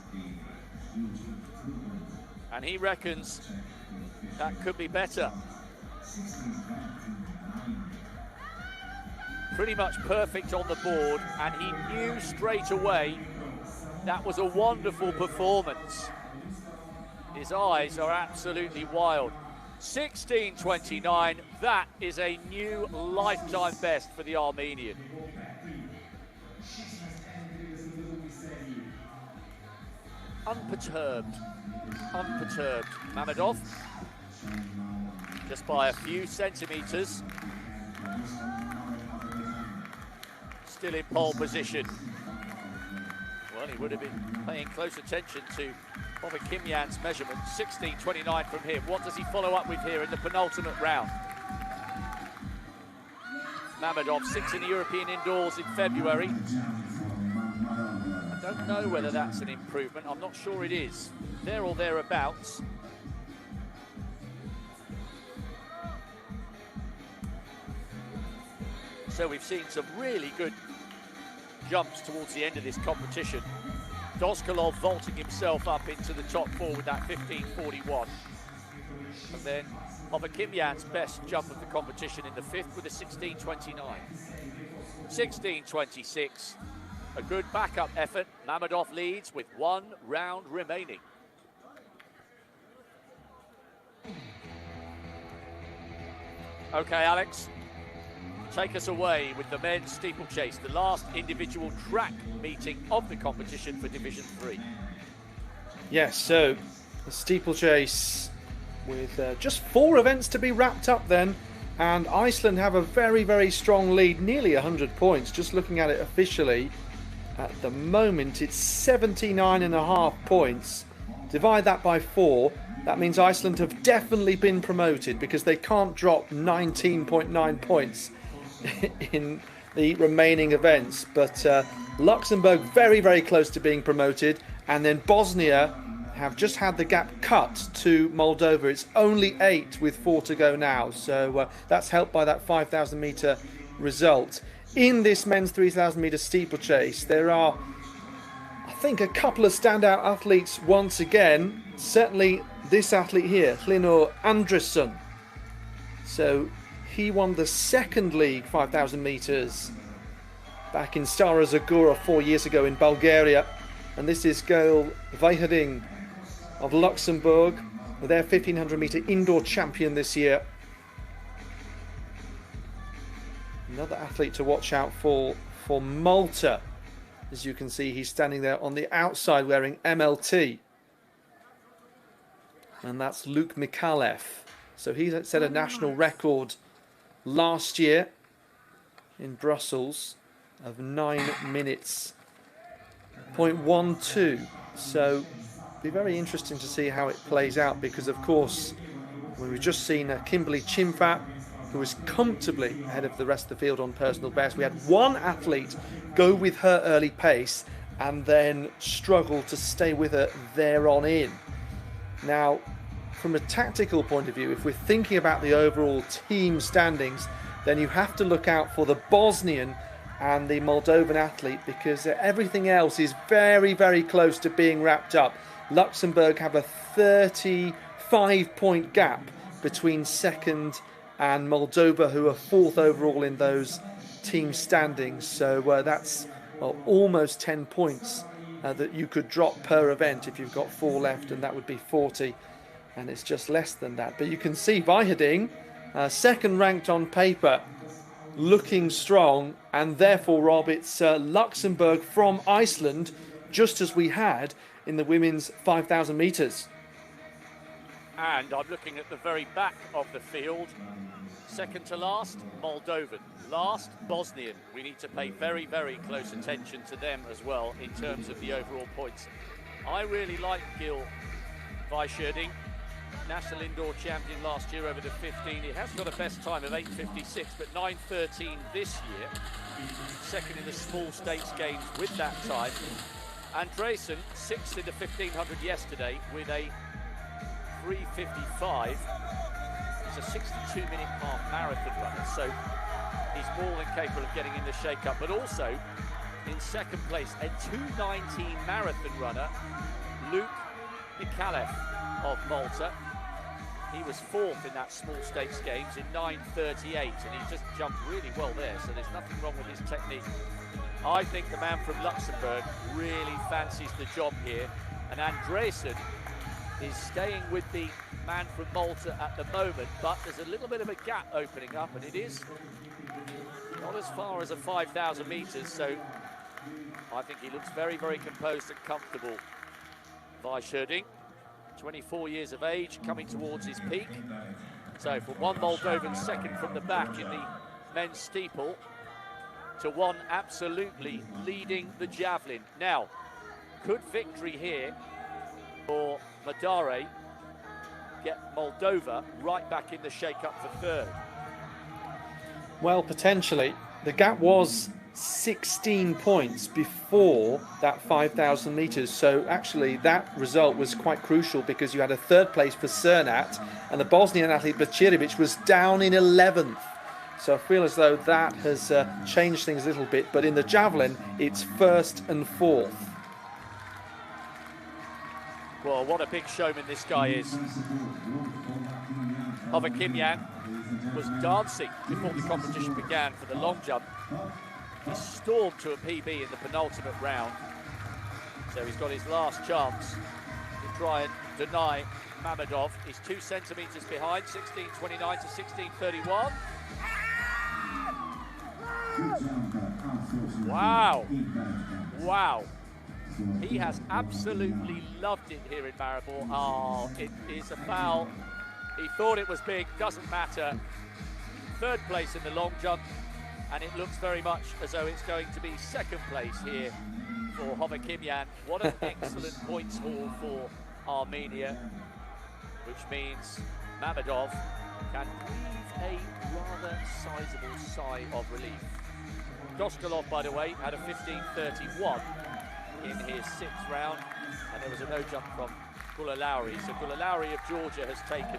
And he reckons that could be better. Pretty much perfect on the board, and he knew straight away that was a wonderful performance. His eyes are absolutely wild. 16:29, that is a new lifetime best for the Armenian. Unperturbed. Mamedov, just by a few centimetres. Still in pole position. Well, he would have been paying close attention to Kimyan's measurement. 16:29 from him. What does he follow up with here in the penultimate round? Mamedov, 6th in the European indoors in February. I don't know whether that's an improvement. I'm not sure it is. There or thereabouts. So we've seen some really good jumps towards the end of this competition. Doskolov vaulting himself up into the top 4 with that 15:41. And then Kimyan's best jump of the competition in the 5th with a 16:29. 16:26, a good backup effort. Mamedov leads with 1 round remaining. Okay, Alex, take us away with the men's steeplechase, the last individual track meeting of the competition for Division 3. Yes, so the steeplechase with just 4 events to be wrapped up then, and Iceland have a very, very strong lead, nearly 100 points. Just looking at it officially, at the moment it's 79.5 points. Divide that by 4, that means Iceland have definitely been promoted because they can't drop 19.9 points in the remaining events. But Luxembourg very, very close to being promoted, and then Bosnia have just had the gap cut to Moldova. It's only 8 with 4 to go now, so that's helped by that 5,000 metre result. In this men's 3,000 metre steeplechase, there are, I think, a couple of standout athletes once again. Certainly this athlete here, Hlynur Andrésson. So he won the second league 5,000 metres back in Stara Zagora 4 years ago in Bulgaria. And this is Gail Vejhering of Luxembourg, their 1,500 metre indoor champion this year. Another athlete to watch out for Malta. As you can see, he's standing there on the outside wearing MLT. And that's Luke Mikalev. So he set a national record last year in Brussels of 9 minutes 0.12. So be very interesting to see how it plays out, because of course we've just seen Kimberly Chimfat, who was comfortably ahead of the rest of the field on personal best. We had one athlete go with her early pace and then struggle to stay with her there on in. Now, from a tactical point of view, if we're thinking about the overall team standings, then you have to look out for the Bosnian and the Moldovan athlete, because everything else is very, very close to being wrapped up. Luxembourg have a 35-point gap between second and Moldova, who are 4th overall in those team standings. So that's almost 10 points that you could drop per event if you've got 4 left, and that would be 40. And it's just less than that. But you can see Vejhering, second ranked on paper, looking strong. And therefore, Rob, it's Luxembourg from Iceland, just as we had in the women's 5,000 metres. And I'm looking at the very back of the field. Second to last, Moldovan. Last, Bosnian. We need to pay very, very close attention to them as well in terms of the overall points. I really like Gil Vejhering, national indoor champion last year over the 15. He has got a best time of 8:56, but 9:13 this year. Second in the small stakes games with that time. Andrésson, 6th in the 1,500 yesterday with a 3:55. He's a 62-minute half marathon runner, so he's more than capable of getting in the shake-up, but also in second place, a 2:19 marathon runner, Luke Mikalev of Malta. He was fourth in that small stakes games in 9:38, and he just jumped really well there, so there's nothing wrong with his technique. I think the man from Luxembourg really fancies the job here, and Andresen is staying with the man from Malta at the moment, but there's a little bit of a gap opening up, and it is not as far as a 5,000 metres, so I think he looks very, very composed and comfortable. Weisherding, 24 years of age, coming towards his peak. So from one Moldovan second from the back in the men's steeple to one absolutely leading the javelin. Now, could victory here for Madare get Moldova right back in the shake-up for third? Well, potentially. The gap was 16 points before that 5,000 metres, so actually that result was quite crucial because you had a third place for Cernat and the Bosnian athlete Bacirjevic was down in 11th. So I feel as though that has changed things a little bit, but in the javelin it's first and fourth. Well, what a big showman this guy is. Hovakimyan was dancing before the competition began for the long jump. He stormed to a PB in the penultimate round, so he's got his last chance to try and deny Mamedov. He's 2 centimetres behind, 16.29 to 16.31. Wow, wow. He has absolutely loved it here in Maribor. Oh, it is a foul. He thought it was big, doesn't matter. Third place in the long jump, and it looks very much as though it's going to be second place here for Hovakimyan. What an excellent points haul for Armenia, which means Mamedov can breathe a rather sizable sigh of relief. Doskolov, by the way, had a 15.31 in his 6th round, and there was a no jump from Gulalauri. So Gulalauri of Georgia has taken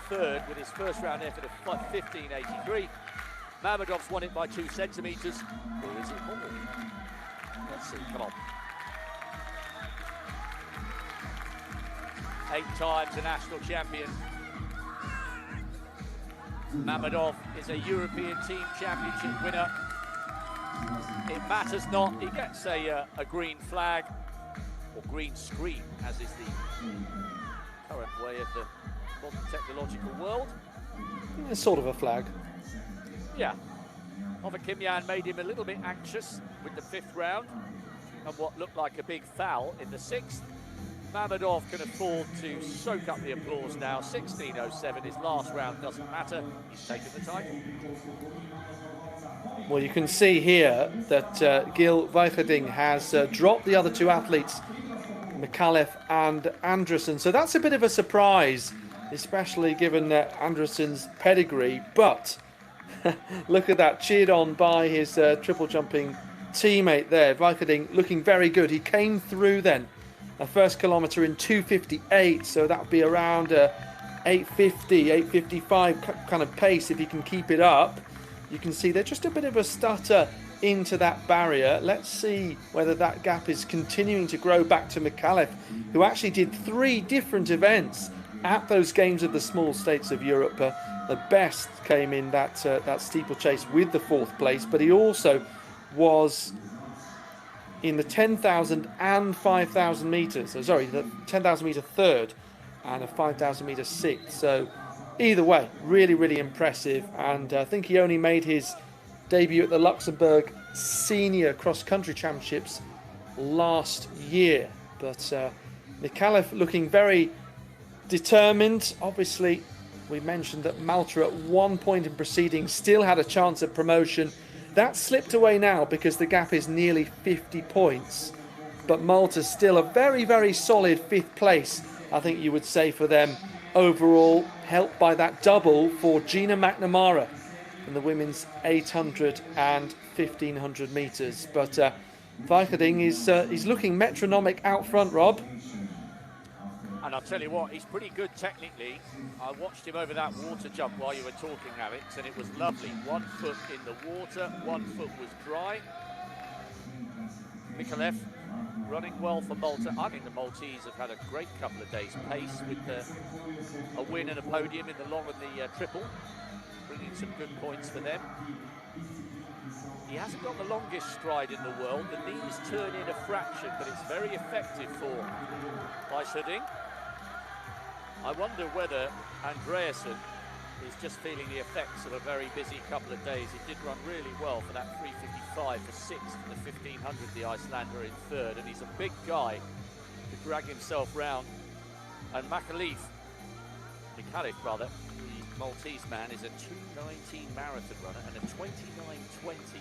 third with his first round effort of 15.83. Mamedov's won it by 2 centimetres, or is it more? Let's see, come on. 8 times a national champion. Mamedov is a European Team Championship winner. It matters not, he gets a green flag, or green screen, as is the current way of the modern technological world. It's sort of a flag. Yeah. Hovakimyan made him a little bit anxious with the 5th round, and what looked like a big foul in the 6th. Mamedov can afford to soak up the applause now. 16.07, his last round doesn't matter. He's taken the title. Well, you can see here that Gil Weijerding has dropped the other 2 athletes, Mikalev and Andresen. So that's a bit of a surprise, especially given Andresen's pedigree. But look at that, cheered on by his triple jumping teammate there. Weijerding looking very good. He came through then a first kilometre in 2:58, so that would be around 8:50, 8:55 kind of pace if he can keep it up. You can see there's just a bit of a stutter into that barrier. Let's see whether that gap is continuing to grow back to Mikalev, who actually did 3 different events at those games of the small states of Europe. The best came in that steeplechase with the 4th place, but he also was in the 10,000 and 5,000 metres. So sorry, the 10,000 metre 3rd and a 5,000 metre 6th. So either way, really, really impressive. And I think he only made his debut at the Luxembourg Senior Cross Country Championships last year. But Mikalev looking very determined. Obviously, we mentioned that Malta at one point in proceedings still had a chance of promotion. That slipped away now because the gap is nearly 50 points. But Malta's still a very, very solid 5th place, I think you would say, for them overall, helped by that double for Gina McNamara in the women's 800 and 1500 metres. But Weijerding is he's looking metronomic out front, Rob. And I'll tell you what, he's pretty good technically. I watched him over that water jump while you were talking, Alex, and it was lovely. 1 foot in the water, 1 foot was dry. Mikalev running well for Malta. I think the Maltese have had a great couple of days pace with a win and a podium in the long and the triple, bringing some good points for them. He hasn't got the longest stride in the world. The knees turn in a fraction, but it's very effective for Icelandic. I wonder whether Andreasen is just feeling the effects of a very busy couple of days. He did run really well for that 3:55 for 6th and the 1500, the Icelander in 3rd, and he's a big guy to drag himself round. And Mikalev, the Maltese man, is a 2:19 marathon runner and a 29:20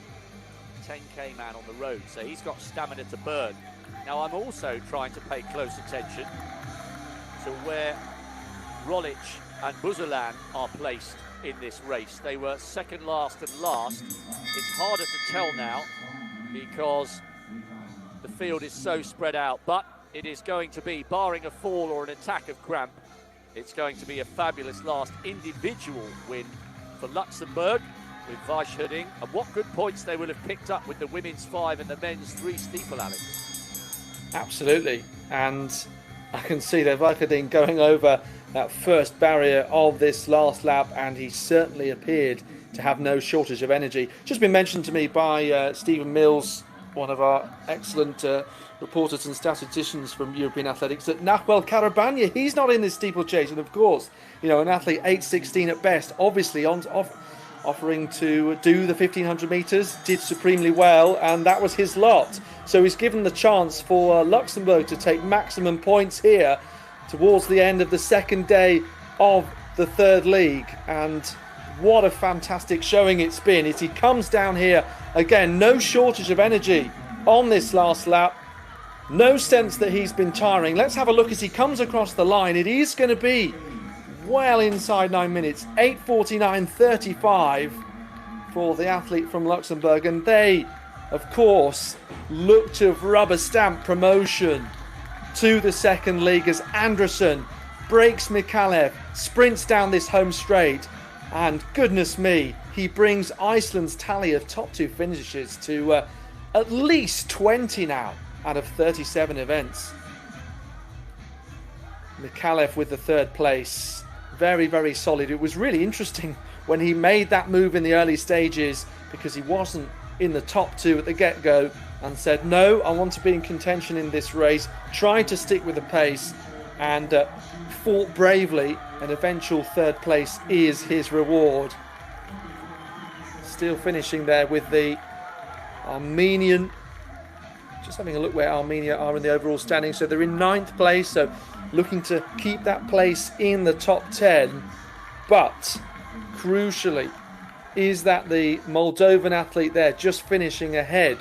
10k man on the road, so he's got stamina to burn. Now I'm also trying to pay close attention to where Roglic and Buzelan are placed in this race. They were second last and last. It's harder to tell now because the field is so spread out, but it is going to be, barring a fall or an attack of cramp, it's going to be a fabulous last individual win for Luxembourg with Weisherding. And what good points they will have picked up with the women's 5 and the men's 3 steeple, Alex. Absolutely. And I can see that Weisherding going over that first barrier of this last lap, and he certainly appeared to have no shortage of energy. Just been mentioned to me by Stephen Mills, one of our excellent reporters and statisticians from European Athletics, that Nahuel Carabania, he's not in this steeplechase. And of course, you know, an athlete 8:16 at best, obviously offering to do the 1500 metres, did supremely well, and that was his lot. So he's given the chance for Luxembourg to take maximum points here towards the end of the second day of the third league. And what a fantastic showing it's been. As he comes down here, again, no shortage of energy on this last lap. No sense that he's been tiring. Let's have a look as he comes across the line. It is going to be well inside 9 minutes, 8:49.35 for the athlete from Luxembourg. And they, of course, look to have rubber stamp promotion to the second league as Andersen breaks Mikalev, sprints down this home straight, and goodness me, he brings Iceland's tally of top 2 finishes to at least 20 now out of 37 events. Mikalev with the 3rd place. Very, very solid. It was really interesting when he made that move in the early stages, because he wasn't in the top 2 at the get-go, and said, no, I want to be in contention in this race, tried to stick with the pace, and fought bravely. An eventual 3rd place is his reward. Still finishing there with the Armenian. Just having a look where Armenia are in the overall standing. So they're in 9th place, so looking to keep that place in the top 10. But crucially, is that the Moldovan athlete there just finishing ahead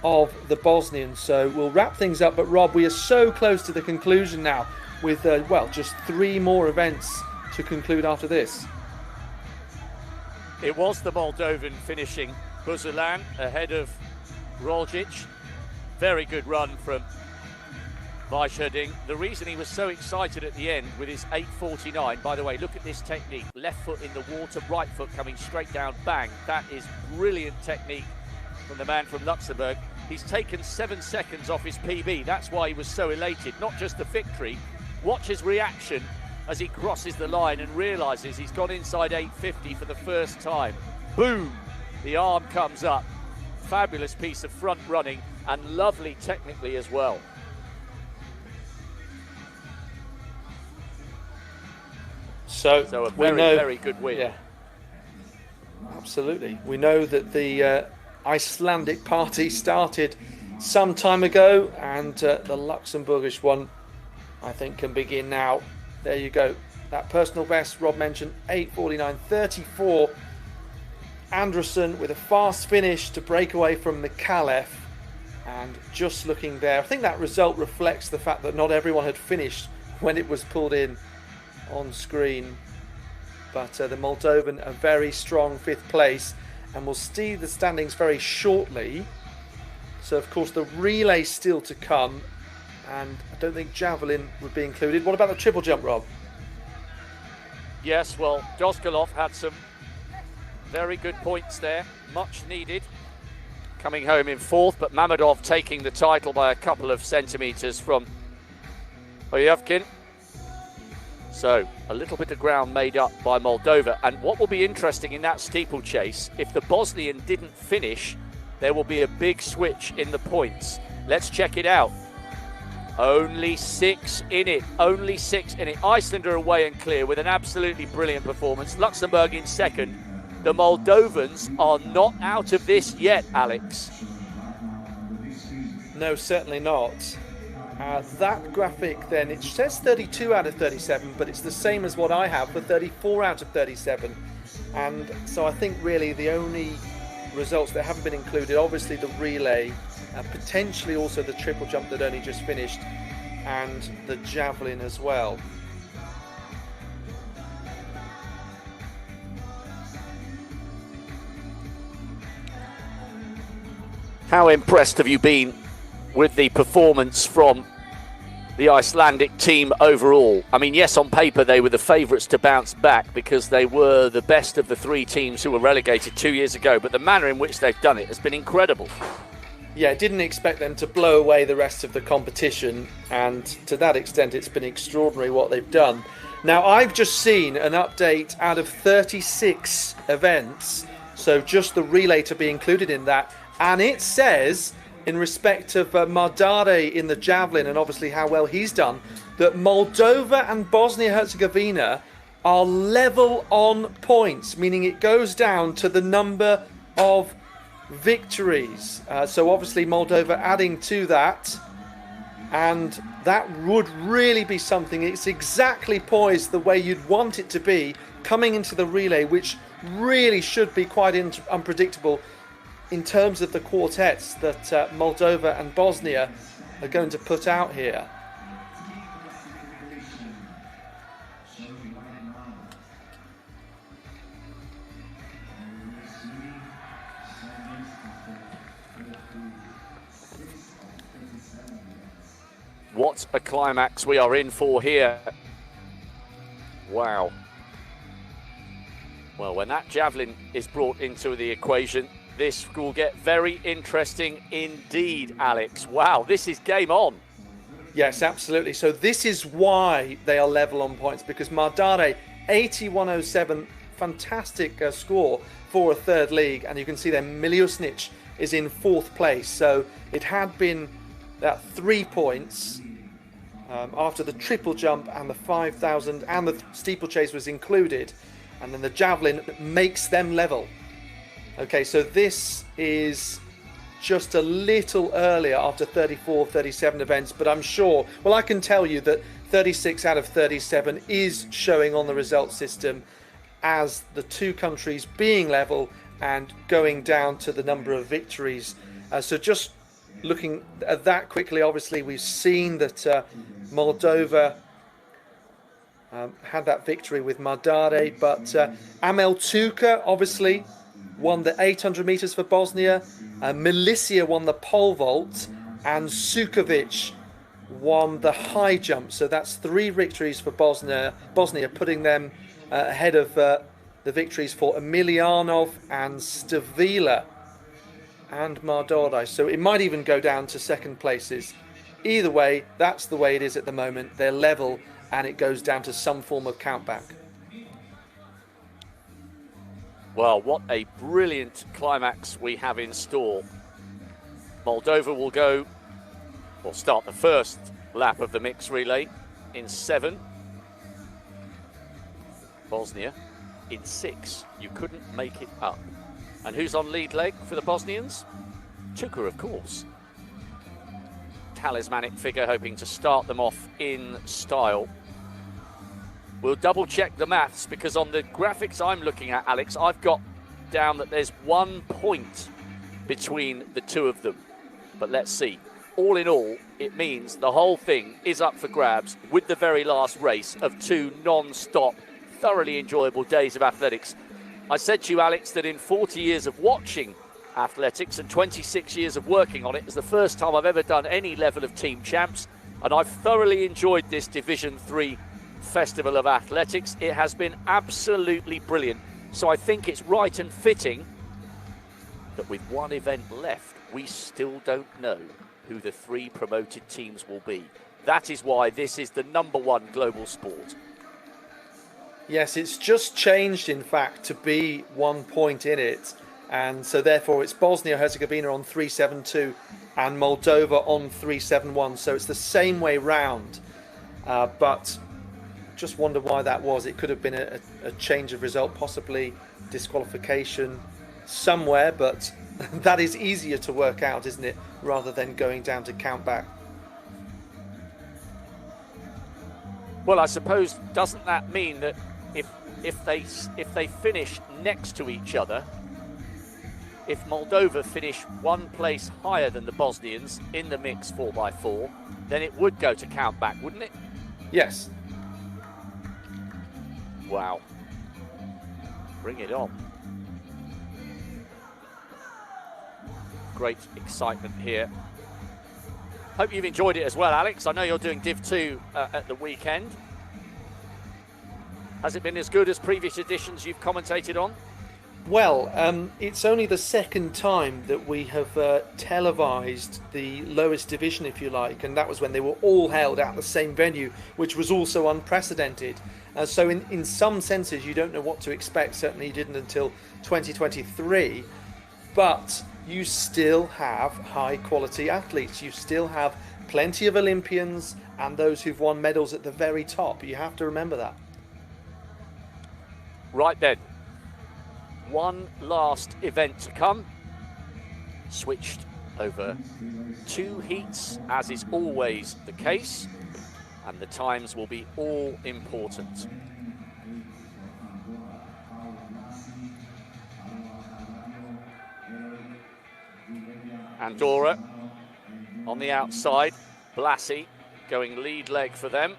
of the Bosnian. So we'll wrap things up. But Rob, we are so close to the conclusion now with, just 3 more events to conclude after this. It was the Moldovan finishing Buzelan ahead of Roglic. Very good run from Weisherding. The reason he was so excited at the end with his 8:49, by the way, look at this technique. Left foot in the water, right foot coming straight down, bang. That is brilliant technique from the man from Luxembourg. He's taken 7 seconds off his PB. That's why he was so elated. Not just the victory. Watch his reaction as he crosses the line and realises he's gone inside 8:50 for the first time. Boom! The arm comes up. Fabulous piece of front running and lovely technically as well. So a very good win. Yeah, absolutely. We know that the Icelandic party started some time ago, and the Luxembourgish one, I think, can begin now. There you go. That personal best Rob mentioned, 8:49.34. Andersen with a fast finish to break away from Mikalev. And just looking there, I think that result reflects the fact that not everyone had finished when it was pulled in on screen. But the Moldovan, a very strong 5th place, and we'll see the standings very shortly. So of course the relay still to come, and I don't think Javelin would be included. What about the triple jump, Rob? Yes, well, Doskolov had some very good points there, much needed. Coming home in fourth, but Mamedov taking the title by a couple of centimetres from Oyevkin. So, a little bit of ground made up by Moldova. And what will be interesting in that steeplechase, if the Bosnian didn't finish, there will be a big switch in the points. Let's check it out. Only 6 in it. Only 6 in it. Iceland are away and clear with an absolutely brilliant performance. Luxembourg in second. The Moldovans are not out of this yet, Alex. No, certainly not. That graphic then, it says 32 out of 37, but it's the same as what I have for 34 out of 37. And so I think really the only results that haven't been included, obviously the relay, potentially also the triple jump that only just finished, and the javelin as well. How impressed have you been with the performance from the Icelandic team overall? I mean, yes, on paper they were the favourites to bounce back because they were the best of the 3 teams who were relegated 2 years ago, but the manner in which they've done it has been incredible. Yeah, didn't expect them to blow away the rest of the competition, and to that extent it's been extraordinary what they've done. Now, I've just seen an update out of 36 events, so just the relay to be included in that, and it says, in respect of Mardare in the javelin and obviously how well he's done, that Moldova and Bosnia-Herzegovina are level on points, meaning it goes down to the number of victories. So obviously Moldova adding to that, and that would really be something. It's exactly poised the way you'd want it to be coming into the relay, which really should be quite unpredictable in terms of the quartets that Moldova and Bosnia are going to put out here. What a climax we are in for here. Wow. Well, when that javelin is brought into the equation, this will get very interesting indeed, Alex. Wow, this is game on. Yes, absolutely. So this is why they are level on points, because Mardare, 81.07, fantastic score for a third league. And you can see there Miljusnic is in 4th place. So it had been that 3 points after the triple jump and the 5,000 and the steeplechase was included. And then the javelin makes them level. Okay, so this is just a little earlier after 34, 37 events, but I'm sure, well, I can tell you that 36 out of 37 is showing on the results system as the 2 countries being level and going down to the number of victories. So just looking at that quickly, obviously we've seen that Moldova had that victory with Mardare, but Amel Tuka obviously won the 800 metres for Bosnia, Milicia won the pole vault, and Sukovic won the high jump. So that's 3 victories for Bosnia putting them ahead of the victories for Emilianov and Stavila and Mardare. So it might even go down to second places. Either way, that's the way it is at the moment. They're level, and it goes down to some form of countback. Well, what a brilliant climax we have in store. Moldova will start the first lap of the mixed relay in 7. Bosnia in 6. You couldn't make it up. And who's on lead leg for the Bosnians? Tuka, of course. Talismanic figure hoping to start them off in style. We'll double check the maths because on the graphics I'm looking at, Alex, I've got down that there's 1 point between the 2 of them. But let's see. All in all, it means the whole thing is up for grabs with the very last race of 2 non-stop, thoroughly enjoyable days of athletics. I said to you, Alex, that in 40 years of watching athletics and 26 years of working on it, it's the first time I've ever done any level of team champs. And I've thoroughly enjoyed this Division 3 Festival of Athletics. It has been absolutely brilliant. So I think it's right and fitting that with one event left, we still don't know who the 3 promoted teams will be. That is why this is the #1 global sport. Yes, it's just changed, in fact, to be 1 point in it. And so therefore it's Bosnia-Herzegovina on 372 and Moldova on 371. So it's the same way round. But just wonder why that was. It could have been a change of result, possibly disqualification somewhere, but that is easier to work out, isn't it, rather than going down to count back. Well, I suppose, doesn't that mean that if they finish next to each other, if Moldova finish 1 place higher than the Bosnians in the mix 4x4, then it would go to count back, wouldn't it? Yes. Wow. Bring it on. Great excitement here. Hope you've enjoyed it as well, Alex. I know you're doing Div 2 at the weekend. Has it been as good as previous editions you've commentated on? Well, it's only the second time that we have televised the lowest division, if you like, and that was when they were all held at the same venue, which was also unprecedented. So in some senses, you don't know what to expect. Certainly you didn't until 2023. But you still have high-quality athletes. You still have plenty of Olympians and those who've won medals at the very top. You have to remember that. Right then. One last event to come. Switched over 2 heats, as is always the case, and the times will be all important. Andorra on the outside, Blassie going lead leg for them.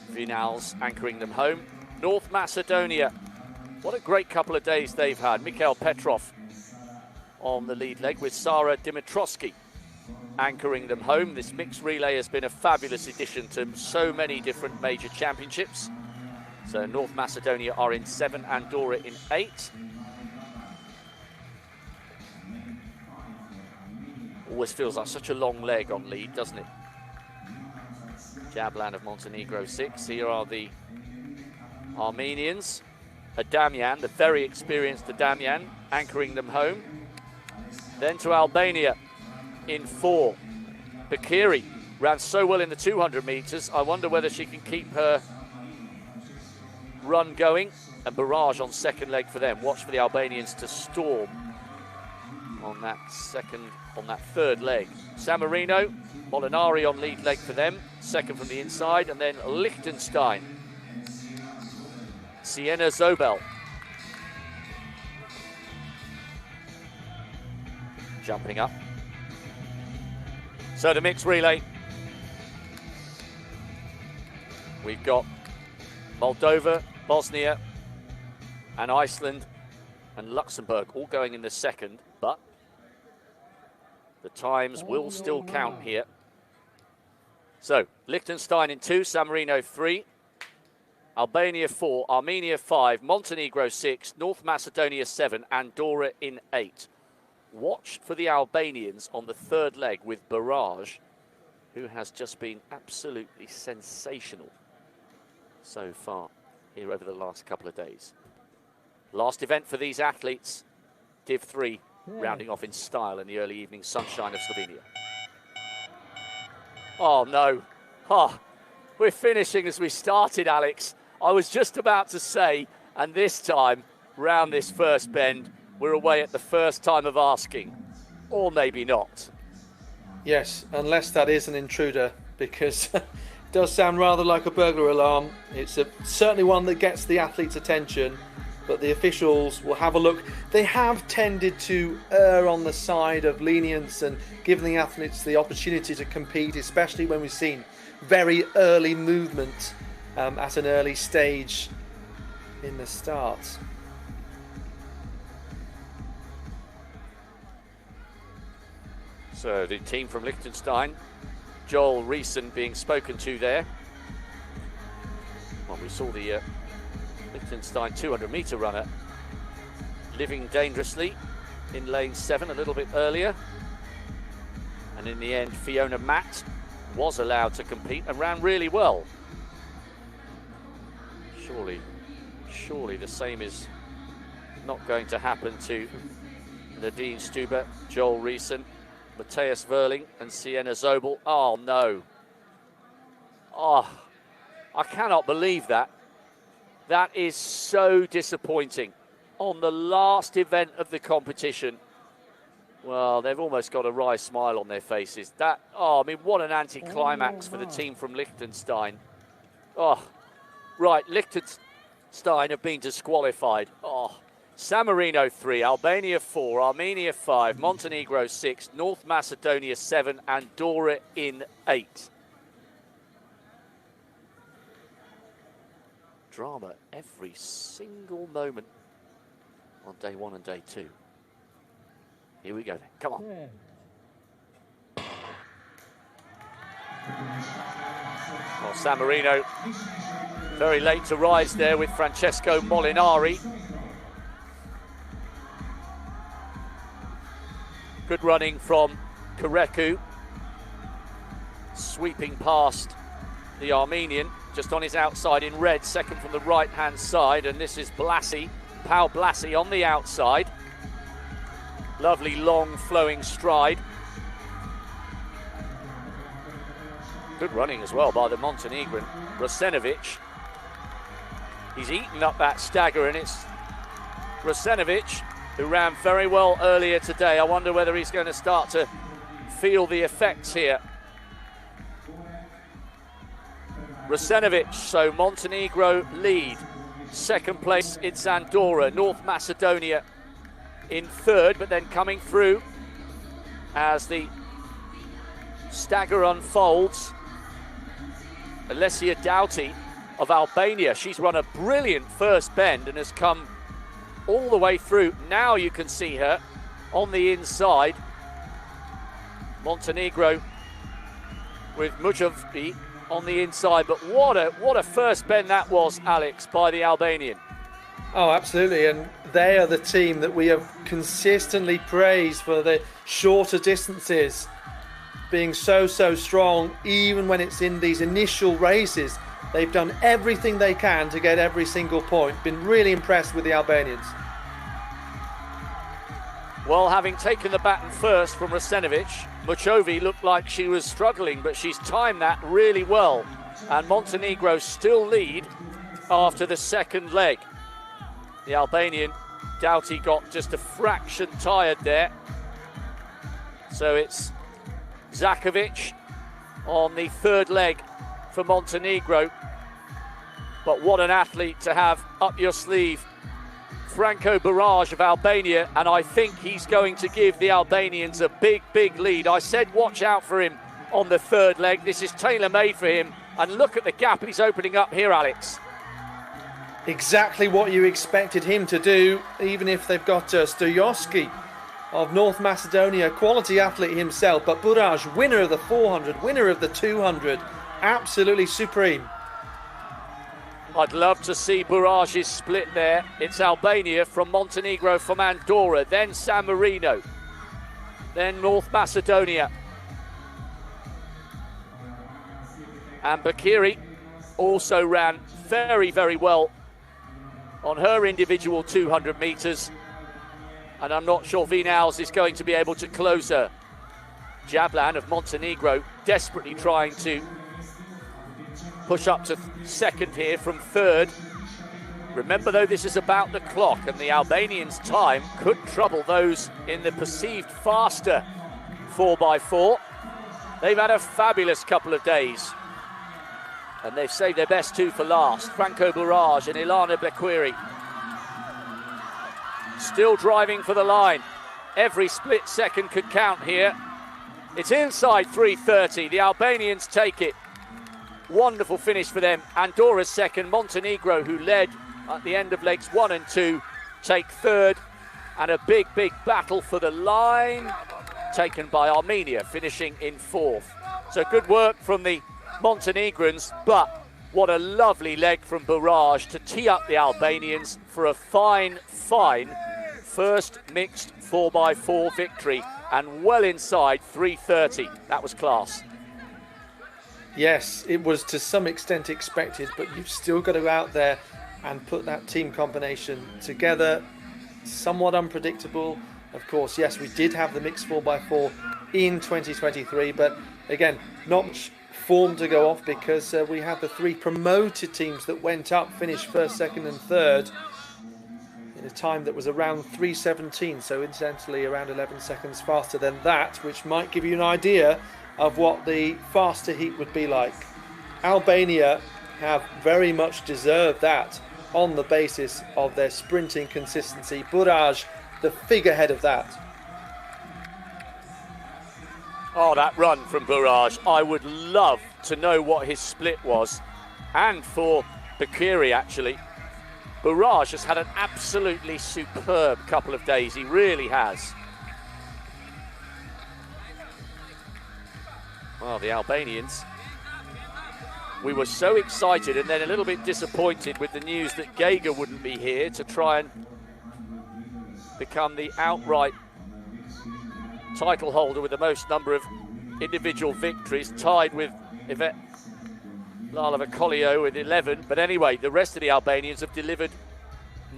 Vinals anchoring them home. North Macedonia, what a great couple of days they've had. Mikhail Petrov on the lead leg with Sara Dimitrowski anchoring them home. This mixed relay has been a fabulous addition to so many different major championships. So North Macedonia are in 7, Andorra in 8. Always feels like such a long leg on lead, doesn't it? Javelin of Montenegro 6. Here are the Armenians. Adamian, the very experienced Adamian, anchoring them home. Then to Albania in 4. Bakiri ran so well in the 200 metres. I wonder whether she can keep her run going. And barrage on second leg for them. Watch for the Albanians to storm on that third leg. San Marino, Molinari on lead leg for them. Second from the inside. And then Liechtenstein. Sienna Zobel. Jumping up. So the mixed relay. We've got Moldova, Bosnia, and Iceland and Luxembourg all going in the second, but the times will still count here. So Liechtenstein in 2, San Marino 3, Albania 4, Armenia 5, Montenegro 6, North Macedonia 7, Andorra in 8. Watch for the Albanians on the third leg with Barrage, who has just been absolutely sensational so far here over the last couple of days. Last event for these athletes, Div 3, rounding off in style in the early evening sunshine of Slovenia. Oh no, we're finishing as we started, Alex. I was just about to say, and this time, round this first bend, we're away at the first time of asking, or maybe not. Yes, unless that is an intruder, because it does sound rather like a burglar alarm. It's certainly one that gets the athlete's attention, but the officials will have a look. They have tended to err on the side of lenience and giving the athletes the opportunity to compete, especially when we've seen very early movement at an early stage in the start. So the team from Liechtenstein, Joel Reesen being spoken to there. Well, we saw the Liechtenstein 200-meter runner living dangerously in lane 7 a little bit earlier. And in the end, Fiona Matt was allowed to compete and ran really well. Surely the same is not going to happen to Nadine Stuber, Joel Reesen, Matthias Verling and Sienna Zobel. Oh no. Oh, I cannot believe that. That is so disappointing. On the last event of the competition, well, they've almost got a wry smile on their faces. What an anti-climax for the team from Liechtenstein. Oh, right, Liechtenstein have been disqualified. Oh, San Marino 3, Albania 4, Armenia 5, Montenegro 6, North Macedonia 7, Andorra in 8. Drama every single moment on day 1 and day 2. Here we go then, come on. Well, San Marino very late to rise there with Francesco Molinari. Good running from Kareku, sweeping past the Armenian, just on his outside in red, second from the right-hand side, and this is Blassie, Pau Blassie on the outside. Lovely long flowing stride. Good running as well by the Montenegrin, Rosenovic. He's eaten up that stagger, and it's Rosenovic who ran very well earlier today. I wonder whether he's going to start to feel the effects here. Rosenovic, so Montenegro lead. Second place, it's Andorra. North Macedonia in third, but then coming through as the stagger unfolds. Alessia Doughty of Albania. She's run a brilliant first bend and has come all the way through. Now you can see her on the inside. Montenegro with Mujovi on the inside, but what a first bend that was, Alex, by the Albanian. Oh, absolutely, and they are the team that we have consistently praised for the shorter distances, being so strong, even when it's in these initial races. They've done everything they can to get every single point. Been really impressed with the Albanians. Well, having taken the baton first from Rosenovic, Muchovi looked like she was struggling, but she's timed that really well. And Montenegro still lead after the second leg. The Albanian, Doughty, got just a fraction tired there. So it's Zakovic on the third leg for Montenegro. But what an athlete to have up your sleeve. Franco Barrage of Albania, and I think he's going to give the Albanians a big lead. I said watch out for him on the third leg. This is tailor-made for him, and look at the gap he's opening up here, Alex. Exactly what you expected him to do, even if they've got Stoyovski of North Macedonia, quality athlete himself, but Barrage, winner of the 400, winner of the 200, absolutely supreme. I'd love to see Barrage's split there. It's Albania from Montenegro from Andorra, then San Marino, then North Macedonia. And Bakiri also ran very well on her individual 200 metres. And I'm not sure Vinals is going to be able to close her. Javelin of Montenegro desperately trying to push up to second here from third. Remember though, this is about the clock, and the Albanians' time could trouble those in the perceived faster 4x4. They've had a fabulous couple of days, and they've saved their best two for last. Franco Barrage and Ilana Bequiri still driving for the line. Every split second could count here. It's inside 3:30. The Albanians take it. Wonderful finish for them. Andorra's second. Montenegro, who led at the end of legs 1 and 2, take third. And a big battle for the line. taken by Armenia, finishing in 4th. So good work from the Montenegrins, but what a lovely leg from Barrage to tee up the Albanians for a fine first mixed 4x4 victory, and well inside 3:30. That was class. Yes, it was to some extent expected, but you've still got to go out there and put that team combination together. Somewhat unpredictable. Of course, yes, we did have the mixed 4x4 in 2023, but again, not much form to go off because we had the 3 promoted teams that went up, finished 1st, 2nd and 3rd in a time that was around 3:17, so incidentally around 11 seconds faster than that, which might give you an idea of what the faster heat would be like. Albania have very much deserved that on the basis of their sprinting consistency. Buraj, the figurehead of that. Oh, that run from Barrage. I would love to know what his split was. And for Bakiri, actually. Barrage has had an absolutely superb couple of days. He really has. Well, the Albanians. We were so excited and then a little bit disappointed with the news that Geiger wouldn't be here to try and become the outright title holder with the most number of individual victories, tied with Yvette Lalavicolio with 11. But anyway, the rest of the Albanians have delivered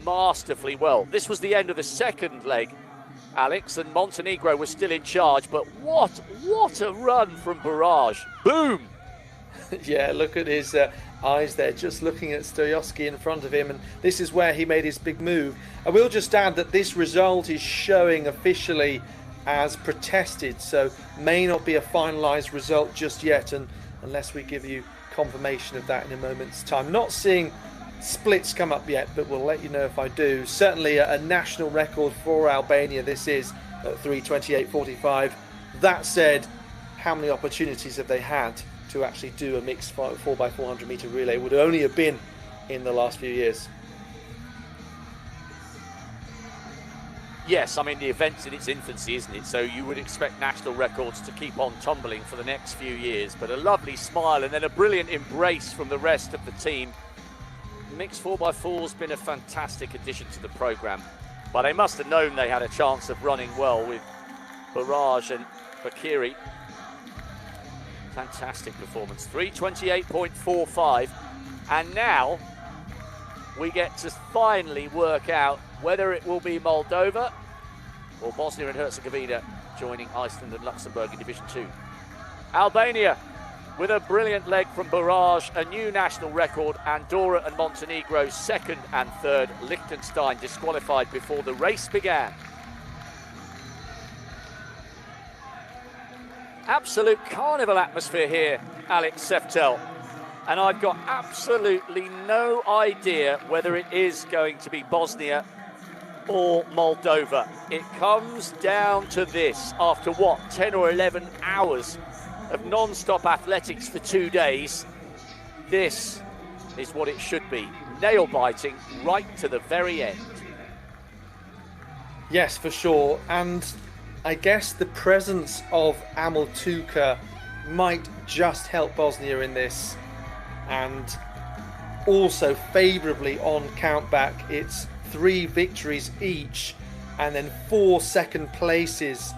masterfully well. This was the end of the second leg, Alex, and Montenegro was still in charge, but what a run from Barrage. Boom! Yeah, look at his eyes there, just looking at Stoyovsky in front of him, and this is where he made his big move. I will just add that this result is showing officially as protested, so may not be a finalised result just yet, and unless we give you confirmation of that in a moment's time. Not seeing splits come up yet, but we'll let you know if I do. Certainly a national record for Albania this is at 3:28.45. That said, how many opportunities have they had to actually do a mixed 4x400 metre relay? Would only have been in the last few years. Yes, I mean, the event's in its infancy, isn't it? So you would expect national records to keep on tumbling for the next few years. But a lovely smile and then a brilliant embrace from the rest of the team. Mixed 4x4's been a fantastic addition to the programme. But they must have known they had a chance of running well with Barrage and Bakiri. Fantastic performance. 3:28.45. And now we get to finally work out whether it will be Moldova or Bosnia and Herzegovina joining Iceland and Luxembourg in Division 2. Albania with a brilliant leg from Barrage, a new national record. Andorra and Montenegro 2nd and 3rd. Liechtenstein disqualified before the race began. Absolute carnival atmosphere here, Alex Seftel. And I've got absolutely no idea whether it is going to be Bosnia or Moldova. It comes down to this. After what, 10 or 11 hours of non-stop athletics for 2 days, this is what it should be. Nail-biting right to the very end. Yes, for sure. And I guess the presence of Amel Tuka might just help Bosnia in this. And also favourably on countback, it's 3 victories each and then 4 second places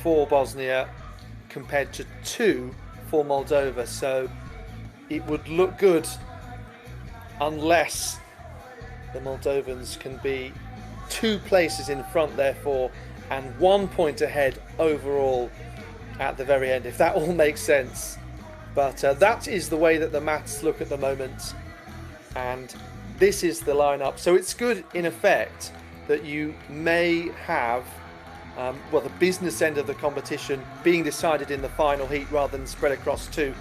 for Bosnia compared to 2 for Moldova. So it would look good unless the Moldovans can be 2 places in front therefore and 1 point ahead overall at the very end, if that all makes sense. But that is the way that the maths look at the moment, and this is the lineup. So it's good in effect that you may have the business end of the competition being decided in the final heat rather than spread across 2.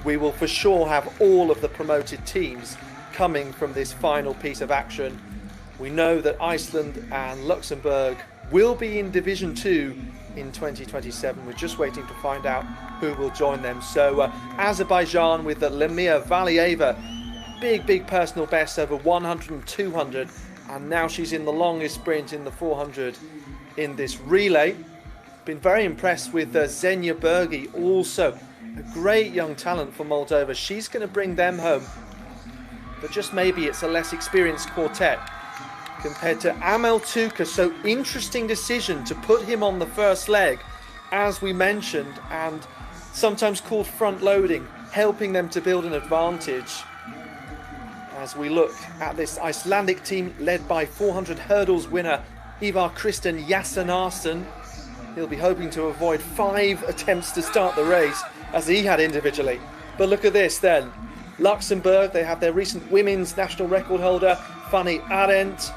We will for sure have all of the promoted teams coming from this final piece of action. We know that Iceland and Luxembourg will be in Division 2 in 2027. We're just waiting to find out who will join them. So Azerbaijan with the Lemia Valieva, big personal best over 100 and 200, and now she's in the longest sprint in the 400 in this relay. been very impressed with Xenia Bergi, also a great young talent for Moldova. She's going to bring them home, but just maybe it's a less experienced quartet compared to Amel Tuka. So interesting decision to put him on the first leg, as we mentioned, and sometimes called front loading, helping them to build an advantage. As we look at this Icelandic team led by 400 hurdles winner Ivar Kristen Jasanarsson. He'll be hoping to avoid 5 attempts to start the race as he had individually. But look at this then. Luxembourg, they have their recent women's national record holder Fanny Arendt,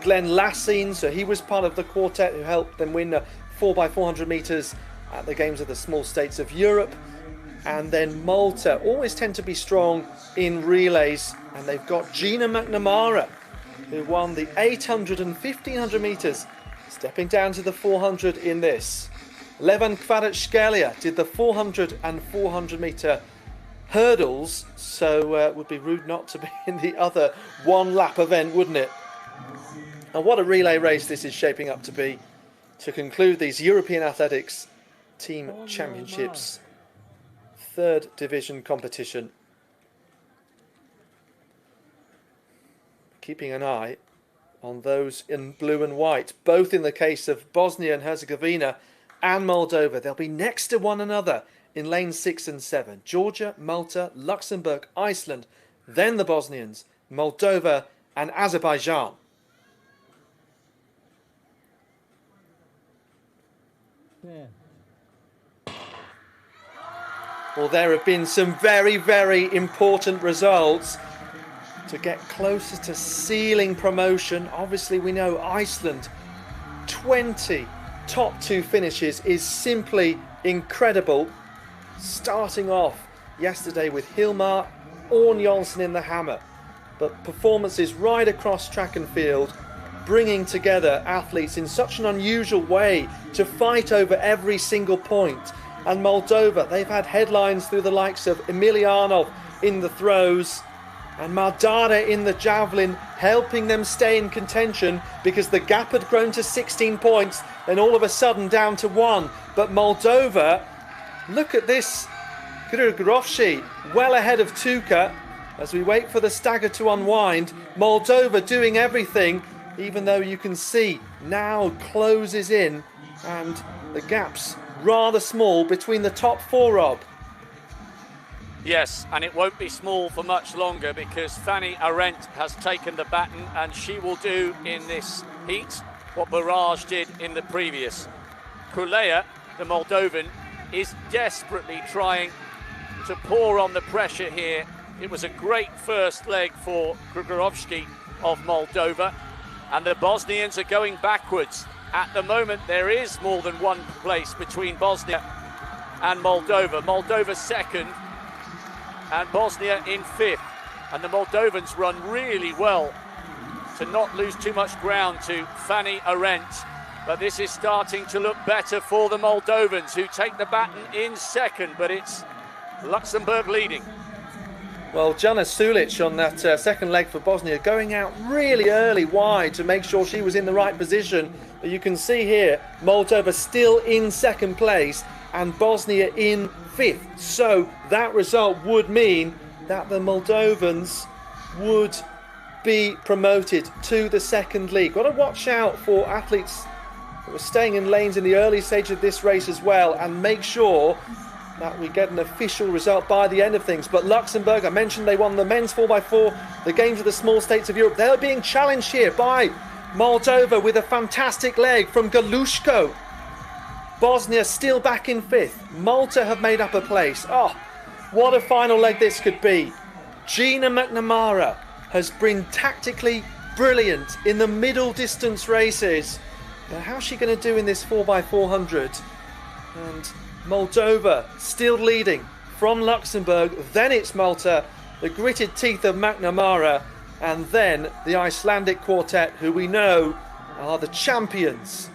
Glenn Lassine, so he was part of the quartet who helped them win 4x400 metres at the Games of the Small States of Europe. And then Malta always tend to be strong in relays, and they've got Gina McNamara, who won the 800 and 1500 metres, stepping down to the 400 in this. Levan Kvaratskhelia did the 400 and 400 metre hurdles, so it would be rude not to be in the other one-lap event, wouldn't it? And what a relay race this is shaping up to be to conclude these European Athletics Team Championships 3rd division competition. Keeping an eye on those in blue and white, both in the case of Bosnia and Herzegovina and Moldova. They'll be next to one another in lanes 6 and 7. Georgia, Malta, Luxembourg, Iceland, then the Bosnians, Moldova and Azerbaijan. Yeah. Well, there have been some very, very important results to get closer to sealing promotion. Obviously, we know Iceland, 20 top 2 finishes is simply incredible. Starting off yesterday with Hilmar Orn Jonsson in the hammer, but performances right across track and field, bringing together athletes in such an unusual way to fight over every single point. And Moldova, they've had headlines through the likes of Emilianov in the throws and Mardare in the javelin, helping them stay in contention because the gap had grown to 16 points, then all of a sudden down to 1. But Moldova, look at this, Grgorovci well ahead of Tuka as we wait for the stagger to unwind. Moldova doing everything, even though you can see now closes in and the gap's rather small between the top 4, Rob. Yes, and it won't be small for much longer because Fanny Arendt has taken the baton and she will do in this heat what Barrage did in the previous. Kulea, the Moldovan, is desperately trying to pour on the pressure here. It was a great first leg for Grgorovski of Moldova, and the Bosnians are going backwards. At the moment, there is more than one place between Bosnia and Moldova. Moldova second and Bosnia in 5th. And the Moldovans run really well to not lose too much ground to Fanny Arendt. But this is starting to look better for the Moldovans, who take the baton in 2nd, but it's Luxembourg leading. Well, Jana Sulic on that second leg for Bosnia, going out really early wide to make sure she was in the right position. But you can see here, Moldova still in 2nd place and Bosnia in 5th. So that result would mean that the Moldovans would be promoted to the 2nd league. Got to watch out for athletes who are staying in lanes in the early stage of this race as well, and make sure that we get an official result by the end of things. But Luxembourg, I mentioned they won the men's 4x4, the Games of the Small States of Europe. They're being challenged here by Moldova with a fantastic leg from Galushko. Bosnia still back in 5th. Malta have made up a place. Oh, what a final leg this could be. Gina McNamara has been tactically brilliant in the middle distance races. But how's she going to do in this 4x400? And Moldova still leading from Luxembourg, then it's Malta, the gritted teeth of McNamara, and then the Icelandic quartet, who we know are the champions,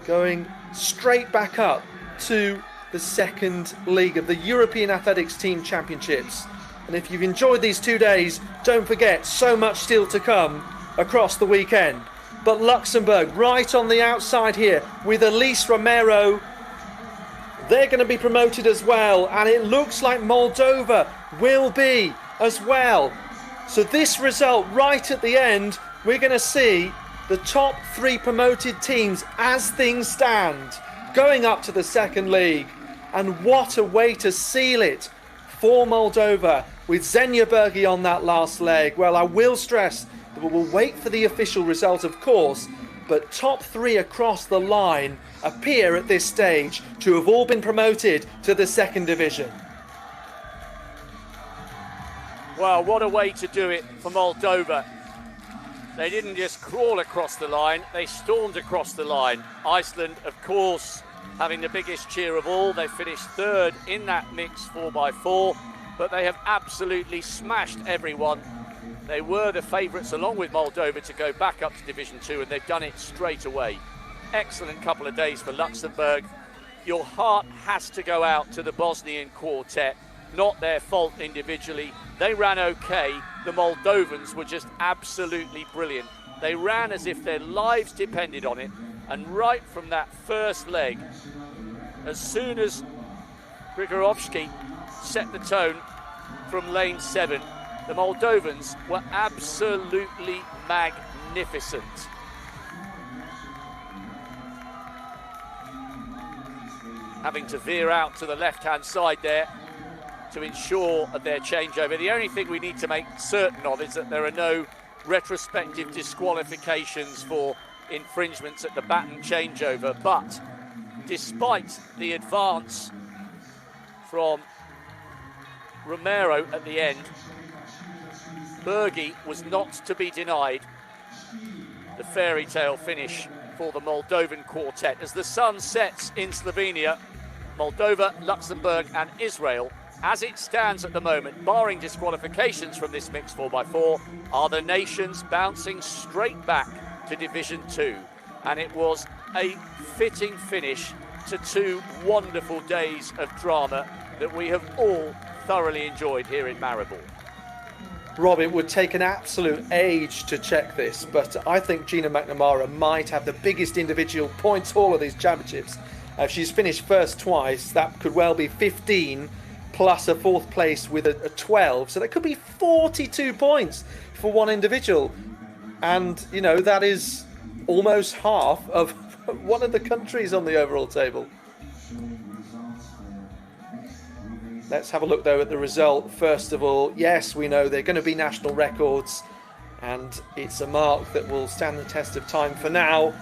going straight back up to the 2nd league of the European Athletics Team Championships. And if you've enjoyed these 2 days, don't forget, so much still to come across the weekend. But Luxembourg right on the outside here with Elise Romero they're going to be promoted as well, and it looks like Moldova will be as well. So this result right at the end, we're going to see the top 3 promoted teams as things stand going up to the second league. And what a way to seal it for Moldova with Xenia Bergi on that last leg. Well, I will stress that we will wait for the official result, of course, but top 3 across the line appear at this stage to have all been promoted to the second division. Well, what a way to do it for Moldova. They didn't just crawl across the line, they stormed across the line. Iceland, of course, having the biggest cheer of all. They finished 3rd in that mixed 4x4, but they have absolutely smashed everyone. They were the favourites, along with Moldova, to go back up to Division 2, and they've done it straight away. Excellent couple of days for Luxembourg. Your heart has to go out to the Bosnian quartet. Not their fault individually. They ran okay. The Moldovans were just absolutely brilliant. They ran as if their lives depended on it. And right from that first leg, as soon as Grigorovski set the tone from lane 7, the Moldovans were absolutely magnificent. Having to veer out to the left-hand side there to ensure their changeover. The only thing we need to make certain of is that there are no retrospective disqualifications for infringements at the baton changeover. But despite the advance from Romero at the end, Bergi was not to be denied the fairy tale finish for the Moldovan quartet. As the sun sets in Slovenia, Moldova, Luxembourg and Israel, as it stands at the moment, barring disqualifications from this mixed 4x4, are the nations bouncing straight back to Division 2. And it was a fitting finish to 2 wonderful days of drama that we have all thoroughly enjoyed here in Maribor. Rob, it would take an absolute age to check this, but I think Gina McNamara might have the biggest individual points haul of these championships. If she's finished first twice, that could well be 15 plus a 4th place with a 12. So that could be 42 points for one individual. And, you know, that is almost half of one of the countries on the overall table. Let's have a look, though, at the result. First of all, yes, we know they're going to be national records, and it's a mark that will stand the test of time for now.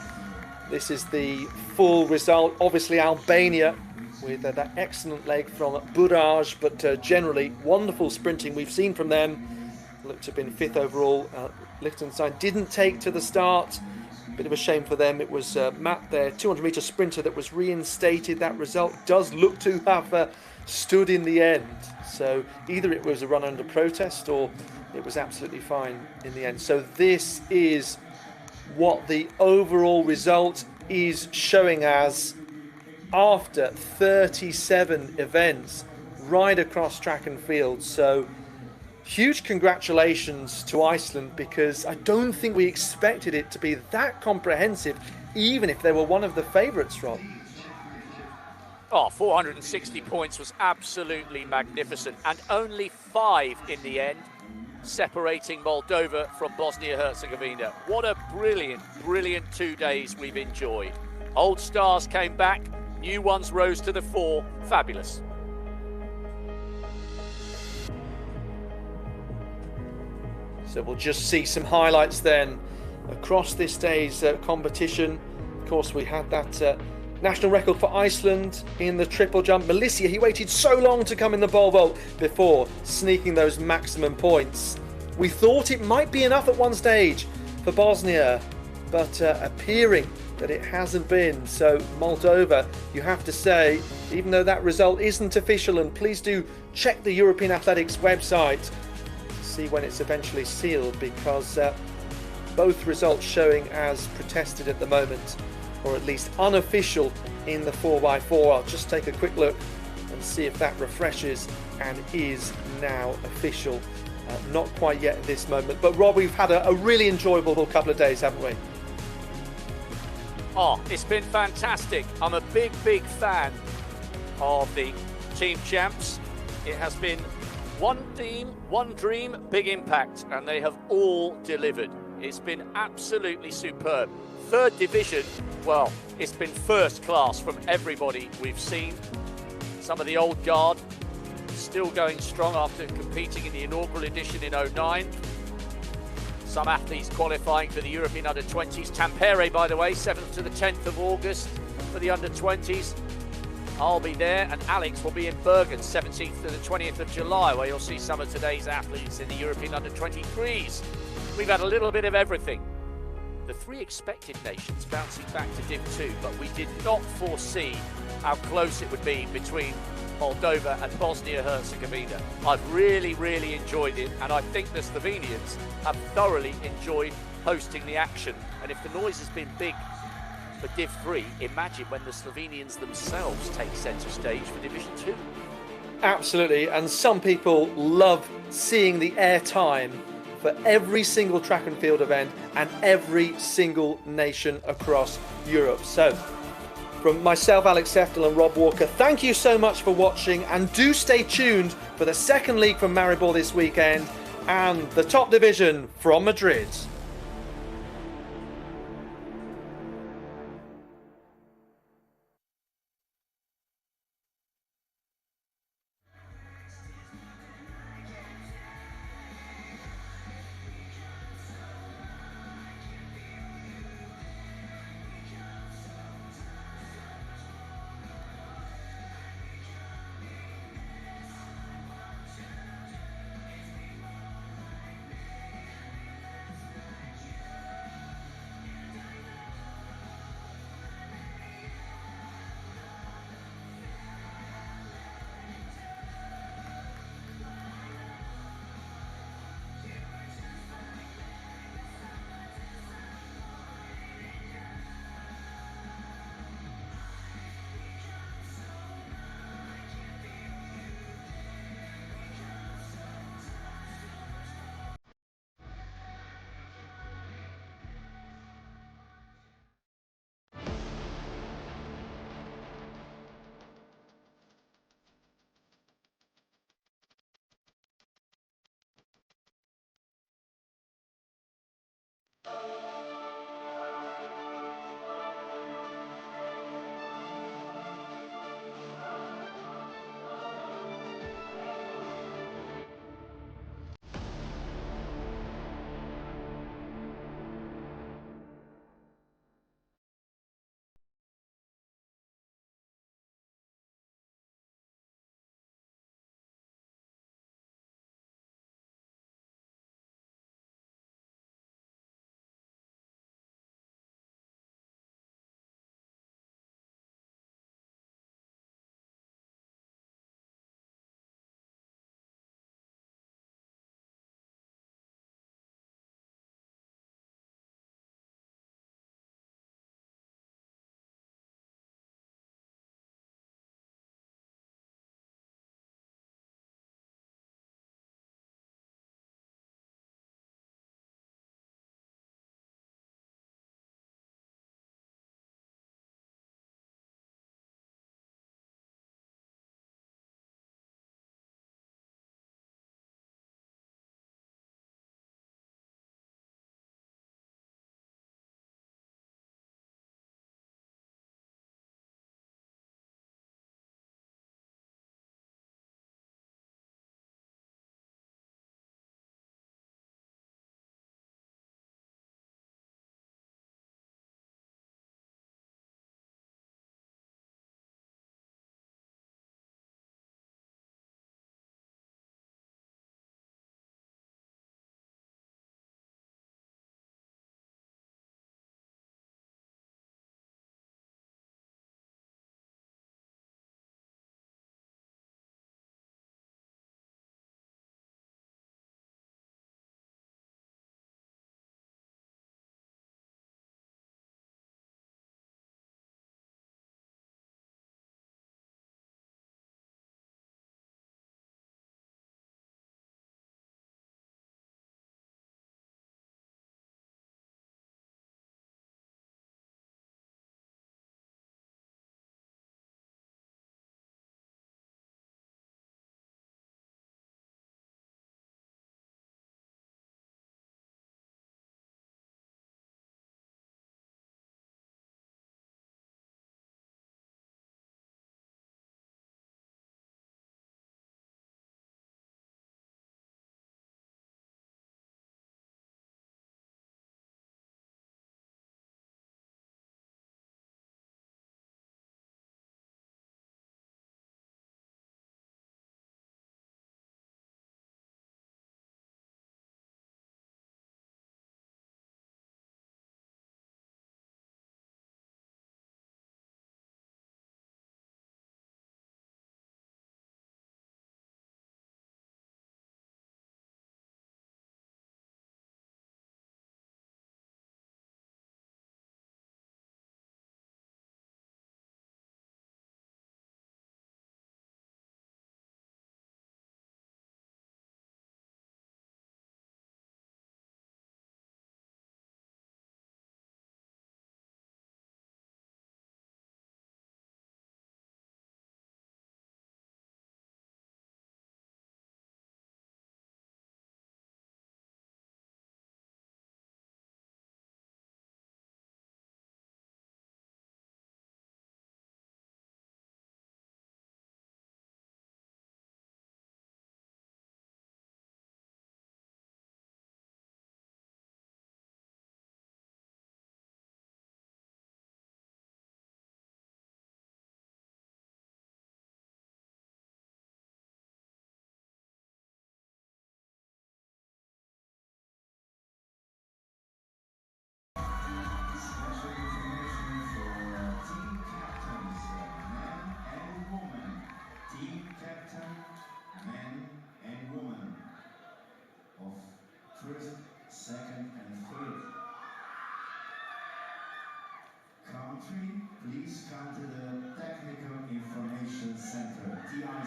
This is the full result. Obviously, Albania with that excellent leg from Buraj, but generally wonderful sprinting we've seen from them. Looked to have been 5th overall. Liechtenstein didn't take to the start. Bit of a shame for them. It was Matt, their 200-metre sprinter, that was reinstated. That result does look to have stood in the end. So either it was a run under protest or it was absolutely fine in the end. So this is what the overall result is showing as after 37 events right across track and field. So huge congratulations to Iceland, because I don't think we expected it to be that comprehensive, even if they were one of the favourites, Rob. Oh, 460 points was absolutely magnificent, and only 5 in the end, separating Moldova from Bosnia-Herzegovina. What a brilliant, brilliant 2 days we've enjoyed. Old stars came back, new ones rose to the fore. Fabulous. So we'll just see some highlights then across this day's competition. Of course, we had that national record for Iceland in the triple jump. Milicia, he waited so long to come in the pole vault before sneaking those maximum points. We thought it might be enough at one stage for Bosnia, but appearing that it hasn't been. So Moldova, you have to say, even though that result isn't official, and please do check the European Athletics website, see when it's eventually sealed, because both results showing as protested at the moment, or at least unofficial in the 4x4. I'll just take a quick look and see if that refreshes and is now official. Not quite yet at this moment, but Rob, we've had a really enjoyable couple of days, haven't we? Oh, it's been fantastic. I'm a big fan of the team champs. It has been one theme, one dream, big impact, and they have all delivered. It's been absolutely superb. Third division, well, it's been first class from everybody we've seen. Some of the old guard still going strong after competing in the inaugural edition in '09. Some athletes qualifying for the European Under-20s. Tampere, by the way, 7th to the 10th of August for the Under-20s. I'll be there, and Alex will be in Bergen, 17th to the 20th of July, where you'll see some of today's athletes in the European Under-23s. We've had a little bit of everything. The three expected nations bouncing back to Div 2, but we did not foresee how close it would be between Moldova and Bosnia-Herzegovina. I've really, really enjoyed it, and I think the Slovenians have thoroughly enjoyed hosting the action. And if the noise has been big for Div 3, imagine when the Slovenians themselves take centre stage for Division 2. Absolutely, and some people love seeing the airtime for every single track and field event and every single nation across Europe. So, from myself, Alex Seftel and Rob Walker, thank you so much for watching, and do stay tuned for the second league from Maribor this weekend and the top division from Madrid.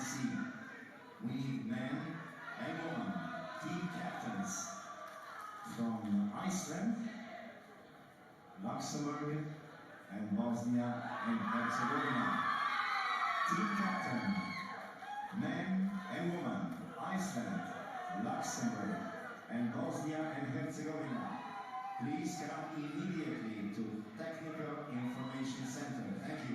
C. We need men and women, team captains from Iceland, Luxembourg, and Bosnia and Herzegovina. Team captain, men and women, Iceland, Luxembourg, and Bosnia and Herzegovina. Please come immediately to Technical Information Center. Thank you.